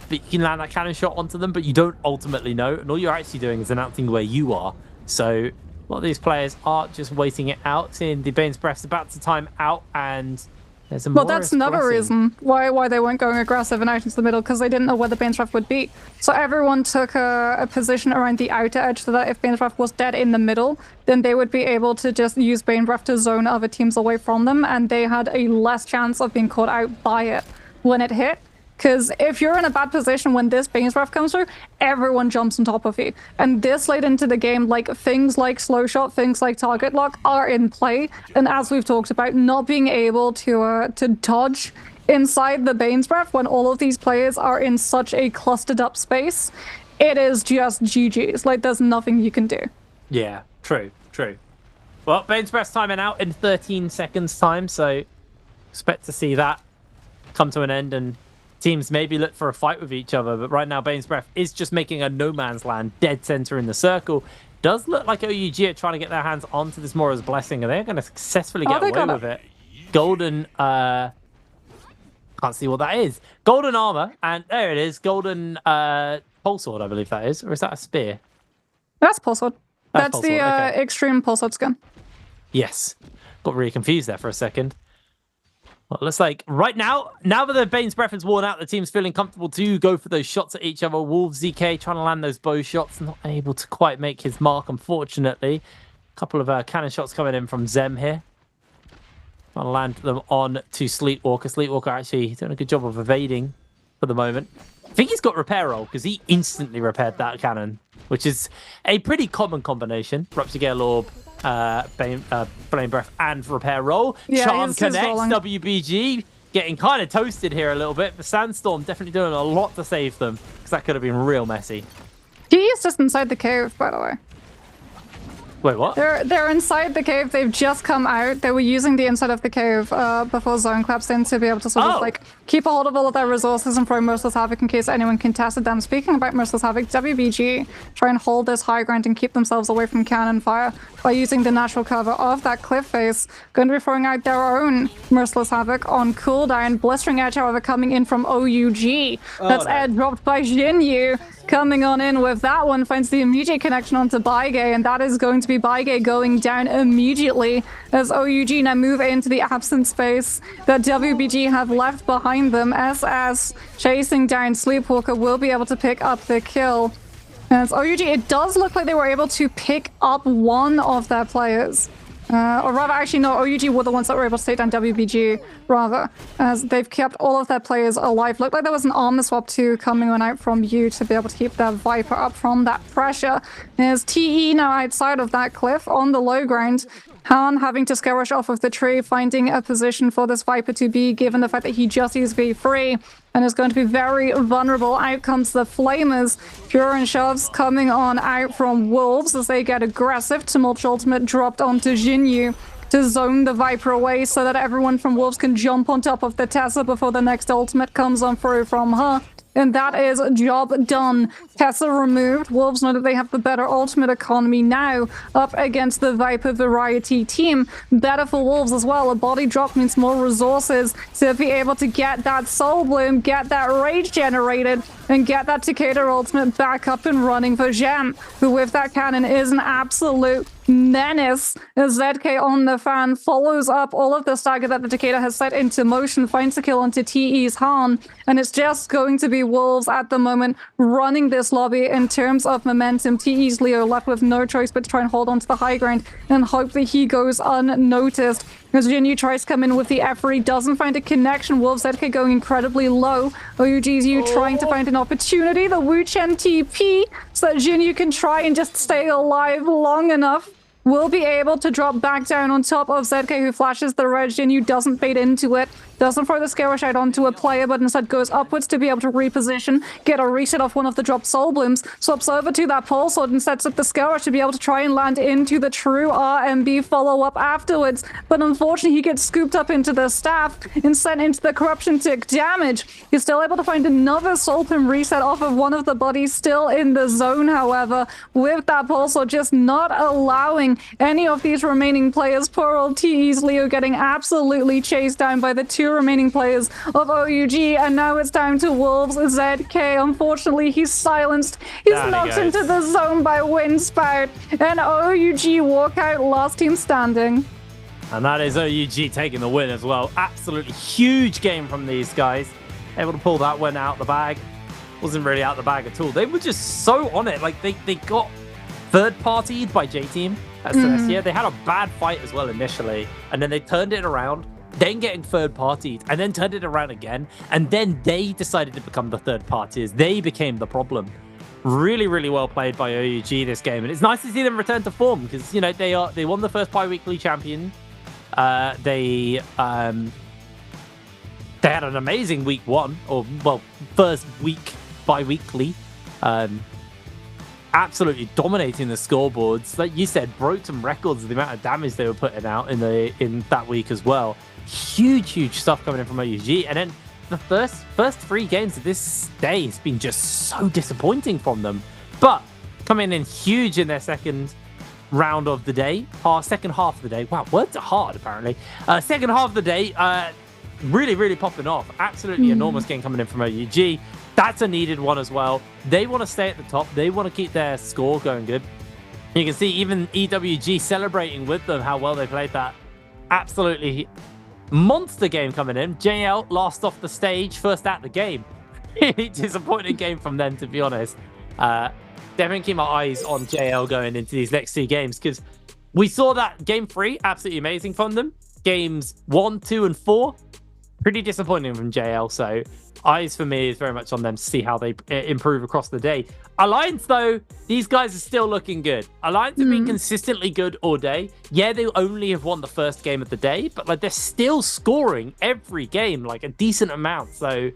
But you can land that cannon shot onto them, but you don't ultimately know. And all you're actually doing is announcing where you are. So a lot of these players are just waiting it out. Seeing the Bane's Breath's about to time out, and there's a Well, that's another reason why they weren't going aggressive and out into the middle, because they didn't know where the Bane's Breath would be. So everyone took a position around the outer edge so that if Bane's Breath was dead in the middle, then they would be able to just use Bane's Breath to zone other teams away from them, and they had a less chance of being caught out by it when it hit. Because if you're in a bad position when this Bane's Breath comes through, everyone jumps on top of you. And this late into the game, like things like slow shot, things like target lock are in play. And as we've talked about, not being able to dodge inside the Bane's Breath when all of these players are in such a clustered up space, it is just GG's. Like, there's nothing you can do. Yeah, true. Well, Bane's Breath's timing out in 13 seconds time, so expect to see that come to an end and teams maybe look for a fight with each other. But right now, Bane's Breath is just making a no man's land dead center in the circle. Does look like OUG are trying to get their hands onto this Mora's Blessing, and they're going to successfully get away with it. Golden, can't see what that is. Golden armor, and there it is. Golden pole sword, I believe that is. Or is that a spear? That's pole sword. That's the okay. extreme pole sword skin. Yes. Got really confused there for a second. Well, it looks like right now that the Bane's Breath is worn out, the team's feeling comfortable to go for those shots at each other. Wolves ZK trying to land those bow shots, not able to quite make his mark, unfortunately. A couple of cannon shots coming in from Zem here. Trying to land them on to Sleepwalker. Sleepwalker actually doing a good job of evading for the moment. I think he's got repair roll because he instantly repaired that cannon, which is a pretty common combination. Rupture Gale Orb, Flame Breath and repair roll. Yeah, Charm connects. WBG getting kind of toasted here a little bit. The Sandstorm definitely doing a lot to save them, because that could have been real messy. He is just inside the cave, by the way. Wait, what? They're inside the cave. They've just come out. They were using the inside of the cave before Zone collapsed in to be able to sort of like keep a hold of all of their resources and throw Merciless Havoc in case anyone contested them. Speaking about Merciless Havoc, WBG try and hold this high ground and keep themselves away from cannon fire by using the natural cover of that cliff face. Going to be throwing out their own Merciless Havoc on cooldown. Blistering Edge, however, coming in from OUG. That's airdropped by Jinyu. Coming on in with that one, finds the immediate connection onto Baigay, and that is going to be Baigay going down immediately as OUG now move into the absent space that WBG have left behind them. SS chasing down Sleepwalker will be able to pick up the kill. As OUG, it does look like they were able to pick up one of their players. Or rather, actually, no, OUG were the ones that were able to take down WBG, rather, as they've kept all of their players alive. Looked like there was an armor swap too coming on out from you to be able to keep that Viper up from that pressure. There's TE now outside of that cliff on the low ground. Han having to skirmish off of the tree, finding a position for this Viper to be, given the fact that he just used V3 and is going to be very vulnerable. Out comes the Flamers. Pure and Shoves coming on out from Wolves as they get aggressive. Tumult Ultimate dropped onto Jinyu to zone the Viper away so that everyone from Wolves can jump on top of the Tessa before the next ultimate comes on through from her. And that is job done. Tessa removed. Wolves know that they have the better ultimate economy now up against the Viper Variety team. Better for Wolves as well. A body drop means more resources to be able to get that Soul Bloom, get that Rage generated, and get that Takeda ultimate back up and running for Gem, who with that cannon is an absolute menace. As ZK on the fan follows up all of the stagger that the Takeda has set into motion, finds a kill onto TE's Han, and it's just going to be Wolves at the moment running this lobby in terms of momentum. TE's Leo left with no choice but to try and hold on to the high ground and hope that he goes unnoticed. As Jinyu tries to come in with the F3, doesn't find a connection. Wolves ZK going incredibly low. OUG's U trying to find an opportunity. The Wu Chen TP so that Jinyu can try and just stay alive long enough. Will be able to drop back down on top of ZK, who flashes the red. Jinyu doesn't bait into it. Doesn't throw the Skirmish out onto a player, but instead goes upwards to be able to reposition, get a reset off one of the dropped Soul Blooms, swaps over to that Pole Sword and sets up the Skirmish to be able to try and land into the true RMB follow-up afterwards. But unfortunately, he gets scooped up into the staff and sent into the Corruption Tick damage. He's still able to find another Soul Bloom reset off of one of the bodies still in the zone, however, with that Pole Sword just not allowing any of these remaining players. Poor old TE's Leo getting absolutely chased down by the 2 remaining players of OUG, and now it's down to Wolves ZK. Unfortunately, he's silenced. He's knocked into the zone by Windspout, and OUG walk out last team standing. And that is OUG taking the win as well. Absolutely huge game from these guys. Able to pull that one out the bag. Wasn't really out the bag at all. They were just so on it. Like, they got third-partied by J-Team at Celestia. They had a bad fight as well initially, and then they turned it around, then getting third-partied, and then turned it around again, and then they decided to become the third parties. They became the problem. Really, really well played by OUG this game, and it's nice to see them return to form because, you know, they won the first bi-weekly champion. They had an amazing week 1, or, well, first week bi-weekly. Absolutely dominating the scoreboards. Like you said, broke some records of the amount of damage they were putting out in that week as well. Huge stuff coming in from OUG. And then the first 3 games of this day has been just so disappointing from them. But coming in huge in their second round of the day, second half of the day. Wow, words are hard apparently. Second half of the day, really popping off. Absolutely enormous game coming in from OUG. That's a needed one as well. They want to stay at the top. They want to keep their score going good. You can see even EWG celebrating with them how well they played that. Absolutely monster game coming in. JL last off the stage, first at the game. Really disappointing game from them, to be honest. Definitely keep my eyes on JL going into these next 2 games because we saw that game 3, absolutely amazing from them. Games 1, 2, and 4, pretty disappointing from JL. So eyes for me is very much on them to see how they improve across the day. Alliance, though, these guys are still looking good. Alliance have been consistently good all day. Yeah, they only have won the first game of the day, but like they're still scoring every game, like a decent amount. So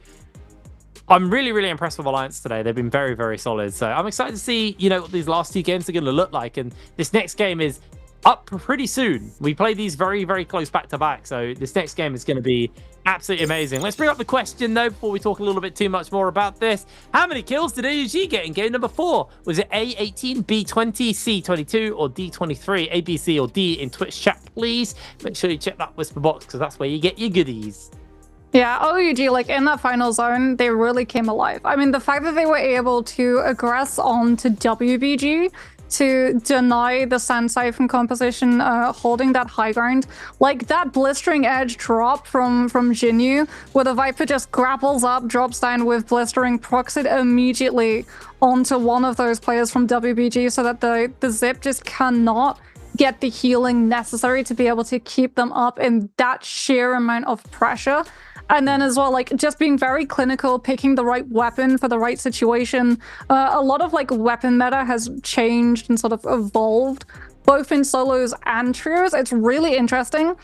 I'm really impressed with Alliance today. They've been very solid. So I'm excited to see, you know, what these last 2 games are going to look like. And this next game is up pretty soon. We play these very close back to back. So this next game is going to be absolutely amazing. Let's bring up the question though before we talk a little bit too much more about this. How many kills did AUG get in game number 4? Was it A18, B20, C22, or D23? A, B, C, or D in Twitch chat, please. Make sure you check that whisper box because that's where you get your goodies. Yeah, OUG, like in that final zone, they really came alive. I mean, the fact that they were able to aggress on to WBG to deny the Sand Siphon composition, holding that high ground, like that blistering edge drop from Jinyu, where the Viper just grapples up, drops down with blistering, procs it immediately onto one of those players from WBG so that the Zip just cannot get the healing necessary to be able to keep them up in that sheer amount of pressure. And then as well, like just being very clinical, picking the right weapon for the right situation. A lot of like weapon meta has changed and sort of evolved both in solos and trios. It's really interesting.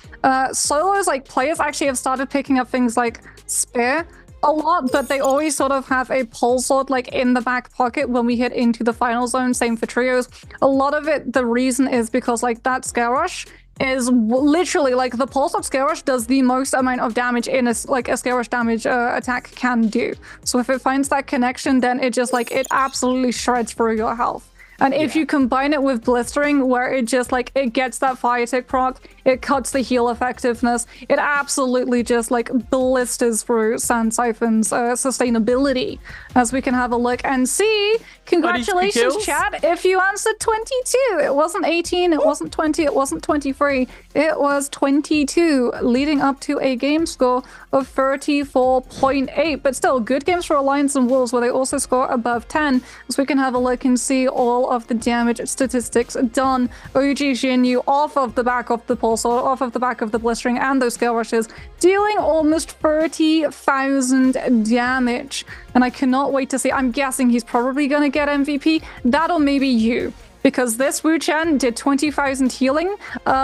Solos, like players actually have started picking up things like Spear a lot, but they always sort of have a pole sword like in the back pocket when we hit into the final zone. Same for trios. A lot of it, the reason is because like that Scare Rush is literally like the pulse of Scare Rush does the most amount of damage in a Scare Rush damage attack can do. So if it finds that connection, then it just like it absolutely shreds through your health. And if you combine it with blistering, where it just like it gets that fire tick proc, it cuts the heal effectiveness, it absolutely just like blisters through Sand Siphon's sustainability. As we can have a look and see. Congratulations, chat, if you answered 22. It wasn't 18, it wasn't 20, it wasn't 23, it was 22, leading up to a game score of 34.8. But still, good games for Alliance and Wolves, where they also score above 10. As we can have a look and see all of the damage statistics done. OG Jinyu off of the back of the pulse, or off of the back of the blistering and those Scale Rushes, dealing almost 30,000 damage. And I cannot wait to see. I'm guessing he's probably going to get MVP. That or maybe you. Because this Wu Chen did 20,000 healing,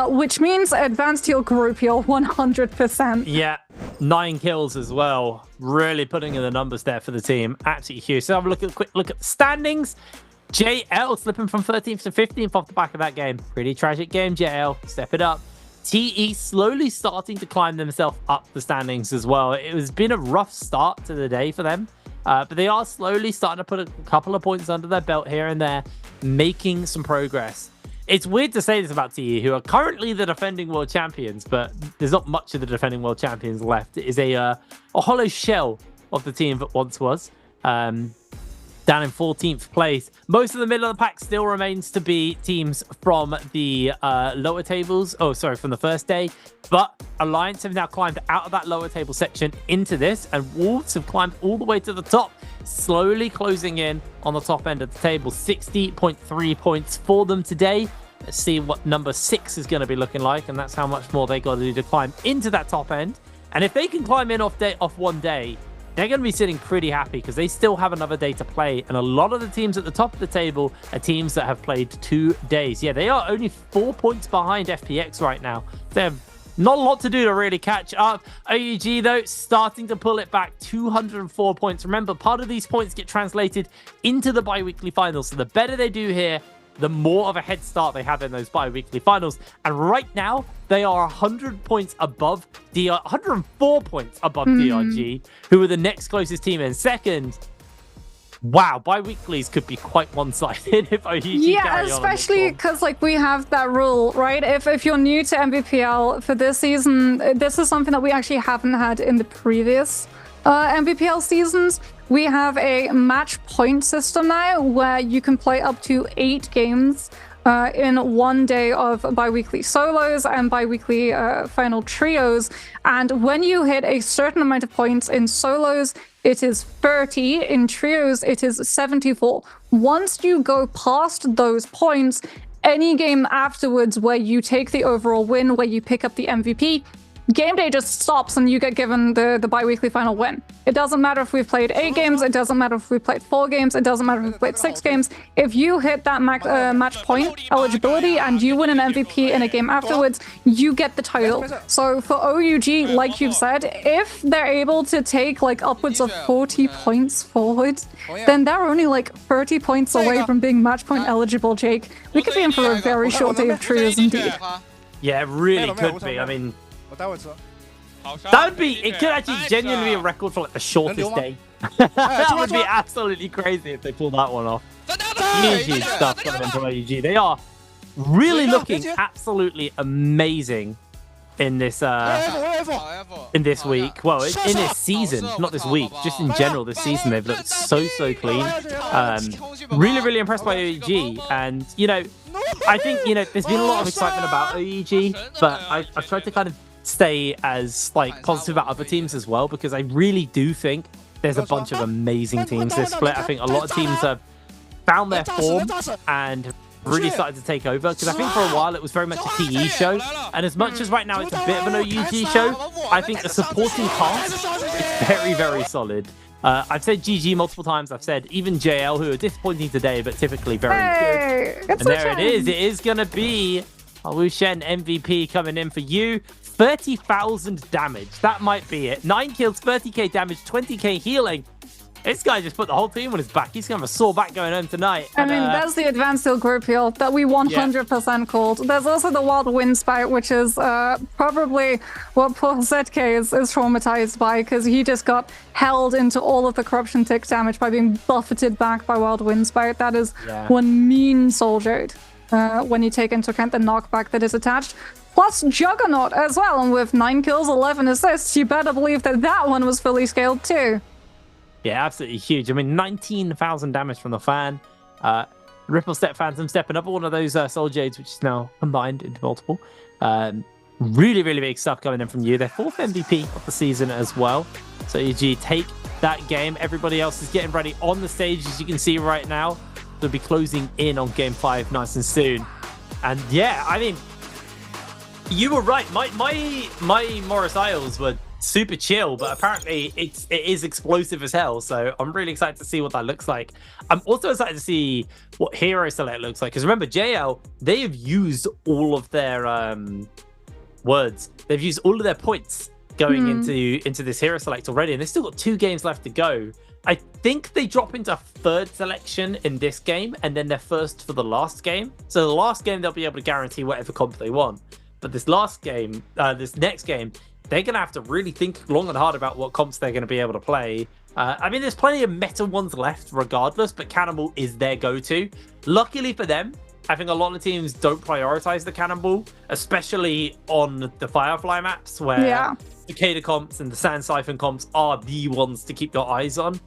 which means advanced heal, group heal, 100%. Yeah, 9 kills as well. Really putting in the numbers there for the team. Absolutely huge. So have a quick look at the standings. JL slipping from 13th to 15th off the back of that game. Pretty tragic game, JL. Step it up. TE slowly starting to climb themselves up the standings as well. It has been a rough start to the day for them. But they are slowly starting to put a couple of points under their belt here and there, making some progress. it's weird to say this about TE, who are currently the defending world champions, but there's not much of the defending world champions left. It is a hollow shell of the team that once was. Down in 14th place. Most of the middle of the pack still remains to be teams from the lower tables. Oh, sorry, from the first day. But Alliance have now climbed out of that lower table section into this, and Wolves have climbed all the way to the top, slowly closing in on the top end of the table. 60.3 points for them today. Let's see what number 6 is going to be looking like, and that's how much more they got to do to climb into that top end. And if they can climb in off one day, they're going to be sitting pretty happy because they still have another day to play. And a lot of the teams at the top of the table are teams that have played 2 days. Yeah, they are only 4 points behind FPX right now. They have not a lot to do to really catch up. OUG, though, starting to pull it back. 204 points. Remember, part of these points get translated into the bi-weekly finals. So the better they do here, the more of a head start they have in those bi-weekly finals. And right now, they are 100 points above 104 points above DRG, who are the next closest team in second. Wow, bi-weeklies could be quite one-sided if OUG carry on especially because like we have that rule, right? If you're new to Nbpl for this season, this is something that we actually haven't had in the previous Nbpl seasons. We have a match point system now where you can play up to 8 games in one day of bi-weekly solos and bi-weekly final trios. And when you hit a certain amount of points in solos, it is 30. In trios, it is 74. Once you go past those points, any game afterwards where you take the overall win, where you pick up the MVP, game day just stops and you get given the bi-weekly final win. It doesn't matter if we've played 8 games, it doesn't matter if we've played 4 games, it doesn't matter if we've played 6 games. If you hit that match point eligibility and you win an MVP in a game afterwards, you get the title. So for OUG, like you've said, if they're able to take like upwards of 40 points forward, then they're only like 30 points away from being match point eligible, Jake. We could be in for a very short day of trios indeed. Yeah, it really could be. I mean, that would be, it could actually genuinely be a record for like the shortest day. That would be absolutely crazy if they pulled that one off. Huge stuff coming in from OUG. They are really looking absolutely amazing in this week. Well, in this season, not this week, just in general this season, they've looked so clean. Really impressed by OUG. And, you know, I think, you know, there's been a lot of excitement about OUG, but I've tried to kind of stay as like positive about other teams as well, because I really do think there's a bunch of amazing teams this split. I think a lot of teams have found their form and really started to take over, because I think for a while it was very much a TE show, and as much as right now it's a bit of an OUG show, I think the supporting cast is very solid. I've said GG multiple times. I've said even JL, who are disappointing today, but typically very good. And there it is. It is going to be Wu Shen MVP coming in for you. 30,000 damage. That might be it. 9 kills, 30k damage, 20k healing. This guy just put the whole team on his back. He's going to have a sore back going home tonight. I mean, that's the advanced heal group heal that we 100% called. There's also the wild wind spout, which is probably what poor ZK is traumatized by, because he just got held into all of the corruption tick damage by being buffeted back by wild wind spout. That is one mean soldiered when you take into account the knockback that is attached. Plus Juggernaut as well, and with 9 kills, 11 assists, you better believe that that one was fully scaled too. Yeah, absolutely huge. I mean, 19,000 damage from the fan. Ripple Step Phantom stepping up one of those Soul Jades, which is now combined into multiple. Really big stuff coming in from you. Their 4th MVP of the season as well. So EG take that game. Everybody else is getting ready on the stage, as you can see right now. They'll be closing in on Game 5 nice and soon. And yeah, I mean, you were right. My Morris Isles were super chill, but apparently it is explosive as hell. So I'm really excited to see what that looks like. I'm also excited to see what Hero Select looks like, because remember, JL, they have used all of their words. They've used all of their points going into this Hero Select already, and they've still got 2 games left to go. I think they drop into 3rd selection in this game, and then they're 1st for the last game. So the last game, they'll be able to guarantee whatever comp they want. But this last game, this next game, they're going to have to really think long and hard about what comps they're going to be able to play. I mean, there's plenty of meta ones left regardless, but Cannibal is their go-to. Luckily for them, I think a lot of teams don't prioritize the cannonball, especially on the Firefly maps where Cicada comps and the Sand Siphon comps are the ones to keep your eyes on.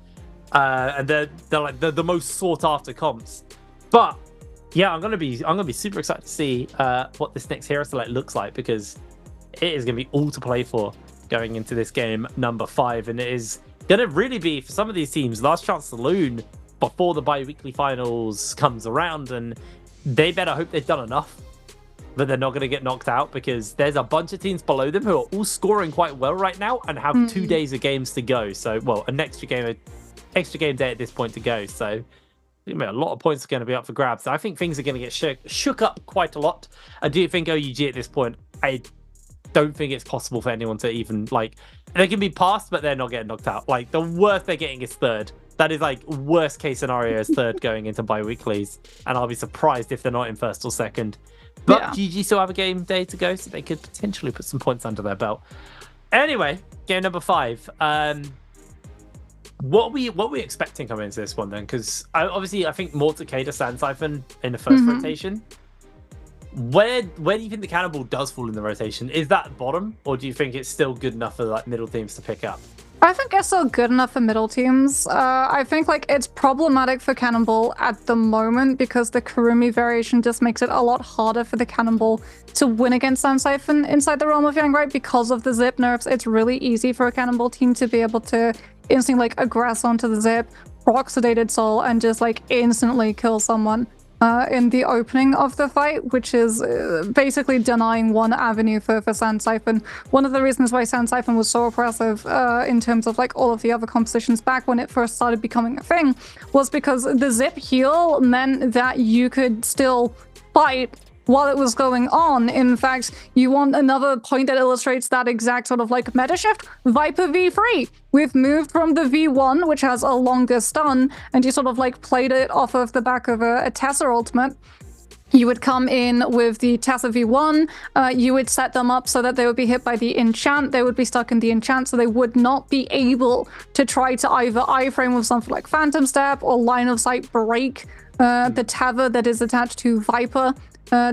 And they're like the most sought after comps. But yeah, I'm gonna be super excited to see what this next hero select looks like, because it is gonna be all to play for going into this game number 5, and it is gonna really be, for some of these teams, last chance saloon before the bi-weekly finals comes around, and they better hope they've done enough that they're not going to get knocked out, because there's a bunch of teams below them who are all scoring quite well right now and have 2 days of games to go. So, well, an extra game day at this point to go. So a lot of points are going to be up for grabs. So I think things are going to get shook up quite a lot. I do think OUG at this point, I don't think it's possible for anyone to even, like, they can be passed, but they're not getting knocked out. Like, the worst they're getting is third. That is, like, worst case scenario is third going into bi-weeklies, and I'll be surprised if they're not in first or second. But GG still have a game day to go, so they could potentially put some points under their belt. Anyway, game number 5. What are we expecting coming into this one then? Because obviously I think more Cicada Sand Siphon in the first rotation. Where do you think the cannonball does fall in the rotation? Is that bottom, or do you think it's still good enough for like middle teams to pick up? I think it's still good enough for middle teams. I think like it's problematic for Cannonball at the moment because the Kurumi variation just makes it a lot harder for the Cannonball to win against Sand Siphon inside the realm of Yang, right? Because of the zip nerfs, it's really easy for a Cannonball team to be able to instantly like aggress onto the zip, proc Sedated Soul, and just like instantly kill someone in the opening of the fight, which is basically denying one avenue for Sand Siphon. One of the reasons why Sand Siphon was so oppressive in terms of like all of the other compositions back when it first started becoming a thing was because the zip heal meant that you could still fight while it was going on. In fact, you want another point that illustrates that exact sort of like meta shift? Viper V3. We've moved from the V1, which has a longer stun, and you sort of like played it off of the back of a Tessa ultimate. You would come in with the Tessa V1, you would set them up so that they would be hit by the enchant, they would be stuck in the enchant, so they would not be able to try to either iframe with something like Phantom Step or line of sight break the tether that is attached to Viper.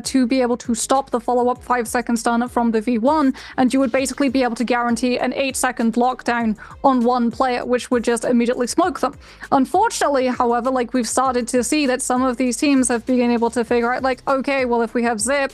To be able to stop the follow-up 5-second stun from the V1, and you would basically be able to guarantee an 8-second lockdown on one player, which would just immediately smoke them. Unfortunately, however, like we've started to see that some of these teams have been able to figure out like, okay, well, if we have zip,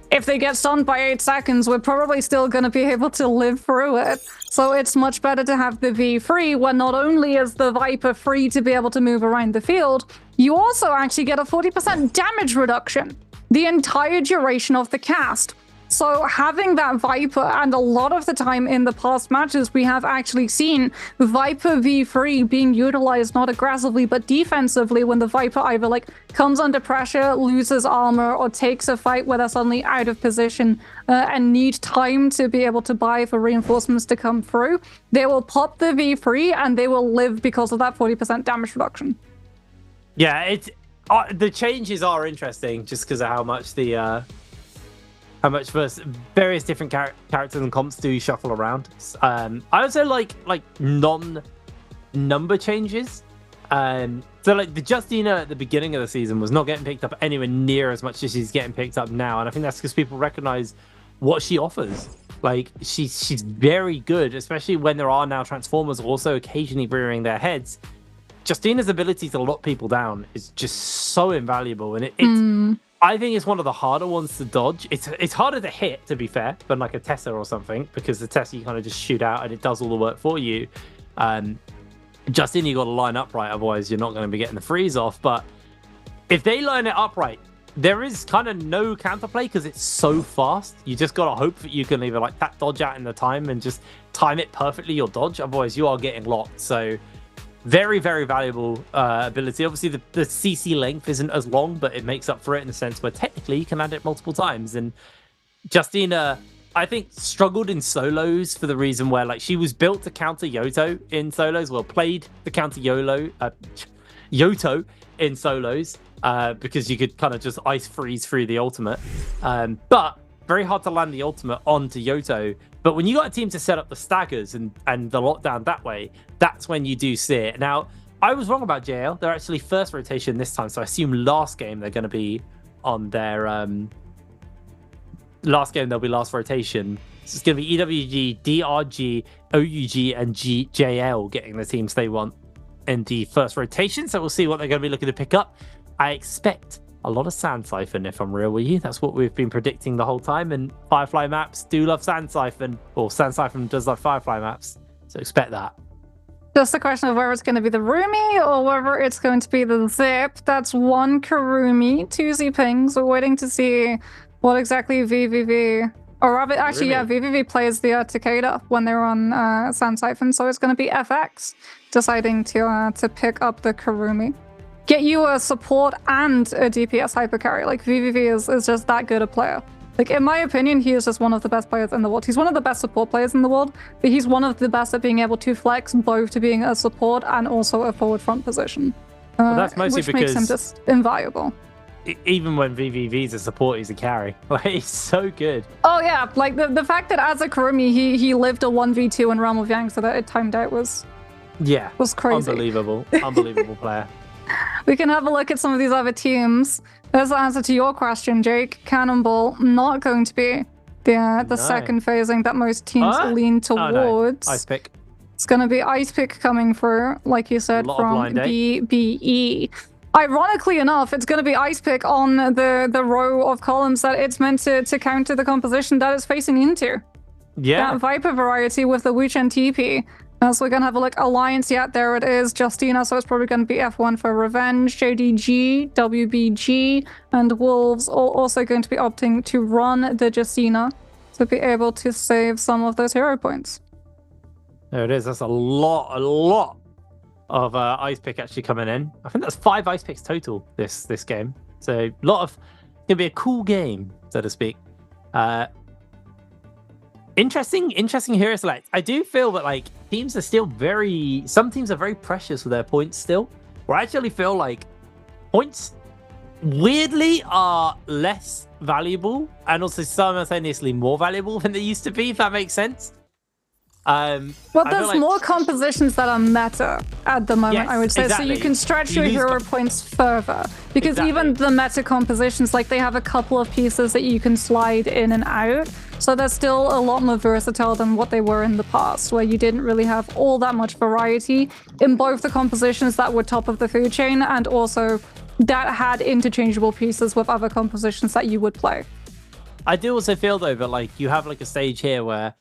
if they get stunned by 8 seconds, we're probably still going to be able to live through it. So it's much better to have the V free, where not only is the Viper free to be able to move around the field, you also actually get a 40% damage reduction the entire duration of the cast. So having that Viper, and a lot of the time in the past matches, we have actually seen Viper V3 being utilized not aggressively, but defensively when the Viper either like comes under pressure, loses armor, or takes a fight where they're suddenly out of position and need time to be able to buy for reinforcements to come through. They will pop the V3 and they will live because of that 40% damage reduction. Yeah, it's the changes are interesting just because of how much the various different characters and comps do shuffle around. I also like non-number changes. So like the Justina at the beginning of the season was not getting picked up anywhere near as much as she's getting picked up now, and I think that's because people recognize what she offers. Like she's very good, especially when there are now Transformers also occasionally rearing their heads. Justina's ability to lock people down is just so invaluable, and I think it's one of the harder ones to dodge. It's harder to hit, to be fair, than like a Tessa or something, because the Tessa you kind of just shoot out and it does all the work for you. Justina, you got to line up right, otherwise you're not going to be getting the freeze off. But if they line it up right, there is kind of no counterplay because it's so fast. You just got to hope that you can either like that dodge out in the time and just time it perfectly, your dodge, otherwise you are getting locked. So very, very valuable ability. Obviously, the CC length isn't as long, but it makes up for it in the sense where technically you can land it multiple times. And Justina, I think, struggled in solos for the reason where like she was built to counter Yoto in solos. Well, played the counter Yoto in solos because you could kind of just ice freeze through the ultimate. But very hard to land the ultimate onto Yoto. But when you got a team to set up the staggers and the lockdown that way, that's when you do see it. Now, I was wrong about JL. They're actually first rotation this time, so I assume last game they're going to be on their last game. They'll be last rotation. So it's going to be EWG, DRG, OUG, and JL getting the teams they want in the first rotation. So we'll see what they're going to be looking to pick up. I expect a lot of Sand Siphon, if I'm real with you. That's what we've been predicting the whole time. And Firefly maps do love Sand Siphon, or Sand Siphon does love Firefly maps. So expect that. Just a question of whether it's going to be the Rumi or whether it's going to be the Zip. That's one Karumi, two Z-Pings. We're waiting to see what exactly VVV... Or rather, actually, yeah, VVV plays the Takeda when they're on Sand Siphon. So it's going to be FX deciding to pick up the Karumi. Get you a support and a DPS hypercarry. Like, VVV is just that good a player. Like, in my opinion, he is just one of the best players in the world. He's one of the best support players in the world, but he's one of the best at being able to flex both to being a support and also a forward front position. Well, that's mostly which because makes him just invaluable. Even when VVV's a support, he's a carry. Like, he's so good. Oh yeah, like the fact that as a Karumi, he lived a 1v2 in Realm of Yang so that it timed out was crazy. Unbelievable player. We can have a look at some of these other teams. There's the answer to your question, Jake. Cannonball not going to be the second phasing that most teams lean towards. Oh, no. Ice Pick. It's going to be Ice Pick coming through, like you said, from BBE. Ironically enough, it's going to be Ice Pick on the row of columns that it's meant to counter the composition that it's facing into. Yeah. That Viper variety with the Wuchen TP. So we're going to have a look. Alliance, yeah, there it is. Justina, so it's probably going to be F1 for Revenge. JDG, WBG, and Wolves all also going to be opting to run the Justina to be able to save some of those hero points. There it is. That's a lot of Ice Pick actually coming in. I think that's 5 Ice Picks total this game. So a lot of... It's going to be a cool game, so to speak. Interesting hero select. I do feel that like teams are still some teams are very precious with their points still. Where I actually feel like points weirdly are less valuable and also simultaneously more valuable than they used to be, if that makes sense. Well, there's more compositions that are meta at the moment, I would say. Exactly. So you can stretch your hero points further. Because even the meta compositions, like they have a couple of pieces that you can slide in and out. So they're still a lot more versatile than what they were in the past, where you didn't really have all that much variety in both the compositions that were top of the food chain and also that had interchangeable pieces with other compositions that you would play. I do also feel though that like you have like a stage here where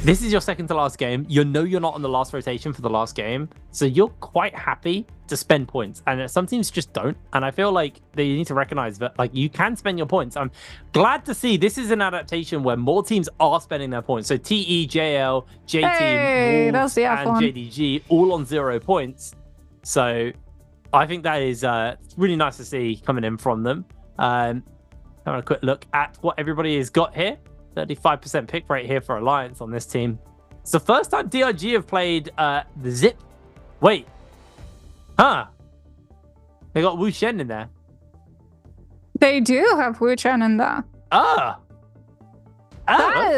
this is your second to last game. You know you're not on the last rotation for the last game. So you're quite happy to spend points. And some teams just don't. And I feel like they need to recognize that like you can spend your points. I'm glad to see this is an adaptation where more teams are spending their points. So TE, JL, JT, Wolves, and JDG all on 0 points. So I think that is really nice to see coming in from them. Having a quick look at what everybody has got here. 35% pick rate here for Alliance on this team. It's the first time DRG have played the Zip. Wait. Huh. They got Wu Shen in there. They do have Wu Chen in there. That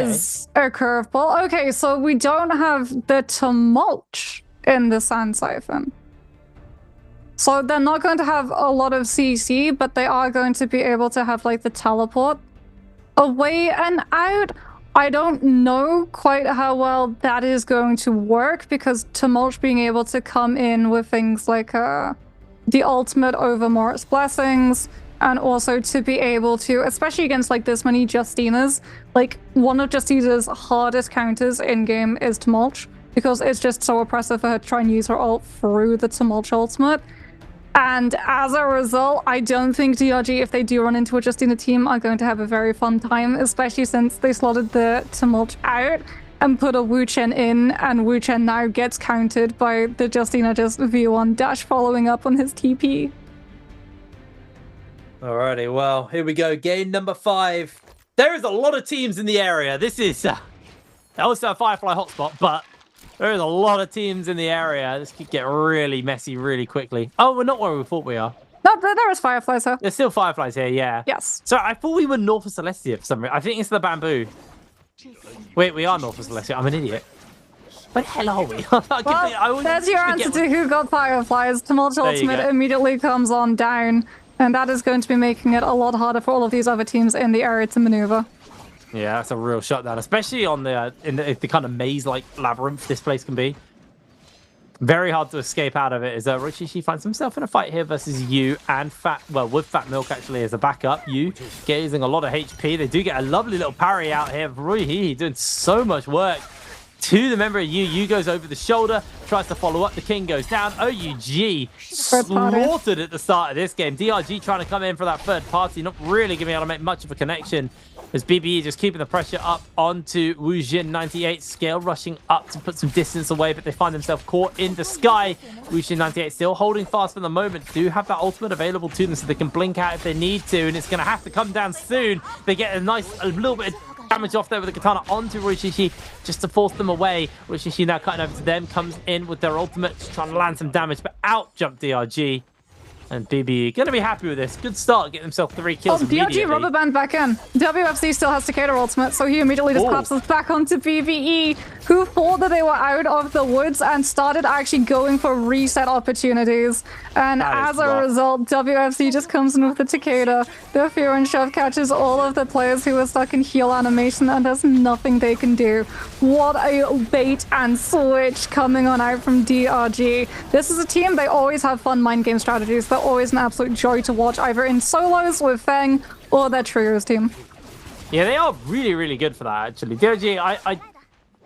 is a curveball. Okay, so we don't have the Tumult in the Sand Siphon. So they're not going to have a lot of CC, but they are going to be able to have like the teleport away and out. I don't know quite how well that is going to work because Tumult being able to come in with things like the ultimate over Morit's Blessings and also to be able to, especially against like this many Justinas, like one of Justina's hardest counters in game is Tumult because it's just so oppressive for her to try and use her ult through the Tumult ultimate. And as a result, I don't think DRG, if they do run into a Justina team, are going to have a very fun time, especially since they slotted the Tumult out and put a Wu Chen in, and Wu Chen now gets countered by the Justina just V1 dash following up on his TP. Alrighty, well, here we go. Game number 5. There is a lot of teams in the area. This is also a Firefly hotspot, but there's a lot of teams in the area. This could get really messy really quickly. Oh, we're not where we thought we are. No, there is Fireflies here. There's still Fireflies here, yeah. Yes. So I thought we were north of Celestia for some reason. I think it's the bamboo. Wait, we are north of Celestia. I'm an idiot. Where the hell are we? Well, there's your answer to who got Fireflies. Tumult Ultimate immediately comes on down. And that is going to be making it a lot harder for all of these other teams in the area to maneuver. Yeah, that's a real shutdown, especially on the in the kind of maze-like labyrinth this place can be. Very hard to escape out of it. As Rishishi finds himself in a fight here versus you and with Fat Milk actually as a backup. You using a lot of HP. They do get a lovely little parry out here. Ruihi doing so much work to the member of you. You goes over the shoulder, tries to follow up. The king goes down. OUG slaughtered at the start of this game. DRG trying to come in for that third party, not really giving able to make much of a connection. As BBE just keeping the pressure up onto Wujin 98. Scale rushing up to put some distance away, but they find themselves caught in the sky. Wujin 98 still holding fast for the moment. Do have that ultimate available to them so they can blink out if they need to, and it's going to have to come down soon. They get a little bit of damage off there with the katana onto Rishishi just to force them away. Rishishi now cutting over to them, comes in with their ultimate, just trying to land some damage, but out jump DRG. And BB going to be happy with this. Good start, get himself 3 kills immediately. DRG rubber band back in. WFC still has Takeda ultimate, so he immediately just collapses back onto BBE, who thought that they were out of the woods and started actually going for reset opportunities. And as a result, WFC just comes in with the Takeda. The Fear and Shove catches all of the players who were stuck in heal animation, and there's nothing they can do. What a bait and switch coming on out from DRG. This is a team, they always have fun mind game strategies. They're always an absolute joy to watch, either in solos with Feng or their trios team. Yeah, they are really, really good for that, actually. DRG,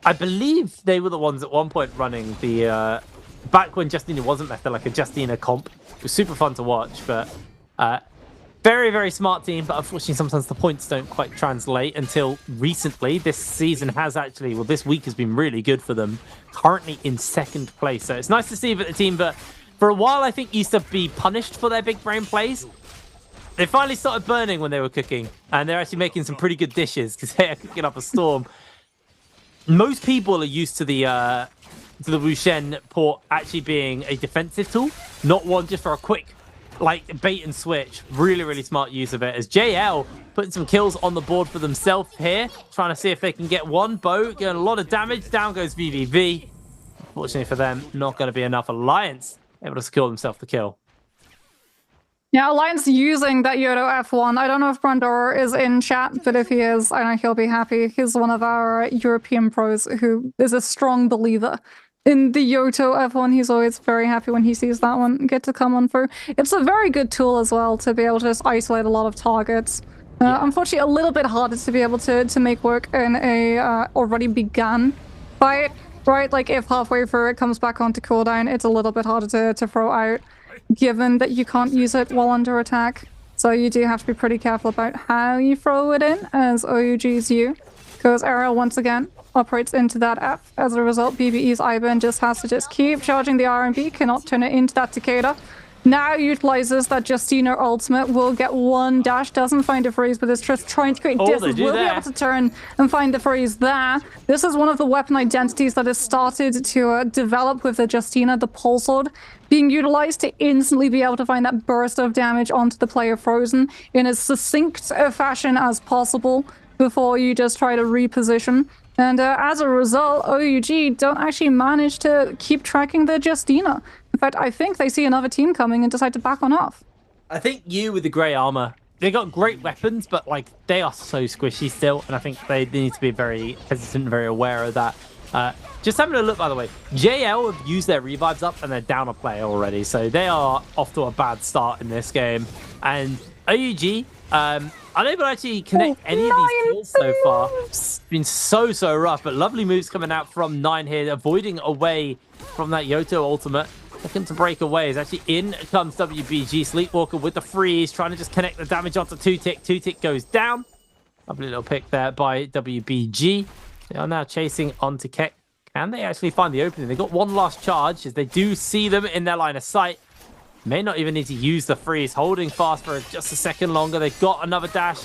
I believe they were the ones at one point running the back when Justina wasn't method, like a Justina comp. It was super fun to watch, but very, very smart team. But unfortunately, sometimes the points don't quite translate until recently. This season has actually, well, this week has been really good for them. Currently in 2nd place, so it's nice to see that the team, but for a while, I think used to be punished for their big brain plays. They finally started burning when they were cooking, and they're actually making some pretty good dishes because they are cooking up a storm. Most people are used to the Wushen port actually being a defensive tool, not one just for a quick like bait and switch. Really, really smart use of it. As JL putting some kills on the board for themselves here, trying to see if they can get one. Bo getting a lot of damage. Down goes VVV. Fortunately for them, not going to be enough. Alliance able to secure themselves the kill. Yeah, Alliance using that Yodo F1. I don't know if Brandor is in chat, but if he is, I know he'll be happy. He's one of our European pros who is a strong believer in the Yoto F1. He's always very happy when he sees that one get to come on through. It's a very good tool as well to be able to just isolate a lot of targets. Unfortunately, a little bit harder to be able to make work in a already begun fight. Right, like if halfway through it comes back onto cooldown, it's a little bit harder to throw out, given that you can't use it while under attack. So you do have to be pretty careful about how you throw it in, as OUG's you. Because Ariel once again operates into that F. As a result, BBE's Ivan just has to just keep charging the RMB, cannot turn it into that Takeda. Now utilizes that Justina ultimate, will get one dash, doesn't find a freeze, but is just trying to create distance, will be able to turn and find the freeze there. This is one of the weapon identities that has started to develop with the Justina, the pole sword, being utilized to instantly be able to find that burst of damage onto the player frozen in as succinct a fashion as possible before you just try to reposition. And as a result, OUG don't actually manage to keep tracking the Justina. In fact, I think they see another team coming and decide to back on off. I think you with the grey armor, they got great weapons, but like they are so squishy still, and I think they need to be very hesitant and very aware of that. Just having a look, by the way, JL have used their revives up and they're down a player already, so they are off to a bad start in this game. And OUG, unable to actually connect any of these kills so far. It's been so rough, but lovely moves coming out from 9 here, avoiding away from that Yoto ultimate. Looking to break away. Is actually in comes WBG. Sleepwalker with the freeze, trying to just connect the damage onto 2-tick. 2-tick goes down. Lovely little pick there by WBG. They are now chasing onto Keck. Can they actually find the opening? They got one last charge as they do see them in their line of sight. May not even need to use the freeze. Holding fast for just a second longer. They've got another dash.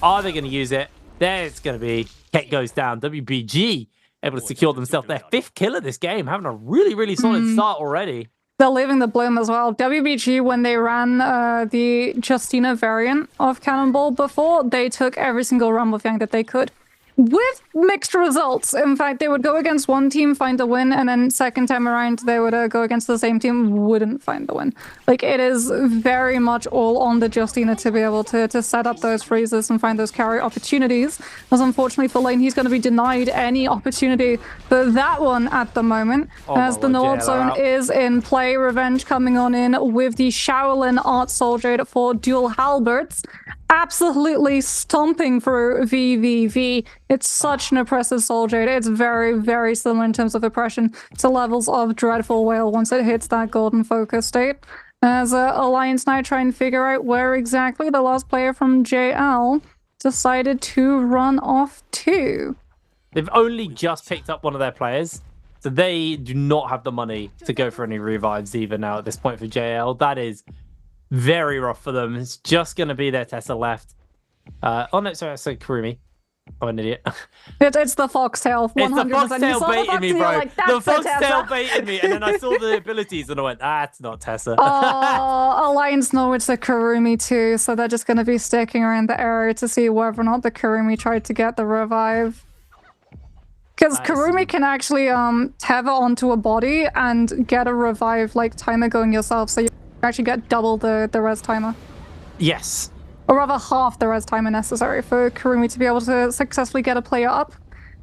Are they going to use it? There it's going to be. Keck goes down. WBG able to secure themselves their 5th kill of this game. Having a really solid start already. They're leaving the bloom as well. WBG, when they ran the Justina variant of Cannonball before, they took every single run with Yang that they could. with mixed results. In fact, they would go against one team, find a win, and then second time around, they would go against the same team, wouldn't find the win. Like, it is very much all on the Justina to be able to set up those freezes and find those carry opportunities. As unfortunately for Lane, he's going to be denied any opportunity for that one at the moment, as the Nord zone is in play. Revenge coming on in with the Shaolin Art Soldier for dual halberds. Absolutely stomping through VVV. It's such an oppressive soldier. It's very, very similar in terms of oppression to levels of Dreadful Whale once it hits that golden focus state. As Alliance now try and figure out where exactly the last player from JL decided to run off to. They've only just picked up one of their players, so they do not have the money to go for any revives even now at this point for JL. That is very rough for them. It's just going to be their Tessa left. Oh no, sorry, I said Kurumi. I'm an idiot. It's the foxtail. 100%. It's the foxtail baiting me, bro. Like, the foxtail baited me, and then I saw the abilities and I went, that's not Tessa. Oh, Alliance know it's a Kurumi too, so they're just going to be sticking around the area to see whether or not the Kurumi tried to get the revive. Because Kurumi can actually tether onto a body and get a revive like timer going yourself, so you actually get double the res timer. Yes. Or rather half the res timer necessary for Kurumi to be able to successfully get a player up.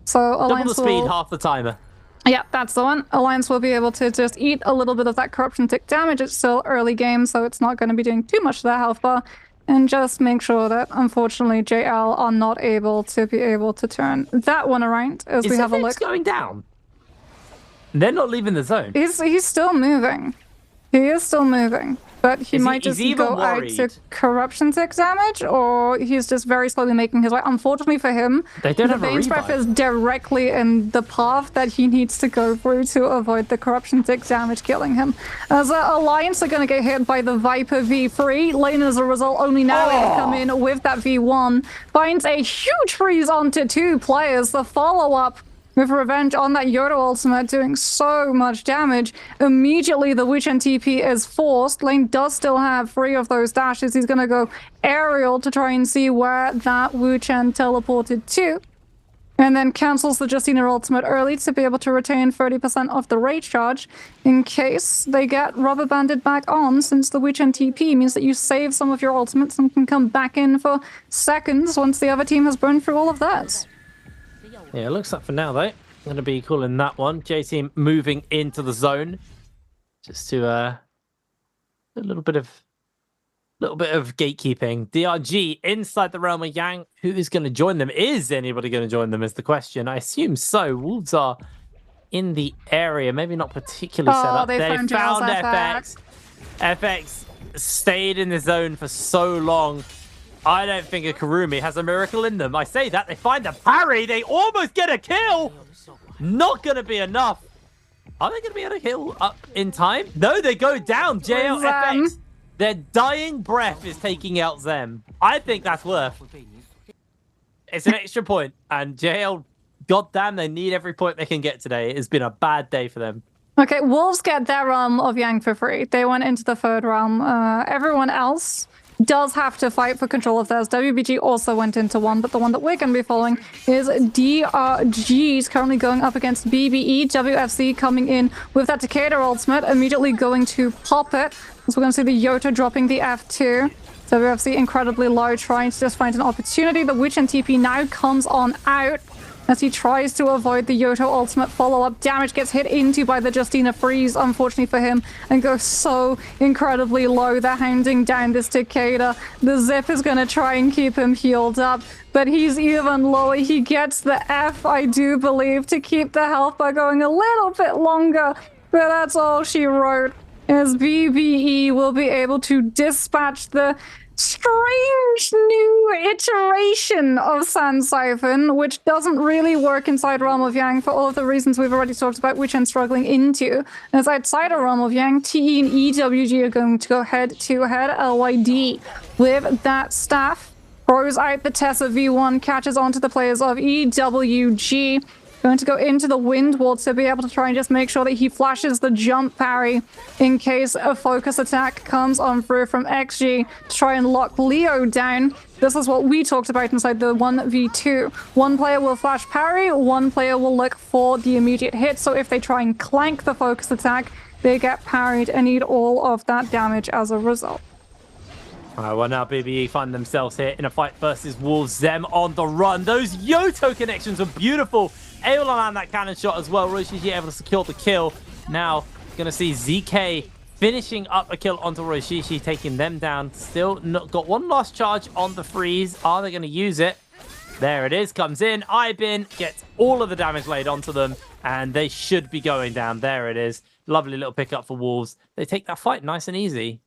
So Alliance double the speed, half the timer. Yeah, that's the one. Alliance will be able to just eat a little bit of that corruption tick damage. It's still early game, so it's not going to be doing too much to their health bar. And just make sure that, unfortunately, JL are not able to turn that one around as we have a look. Going down. They're not leaving the zone. He's still moving. He is still moving, but he might just go out to corruption tick damage, or he's just very slowly making his way. Unfortunately for him, the Veins Breath is directly in the path that he needs to go through to avoid the corruption tick damage killing him. As Alliance are going to get hit by the Viper V3, Lane as a result only now able to come in with that V1, finds a huge freeze onto two players. The follow-up with Revenge on that Yoda ultimate doing so much damage. Immediately the Witch and TP is forced. Lane does still have 3 of those dashes. He's going to go aerial to try and see where that Wu Chen teleported to. And then cancels the Justina ultimate early to be able to retain 30% of the rage charge in case they get rubber banded back on, since the Witch and TP means that you save some of your ultimates and can come back in for seconds once the other team has burned through all of theirs. Yeah, it looks like for now, though, I'm going to be calling that one. J-Team moving into the zone. Just to a little bit of gatekeeping. DRG inside the realm of Yang. Who is going to join them? Is anybody going to join them is the question. I assume so. Wolves are in the area. Maybe not particularly set up. They found FX. FX stayed in the zone for so long. I don't think a Kurumi has a miracle in them. I say that, they find the parry, they almost get a kill! Not gonna be enough. Are they gonna be able to kill up in time? No, they go down. JLFX. Their dying breath is taking out them. I think that's worth. It's an extra point, and JL, goddamn, they need every point they can get today. It's been a bad day for them. Okay, Wolves get their realm of Yang for free. They went into the third realm. Everyone else does have to fight for control of theirs. WBG also went into one, but the one that we're going to be following is DRG's currently going up against BBE. WFC coming in with that Takeda ultimate, immediately going to pop it. So we're going to see the Yota dropping the F2. WFC incredibly low, trying to just find an opportunity. The Witch and TP now comes on out as he tries to avoid the Yoto ultimate follow-up. Damage gets hit into by the Justina freeze, unfortunately for him, and goes so incredibly low. They're hounding down this Takeda. The Zip is going to try and keep him healed up, but he's even lower. He gets the F, I do believe, to keep the health bar going a little bit longer, but that's all she wrote, as BBE will be able to dispatch the strange new iteration of Sand Siphon, which doesn't really work inside Realm of Yang for all of the reasons we've already talked about, which I'm struggling into. As outside of Realm of Yang, TE and EWG are going to go head-to-head. LYD with that staff throws out the Tessa V1, catches onto the players of EWG. Going to go into the wind wall to be able to try and just make sure that he flashes the jump parry in case a focus attack comes on through from XG to try and lock Leo down. This is what we talked about inside the 1v2. One player will flash parry, one player will look for the immediate hit. So if they try and clank the focus attack, they get parried and need all of that damage as a result. Well, now BBE find themselves here in a fight versus Wolves. Them on the run. Those Yoto connections were beautiful. Able to land that cannon shot as well. Roshishi able to secure the kill. Now, going to see ZK finishing up a kill onto Roshishi, taking them down. Still not got one last charge on the freeze. Are they going to use it? There it is. Comes in. Ibin gets all of the damage laid onto them, and they should be going down. There it is. Lovely little pickup for Wolves. They take that fight nice and easy.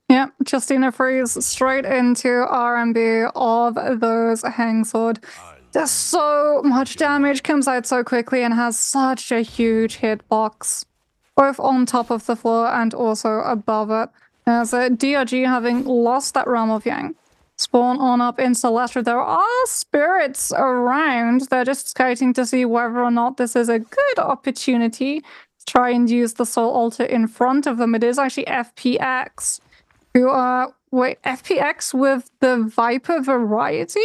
Yeah, Justina freeze straight into RMB of those Hangsword. There's so much damage, comes out so quickly, and has such a huge hitbox, both on top of the floor and also above it. As DRG, having lost that Realm of Yang, spawn on up in Celestia. There are spirits around. They're just scouting to see whether or not this is a good opportunity to try and use the Soul Altar in front of them. It is actually FPX. Wait, FPX with the Viper variety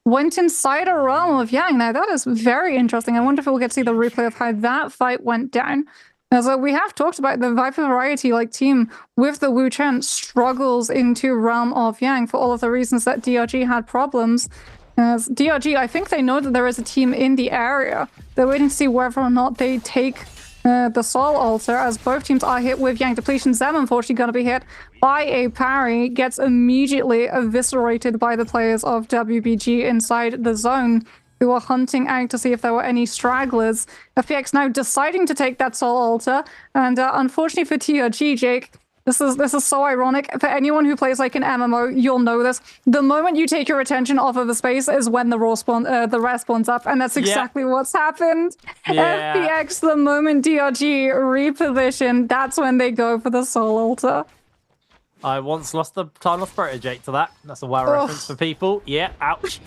went inside a Realm of Yang. Now that is very interesting. I wonder if we'll get to see the replay of how that fight went down. As we have talked about, the Viper variety team with the Wu Chen struggles into Realm of Yang for all of the reasons that DRG had problems. As DRG, I think they know that there is a team in the area. They're waiting to see whether or not they take the Soul Altar, as both teams are hit with Yang depletion. Zem, unfortunately, going to be hit by a parry, gets immediately eviscerated by the players of WBG inside the zone, who are hunting out to see if there were any stragglers. FPX now deciding to take that Soul Altar, and unfortunately for TRG, Jake, this is so ironic. For anyone who plays like an MMO, you'll know this. The moment you take your attention off of the space is when the rest spawns up, and that's exactly what's happened. Yeah. FPX, the moment DRG reposition, that's when they go for the Soul Altar. I once lost the Time of Spirit, Jake, to that. That's a WoW reference for people. Yeah, ouch.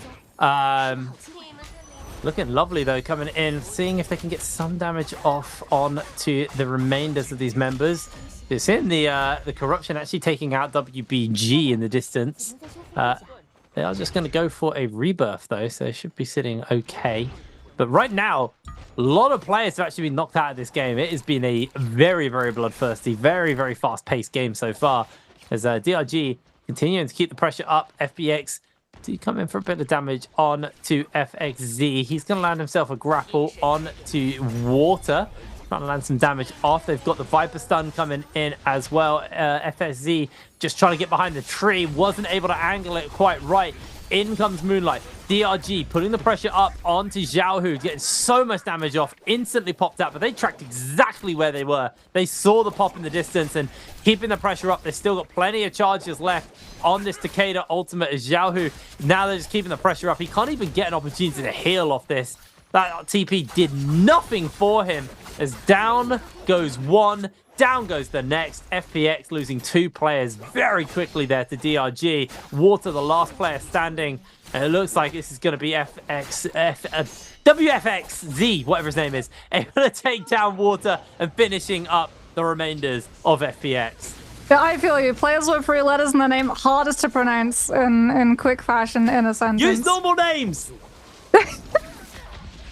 Looking lovely, though, coming in, seeing if they can get some damage off on to the remainders of these members. It's in the corruption actually taking out WBG in the distance. They are just going to go for a rebirth, though, so they should be sitting okay. But right now, a lot of players have actually been knocked out of this game. It has been a very, very bloodthirsty, very, very fast-paced game so far. As DRG continuing to keep the pressure up. FBX to come in for a bit of damage on to FXZ. He's going to land himself a grapple on to Water. Trying to land some damage off. They've got the Viper stun coming in as well. FSZ just trying to get behind the tree. Wasn't able to angle it quite right. In comes Moonlight. DRG putting the pressure up onto Xiaohu. Getting so much damage off. Instantly popped out. But they tracked exactly where they were. They saw the pop in the distance and keeping the pressure up. They've still got plenty of charges left on this Takeda ultimate as Xiaohu. Now they're just keeping the pressure up. He can't even get an opportunity to heal off this. That TP did nothing for him. As down goes one, down goes the next. FPX losing 2 players very quickly there to DRG. Water, the last player standing. And it looks like this is going to be WFXZ, whatever his name is, able to take down Water and finishing up the remainders of FPX. Yeah, I feel you. Players with 3 letters in their name, hardest to pronounce in quick fashion in a sentence. Use normal names!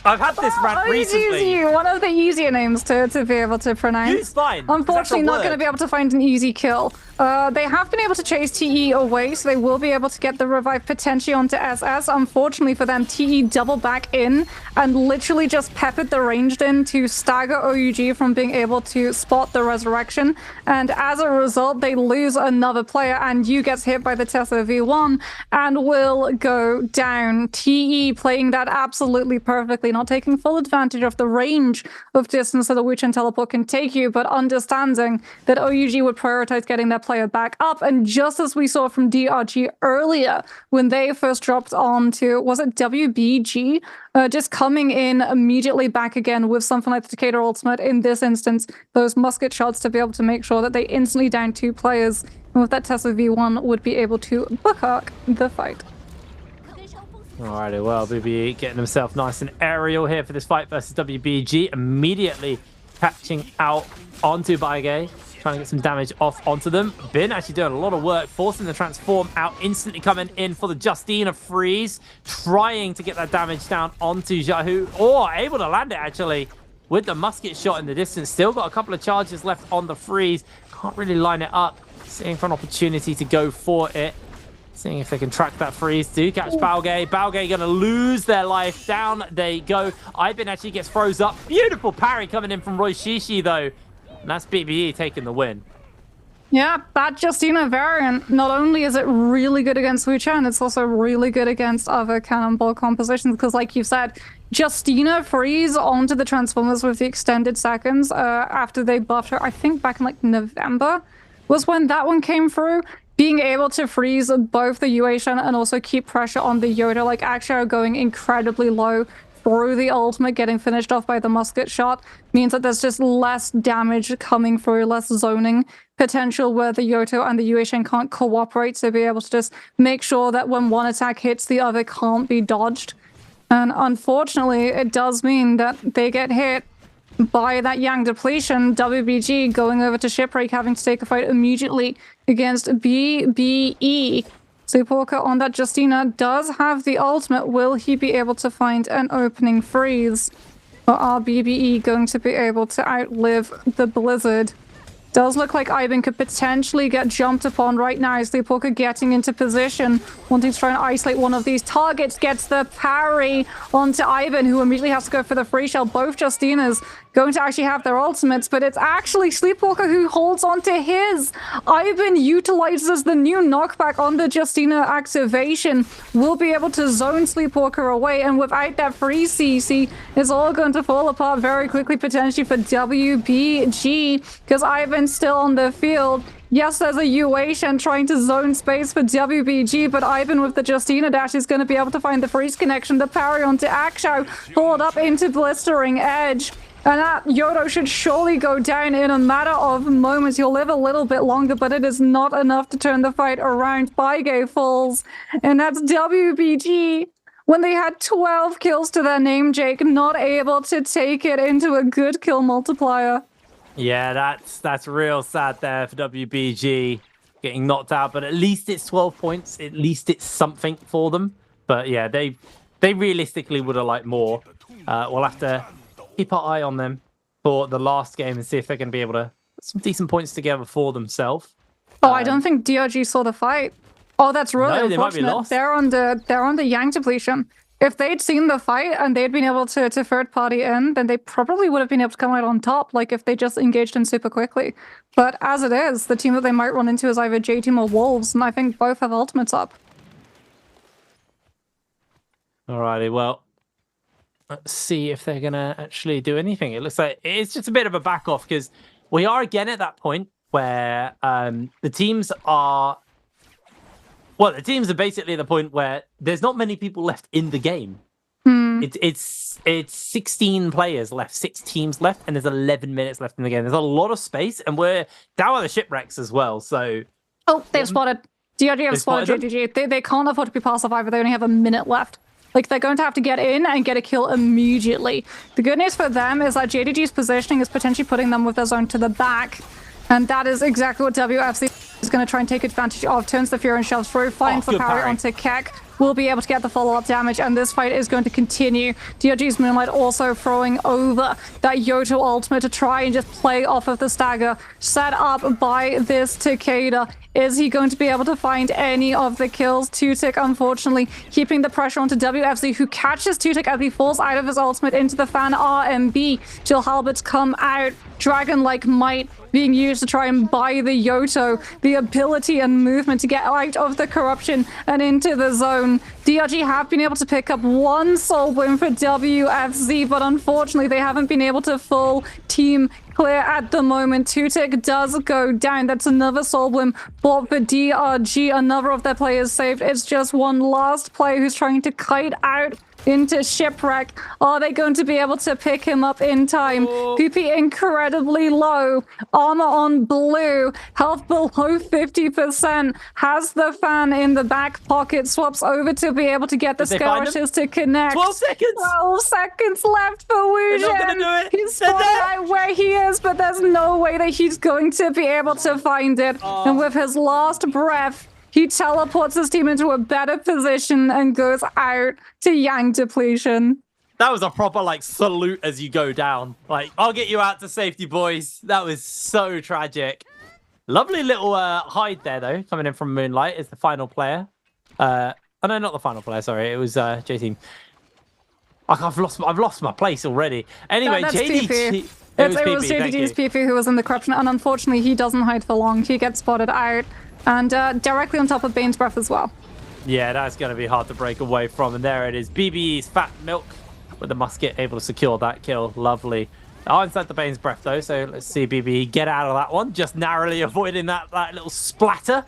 I've had this rant recently. One of the easier names to be able to pronounce. It's fine. Unfortunately, not going to be able to find an easy kill. They have been able to chase TE away, so they will be able to get the revive potentially onto SS. Unfortunately for them, TE double back in and literally just peppered the ranged in to stagger OUG from being able to spot the resurrection. And as a result, they lose another player, and Yu gets hit by the Tesla V1 and will go down. TE playing that absolutely perfectly, not taking full advantage of the range of distance that the Wu Chen teleport can take you, but understanding that OUG would prioritize getting their player back up. And just as we saw from DRG earlier, when they first dropped onto, was it WBG? Just coming in immediately back again with something like the Takeda ultimate, in this instance, those musket shots to be able to make sure that they instantly down 2 players. And with that Tesla V1 would be able to bookmark the fight. Alrighty, well, BBE getting himself nice and aerial here for this fight versus WBG. Immediately catching out onto Baige, trying to get some damage off onto them. Bin actually doing a lot of work, forcing the transform out, instantly coming in for the Justina freeze, trying to get that damage down onto Jahu, or able to land it actually with the musket shot in the distance. Still got a couple of charges left on the freeze. Can't really line it up. Seeing for an opportunity to go for it. Seeing if they can track that freeze. Do catch Baoge. Baoge gonna lose their life. Down they go. Ivan actually gets froze up. Beautiful parry coming in from Roy Shishi though. And that's BBE taking the win. Yeah, that Justina variant, not only is it really good against Wu Chen, it's also really good against other cannonball compositions, because like you said, Justina freeze onto the Transformers with the extended seconds after they buffed her, I think back in like November was when that one came through. Being able to freeze both the Yue Shen and also keep pressure on the Yoda, like actually going incredibly low through the ultimate, getting finished off by the musket shot, means that there's just less damage coming through, less zoning potential where the Yoto and the Yue Shen can't cooperate to be able to just make sure that when one attack hits, the other can't be dodged. And unfortunately, it does mean that they get hit by that Yang depletion. WBG going over to Shipwreck, having to take a fight immediately against BBE. Sleepwalker on that Justina does have the ultimate. Will he be able to find an opening freeze? Or are BBE going to be able to outlive the blizzard? Does look like Ivan could potentially get jumped upon right now. Sleepwalker getting into position, wanting to try and isolate one of these targets. Gets the parry onto Ivan, who immediately has to go for the free shell. Both Justinas going to actually have their ultimates, but it's actually Sleepwalker who holds on to his. Ivan utilizes the new knockback on the Justina activation. Will be able to zone Sleepwalker away, and without that free CC, it's all going to fall apart very quickly, potentially for WBG, because Ivan's still on the field. Yes, there's a Yue Shen trying to zone space for WBG, but Ivan with the Justina dash is going to be able to find the freeze connection. The parry onto Akshao, pulled up into Blistering Edge. And that Yodo should surely go down in a matter of moments. He'll live a little bit longer, but it is not enough to turn the fight around. Baige falls, and that's WBG. When they had 12 kills to their name, Jake, not able to take it into a good kill multiplier. Yeah, that's real sad there for WBG getting knocked out, but at least it's 12 points. At least it's something for them. But yeah, they realistically would have liked more. We'll have to keep our eye on them for the last game and see if they're going to be able to put some decent points together for themselves. Oh, I don't think DRG saw the fight. Oh, that's really unfortunate. They might be lost. They're on the Yang depletion. If they'd seen the fight and they'd been able to third party in, then they probably would have been able to come out on top, like if they just engaged in super quickly. But as it is, the team that they might run into is either J Team or Wolves, and I think both have ultimates up. Alrighty, well, let's see if they're going to actually do anything. It looks like it's just a bit of a back off, because we are again at that point where the teams are... Well, the teams are basically at the point where there's not many people left in the game. It's 16 players left, 6 teams left, and there's 11 minutes left in the game. There's a lot of space, and we're down on the shipwrecks as well, so... Oh, they've spotted. DRG have spotted JDG. They can't afford to be passive either. They only have a minute left. Like, they're going to have to get in and get a kill immediately. The good news for them is that JDG's positioning is potentially putting them with their zone to the back. And that is exactly what WFC is going to try and take advantage of. Turns the Fury and shoves through, finds the parry onto Keck. Will be able to get the follow-up damage, and this fight is going to continue. DRG's Moonlight also throwing over that Yoto ultimate to try and just play off of the stagger set up by this Takeda. Is he going to be able to find any of the kills? Tutik, unfortunately, keeping the pressure onto WFC, who catches Tutik as he falls out of his ultimate into the fan RMB. Jill Halbert's come out, dragon-like might being used to try and buy the Yoto the ability and movement to get out of the corruption and into the zone. DRG have been able to pick up one soul win for WFC, but unfortunately they haven't been able to full team clear at the moment. Tutik does go down. That's another soul win bought for DRG. Another of their players saved. It's just one last player who's trying to kite out into Shipwreck. Are they going to be able to pick him up in time? PP incredibly low. Armor on blue. Health below 50%. Has the fan in the back pocket. Swaps over to be able to get the skirmishes to connect. 12 seconds! 12 seconds left for Wu They're not gonna do it. He's spotted out where he is, but there's no way that he's going to be able to find it. And with his last breath, he teleports his team into a better position and goes out to Yang depletion. That was a proper, like, salute as you go down. Like, I'll get you out to safety, boys. That was so tragic. Lovely little hide there, though, coming in from Moonlight is the final player. Oh, no, not the final player, sorry. It was J-Team. I've lost my place already. Anyway, JDG... It was JDG's PP who was in the corruption, and unfortunately, he doesn't hide for long. He gets spotted out, and directly on top of Bane's Breath as well. Yeah, that's going to be hard to break away from. And there it is. BBE's Fat Milk with the musket able to secure that kill. Lovely. Oh, inside the Bane's Breath, though, so let's see BBE get out of that one. Just narrowly avoiding that little splatter.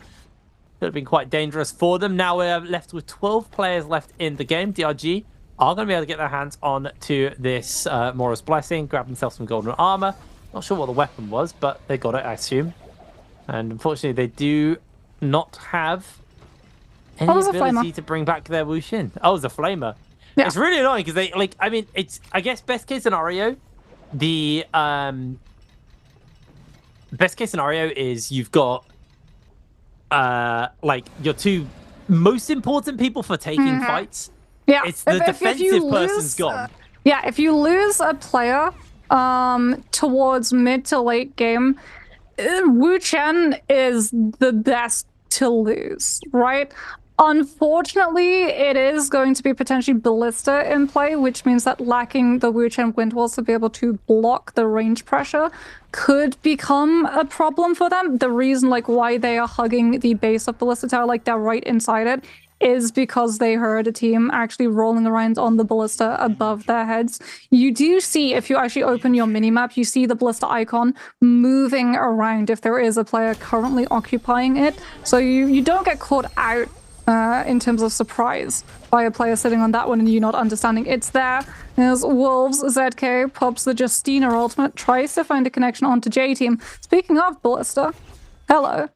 Could have been quite dangerous for them. Now we're left with 12 players left in the game. DRG are going to be able to get their hands on to this Mora's Blessing, grab themselves some golden armor. Not sure what the weapon was, but they got it, I assume. And unfortunately, they do not have any ability to bring back their Wuxin. Oh, it was a flamer. Yeah. It's really annoying because they, like, I mean, it's, I guess, best case scenario, the best case scenario is you've got, like, your two most important people for taking fights. Yeah, it's the defensive person's gone. Yeah, if you lose a player towards mid to late game, Wu Chen is the best to lose, right? Unfortunately, it is going to be potentially Ballista in play, which means that lacking the Wu Chen wind walls to be able to block the range pressure could become a problem for them. The reason like why they are hugging the base of Ballista Tower, like they're right inside it, is because they heard a team actually rolling around on the ballista above their heads. You do see, if you actually open your minimap, you see the ballista icon moving around if there is a player currently occupying it. So you don't get caught out in terms of surprise by a player sitting on that one and you not understanding it's there. There's Wolves, ZK, pops the Justina ultimate, tries to find a connection onto J-Team. Speaking of ballista, hello.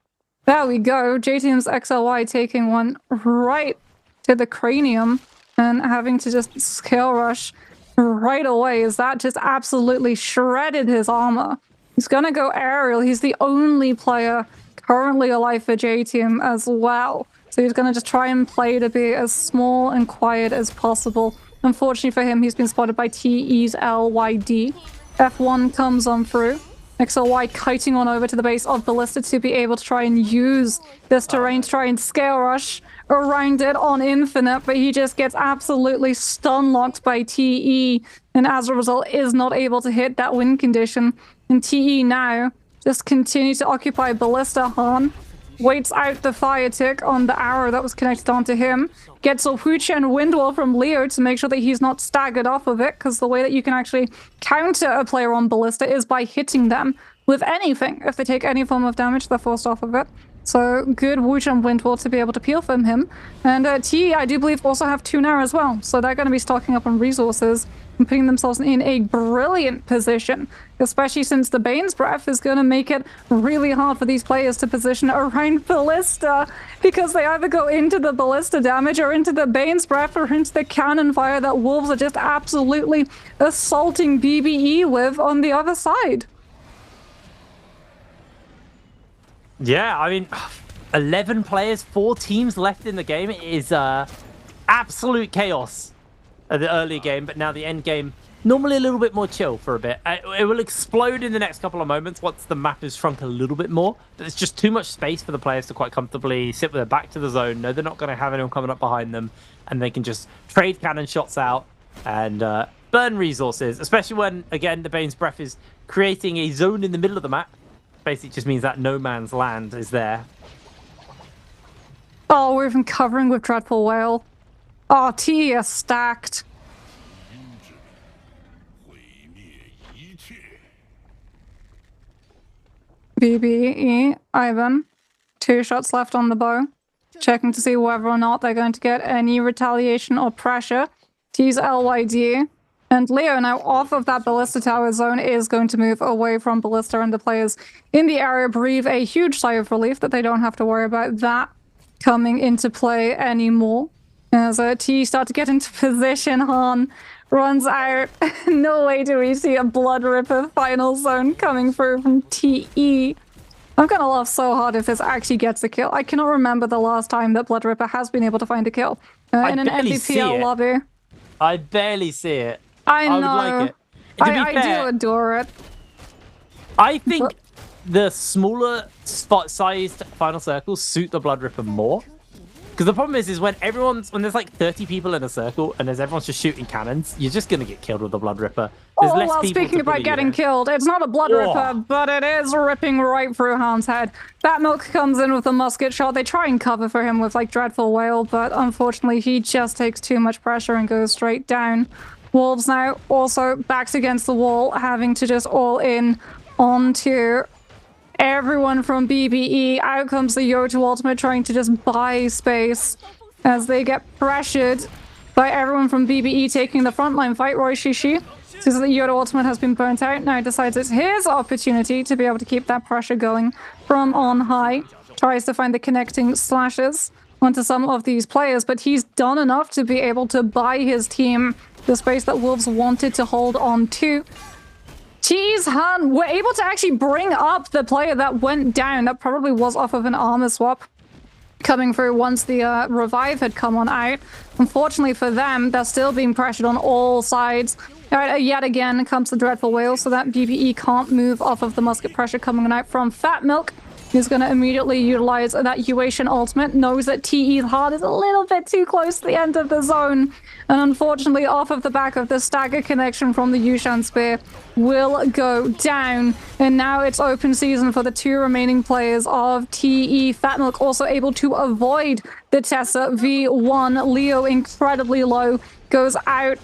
There we go. J-Team's XLY taking one right to the cranium and having to just skill rush right away. Is that just absolutely shredded his armor? He's gonna go aerial. He's the only player currently alive for J-Team as well. So he's gonna just try and play to be as small and quiet as possible. Unfortunately for him, he's been spotted by TE's LYD. F1 comes on through. XLY kiting on over to the base of Ballista to be able to try and use this terrain to try and scale rush around it on Infinite, but he just gets absolutely stun locked by TE and as a result is not able to hit that win condition. And TE now just continues to occupy Ballista. Han waits out the fire tick on the arrow that was connected onto him, gets a Wuchen Windwall from Leo to make sure that he's not staggered off of it, because the way that you can actually counter a player on Ballista is by hitting them with anything. If they take any form of damage, they're forced off of it. So good Wuchen Windwall to be able to peel from him. And TE, I do believe, also have Tuner as well, so they're going to be stocking up on resources and putting themselves in a brilliant position, especially since the Bane's Breath is going to make it really hard for these players to position around Ballista, because they either go into the Ballista damage or into the Bane's Breath or into the cannon fire that Wolves are just absolutely assaulting BBE with on the other side. Yeah, I mean, 11 players, 4 teams left in the game. It is absolute chaos at the early game, but now the end game, normally a little bit more chill for a bit. It will explode in the next couple of moments once the map is shrunk a little bit more. But it's just too much space for the players to quite comfortably sit with their back to the zone. No, they're not going to have anyone coming up behind them, and they can just trade cannon shots out and burn resources, especially when, again, the Bane's Breath is creating a zone in the middle of the map. Basically just means that no man's land is there. Oh, we're even covering with Dreadful Whale. Oh, T is stacked. BBE, Ivan. 2 shots left on the bow. Checking to see whether or not they're going to get any retaliation or pressure. T's LYD. And Leo now off of that Ballista Tower zone is going to move away from Ballista, and the players in the area breathe a huge sigh of relief that they don't have to worry about that coming into play anymore. As T start to get into position, Han runs out. No way do we see a Blood Ripper final zone coming through from TE. I'm gonna laugh so hard if this actually gets a kill. I cannot remember the last time that Blood Ripper has been able to find a kill in an Nbpl lobby. I barely see it. I know. would like it. I do adore it. I think the smaller spot-sized final circles suit the Blood Ripper more. Because the problem is when there's like 30 people in a circle and everyone's just shooting cannons, you're just going to get killed with the Blood Ripper. There's less well, people speaking about getting killed, it's not a Blood Ripper, but it is ripping right through Han's head. Fat Milk comes in with a musket shot. They try and cover for him with like Dreadful Whale, but unfortunately he just takes too much pressure and goes straight down. Wolves now also backs against the wall, having to just all in onto everyone from BBE. Out comes the Yoto ultimate, trying to just buy space as they get pressured by everyone from BBE taking the frontline fight. Roy Shishi sees that the Yoto ultimate has been burnt out. Now decides it's his opportunity to be able to keep that pressure going from on high. Tries to find the connecting slashes onto some of these players, but he's done enough to be able to buy his team the space that Wolves wanted to hold on to. Cheese Han were able to actually bring up the player that went down. That probably was off of an armor swap coming through once the revive had come on out. Unfortunately for them, they're still being pressured on all sides. Yet again comes the Dreadful Whale, so that BBE can't move off of the musket pressure coming out from Fat Milk. He's going to immediately utilize that Uation ultimate, knows that TE's heart is a little bit too close to the end of the zone. And unfortunately, off of the back of the stagger connection from the Yushan Spear will go down. And now it's open season for the two remaining players of TE. Fat Milk also able to avoid the Tessa V1. Leo incredibly low, goes out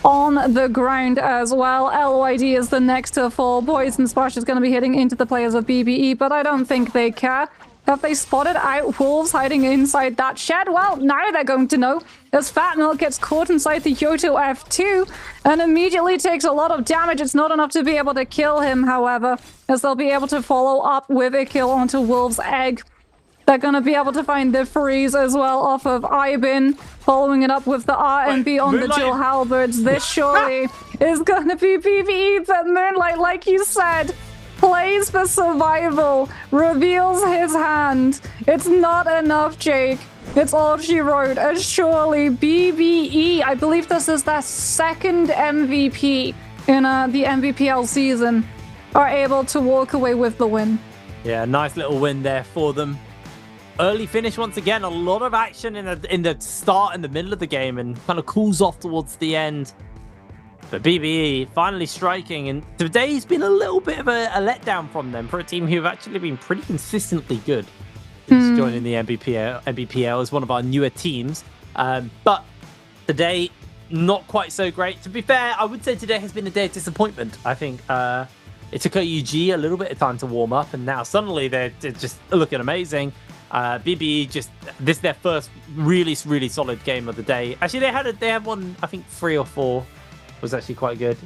on the ground as well. LYD is the next to fall. Poison Splash is going to be hitting into the players of BBE, but I don't think they care. Have they spotted out Wolves hiding inside that shed? Well, now they're going to know, as Fat Milk gets caught inside the Yoto F2 and immediately takes a lot of damage. It's not enough to be able to kill him, however, as they'll be able to follow up with a kill onto Wolves' Egg. They're going to be able to find the freeze as well off of Ibin, following it up with the RMB on the Jill Halberds. This surely is going to be BBE, but Moonlight, like you said, plays for survival, reveals his hand. It's not enough, Jake. It's all she wrote, as surely BBE, I believe this is their second MVP in the Nbpl season, are able to walk away with the win. Yeah, nice little win there for them. Early finish once again, a lot of action in the start and the middle of the game, and kind of cools off towards the end. But BBE finally striking, and today's been a little bit of a letdown from them for a team who've actually been pretty consistently good since joining the Nbpl as one of our newer teams. But today, not quite so great. To be fair, I would say today has been a day of disappointment. I think it took OUG a little bit of time to warm up, and now suddenly they're just looking amazing. BBE this is their first really solid game of the day. Actually, they had one, I think 3 or 4 was actually quite good.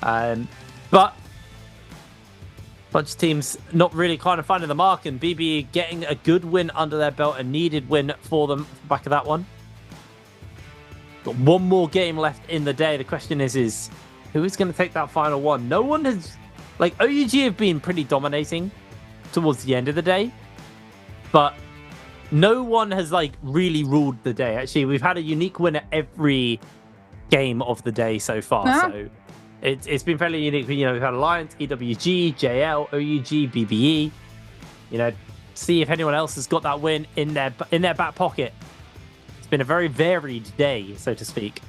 But bunch of teams not really kind of finding the mark, and BBE getting a good win under their belt, a needed win for them back of that one. Got one more game left in the day. The question is who is going to take that final one? No one has, like, OUG have been pretty dominating towards the end of the day, but no one has like really ruled the day. Actually, we've had a unique winner every game of the day so far. So it's been fairly unique. You know, we've had Alliance, EWG, JL, OUG, BBE. You know, see if anyone else has got that win in their back pocket. It's been a very varied day, so to speak.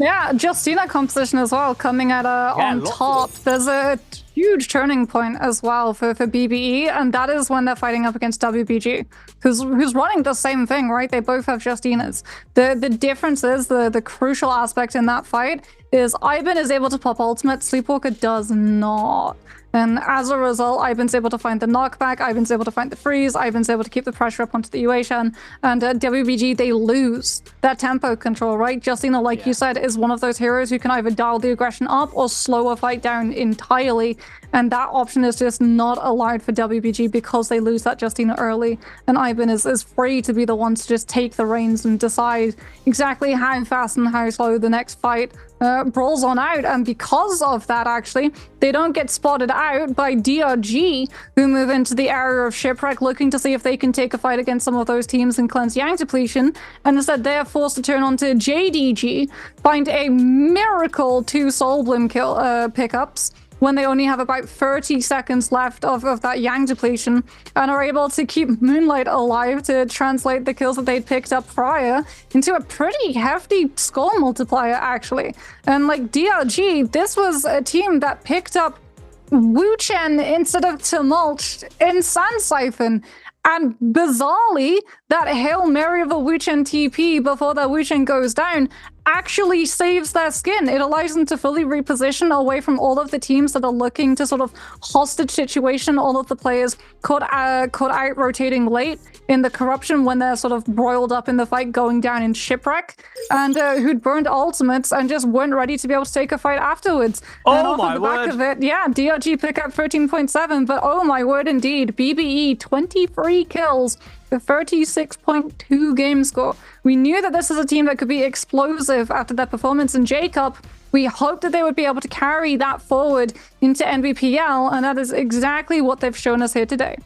Yeah, just seen that composition as well, coming at on top. There's a huge turning point as well for BBE, and that is when they're fighting up against WBG, who's running the same thing, right? They both have Justinas. The difference is, the crucial aspect in that fight is Ibin is able to pop ultimate, Sleepwalker does not. And as a result, Ivan's able to find the knockback, Ivan's able to find the freeze, Ivan's able to keep the pressure up onto the Yueshan, and WBG, they lose that tempo control, right? Justina, like you said, is one of those heroes who can either dial the aggression up or slow a fight down entirely, and that option is just not allowed for WBG because they lose that Justina early, and Ivan is free to be the one to just take the reins and decide exactly how fast and how slow the next fight brawls on out. And because of that, actually, they don't get spotted out by DRG, who move into the area of Shipwreck looking to see if they can take a fight against some of those teams and cleanse Yang depletion, and instead they're forced to turn on to JDG, find a miracle 2 Soul Bloom kill pickups when they only have about 30 seconds left of that Yang depletion, and are able to keep Moonlight alive to translate the kills that they'd picked up prior into a pretty hefty score multiplier, actually. And like DRG, this was a team that picked up Wu Chen instead of Tumult in Sand Siphon. And bizarrely, that Hail Mary of a Wu Chen TP before that Wu Chen goes down actually saves their skin. It allows them to fully reposition away from all of the teams that are looking to sort of hostage situation all of the players caught out rotating late in the corruption when they're sort of broiled up in the fight going down in Shipwreck, and who'd burned ultimates and just weren't ready to be able to take a fight afterwards. And off the back of it, yeah, DRG pick up 13.7, but oh my word indeed, BBE 23 kills, the 36.2 game score. We knew that this is a team that could be explosive after their performance in J-Cup. We hoped that they would be able to carry that forward into NBPL, and that is exactly what they've shown us here today.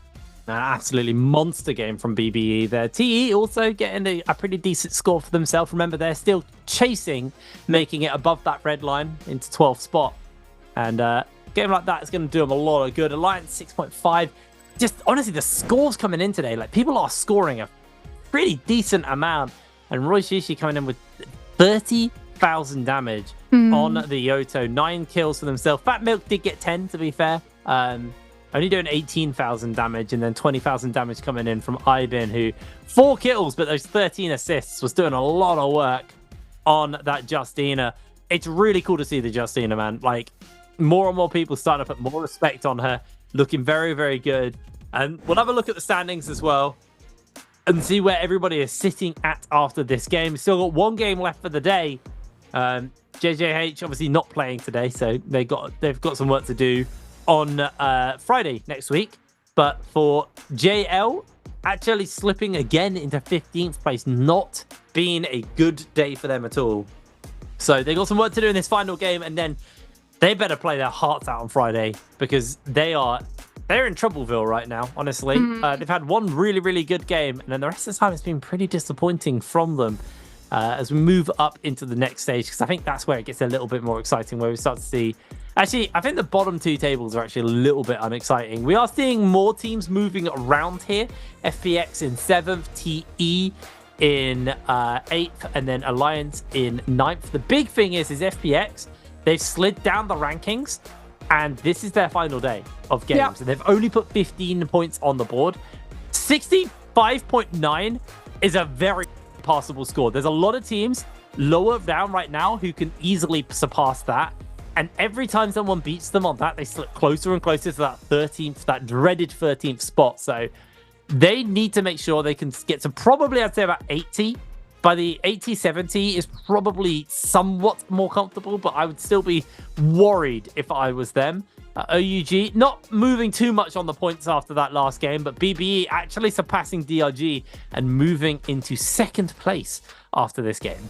An absolutely monster game from BBE there. TE also getting a pretty decent score for themselves. Remember, they're still chasing, making it above that red line into 12th spot. And a game like that is going to do them a lot of good. Alliance 6.5. Just honestly, the scores coming in today, like people are scoring a pretty decent amount. And Roy Shishi coming in with 30,000 damage on the Yoto. 9 kills for themselves. Fat Milk did get 10, to be fair. Only doing 18,000 damage, and then 20,000 damage coming in from Ivan, who 4 kills, but those 13 assists was doing a lot of work on that Justina. It's really cool to see the Justina, man. Like, more and more people starting to put more respect on her. Looking very, very good. And we'll have a look at the standings as well and see where everybody is sitting at after this game. Still got 1 game left for the day. JJH obviously not playing today, so they've got some work to do on Friday next week. But for JL, actually slipping again into 15th place, not being a good day for them at all. So they got some work to do in this final game, and then they better play their hearts out on Friday, because they're in Troubleville right now, honestly. They've had 1 really, really good game, and then the rest of the time it's been pretty disappointing from them as we move up into the next stage, because I think that's where it gets a little bit more exciting, where we start to see... Actually, I think the bottom 2 tables are actually a little bit unexciting. We are seeing more teams moving around here. FPX in 7th, TE in 8th, and then Alliance in 9th. The big thing is FPX, they've slid down the rankings, and this is their final day of games. Yep. And they've only put 15 points on the board. 65.9 is a very passable score. There's a lot of teams lower down right now who can easily surpass that. And every time someone beats them on that, they slip closer and closer to that 13th, that dreaded 13th spot. So they need to make sure they can get to probably, I'd say, about 80. By the 80, 70 is probably somewhat more comfortable, but I would still be worried if I was them. OUG not moving too much on the points after that last game, but BBE actually surpassing DRG and moving into 2nd place after this game.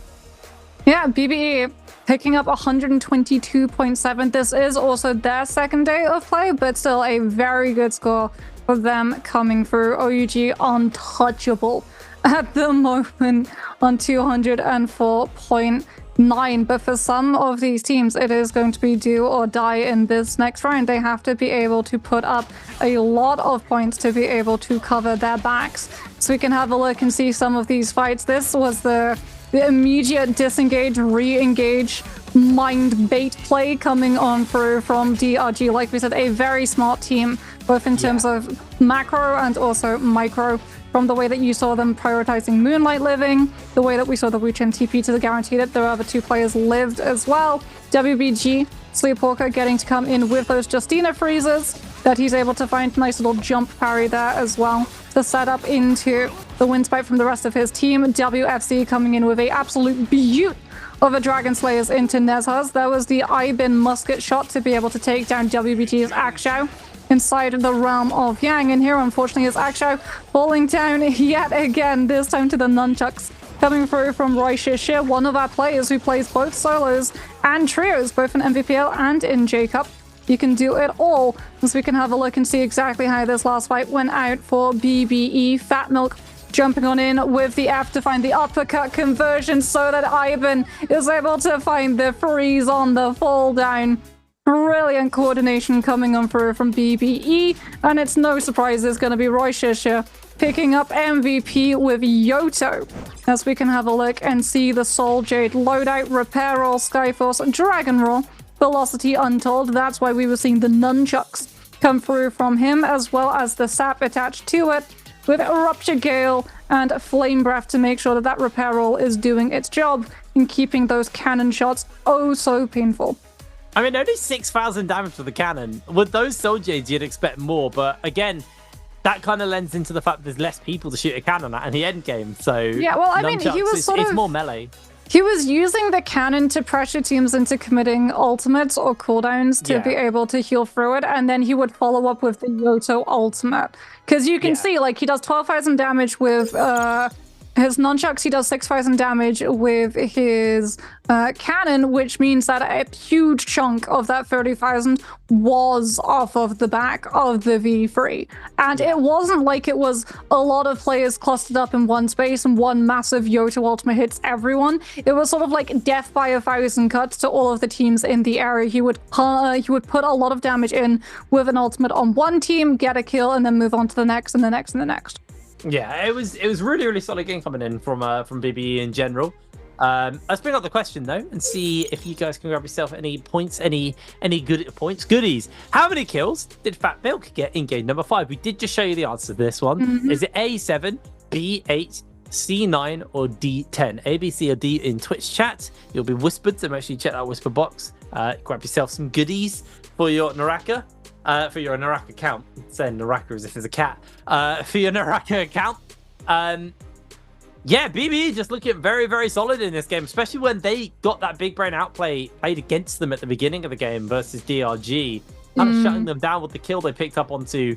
Yeah, BBE picking up 122.7. This is also their 2nd day of play, but still a very good score for them coming through. OUG untouchable at the moment on 204.9. But for some of these teams, it is going to be do or die in this next round. They have to be able to put up a lot of points to be able to cover their backs. So we can have a look and see some of these fights. This was the immediate disengage, re-engage, mind bait play coming on through from DRG. Like we said, a very smart team, both in terms of macro and also micro. from the way that you saw them prioritizing Moonlight living, the way that we saw the Wu-Chen TP to guarantee that the other two players lived as well. WBG, Sleepwalker getting to come in with those Justina freezes, that he's able to find nice little jump parry there as well to set up into the wind spike from the rest of his team. WFC coming in with a absolute beaut of a Dragon Slayers into Nezhaz. That was the Ibin musket shot to be able to take down WBG's Akshao inside the realm of Yang. And here, unfortunately, is Akshao falling down yet again, this time to the nunchucks coming through from Roy Shishir, one of our players who plays both solos and trios, both in Nbpl and in J-Cup. You can do it all, as we can have a look and see exactly how this last fight went out for BBE. Fat Milk jumping on in with the F to find the uppercut conversion so that Ivan is able to find the freeze on the fall down. Brilliant coordination coming on through from BBE, and it's no surprise there's going to be Roy Shishir picking up MVP with Yoto, as we can have a look and see the Soul Jade loadout, Repair Roll, Skyforce, Dragon Roll, Velocity Untold. That's why we were seeing the nunchucks come through from him, as well as the sap attached to it with Rupture Gale and Flame Breath to make sure that that Repair Roll is doing its job in keeping those cannon shots oh so painful. I mean, only 6,000 damage to the cannon. With those Soul Jades, you'd expect more, but again, that kind of lends into the fact there's less people to shoot a cannon at in the end game. So yeah, well, I mean, he was it's more melee. He was using the cannon to pressure teams into committing ultimates or cooldowns to be able to heal through it, and then he would follow up with the Yoto ultimate. Because you can see, like, he does 12,000 damage with his nunchucks, he does 6,000 damage with his cannon, which means that a huge chunk of that 30,000 was off of the back of the V3. And it wasn't like it was a lot of players clustered up in one space and one massive Yoto ultimate hits everyone. It was sort of like death by 1,000 cuts to all of the teams in the area. He would put a lot of damage in with an ultimate on one team, get a kill, and then move on to the next and the next and the next. Yeah, it was really, really solid game coming in from BBE in general. Let's bring up the question though and see if you guys can grab yourself any points, any good points, goodies. How many kills did Fat Milk get in game number 5? We did just show you the answer to this one. Is it A7, B8, C9, or D10? A, B, C, or D in Twitch chat. You'll be whispered, so make sure you check that whisper box. Grab yourself some goodies for your NARAKA. For your NARAKA account. I'm saying NARAKA as if it's a cat. For your NARAKA account. Yeah, BB just looking very, very solid in this game, especially when they got that big brain outplay played against them at the beginning of the game versus DRG. Kind of shutting them down with the kill they picked up onto,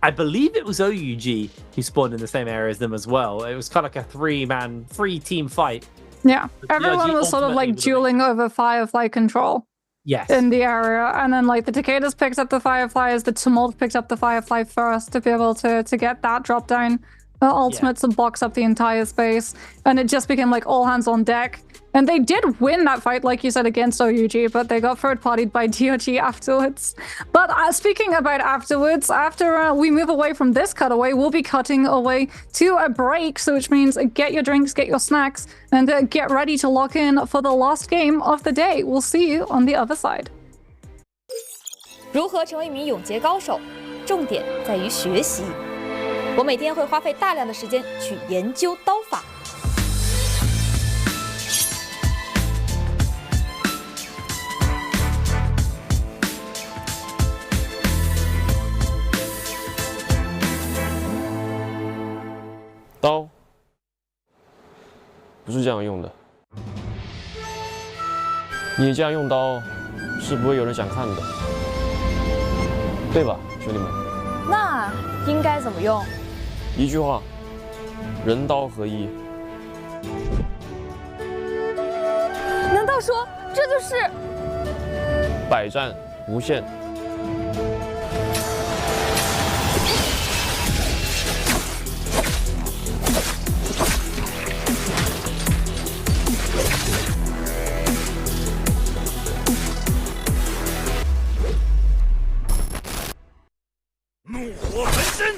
I believe it was OUG who spawned in the same area as them as well. It was kind of like a three-team fight. Yeah, everyone was sort of like dueling over Firefly control. Yes. In the area, and then like the Takedas picked up the Fireflies, the Tumult picked up the Firefly first to be able to get that drop down ultimate to box up the entire space, and it just became like all hands on deck. And they did win that fight, like you said, against OUG, but they got third-partied by DRG afterwards. But speaking about afterwards, after we move away from this cutaway, we'll be cutting away to a break, so which means get your drinks, get your snacks, and get ready to lock in for the last game of the day. We'll see you on the other side. 如何成为一名永劫高手？重点在于学习。我每天会花费大量的时间去研究刀法。刀不是这样用的，你这样用刀是不会有人想看的，对吧，兄弟们？那应该怎么用？一句话，人刀合一。难道说这就是百战无限？怒火焚身！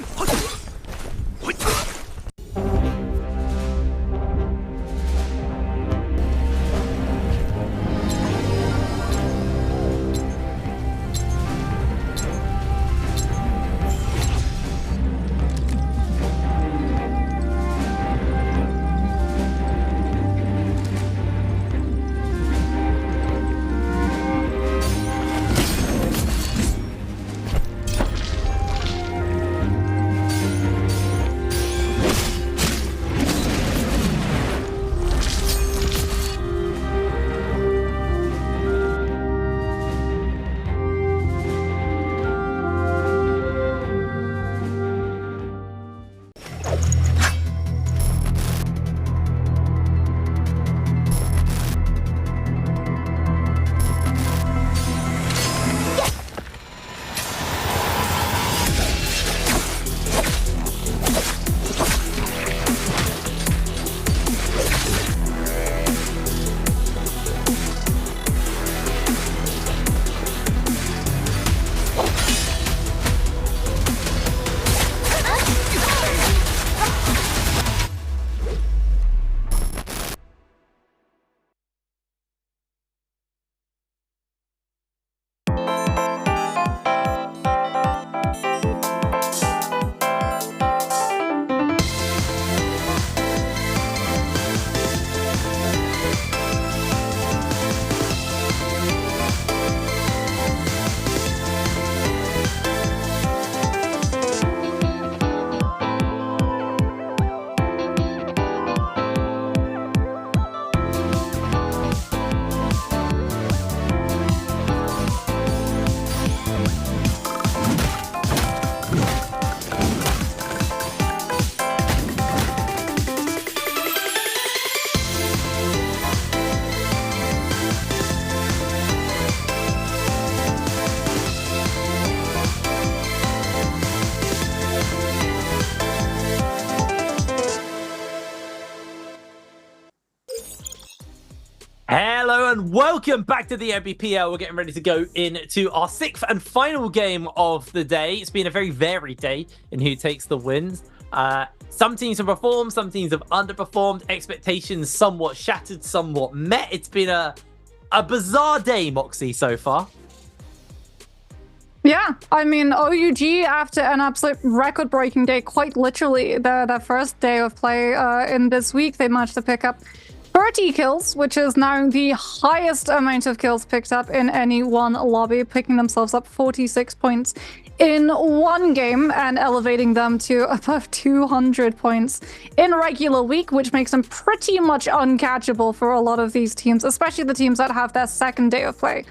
Welcome back to the Nbpl. We're getting ready to go into our 6th and final game of the day. It's been a very varied day in who takes the wins. Some teams have performed, some teams have underperformed, expectations somewhat shattered, somewhat met. It's been a bizarre day, Moxie, so far. Yeah, I mean, OUG, after an absolute record-breaking day, quite literally, their first day of play in this week, they managed to pick up 30 kills, which is now the highest amount of kills picked up in any one lobby, picking themselves up 46 points in one game and elevating them to above 200 points in regular week, which makes them pretty much uncatchable for a lot of these teams, especially the teams that have their second day of play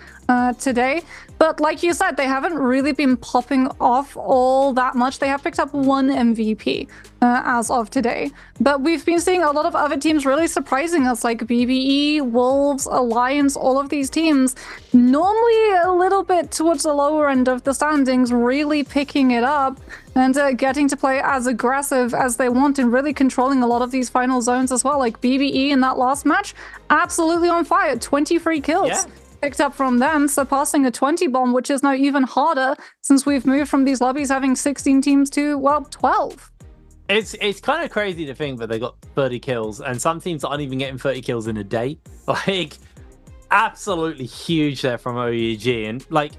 today. But like you said, they haven't really been popping off all that much. They have picked up one MVP as of today. But we've been seeing a lot of other teams really surprising us, like BBE, Wolves, Alliance, all of these teams, normally a little bit towards the lower end of the standings, really picking it up and getting to play as aggressive as they want and really controlling a lot of these final zones as well. Like BBE in that last match, absolutely on fire, 23 kills. Yeah. Picked up from them, surpassing a 20 bomb, which is now even harder since we've moved from these lobbies having 16 teams to, well, 12. It's kind of crazy to think that they got 30 kills, and some teams aren't even getting 30 kills in a day. Like, absolutely huge there from OUG, and like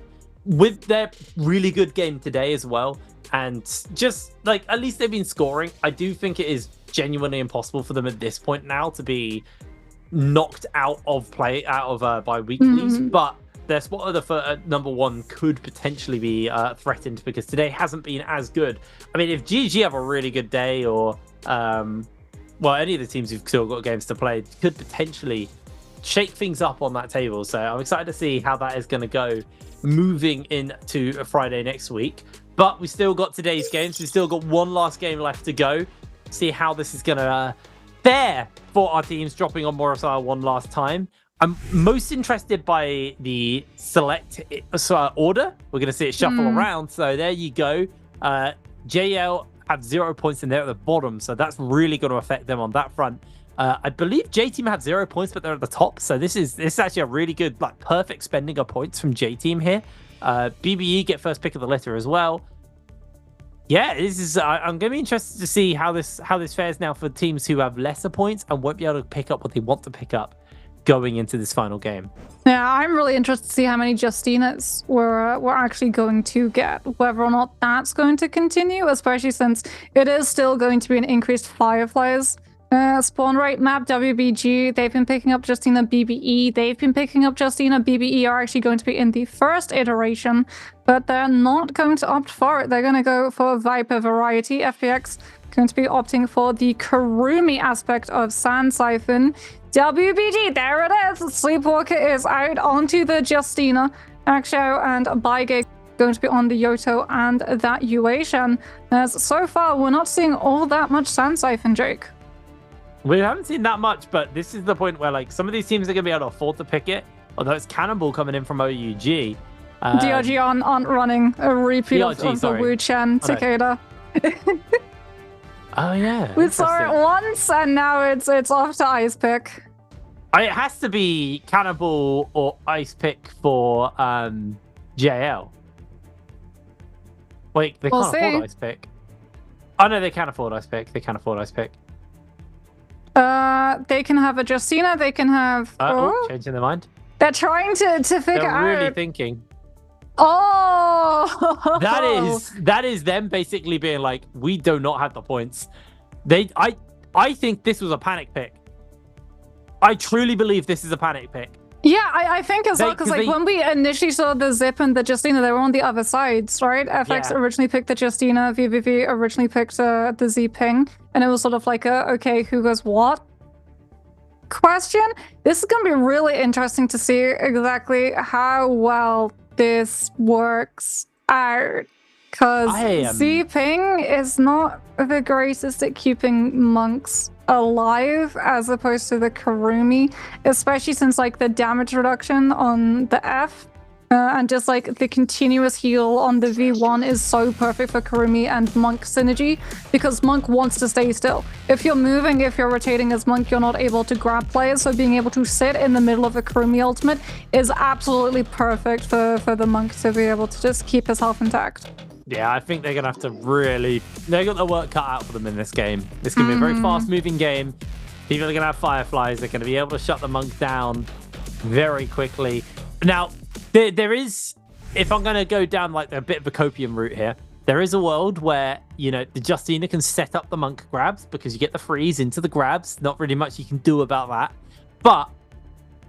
with their really good game today as well, and just like at least they've been scoring. I do think it is genuinely impossible for them at this point now to be knocked out of by weeklies, but their spot of the number one could potentially be threatened because today hasn't been as good. I mean, if GG have a really good day, or well, any of the teams who've still got games to play could potentially shake things up on that table. So I'm excited to see how that is going to go moving into a Friday next week. But we still got today's games. We've still got one last game left to go. See how this is going to fare for our teams dropping on Morrisar one last time. I'm most interested by the select order. We're going to see it shuffle around. So there you go. JL have 0 points in there at the bottom. So that's really going to affect them on that front. I believe J Team have 0 points, but they're at the top. So this is actually a really good, like, perfect spending of points from J Team here. BBE get first pick of the litter as well. Yeah, this is. I'm going to be interested to see how this fares now for teams who have lesser points and won't be able to pick up what they want to pick up going into this final game. Yeah, I'm really interested to see how many Justinas we're actually going to get, whether or not that's going to continue, especially since it is still going to be an increased Fireflies spawn rate map. WBG, they've been picking up Justina. BBE, they've been picking up Justina. BBE are actually going to be in the first iteration, but they're not going to opt for it. They're going to go for Viper variety. FPX going to be opting for the Karumi aspect of Sand Siphon. WBG, there it is. Sleepwalker is out onto the Justina. Akshao and Baige going to be on the Yoto and that Yuashan. As so far, we're not seeing all that much Sand Siphon, Jake. We haven't seen that much, but this is the point where, like, some of these teams are going to be able to afford to pick it, although it's Cannonball coming in from OUG. DRG aren't running a repeat of the Wu Chen Takeda. Oh, yeah. We saw it once, and now it's off to Ice Pick. It has to be Cannonball or Ice Pick for JL. Wait, they can't afford Ice Pick. Oh, no, they can afford Ice Pick. They can afford Ice Pick. They can have a Justina. They can have. Changing their mind. They're trying to figure out. They're really thinking. Oh, that is them basically being like, we do not have the points. I think this was a panic pick. I truly believe this is a panic pick. Yeah, I think as well, because when we initially saw the Zip and the Justina, they were on the other sides, right? FX originally picked the Justina, VVV originally picked the Z Ping, and it was sort of like okay, who goes what? Question. This is going to be really interesting to see exactly how well this works out, because Z Ping is not the greatest at keeping monks alive as opposed to the Karumi, especially since like the damage reduction on the F And just like the continuous heal on the V1 is so perfect for Kurumi and Monk synergy because Monk wants to stay still. If you're moving, if you're rotating as Monk, you're not able to grab players. So being able to sit in the middle of a Kurumi ultimate is absolutely perfect for the Monk to be able to just keep his health intact. Yeah, I think they're going to have to really... They got their work cut out for them in this game. It's going to be a very fast-moving game. People are going to have Fireflies. They're going to be able to shut the Monk down very quickly. Now, there is... If I'm going to go down like a bit of a copium route here, there is a world where, you know, the Justina can set up the Monk grabs because you get the freeze into the grabs. Not really much you can do about that. But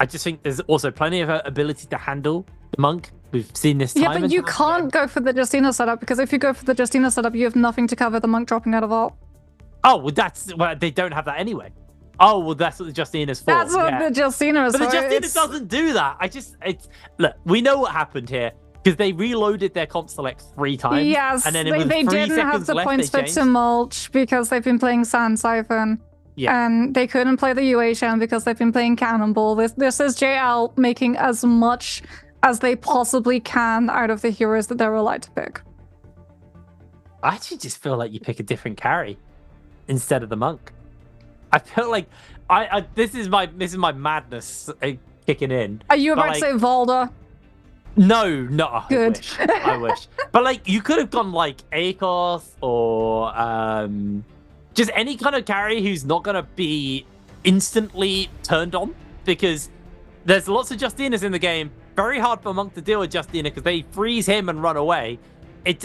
I just think there's also plenty of ability to handle the Monk. We've seen this time. Yeah, but you can't go for the Justina setup because if you go for the Justina setup, you have nothing to cover the Monk dropping out of ult. Oh, well, they don't have that anyway. Oh, well, that's what the Justina's for. That's what the Justina is for. But the Justina doesn't do that. Look, we know what happened here because they reloaded their comp select 3 times. Yes, and then they didn't have the points fit to mulch because they've been playing Sand Siphon. Yeah. And they couldn't play the UHM because they've been playing Cannonball. This is JL making as much as they possibly can out of the heroes that they're allowed to pick. I actually just feel like you pick a different carry instead of the Monk. I feel like this is my madness kicking in. Are you about to say Volda? No, no. Good. I wish. But like you could have gone like Akoth or just any kind of carry who's not gonna be instantly turned on because there's lots of Justinas in the game. Very hard for Monk to deal with Justina because they freeze him and run away.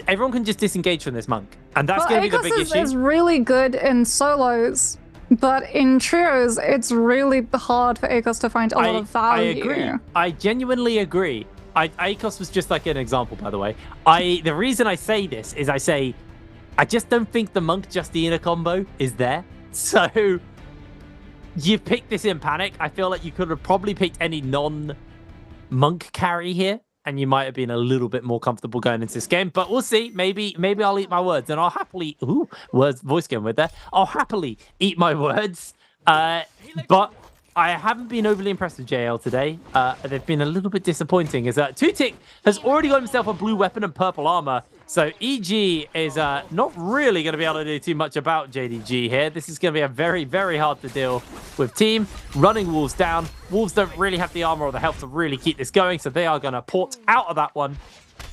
Everyone can just disengage from this Monk, and that's going to be the big issue. Is really good in solos, but in trios, it's really hard for Akos to find a lot of value. I agree. I genuinely agree. Akos was just like an example, by the way. The reason I say this is I just don't think the Monk Justina combo is there. So you picked this in panic. I feel like you could have probably picked any non-Monk carry here, and you might have been a little bit more comfortable going into this game. But we'll see. Maybe I'll eat my words, and I'll happily... Ooh, voice going with there. I'll happily eat my words. But I haven't been overly impressed with JL today. They've been a little bit disappointing. As Tutik has already got himself a blue weapon and purple armor. So EG is not really going to be able to do too much about JDG here. This is going to be a very, very hard to deal with team. Running Wolves down. Wolves don't really have the armor or the health to really keep this going, so they are going to port out of that one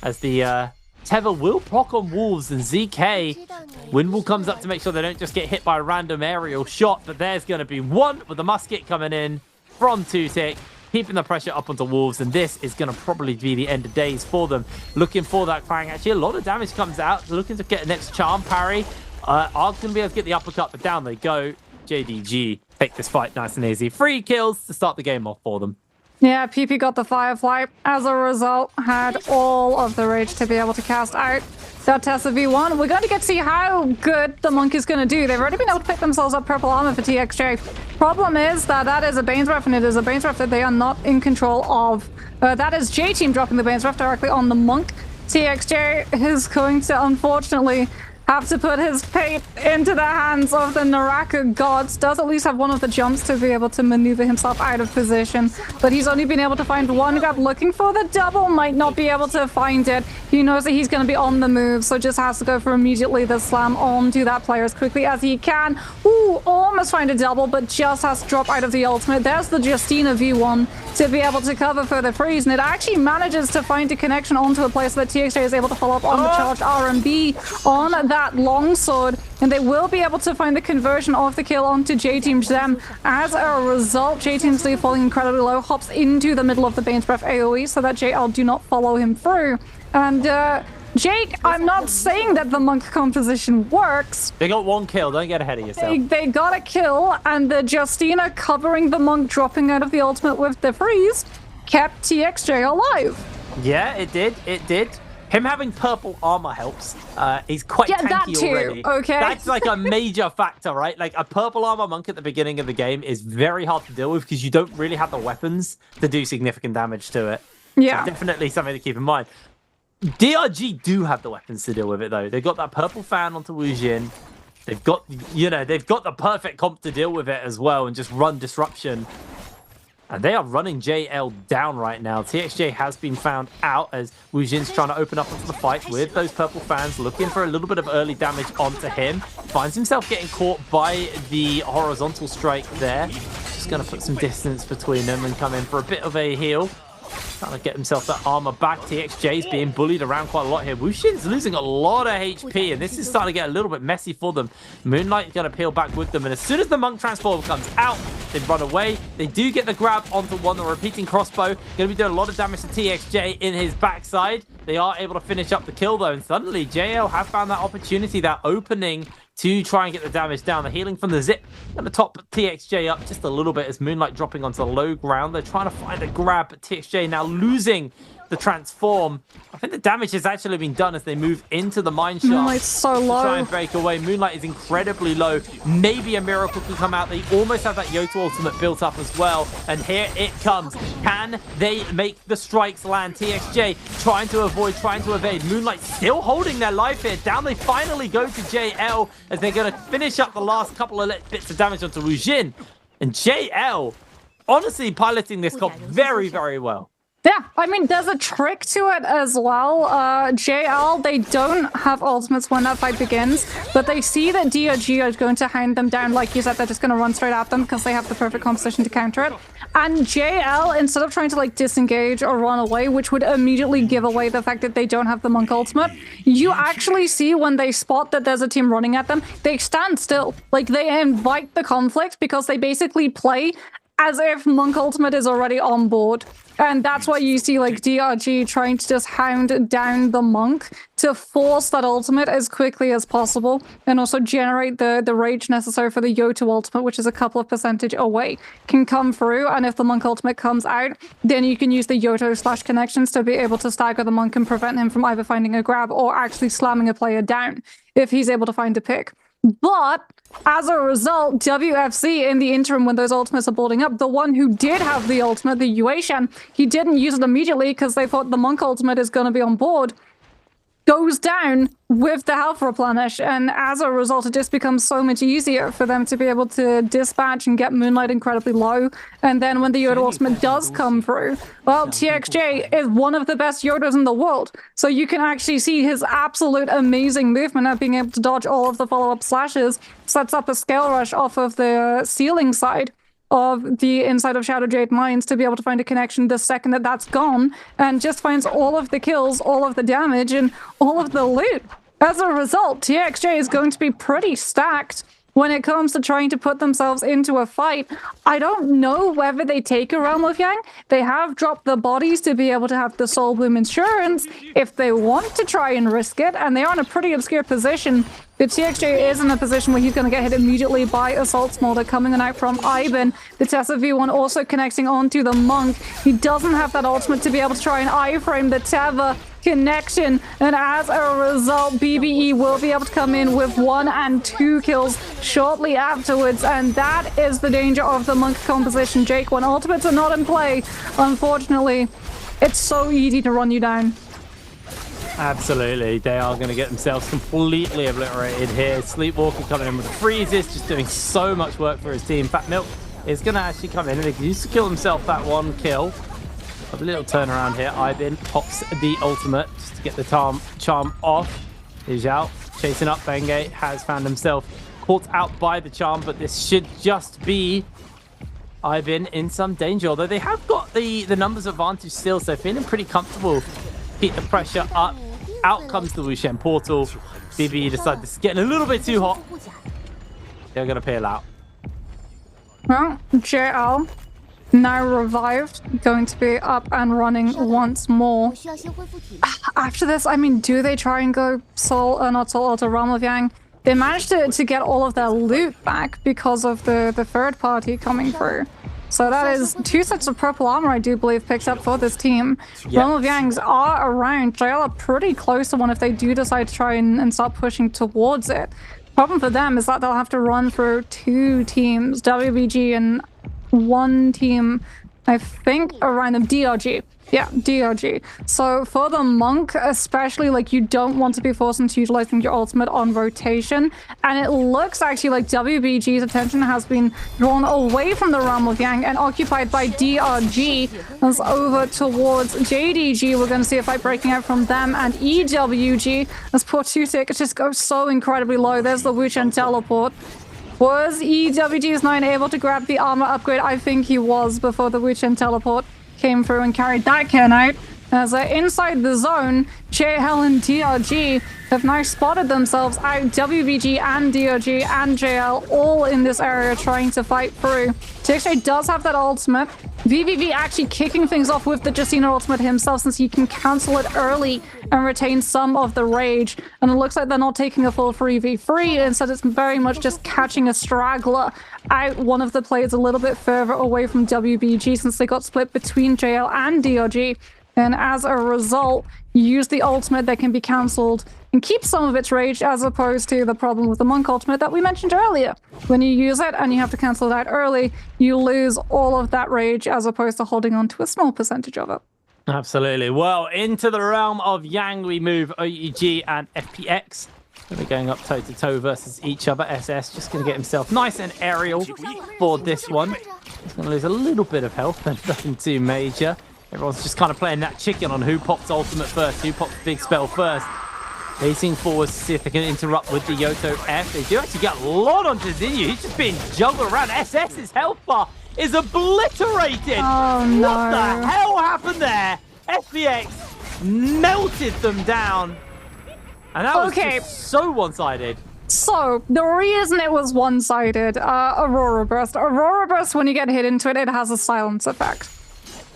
as the Tether will proc on Wolves and ZK. Windwall comes up to make sure they don't just get hit by a random aerial shot, but there's going to be one with the musket coming in from Tutik, keeping the pressure up onto Wolves, and this is going to probably be the end of days for them. Looking for that Krang. Actually, a lot of damage comes out. Looking to get the next charm parry. Are going to be able to get the uppercut, but down they go. JDG take this fight nice and easy. 3 kills to start the game off for them. Yeah, PP got the Firefly. As a result, had all of the rage to be able to cast out that Tessa V1. We're going to get to see how good the Monk is going to do. They've already been able to pick themselves up purple armor for TXJ. Problem is that is a Bane's Breath, and it is a Bane's Breath that they are not in control of. That is J-Team dropping the Bane's Breath directly on the Monk. TXJ is going to, unfortunately, have to put his fate into the hands of the NARAKA gods. Does at least have one of the jumps to be able to maneuver himself out of position, but he's only been able to find one grab. Looking for the double, might not be able to find it. He knows that he's going to be on the move, so just has to go for immediately the slam onto that player as quickly as he can. Ooh, almost find a double, but just has to drop out of the ultimate. There's the Justina V1 to be able to cover for the freeze, and it actually manages to find a connection onto a player so that TXJ is able to follow up on the charged RMB on that longsword, and they will be able to find the conversion of the kill onto J-Team Gem. As a result, J-Team's lead falling incredibly low, hops into the middle of the Bane's Breath AoE so that JL do not follow him through. And Jake, I'm not saying that the Monk composition works. They got 1 kill, don't get ahead of yourself. They got a kill, and the Justina covering the Monk dropping out of the ultimate with the freeze kept TXJ alive. Yeah, it did. Him having purple armor helps. He's quite tanky that too, already. Okay. That's like a major factor, right? Like a purple armor Monk at the beginning of the game is very hard to deal with because you don't really have the weapons to do significant damage to it. Yeah. So definitely something to keep in mind. DRG do have the weapons to deal with it though. They've got that purple fan onto Wu Jin. They've got, they've got the perfect comp to deal with it as well and just run disruption. And they are running JL down right now. TXJ has been found out as Wu Jin's trying to open up into the fight with those purple fans, looking for a little bit of early damage onto him. Finds himself getting caught by the horizontal strike there. Just going to put some distance between them and come in for a bit of a heal. Trying to get himself that armor back. TXJ's being bullied around quite a lot here. Wu Jin's losing a lot of HP, and this is starting to get a little bit messy for them. Moonlight's going to peel back with them, and as soon as the monk transform comes out, they run away. They do get the grab onto one. The repeating crossbow going to be doing a lot of damage to TXJ in his backside. They are able to finish up the kill, though, and suddenly JL have found that opportunity, that opening to try and get the damage down. The healing from the zip going to top TXJ up just a little bit as Moonlight dropping onto the low ground. They're trying to find a grab, but TXJ now losing the transform. I think the damage has actually been done as they move into the mine shaft. Moonlight's so low. To try and break away. Moonlight is incredibly low. Maybe a miracle can come out. They almost have that Yoto ultimate built up as well. And here it comes. Can they make the strikes land? TXJ trying to avoid, trying to evade. Moonlight still holding their life here. Down they finally go to JL as they're going to finish up the last couple of bits of damage onto Wu Jin. And JL honestly piloting this comp very, very well. Yeah, I mean, there's a trick to it as well. JL, they don't have ultimates when that fight begins, but they see that DRG is going to hound them down. Like you said, they're just going to run straight at them because they have the perfect composition to counter it. And JL, instead of trying to like disengage or run away, which would immediately give away the fact that they don't have the monk ultimate, you actually see when they spot that there's a team running at them, they stand still. Like they invite the conflict because they basically play as if monk ultimate is already on board. And that's why you see like DRG trying to just hound down the monk to force that ultimate as quickly as possible and also generate the rage necessary for the Yoto ultimate, which is a couple of percentage away, can come through. And if the monk ultimate comes out, then you can use the Yoto / connections to be able to stagger the monk and prevent him from either finding a grab or actually slamming a player down if he's able to find a pick. But as a result, WFC in the interim, when those ultimates are building up, the one who did have the ultimate, the Yueshan, he didn't use it immediately because they thought the monk ultimate is going to be on board, goes down with the health replenish, and as a result it just becomes so much easier for them to be able to dispatch and get Moonlight incredibly low. And then when the Yoto ultimate does come through, well, TXJ is one of the best Yotos in the world, so you can actually see his absolute amazing movement at being able to dodge all of the follow-up slashes, sets up a scale rush off of the ceiling side of the inside of Shadow Jade Mines to be able to find a connection the second that that's gone, and just finds all of the kills, all of the damage, and all of the loot. As a result, TXJ is going to be pretty stacked when it comes to trying to put themselves into a fight. I don't know whether they take a Realm of Yang. They have dropped the bodies to be able to have the Soul Bloom insurance if they want to try and risk it, and they are in a pretty obscure position. The TXJ is in a position where he's going to get hit immediately by Assault Smolder coming out from Ivan. The Tessa V1 also connecting onto the Monk. He doesn't have that ultimate to be able to try and iframe the Teva connection, and as a result, BBE will be able to come in with 1 and 2 kills shortly afterwards, and that is the danger of the Monk composition, Jake. When ultimates are not in play, unfortunately, it's so easy to run you down. Absolutely, they are going to get themselves completely obliterated here. Sleepwalker coming in with freezes, just doing so much work for his team. Fat Milk is going to actually come in and he can use to kill himself that 1 kill. A little turnaround here. Ibin pops the ultimate just to get the charm off. He's out, chasing up. Benge has found himself caught out by the charm, but this should just be Ibin in some danger. Although they have got the numbers advantage still, so feeling pretty comfortable. Keep the pressure up. Out comes the Wushen portal. BBE decide this is getting a little bit too hot. They're going to peel out. Well, JL now revived, going to be up and running once more. After this, I mean, do they try and go Realm of Yang? They managed to get all of their loot back because of the third party coming through. So that is 2 sets of purple armor, I do believe, picked up for this team. Yep. Realm of Yangs are around. JL are pretty close to one if they do decide to try and start pushing towards it. Problem for them is that they'll have to run through 2 teams, WBG and 1 team, I think, around them, DRG. Yeah, DRG. So for the monk, especially, like, you don't want to be forced into utilizing your ultimate on rotation. And it looks actually like WBG's attention has been drawn away from the realm of Yang and occupied by DRG. That's over towards JDG. We're going to see a fight breaking out from them and EWG as poor Tutik just goes so incredibly low. There's the Wuchen teleport. Was EWG's 9 able to grab the armor upgrade? I think he was before the Wuchen teleport came through and carried that Ken out. As inside the zone, JL and DRG have now spotted themselves out. WBG and DRG and JL all in this area trying to fight through. TXJ does have that ultimate. VVV actually kicking things off with the Justina ultimate himself since he can cancel it early and retain some of the rage. And it looks like they're not taking a full 3v3. Instead, it's very much just catching a straggler out. One of the players a little bit further away from WBG since they got split between JL and DRG. And as a result, you use the ultimate that can be cancelled and keep some of its rage, as opposed to the problem with the monk ultimate that we mentioned earlier. When you use it and you have to cancel it out early, you lose all of that rage as opposed to holding on to a small percentage of it. Absolutely. Well, into the realm of Yang we move. OEG and FPX. They're going up toe-to-toe versus each other. SS just going to get himself nice and aerial for this one. He's going to lose a little bit of health, but nothing too major. Everyone's just kind of playing that chicken on who pops ultimate first, who pops big spell first. Pacing forward to see if they can interrupt with the Yoto F. They do actually get a lot onto Zinyu. He's just being juggled around. SS's health bar is obliterated. Oh, no. What the hell happened there? FBX melted them down. And that was just so one-sided. So, the reason it was one-sided, Aurora Burst. Aurora Burst, when you get hit into it, it has a silence effect.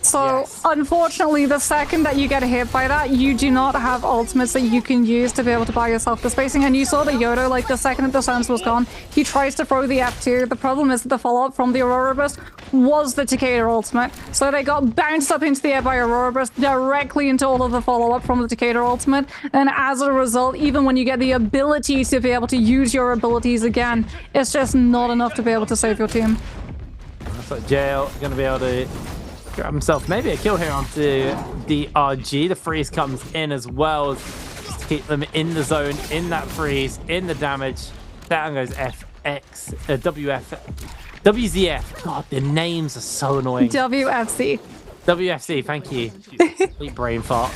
So, unfortunately, the second that you get hit by that, you do not have ultimates that you can use to be able to buy yourself the spacing. And you saw the Yodo, like, the second that the silence was gone, he tries to throw the F2. The problem is that the follow-up from the Aurora Burst was the Takeda ultimate. So they got bounced up into the air by Aurora Burst directly into all of the follow-up from the Takeda ultimate. And as a result, even when you get the ability to be able to use your abilities again, it's just not enough to be able to save your team. So JL going to be able to grab himself maybe a kill here onto DRG. The freeze comes in as well, just to keep them in the zone, in that freeze, in the damage. Down goes FX, WZF. God, the names are so annoying. WFC. WFC, thank you. Complete brain fart.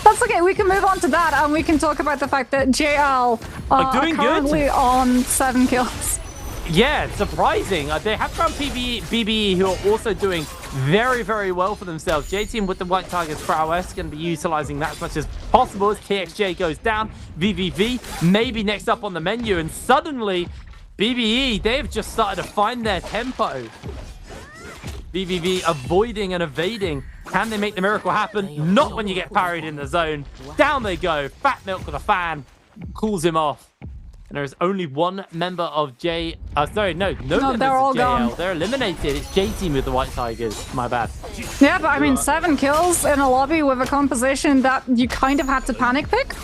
That's okay, we can move on to that and we can talk about the fact that JL are currently on 7 kills. Yeah, surprising. They have found BBE who are also doing very, very well for themselves. J-Team with the White Tigers prowess going to be utilizing that as much as possible as KXJ goes down. VVV maybe next up on the menu, and suddenly BBE, they've just started to find their tempo. VVV avoiding and evading. Can they make the miracle happen? Not when you get parried in the zone. Down they go. Fat Milk with a fan cools him off. And there is only one member of J... no members they're all of JL. gone. They're eliminated. It's J-Team with the White Tigers. My bad. Yeah, but I mean, 7 kills in a lobby with a composition that you kind of had to panic pick.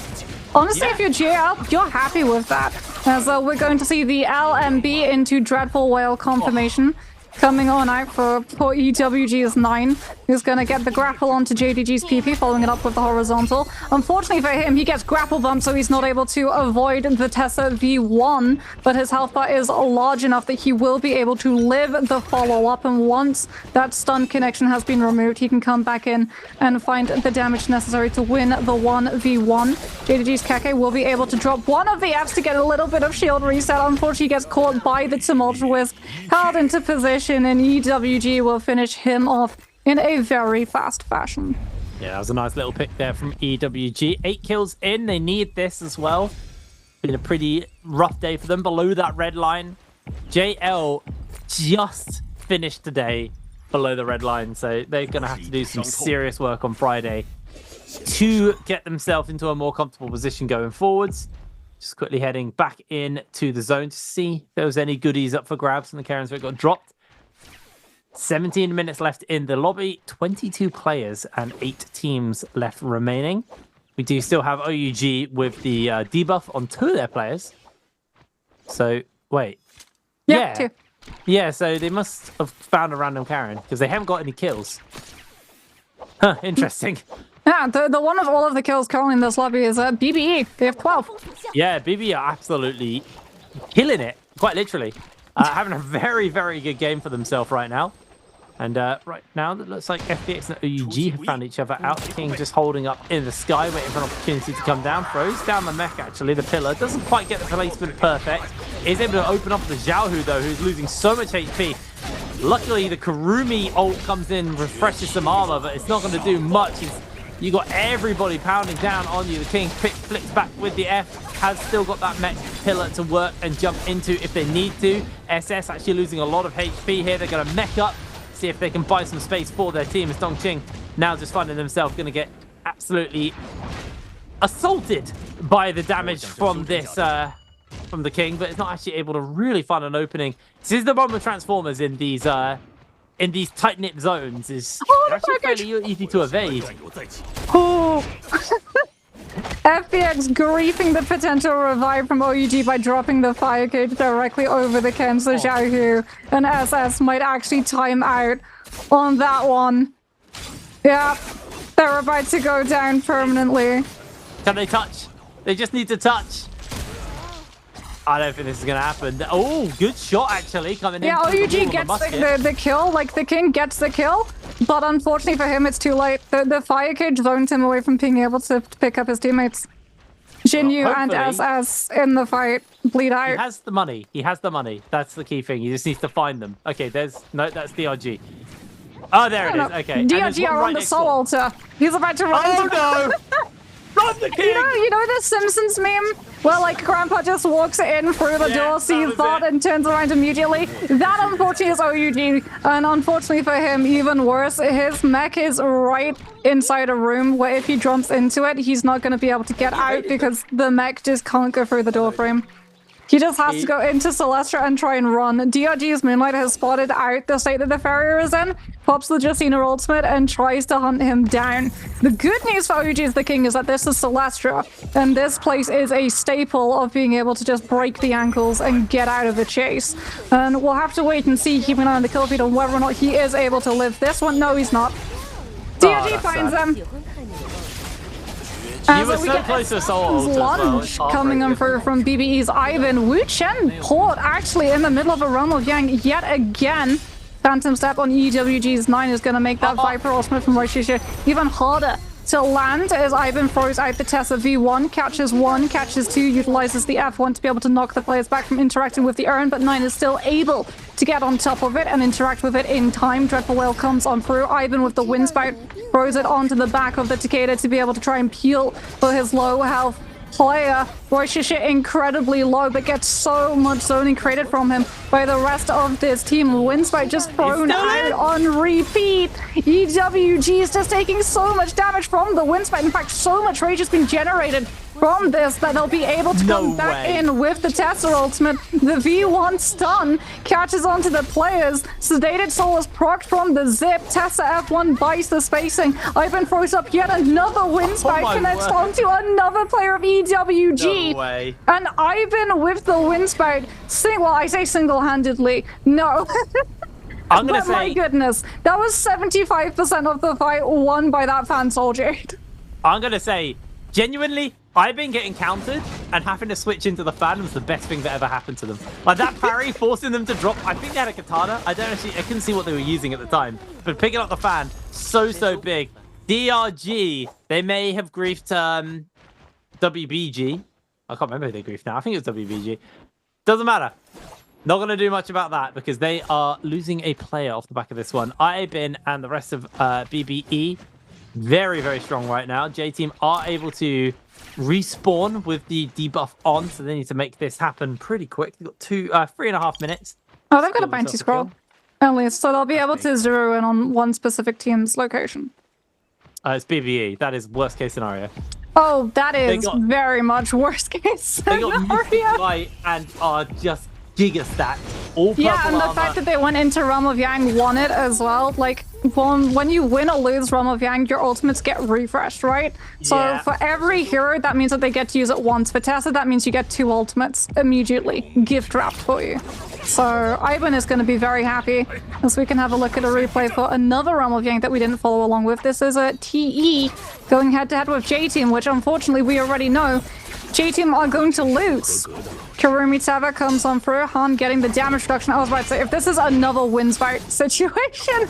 Honestly, if you're JL, you're happy with that. As we're going to see the LMB into Dreadful Whale confirmation. Coming on out for EWG's 9, who's going to get the grapple onto JDG's PP, following it up with the horizontal. Unfortunately for him, he gets grapple bumped, so he's not able to avoid the Tessa V1, but his health bar is large enough that he will be able to live the follow-up, and once that stun connection has been removed, he can come back in and find the damage necessary to win the 1v1. JDG's Keke will be able to drop one of the Fs to get a little bit of shield reset. Unfortunately, he gets caught by the Tumultuous, held into position, and EWG will finish him off in a very fast fashion. Yeah, that was a nice little pick there from EWG. 8 kills in. They need this as well. Been a pretty rough day for them below that red line. JL just finished today below the red line, so they're going to have to do some serious work on Friday to get themselves into a more comfortable position going forwards. Just quickly heading back into the zone to see if there was any goodies up for grabs, and the Karens got dropped. 17 minutes left in the lobby, 22 players and 8 teams left remaining. We do still have OUG with the debuff on 2 of their players. So, wait. Yeah, 2. Yeah, so they must have found a random Karen because they haven't got any kills. Huh, interesting. Yeah, the one of all of the kills currently in this lobby is BBE. They have 12. Yeah, BB are absolutely killing it, quite literally. Having a very, very good game for themselves right now. And right now, it looks like FPX and OUG have found each other out. King just holding up in the sky, waiting for an opportunity to come down. Throws down the mech, actually. The pillar doesn't quite get the placement perfect. Is able to open up the Xiaohu, though, who's losing so much HP. Luckily, the Kurumi ult comes in, refreshes some armor, but it's not going to do much. You got everybody pounding down on you. The King flicks back with the F. Has still got that mech pillar to work and jump into if they need to. SS actually losing a lot of HP here. They're going to mech up. See if they can buy some space for their team. As Dongqing now just finding themselves going to get absolutely assaulted by the damage from this from the King, but it's not actually able to really find an opening. This is the problem with Transformers in these tight-knit zones. Is actually fairly easy to evade. Oh. FPX griefing the potential revive from OUG by dropping the fire cage directly over the Kenzo Xiaohu, and SS might actually time out on that one. Yeah, they're about to go down permanently. Can they touch? They just need to touch. I don't think this is going to happen. Oh, good shot, actually, coming in. Yeah, OUG gets the kill. Like, the King gets the kill, but unfortunately for him, it's too late. The fire cage zoned him away from being able to pick up his teammates. Jinyu and SS in the fight bleed out. He has the money. He has the money. That's the key thing. He just needs to find them. Okay, that's DRG. Oh, there it is. Okay. DRG are on the Soul Altar. He's about to run. Oh, no! Run the King! You know the Simpsons meme? Where, like, Grandpa just walks in through the door, sees that, and turns around immediately? That, unfortunately, is OUG. And unfortunately for him, even worse, his mech is right inside a room where if he jumps into it, he's not going to be able to get out because the mech just can't go through the door frame. He just has to go into Celestra and try and run. DRG's Moonlight has spotted out the state that the Farrier is in, pops the Justina ultimate, and tries to hunt him down. The good news for OUG's The King is that this is Celestra, and this place is a staple of being able to just break the ankles and get out of the chase. And we'll have to wait and see, keep an eye on the kill feed on whether or not he is able to live this one. No, he's not. DRG finds them. You were so close to Soul Lunge coming in from BBE's Ivan. Wu Chen Port actually in the middle of a Realm of Yang yet again. Phantom Step on EWG's 9 is going to make that Viper ultimate from Roshisha even harder to land as Ivan throws out the Tessa V1, catches 1, catches 2, utilizes the F1 to be able to knock the players back from interacting with the urn, but 9 is still able to get on top of it and interact with it in time. Dreadful Whale comes on through. Ivan with the wind spout throws it onto the back of the Takeda to be able to try and peel for his low health player. Roshisha incredibly low, but gets so much zoning created from him by the rest of this team. Windspout just thrown out on repeat. EWG is just taking so much damage from the Windspout. In fact, so much rage has been generated from this that they'll be able to come back in with the Tessa ultimate. The V1 stun catches onto the players. Sedated Soul is procced from the zip. Tessa F1 buys the spacing. Ivan throws up yet another Windspout, connects onto another player of EWG. No way. And Ivan with the Windspout, well, I say single-handedly. No. I'm gonna but say, my goodness, that was 75% of the fight won by that fan soldier. I'm gonna say, genuinely, I've been getting countered, and having to switch into the fan was the best thing that ever happened to them. Like that parry, forcing them to drop. I think they had a katana. I couldn't see what they were using at the time, but picking up the fan, so big. DRG, they may have griefed WBG. I can't remember who they griefed now. I think it was WBG. Doesn't matter. Not going to do much about that because they are losing a player off the back of this one. IABIN and the rest of BBE, very strong right now. J-Team are able to respawn with the debuff on, so they need to make this happen pretty quick. They've got 3.5 minutes. Oh, they've got a bounty scroll, at least, so they'll be able to zero in on one specific team's location. It's BBE. That is worst case scenario. Oh, that is very much worst case scenario. They got Mystic Light and are just giga stacked. All purple and the fact that they went into Realm of Yang won it as well. Like, when you win or lose Realm of Yang, your ultimates get refreshed, right? So for every hero, that means that they get to use it once. For Tessa, that means you get 2 ultimates immediately gift wrapped for you. So Ivan is going to be very happy as we can have a look at a replay for another Realm of Yang that we didn't follow along with. This is a TE going head-to-head with J-Team, which unfortunately we already know J-Team are going to lose. Karumi Teva comes on through, Han getting the damage reduction. I was about to say, if this is another wins fight situation,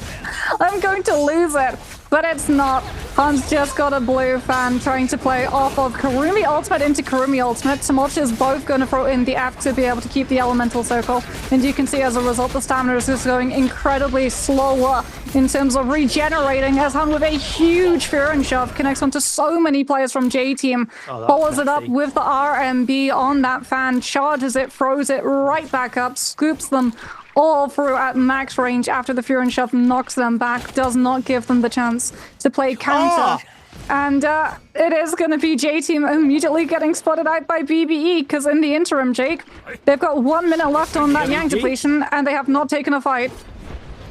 I'm going to lose it. But it's not. Han's just got a blue fan trying to play off of Karumi ultimate into Karumi ultimate. Tamoch is both going to throw in the F to be able to keep the elemental circle. And you can see as a result, the stamina is just going incredibly slower in terms of regenerating, as Han with a huge fear and shove connects onto so many players from J-Team. Follows it up with the RMB on that fan, charges it, throws it right back up, scoops them all through at max range after the Fear and Shove knocks them back, does not give them the chance to play counter. And it is going to be J-Team immediately getting spotted out by BBE, because in the interim, Jake, they've got 1 minute left on that Yang depletion, and they have not taken a fight.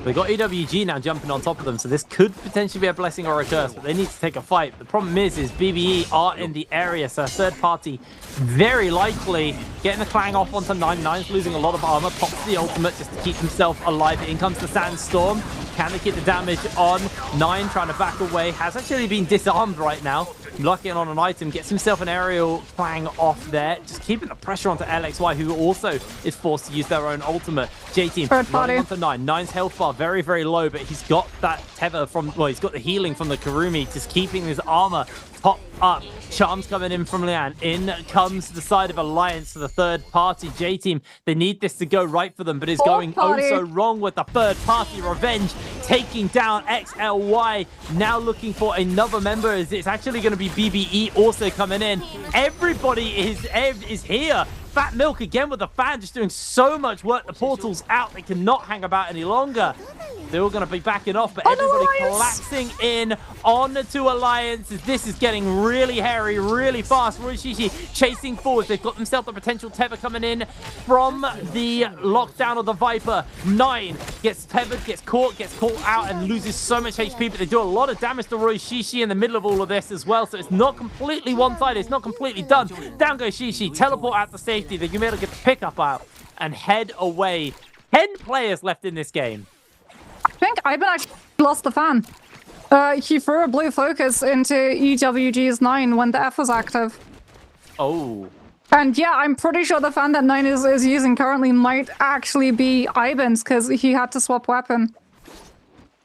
They've got EWG now jumping on top of them, so this could potentially be a blessing or a curse, but they need to take a fight. The problem is BBE are in the area, so a third party very likely getting the clang off onto 9. Losing a lot of armor, pops the ultimate just to keep himself alive. In comes the Sandstorm. Can they keep the damage on? 9 trying to back away, has actually been disarmed right now. Locking on an item, gets himself an aerial clang off there, just keeping the pressure onto LXY, who also is forced to use their own ultimate. J-Team running onto 9. 9's health bar very, very low, but he's got that tether from, well, he's got the healing from the Karumi, just keeping his armor pop up. Charms coming in from Lian. In comes the side of Alliance to the third party. J-Team, they need this to go right for them, but it's going oh so wrong with the third party. Revenge taking down XLY. Now looking for another member, as it's actually going to be BBE also coming in. Everybody is here. Fat Milk again with the fan, just doing so much work. The portal's out. They cannot hang about any longer. They're all going to be backing off, but everybody collapsing in onto Alliance. This is getting really hairy, really fast. Rishishi chasing forward. They've got themselves the potential tether coming in from the lockdown of the Viper. 9 gets tethered, gets caught out, and loses so much HP, but they do a lot of damage to Rishishi in the middle of all of this as well, so it's not completely one-sided. It's not completely done. Down goes Shishi. Teleport out to safety. They can be able to get the pickup out and head away. 10 players left in this game. I think Ivan actually lost the fan. He threw a blue focus into EWG's 9 when the F was active. Oh. And yeah, I'm pretty sure the fan that 9 is using currently might actually be Ivan's, because he had to swap weapon.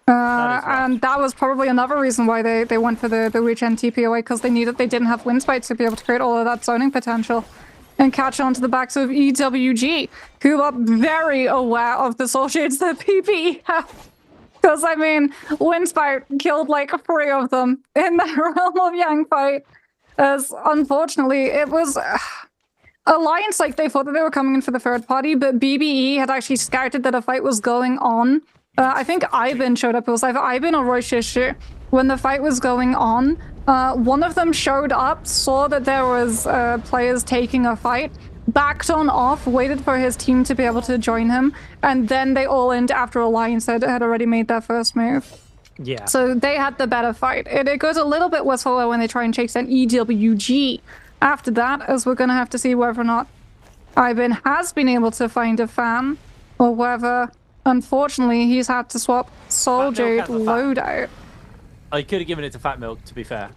And that was probably another reason why they went for the regen TP away, because they knew that they didn't have wind spite to be able to create all of that zoning potential and catch on to the backs of EWG, who are very aware of the soul shades that PPE have. Because, I mean, Windspite killed like 3 of them in the Realm of Yang fight. As unfortunately, it was Alliance, like they thought that they were coming in for the third party, but BBE had actually scouted that a fight was going on. I think Ivan showed up. It was either Ivan or Roishishu. When the fight was going on, one of them showed up, saw that there was players taking a fight, backed on off, waited for his team to be able to join him, and then they all ended after Alliance had already made their first move. Yeah. So they had the better fight. It goes a little bit worse for when they try and chase down EWG. After that, as we're going to have to see whether or not Ivan has been able to find a fan, or whether, unfortunately, he's had to swap Soul Jade loadout. I could have given it to Fat Milk, to be fair.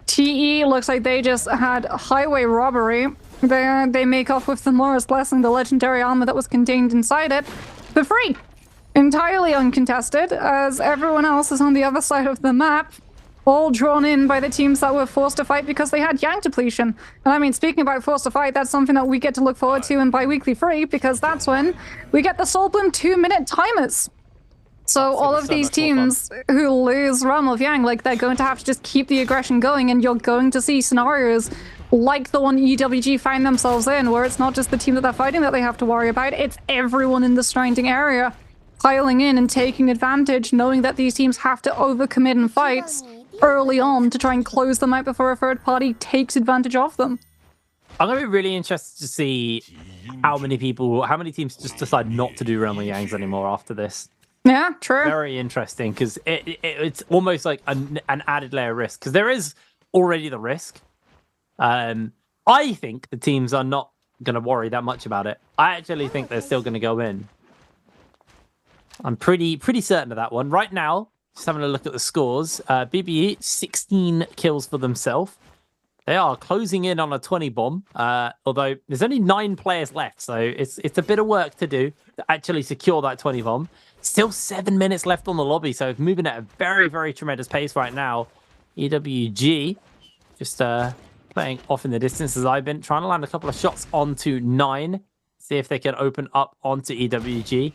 TE looks like they just had highway robbery. They make off with the Morris Blessing, the legendary armor that was contained inside it, for free. Entirely uncontested, as everyone else is on the other side of the map, all drawn in by the teams that were forced to fight because they had Yang depletion. And I mean, speaking about forced to fight, that's something that we get to look forward to in Biweekly Free, because that's when we get the Soul Bloom 2-minute timers. So all of these teams who lose Realm of Yang, like, they're going to have to just keep the aggression going, and you're going to see scenarios like the one EWG find themselves in, where it's not just the team that they're fighting that they have to worry about, it's everyone in the surrounding area piling in and taking advantage, knowing that these teams have to overcommit in fights early on to try and close them out before a third party takes advantage of them. I'm going to be really interested to see how many teams just decide not to do Realm of Yangs anymore after this. Yeah, true. Very interesting, because it's almost like an added layer of risk, because there is already the risk. I think the teams are not going to worry that much about it. I actually think they're still going to go in. I'm pretty certain of that one. Right now, just having a look at the scores, BBE, 16 kills for themselves. They are closing in on a 20 bomb, although there's only 9 players left, so it's a bit of work to do to actually secure that 20 bomb. Still 7 minutes left on the lobby, so it's moving at a very, very tremendous pace right now. EWG just playing off in the distance as I've been trying to land a couple of shots onto 9. See if they can open up onto EWG.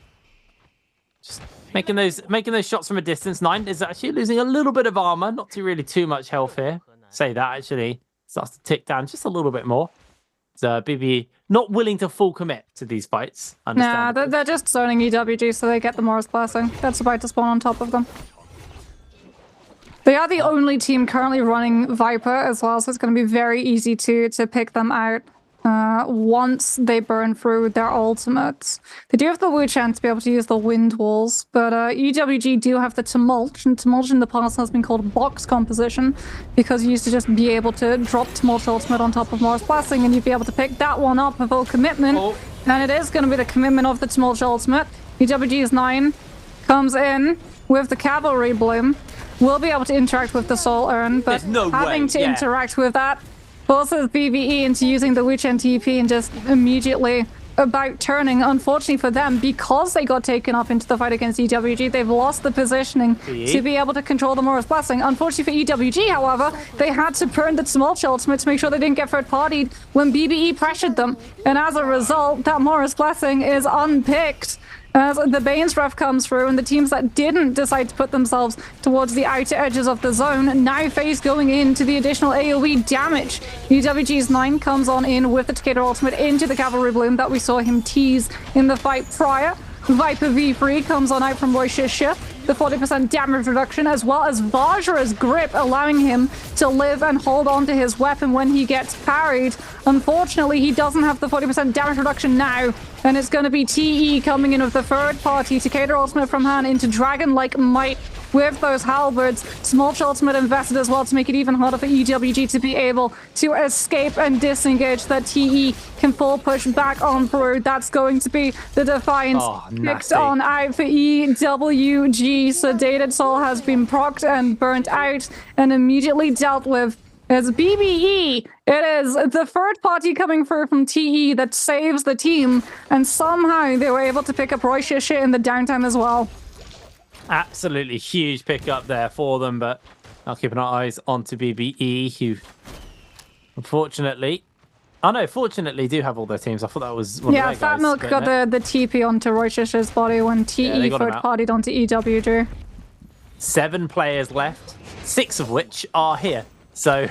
Just making those shots from a distance. 9 is actually losing a little bit of armor, not really too much health here. Say that actually starts to tick down just a little bit more. So BB not willing to full commit to these fights. Nah, they're just zoning EWG so they get the Morris Blessing. That's about to spawn on top of them. They are the only team currently running Viper as well, so it's going to be very easy to pick them out once they burn through their ultimates. They do have the Wu Chan to be able to use the wind walls, but EWG do have the Tumult, and Tumult in the past has been called box composition because you used to just be able to drop Tumult ultimate on top of Morris Blessing and you'd be able to pick that one up with full commitment. And it is going to be the commitment of the Tumult ultimate. EWG's 9 comes in with the Cavalry Bloom. Will be able to interact with the Soul Urn, but having to interact with that forces BBE into using the Wu Chen TP and just immediately about turning. Unfortunately for them, because they got taken up into the fight against EWG, they've lost the positioning to be able to control the Morris Blessing. Unfortunately for EWG, however, they had to burn the Tumult ultimate to make sure they didn't get third-partied when BBE pressured them. And as a result, that Morris Blessing is unpicked. As the Bane's Breath comes through, and the teams that didn't decide to put themselves towards the outer edges of the zone now face going into the additional AoE damage. EWG's 9 comes on in with the Takeda ultimate into the Cavalry Bloom that we saw him tease in the fight prior. Viper V3 comes on out from Roishisha, the 40% damage reduction, as well as Vajra's grip, allowing him to live and hold on to his weapon when he gets parried. Unfortunately, he doesn't have the 40% damage reduction now, and it's going to be TE coming in with the third party. Takeda ultimate from hand into Dragon-like Might with those halberds. Smolch ultimate invested as well to make it even harder for EWG to be able to escape and disengage. That TE can full push back on through. That's going to be the Defiance picked on out for EWG. Sedated Soul has been procced and burnt out and immediately dealt with. As BBE, it is the third party coming through from TE that saves the team, and somehow they were able to pick up Roishisha in the downtime as well. Absolutely huge pickup there for them, but I'll keep our eyes onto BBE, who unfortunately... Oh no, fortunately do have all their teams. I thought that was one of their guys. Fat Milk got the TP onto Roishisha's body when TE third-partied onto EWG. 7 players left, 6 of which are here. So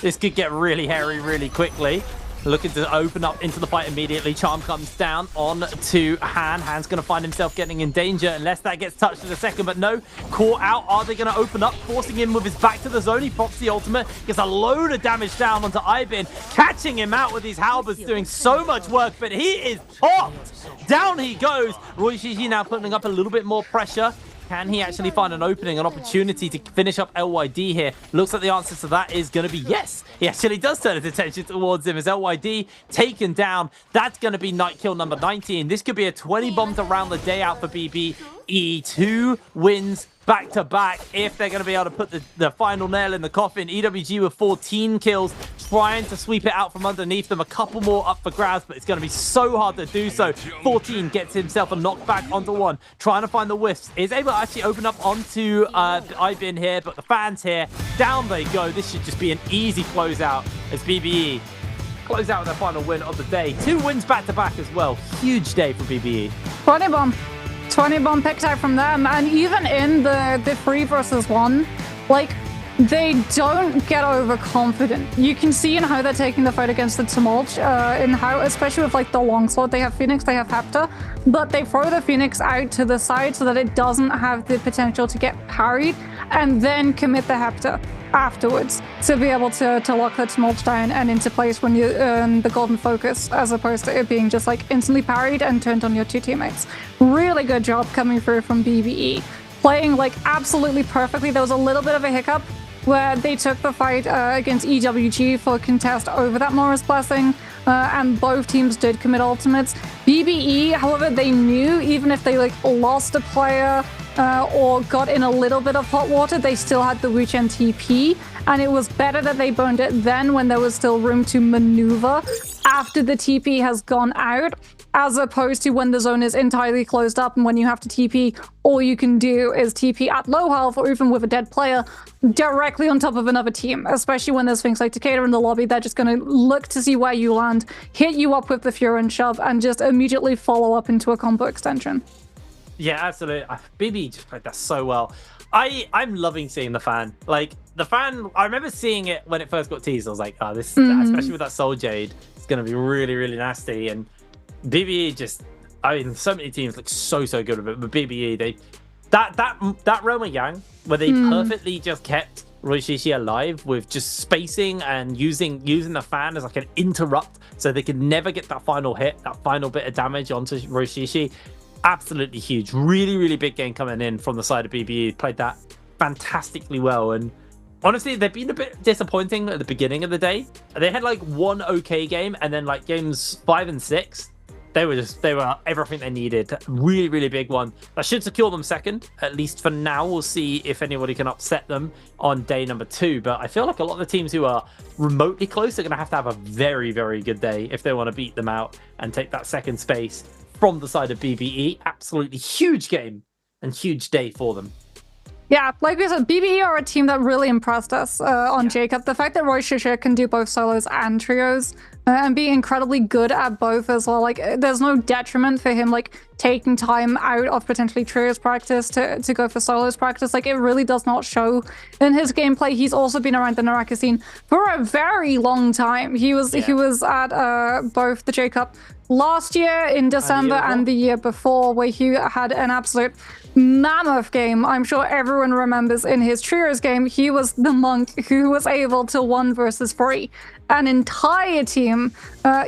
this could get really hairy really quickly. Looking to open up into the fight immediately. Charm comes down on to Han. Han's going to find himself getting in danger unless that gets touched in a second. But no, caught out. Are they going to open up? Forcing him with his back to the zone. He pops the ultimate. Gets a load of damage down onto Ibin. Catching him out with his halberds. Doing so much work. But he is popped. Down he goes. Roishishi now putting up a little bit more pressure. Can he actually find an opening, an opportunity to finish up LYD here? Looks like the answer to that is going to be yes. He actually does turn his attention towards him as LYD taken down. That's going to be night kill number 19. This could be a 20 bomb to round the day out for BBE. 2 wins back to back if they're going to be able to put the final nail in the coffin. EWG with 14 kills, trying to sweep it out from underneath them. A couple more up for grabs, but it's going to be so hard to do so. 14 gets himself a knockback onto 1, trying to find the whiffs. Is able to actually open up onto Ibin here, but the fans here, down they go. This should just be an easy closeout as BBE close out with their final win of the day. 2 wins back to back as well. Huge day for BBE. 20 bomb picked out from them, and even in the 3 versus 1, like, they don't get overconfident. You can see in how they're taking the fight against the Tumult, in how, especially with like the longsword, they have Phoenix, they have Hepta, but they throw the Phoenix out to the side so that it doesn't have the potential to get parried, and then commit the Hepta afterwards to be able to lock the Tumult down and into place when you earn the golden focus, as opposed to it being just like instantly parried and turned on your 2 teammates. Really good job coming through from BBE. Playing like absolutely perfectly. There was a little bit of a hiccup where they took the fight against EWG for contest over that Morris Blessing, and both teams did commit ultimates. BBE, however, they knew even if they like lost a player or got in a little bit of hot water, they still had the Wuchen TP, and it was better that they burned it then when there was still room to maneuver after the TP has gone out, as opposed to when the zone is entirely closed up and when you have to TP, all you can do is TP at low health or even with a dead player directly on top of another team, especially when there's things like Takeda in the lobby. They're just going to look to see where you land, hit you up with the Fury and shove, and just immediately follow up into a combo extension. Yeah, absolutely. BB just played that so well. I'm loving seeing the fan. Like, the fan, I remember seeing it when it first got teased. I was like, oh, this, especially with that Soul Jade, it's going to be really, really nasty. And BBE just, I mean, so many teams look so good with it. But BBE, that Roma Yang, where they perfectly just kept Roshishi alive with just spacing and using the fan as like an interrupt so they could never get that final hit, that final bit of damage onto Roshishi. Absolutely huge. Really, really big game coming in from the side of BBE. Played that fantastically well. And honestly, they've been a bit disappointing at the beginning of the day. They had like one okay game, and then like games 5 and 6, they were everything they needed. Really, really big one. That should secure them second, at least for now. We'll see if anybody can upset them on day number 2. But I feel like a lot of the teams who are remotely close are going to have a very, very good day if they want to beat them out and take that second space from the side of BBE. Absolutely huge game and huge day for them. Yeah, like we said, BBE are a team that really impressed us on Jacob. The fact that Roy Shisha can do both solos and trios and be incredibly good at both as well. Like, there's no detriment for him, like, taking time out of potentially trios practice to go for solos practice. Like, it really does not show in his gameplay. He's also been around the NARAKA scene for a very long time. He was at both the J-Cup last year in December and the year before, where he had an absolute mammoth game. I'm sure everyone remembers in his trios game, he was the monk who was able to 1 versus 3 an entire team.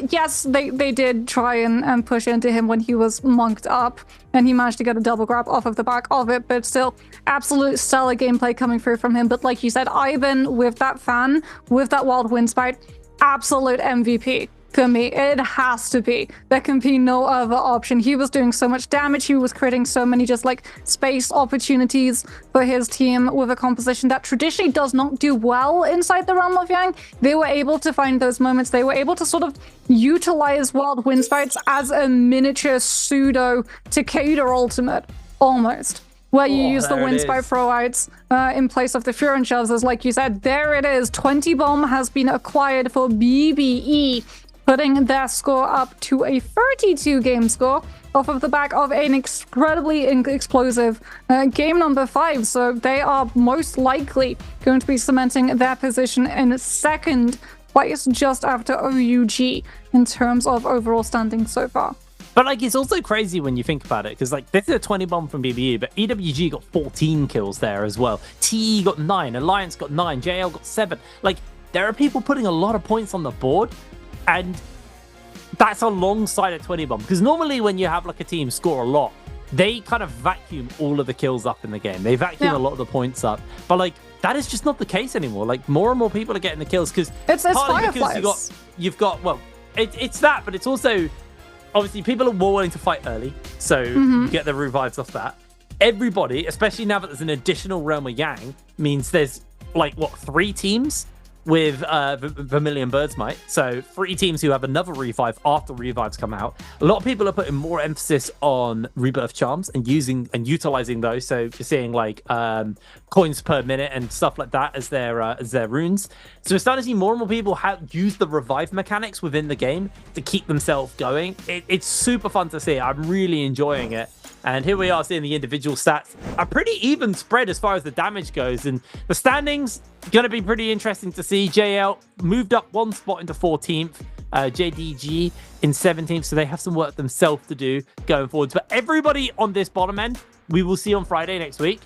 Yes, they did try and push into him when he was monked up, and he managed to get a double grab off of the back of it, but still absolute stellar gameplay coming through from him. But like you said, Ivan with that fan, with that wild wind spout, absolute MVP. For me, it has to be. There can be no other option. He was doing so much damage. He was creating so many just like space opportunities for his team with a composition that traditionally does not do well inside the realm of Yang. They were able to find those moments. They were able to sort of utilize wild wind spouts as a miniature pseudo Takeda ultimate, almost. Where you use the wind spout throwouts in place of the Fury shoves, as like you said, there it is. 20 bomb has been acquired for BBE, putting their score up to a 32 game score off of the back of an incredibly explosive game number 5. So they are most likely going to be cementing their position in second place just after OUG in terms of overall standing so far. But like, it's also crazy when you think about it, because like, this is a 20 bomb from BBE, but EWG got 14 kills there as well. TE got 9, Alliance got 9, JL got 7. Like, there are people putting a lot of points on the board, and that's alongside a 20 bomb. Because normally when you have like a team score a lot, they kind of vacuum all of the kills up in the game. They vacuum a lot of the points up. But like, that is just not the case anymore. Like, more and more people are getting the kills, because it's Fireflies. You've got well, it's that, but it's also, obviously, people are more willing to fight early, so you get the revives off that. Everybody, especially now that there's an additional Realm of Yang, means there's like, what, 3 teams with Vermilion Birdsmite. So 3 teams who have another revive after revives come out. A lot of people are putting more emphasis on rebirth charms and utilizing those. So you're seeing like coins per minute and stuff like that as their runes. So we're starting to see more and more people use the revive mechanics within the game to keep themselves going. It's super fun to see. I'm really enjoying it. And here we are seeing the individual stats. A pretty even spread as far as the damage goes. And the standings, going to be pretty interesting to see. JL moved up 1 spot into 14th. JDG in 17th. So they have some work themselves to do going forwards. But everybody on this bottom end, we will see on Friday next week.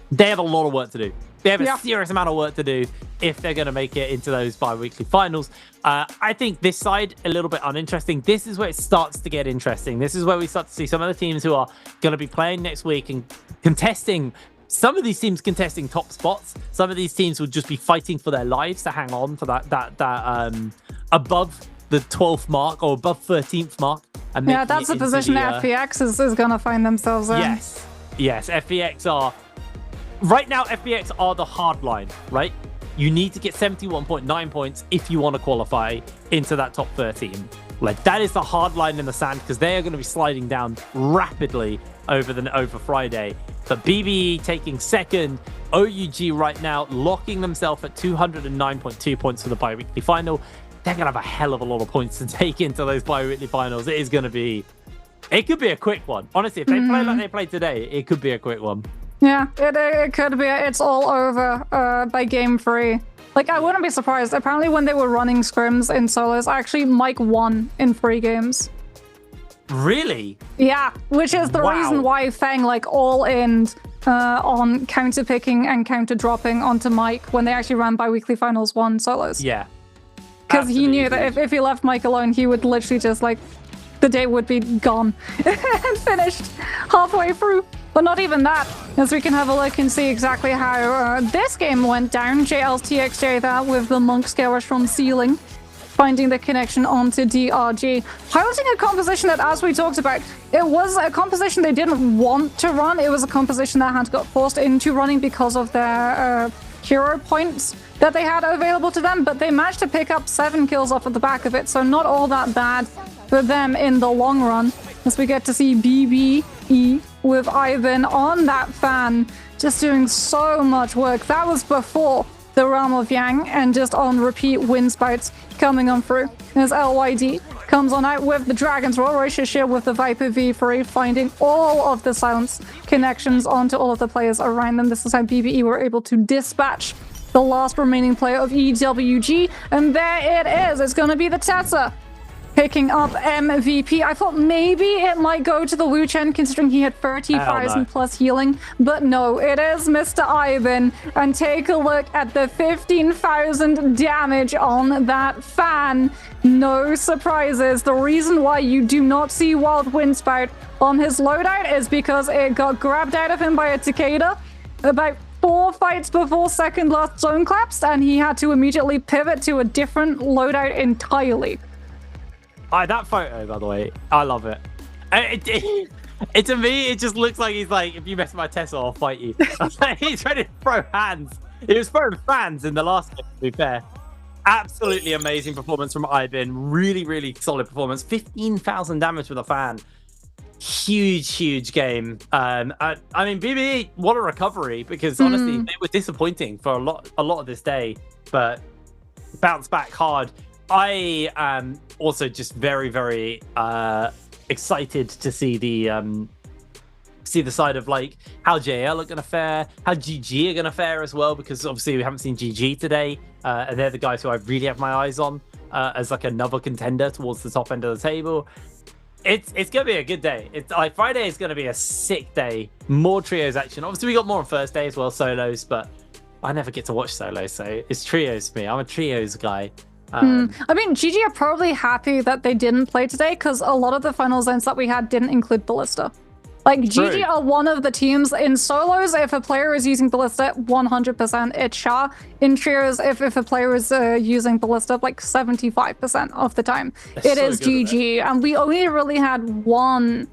They have a lot of work to do. They have a serious amount of work to do if they're going to make it into those bi-weekly finals. I think this side, a little bit uninteresting. This is where it starts to get interesting. This is where we start to see some of the teams who are going to be playing next week and contesting some of these teams contesting top spots. Some of these teams will just be fighting for their lives to hang on for that above the 12th mark or above 13th mark. And yeah, that's the position FPX is going to find themselves in. Yes, FPX are... Right now, FPX are the hard line, right? You need to get 71.9 points if you want to qualify into that top 13. Like, that is the hard line in the sand because they are going to be sliding down rapidly over Friday. But BBE taking second, OUG right now locking themselves at 209.2 points for the bi-weekly final. They're going to have a hell of a lot of points to take into those bi-weekly finals. It could be a quick one. Honestly, if they play like they played today, it could be a quick one. Yeah, it could be. It's all over by game 3. Like, I wouldn't be surprised. Apparently, when they were running scrims in solos, actually, Mike won in 3 games. Really? Yeah, which is the reason why Feng, like, all in on counter picking and counter dropping onto Mike when they actually ran bi-weekly finals 1 solos. Yeah. Because he knew that if he left Mike alone, he would literally just, like, the day would be gone and finished halfway through. But not even that, as we can have a look and see exactly how this game went down. JL's TXJ there with the Monk Scarish from Ceiling, finding the connection onto DRG. Piloting a composition that, as we talked about, it was a composition they didn't want to run. It was a composition that had got forced into running because of their hero points that they had available to them, but they managed to pick up 7 kills off of the back of it, so not all that bad for them in the long run, as we get to see BBE with Ivan on that fan, just doing so much work. That was before the Realm of Yang, and just on repeat wind spouts coming on through. As LYD comes on out with the Dragon's Roar, Roshashir with the Viper V3, finding all of the silence connections onto all of the players around them. This is how BBE were able to dispatch the last remaining player of EWG, and there it is. It's going to be the Tessa picking up MVP. I thought maybe it might go to the Wu Chen, considering he had 30,000 plus healing, but no, it is Mr. Ivan. And take a look at the 15,000 damage on that fan. No surprises. The reason why you do not see Wild Wind Spout on his loadout is because it got grabbed out of him by a Takeda about 4 fights before second last zone collapsed, and he had to immediately pivot to a different loadout entirely. That photo, by the way, I love it. To me, it just looks like he's like, if you mess with my Tesla, I'll fight you. He's ready to throw hands. He was throwing fans in the last game, to be fair. Absolutely amazing performance from Ivan. Really, really solid performance. 15,000 damage with a fan. Huge game. I mean, BBE, what a recovery, because honestly, they were disappointing for a lot of this day, but bounced back hard. I am also just very excited to see the side of like how JL are going to fare, how GG are going to fare as well, because obviously we haven't seen GG today, and they're the guys who I really have my eyes on as like another contender towards the top end of the table. It's going to be a good day. It's like Friday is going to be a sick day. More trios action. Obviously we got more on Thursday as well, solos, but I never get to watch solos, so it's trios for me. I'm a trios guy. I mean, GG are probably happy that they didn't play today, because a lot of the final zones that we had didn't include Ballista. Like, GG are one of the teams in solos, if a player is using Ballista, 100% it's Sha. In trios, if a player is using Ballista, like 75% of the time, it is GG. And we only really had one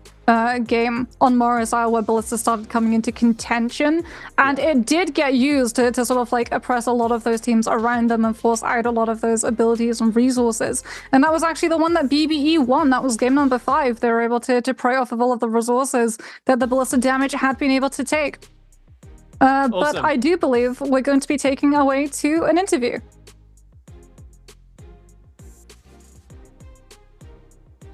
game on Morris Isle where Ballista started coming into contention, and it did get used to sort of like oppress a lot of those teams around them and force out a lot of those abilities and resources. And that was actually the one that BBE won. That was game number 5. They were able to prey off of all of the resources that the Ballista damage had been able to take. Awesome. But I do believe we're going to be taking our way to an interview.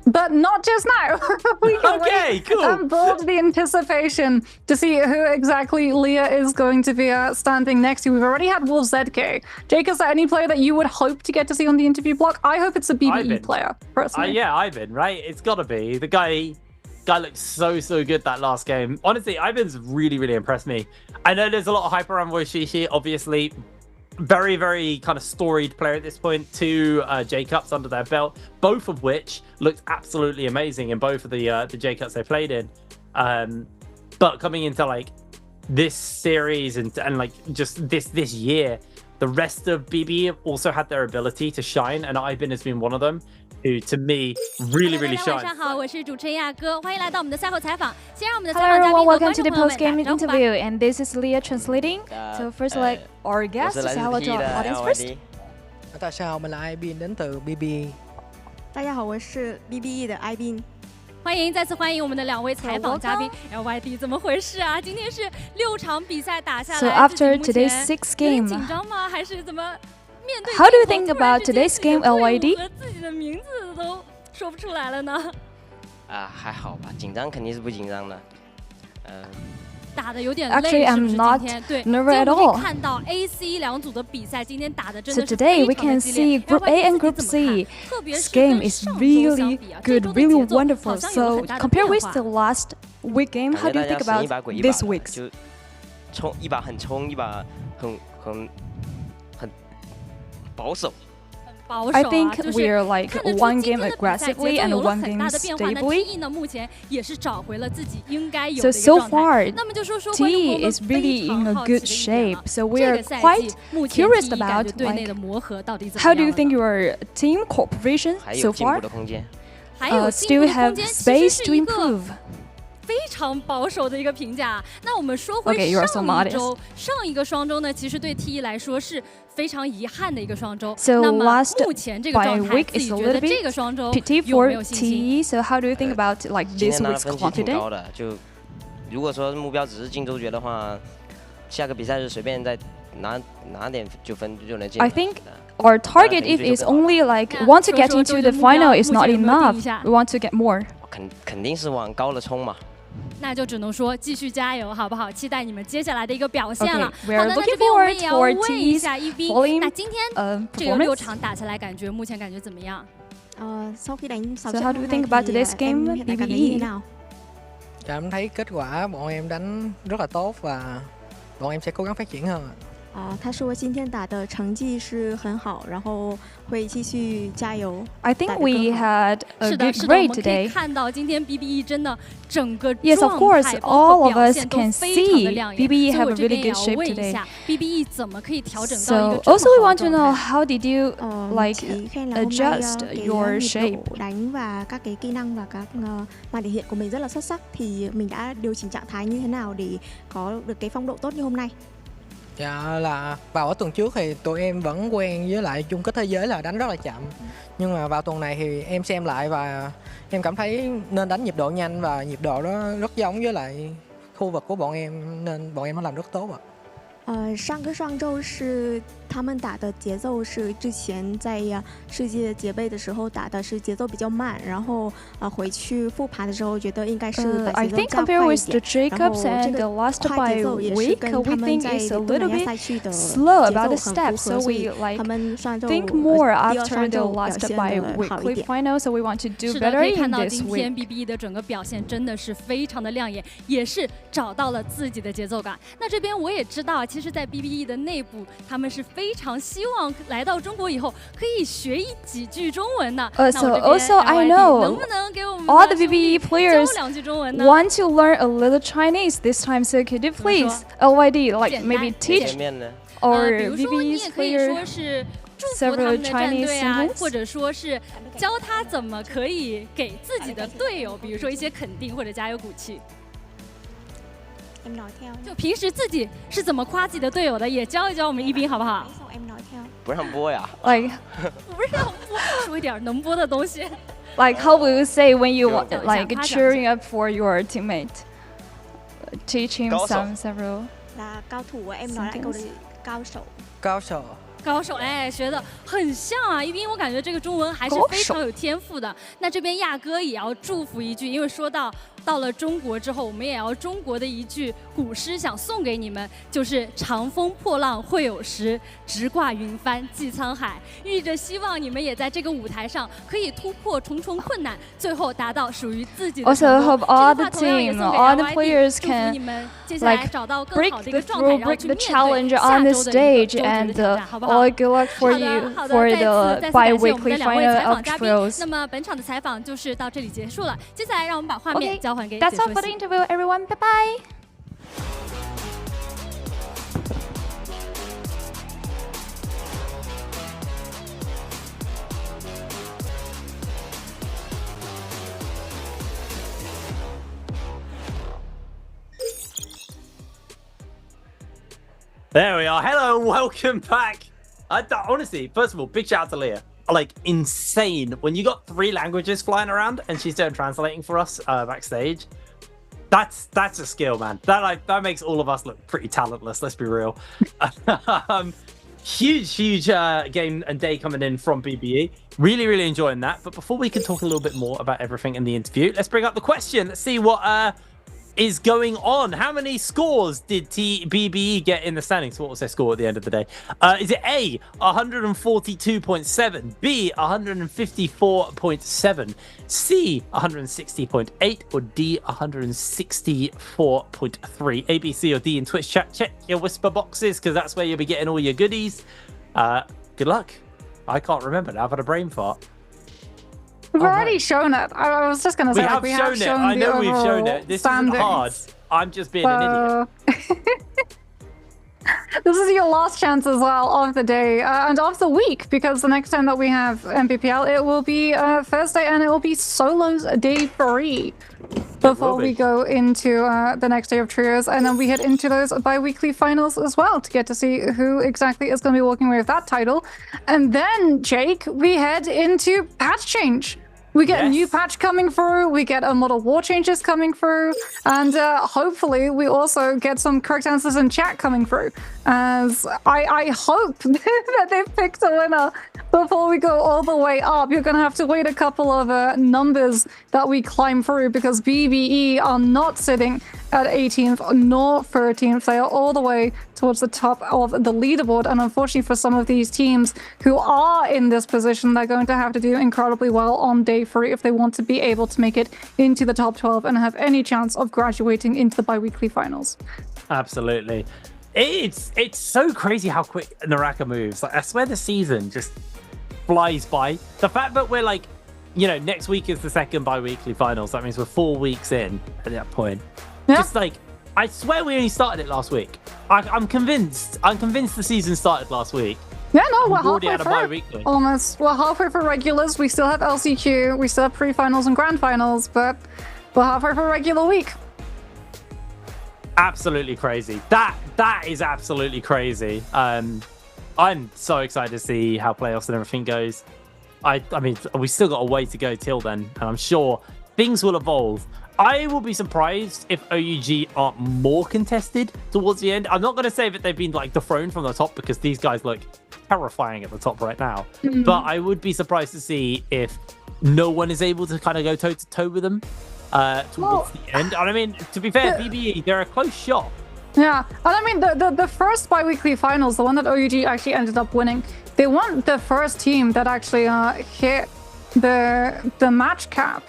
But not just now. We can wait and build the anticipation to see who exactly Leah is going to be standing next to. We've already had Wolf ZK. Jake, is there any player that you would hope to get to see on the interview block? I hope it's a BBE player, personally. Yeah, Ivan, right? It's got to be. The guy looked so good that last game. Honestly, Ivan's really impressed me. I know there's a lot of hype around Woshishi, obviously. Very kind of storied player at this point. 2 J-Cups under their belt, both of which looked absolutely amazing in both of the J-Cups they played in. But coming into like this series and like just this year, the rest of BB have also had their ability to shine, and Ibin has been one of them who, to me, really shine. 晚上好，我是主持人亚哥，欢迎来到我们的赛后采访。先让我们的采 Hello 访嘉宾 everyone, 和 welcome 观 to 众 the 朋友们 post-game 打招呼吧。 interview, and this is Leah translating. So first, like our guest, say hello to our audience first. 大家好，我们来 IB đến từ BB。大家好，我是 BBE 的 IB。欢迎再次欢迎我们的两位采访嘉宾。LYD 怎么回事啊？今天是6场比赛打下来 So after today's sixth game, 紧张吗？还是怎么面对 how do you think about today's game, LYD? 和自己的名字都说不出来了呢？还好吧，紧张肯定是不紧张的。打的有点 Actually, 累，是不 I'm 是 not 今天？对， nervous at 今天我 all. 们可以看到 A、C 两组的比赛，今天打的真 So 的是 today 非 we 常的 can 激 see 烈。 Group A and Group 怎么看 C. 特别 This 是 game 跟 is 上周 really 相比啊，这 good, 周的 really 节奏好 wonderful. 像有了 So 很大的 compare 变 with 化。 the last week game, how do you think about this week's? 就冲一把很冲，一把很保守。 I think we're like one game aggressively and one game 那 stably. T 呢，目前也是找回了自己应该有 So 的一个 so 状态。 far, 那么就说说观众朋友 T 们 is really 非常 in a 好 good 奇的一点 shape. 啊 So we 这 are 个赛 quite 季目前 curious T 感 about 觉队内 like 的磨合到底怎么 how 样 do you 了 think your team cooperation 还 so 有进步 far? 的空间。还有进步 Still 的空 have 间，其实 space 是 to 一个 improve. 非常保守的一个评价。那我们说回 Okay, you are so 上一个双周呢，其实对 T 来说是非常遗憾的一个双周。 So 那么 last 目前这个状态， Biweek 自己 is a 觉得 little 这个 bit 双周 pity 有没 for 有信心？ T. So how do you think about like 今 this 天拿的 week's 分其实挺 confidence? 高的，就如果说目标只是进周决的话，下个比赛日随便再拿点就分就能进。 I think our target if is only like want to get into the final is not enough. We want to get more. 肯定是往高了冲嘛。 那就只能说继续加油，好不好？期待你们接下来的一个表现了。 Okay, we 好 are 的，那 looking 这边我们 forward 也要 for 问一 T's 下EB， volume 那今天这个6 performance. 场打下来，目前感觉怎么样？Sau khi đánh 6 So trận how do you hôm think nay about thì today's game, em hiện tại cảm thấy như thế BBE? nào? Em thấy kết quả bọn em đánh rất là tốt và bọn em sẽ cố gắng phát triển hơn. 他说今天打的成绩是很好，然后会继续加油。 I think we had a 是的， good 是的，我 grade 们可以 today. 看到今天 BBE 真的整个 Yes, of 状 course, 态，包 all 括 of 表 us 现都 can 非常的 see 亮眼。 BBE 所以 have 我 a 这边 really 也 good 要 shape 问一 today. 下 BBE 怎么可以调整到一 So 个这么 also we 好 want 的 to 状 know 态？ how did you like Chị khen là hôm nay adjust cái your nhịp shape? độ đánh và các cái kỹ năng và các màn thể hiện của mình rất là xuất sắc, thì mình đã điều chỉnh trạng thái như thế nào để có được cái phong độ tốt như hôm nay? Dạ là vào ở tuần trước thì tụi em vẫn quen với lại chung kết thế giới là đánh rất là chậm. Nhưng mà vào tuần này thì em xem lại và em cảm thấy nên đánh nhịp độ nhanh và nhịp độ đó rất giống với lại khu vực của bọn em, nên bọn em nó làm rất tốt ạ. 上个双周是他们打的节奏是之前在世界节杯的时候打的是节奏比较慢，然后回去复盘的时候觉得应该是把 I 节奏 think 加 compare 快一 with the 点，然后 Jacobs 这 and the 个 last 快节奏也是 Biweek, 跟 we 他们 think 在 is a 东 little 南亚 bit 赛区的 slow 节奏 about the 很 steps, 符 so 合，所 we 以 like 他们上周 think more 第二 after 双 the 周表 last 现得好一 Biweekly 点。 final, so we want to do 是的，可 better 以看 in 到 this 今天 week. BBE 的整个表现真的是非常的亮眼，也是找到了自己的节奏感。那这边我也知道，其实，在 BBE 的内部，他们是非常希望来到中国以后可以学几句中文的。那 So 我这边 also I LYD know 能不能给我们 all the 的兄弟 BBE players 教两句中文呢？ want to learn a little Chinese this time, so could you please LYD like 简单 maybe 简 teach 单 our 比如说你 BBE's 也可以说 player 是祝福他 several 们的战 Chinese 队啊， sentence? 或者说是教他怎么可以给自己的队友，比如说一些肯定或者加油鼓气。 Em nói theo. 就平时自己是怎么夸自己的队友的，也教一教我们一斌好不好？ Em nói theo. 不让播呀。 Like 不是让播，说一点能播的东西。 like how will you say when you Go. like cheering up for your teammate? Teach him some several. Là cao thủ, em nói lại câu đấy. Cao手. 高手。 高手，哎，学的很像啊！一斌，我感觉这个中文还是非常有天赋的。那这边亚哥也要祝福一句，因为说到了中国之后，我们也要中国的一句古诗想送给你们，就是“长风破浪会有时，直挂云帆济沧海”。寓着希望你们也在这个舞台上可以突破重重困难，最后达到属于自己的成 Also 功。 hope all 这 the 句话同样也 team, 送给 all the LYD， players 祝福 can 你们接下来 like 找到更 break 好的一 the 个状态， through, 然后 break 去 the 面对 challenge 下 on 周 the 的一个 stage, 周决 and 的挑战，好不好？ all good luck for 好的， you 好的， for 再次 the 感谢我们的 bi-weekly 两位 final 采访 of 嘉宾。 trials. 那么本场的采访就是到这里结束了，接下来让我们把画面 Okay, 交还给 that's 解 all 说 for the 席。 interview, everyone. Bye bye. There we are. Hello, welcome back. Honestly, first of all, big shout out to Leah. Like, insane. When you got 3 languages flying around and she's doing translating for us backstage, that's a skill, man. That makes all of us look pretty talentless, let's be real. Huge game and day coming in from BBE. Really enjoying that. But before we can talk a little bit more about everything in the interview, let's bring up the question. Let's see what is going on. How many scores did BBE get in the standings? What was their score at the end of the day? Is it A, 142.7, B, 154.7, C, 160.8, or D, 164.3? A, B, C, or D in Twitch chat. Check your whisper boxes, because that's where you'll be getting all your goodies. Good luck. I can't remember now. I've had a brain fart. We've already shown it. I was just going to say, we have shown it. I know we've shown it. This isn't hard. I'm just being an idiot. This is your last chance as well of the day and of the week, because the next time that we have Nbpl, it will be Thursday, and it will be solos day 3 before we go into the next day of trios, and then we head into those bi-weekly finals as well to get to see who exactly is going to be walking away with that title. And then, Jake, we head into patch change. We get a new patch coming through, we get a model war changes coming through, and hopefully we also get some correct answers in chat coming through. As I hope that they've picked a winner before we go all the way up. You're going to have to wait a couple of numbers that we climb through, because BBE are not sitting at 18th nor 13th. They are all the way towards the top of the leaderboard, and unfortunately for some of these teams who are in this position, they're going to have to do incredibly well on day 3 if they want to be able to make it into the top 12 and have any chance of graduating into the bi-weekly finals. Absolutely. It's so crazy how quick NARAKA moves. Like, I swear the season just flies by. The fact that we're like, you know, next week is the second bi-weekly finals. That means we're 4 weeks in at that point. Yeah. Just like, I swear we only started it last week. I'm convinced the season started last week. Yeah, no, we're halfway through. Almost. We're halfway for regulars. We still have LCQ. We still have pre-finals and grand finals, but we're halfway for a regular week. Absolutely crazy. That is absolutely crazy. I'm so excited to see how playoffs and everything goes. I mean, we still got a way to go till then, and I'm sure things will evolve. I will be surprised if OUG aren't more contested towards the end. I'm not going to say that they've been like dethroned from the top, because these guys look terrifying at the top right now. But I would be surprised to see if no one is able to kind of go toe to toe with them towards the end. And I mean, to be fair, BBE, they're a close shot. Yeah, and I mean, the first bi-weekly finals, the one that OUG actually ended up winning, they weren't the first team that actually hit the match cap.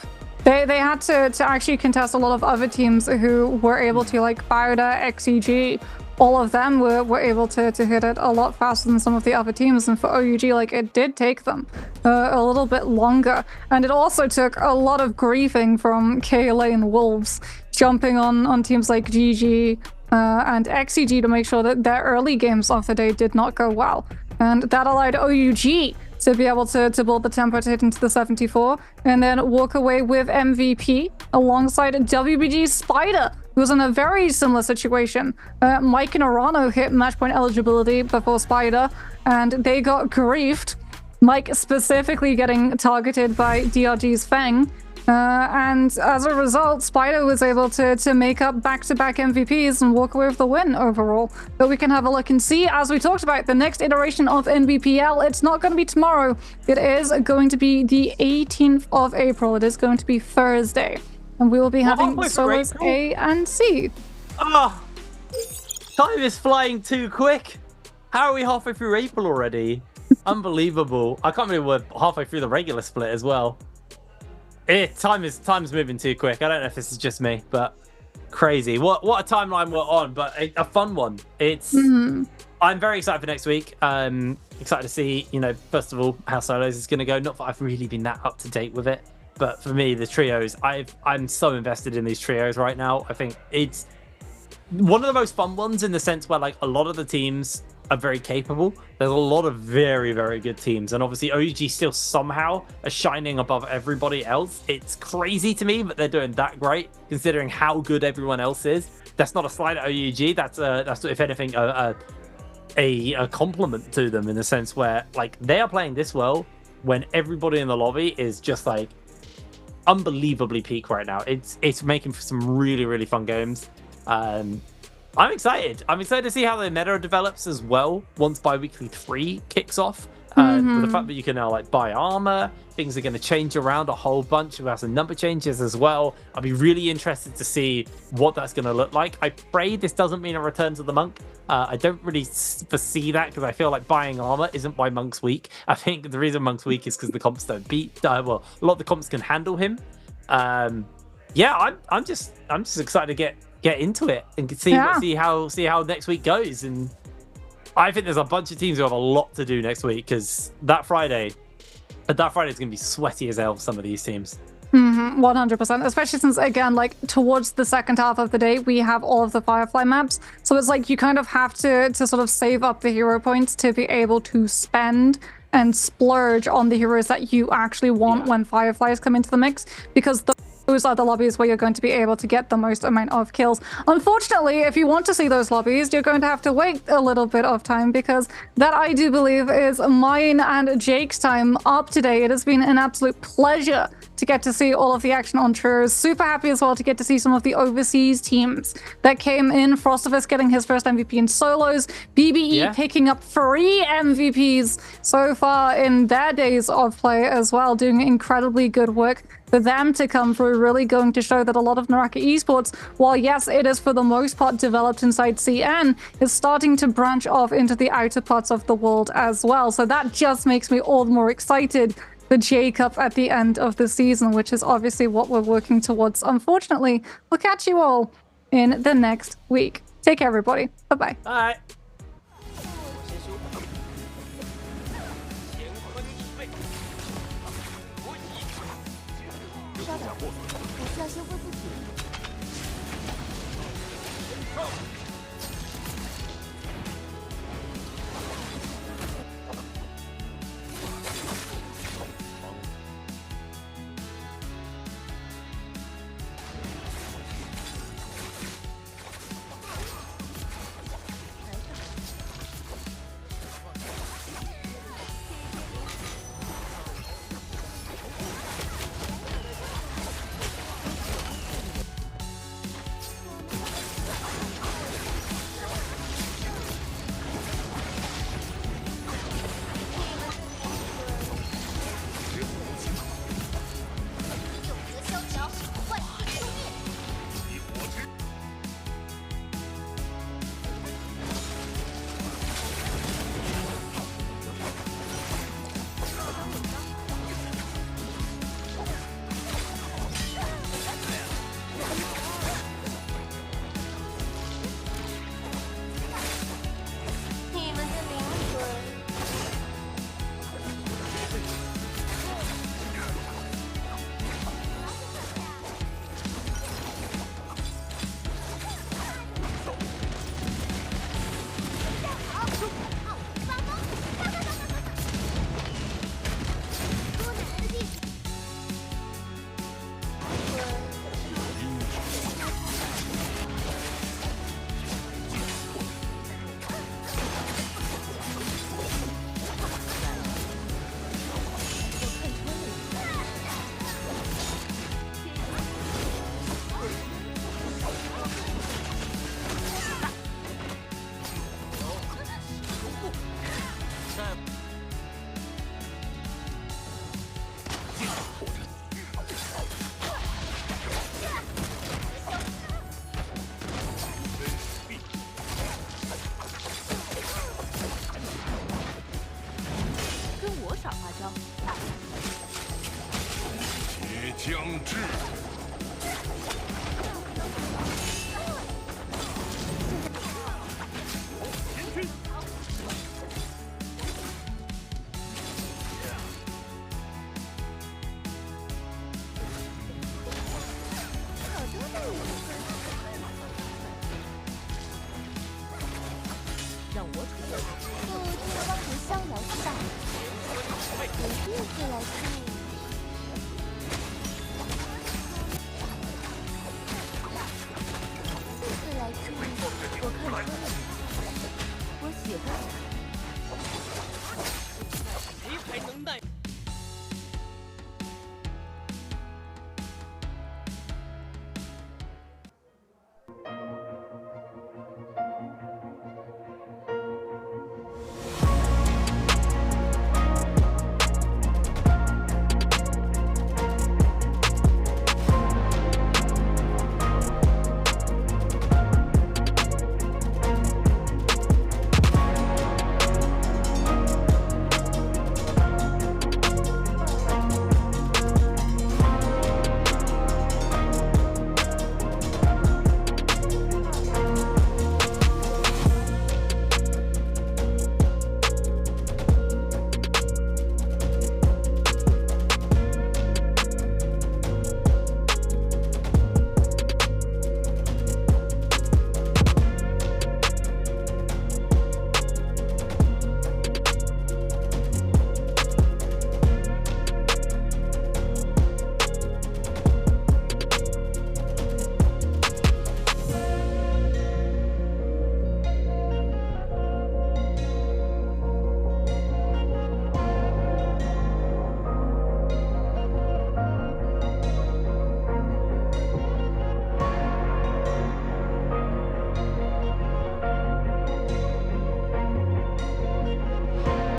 They had to actually contest a lot of other teams who were able to, like Bauda, XEG, all of them were able to hit it a lot faster than some of the other teams. And for OUG, like, it did take them a little bit longer. And it also took a lot of griefing from KLA and Wolves, jumping on teams like GG and XEG to make sure that their early games of the day did not go well. And that allowed OUG to be able to build the tempo to hit into the 74 and then walk away with MVP alongside WBG Spider, who was in a very similar situation. Mike and Arano hit match point eligibility before Spider, and they got griefed. Mike specifically getting targeted by DRG's Feng. And as a result, Spider was able to make up back-to-back MVPs and walk away with the win overall. But we can have a look and see, as we talked about, the next iteration of Nbpl. It's not going to be tomorrow. It is going to be the 18th of April. It is going to be Thursday. And we will be having solos A and C. Oh, time is flying too quick. How are we halfway through April already? Unbelievable. I can't believe we're halfway through the regular split as well. Time's moving too quick. I don't know if this is just me, but crazy. What a timeline we're on, but a fun one. I'm very excited for next week. Excited to see, you know, first of all, how solos is going to go. Not that I've really been that up to date with it, but for me, the trios, I'm so invested in these trios right now. I think it's one of the most fun ones in the sense where, like, a lot of the teams are very capable. There's a lot of very, very good teams, and obviously OUG still somehow are shining above everybody else. It's crazy to me that they're doing that great considering how good everyone else is. That's not a slight at OUG. That's if anything a a compliment to them in the sense where like they are playing this well when everybody in the lobby is just like unbelievably peak right now. It's making for some really fun games. I'm excited. I'm excited to see how the meta develops as well once Biweekly 3 kicks off. With the fact that you can now like buy armor, things are going to change around a whole bunch. We have some number changes as well. I'll be really interested to see what that's going to look like. I pray this doesn't mean a return to the monk. I don't really foresee that because I feel like buying armor isn't why Monk's weak. I think the reason Monk's weak is because the comps don't beat. Well, a lot of the comps can handle him. Yeah, I'm just excited to get into it and see how next week goes. And I think there's a bunch of teams who have a lot to do next week because that Friday is going to be sweaty as hell. Some of these teams. 100%, especially since, again, like towards the second half of the day, we have all of the Firefly maps. So it's like you kind of have to sort of save up the hero points to be able to spend and splurge on the heroes that you actually want when Fireflies come into the mix, because those are the lobbies where you're going to be able to get the most amount of kills. Unfortunately, if you want to see those lobbies, you're going to have to wait a little bit of time, because that, I do believe, is mine and Jake's time up today. It has been an absolute pleasure to get to see all of the action on Trios. Super happy as well to get to see some of the overseas teams that came in. Frostivus getting his first MVP in solos, BBE picking up 3 MVPs so far in their days of play as well, doing incredibly good work. For them to come through, really going to show that a lot of NARAKA esports, while yes, it is for the most part developed inside CN, is starting to branch off into the outer parts of the world as well. So that just makes me all the more excited for J-Cup at the end of the season, which is obviously what we're working towards. Unfortunately, we'll catch you all in the next week. Take care, everybody. Bye-bye. Bye.让我处在就这个帮助香苗上，我第一次来听。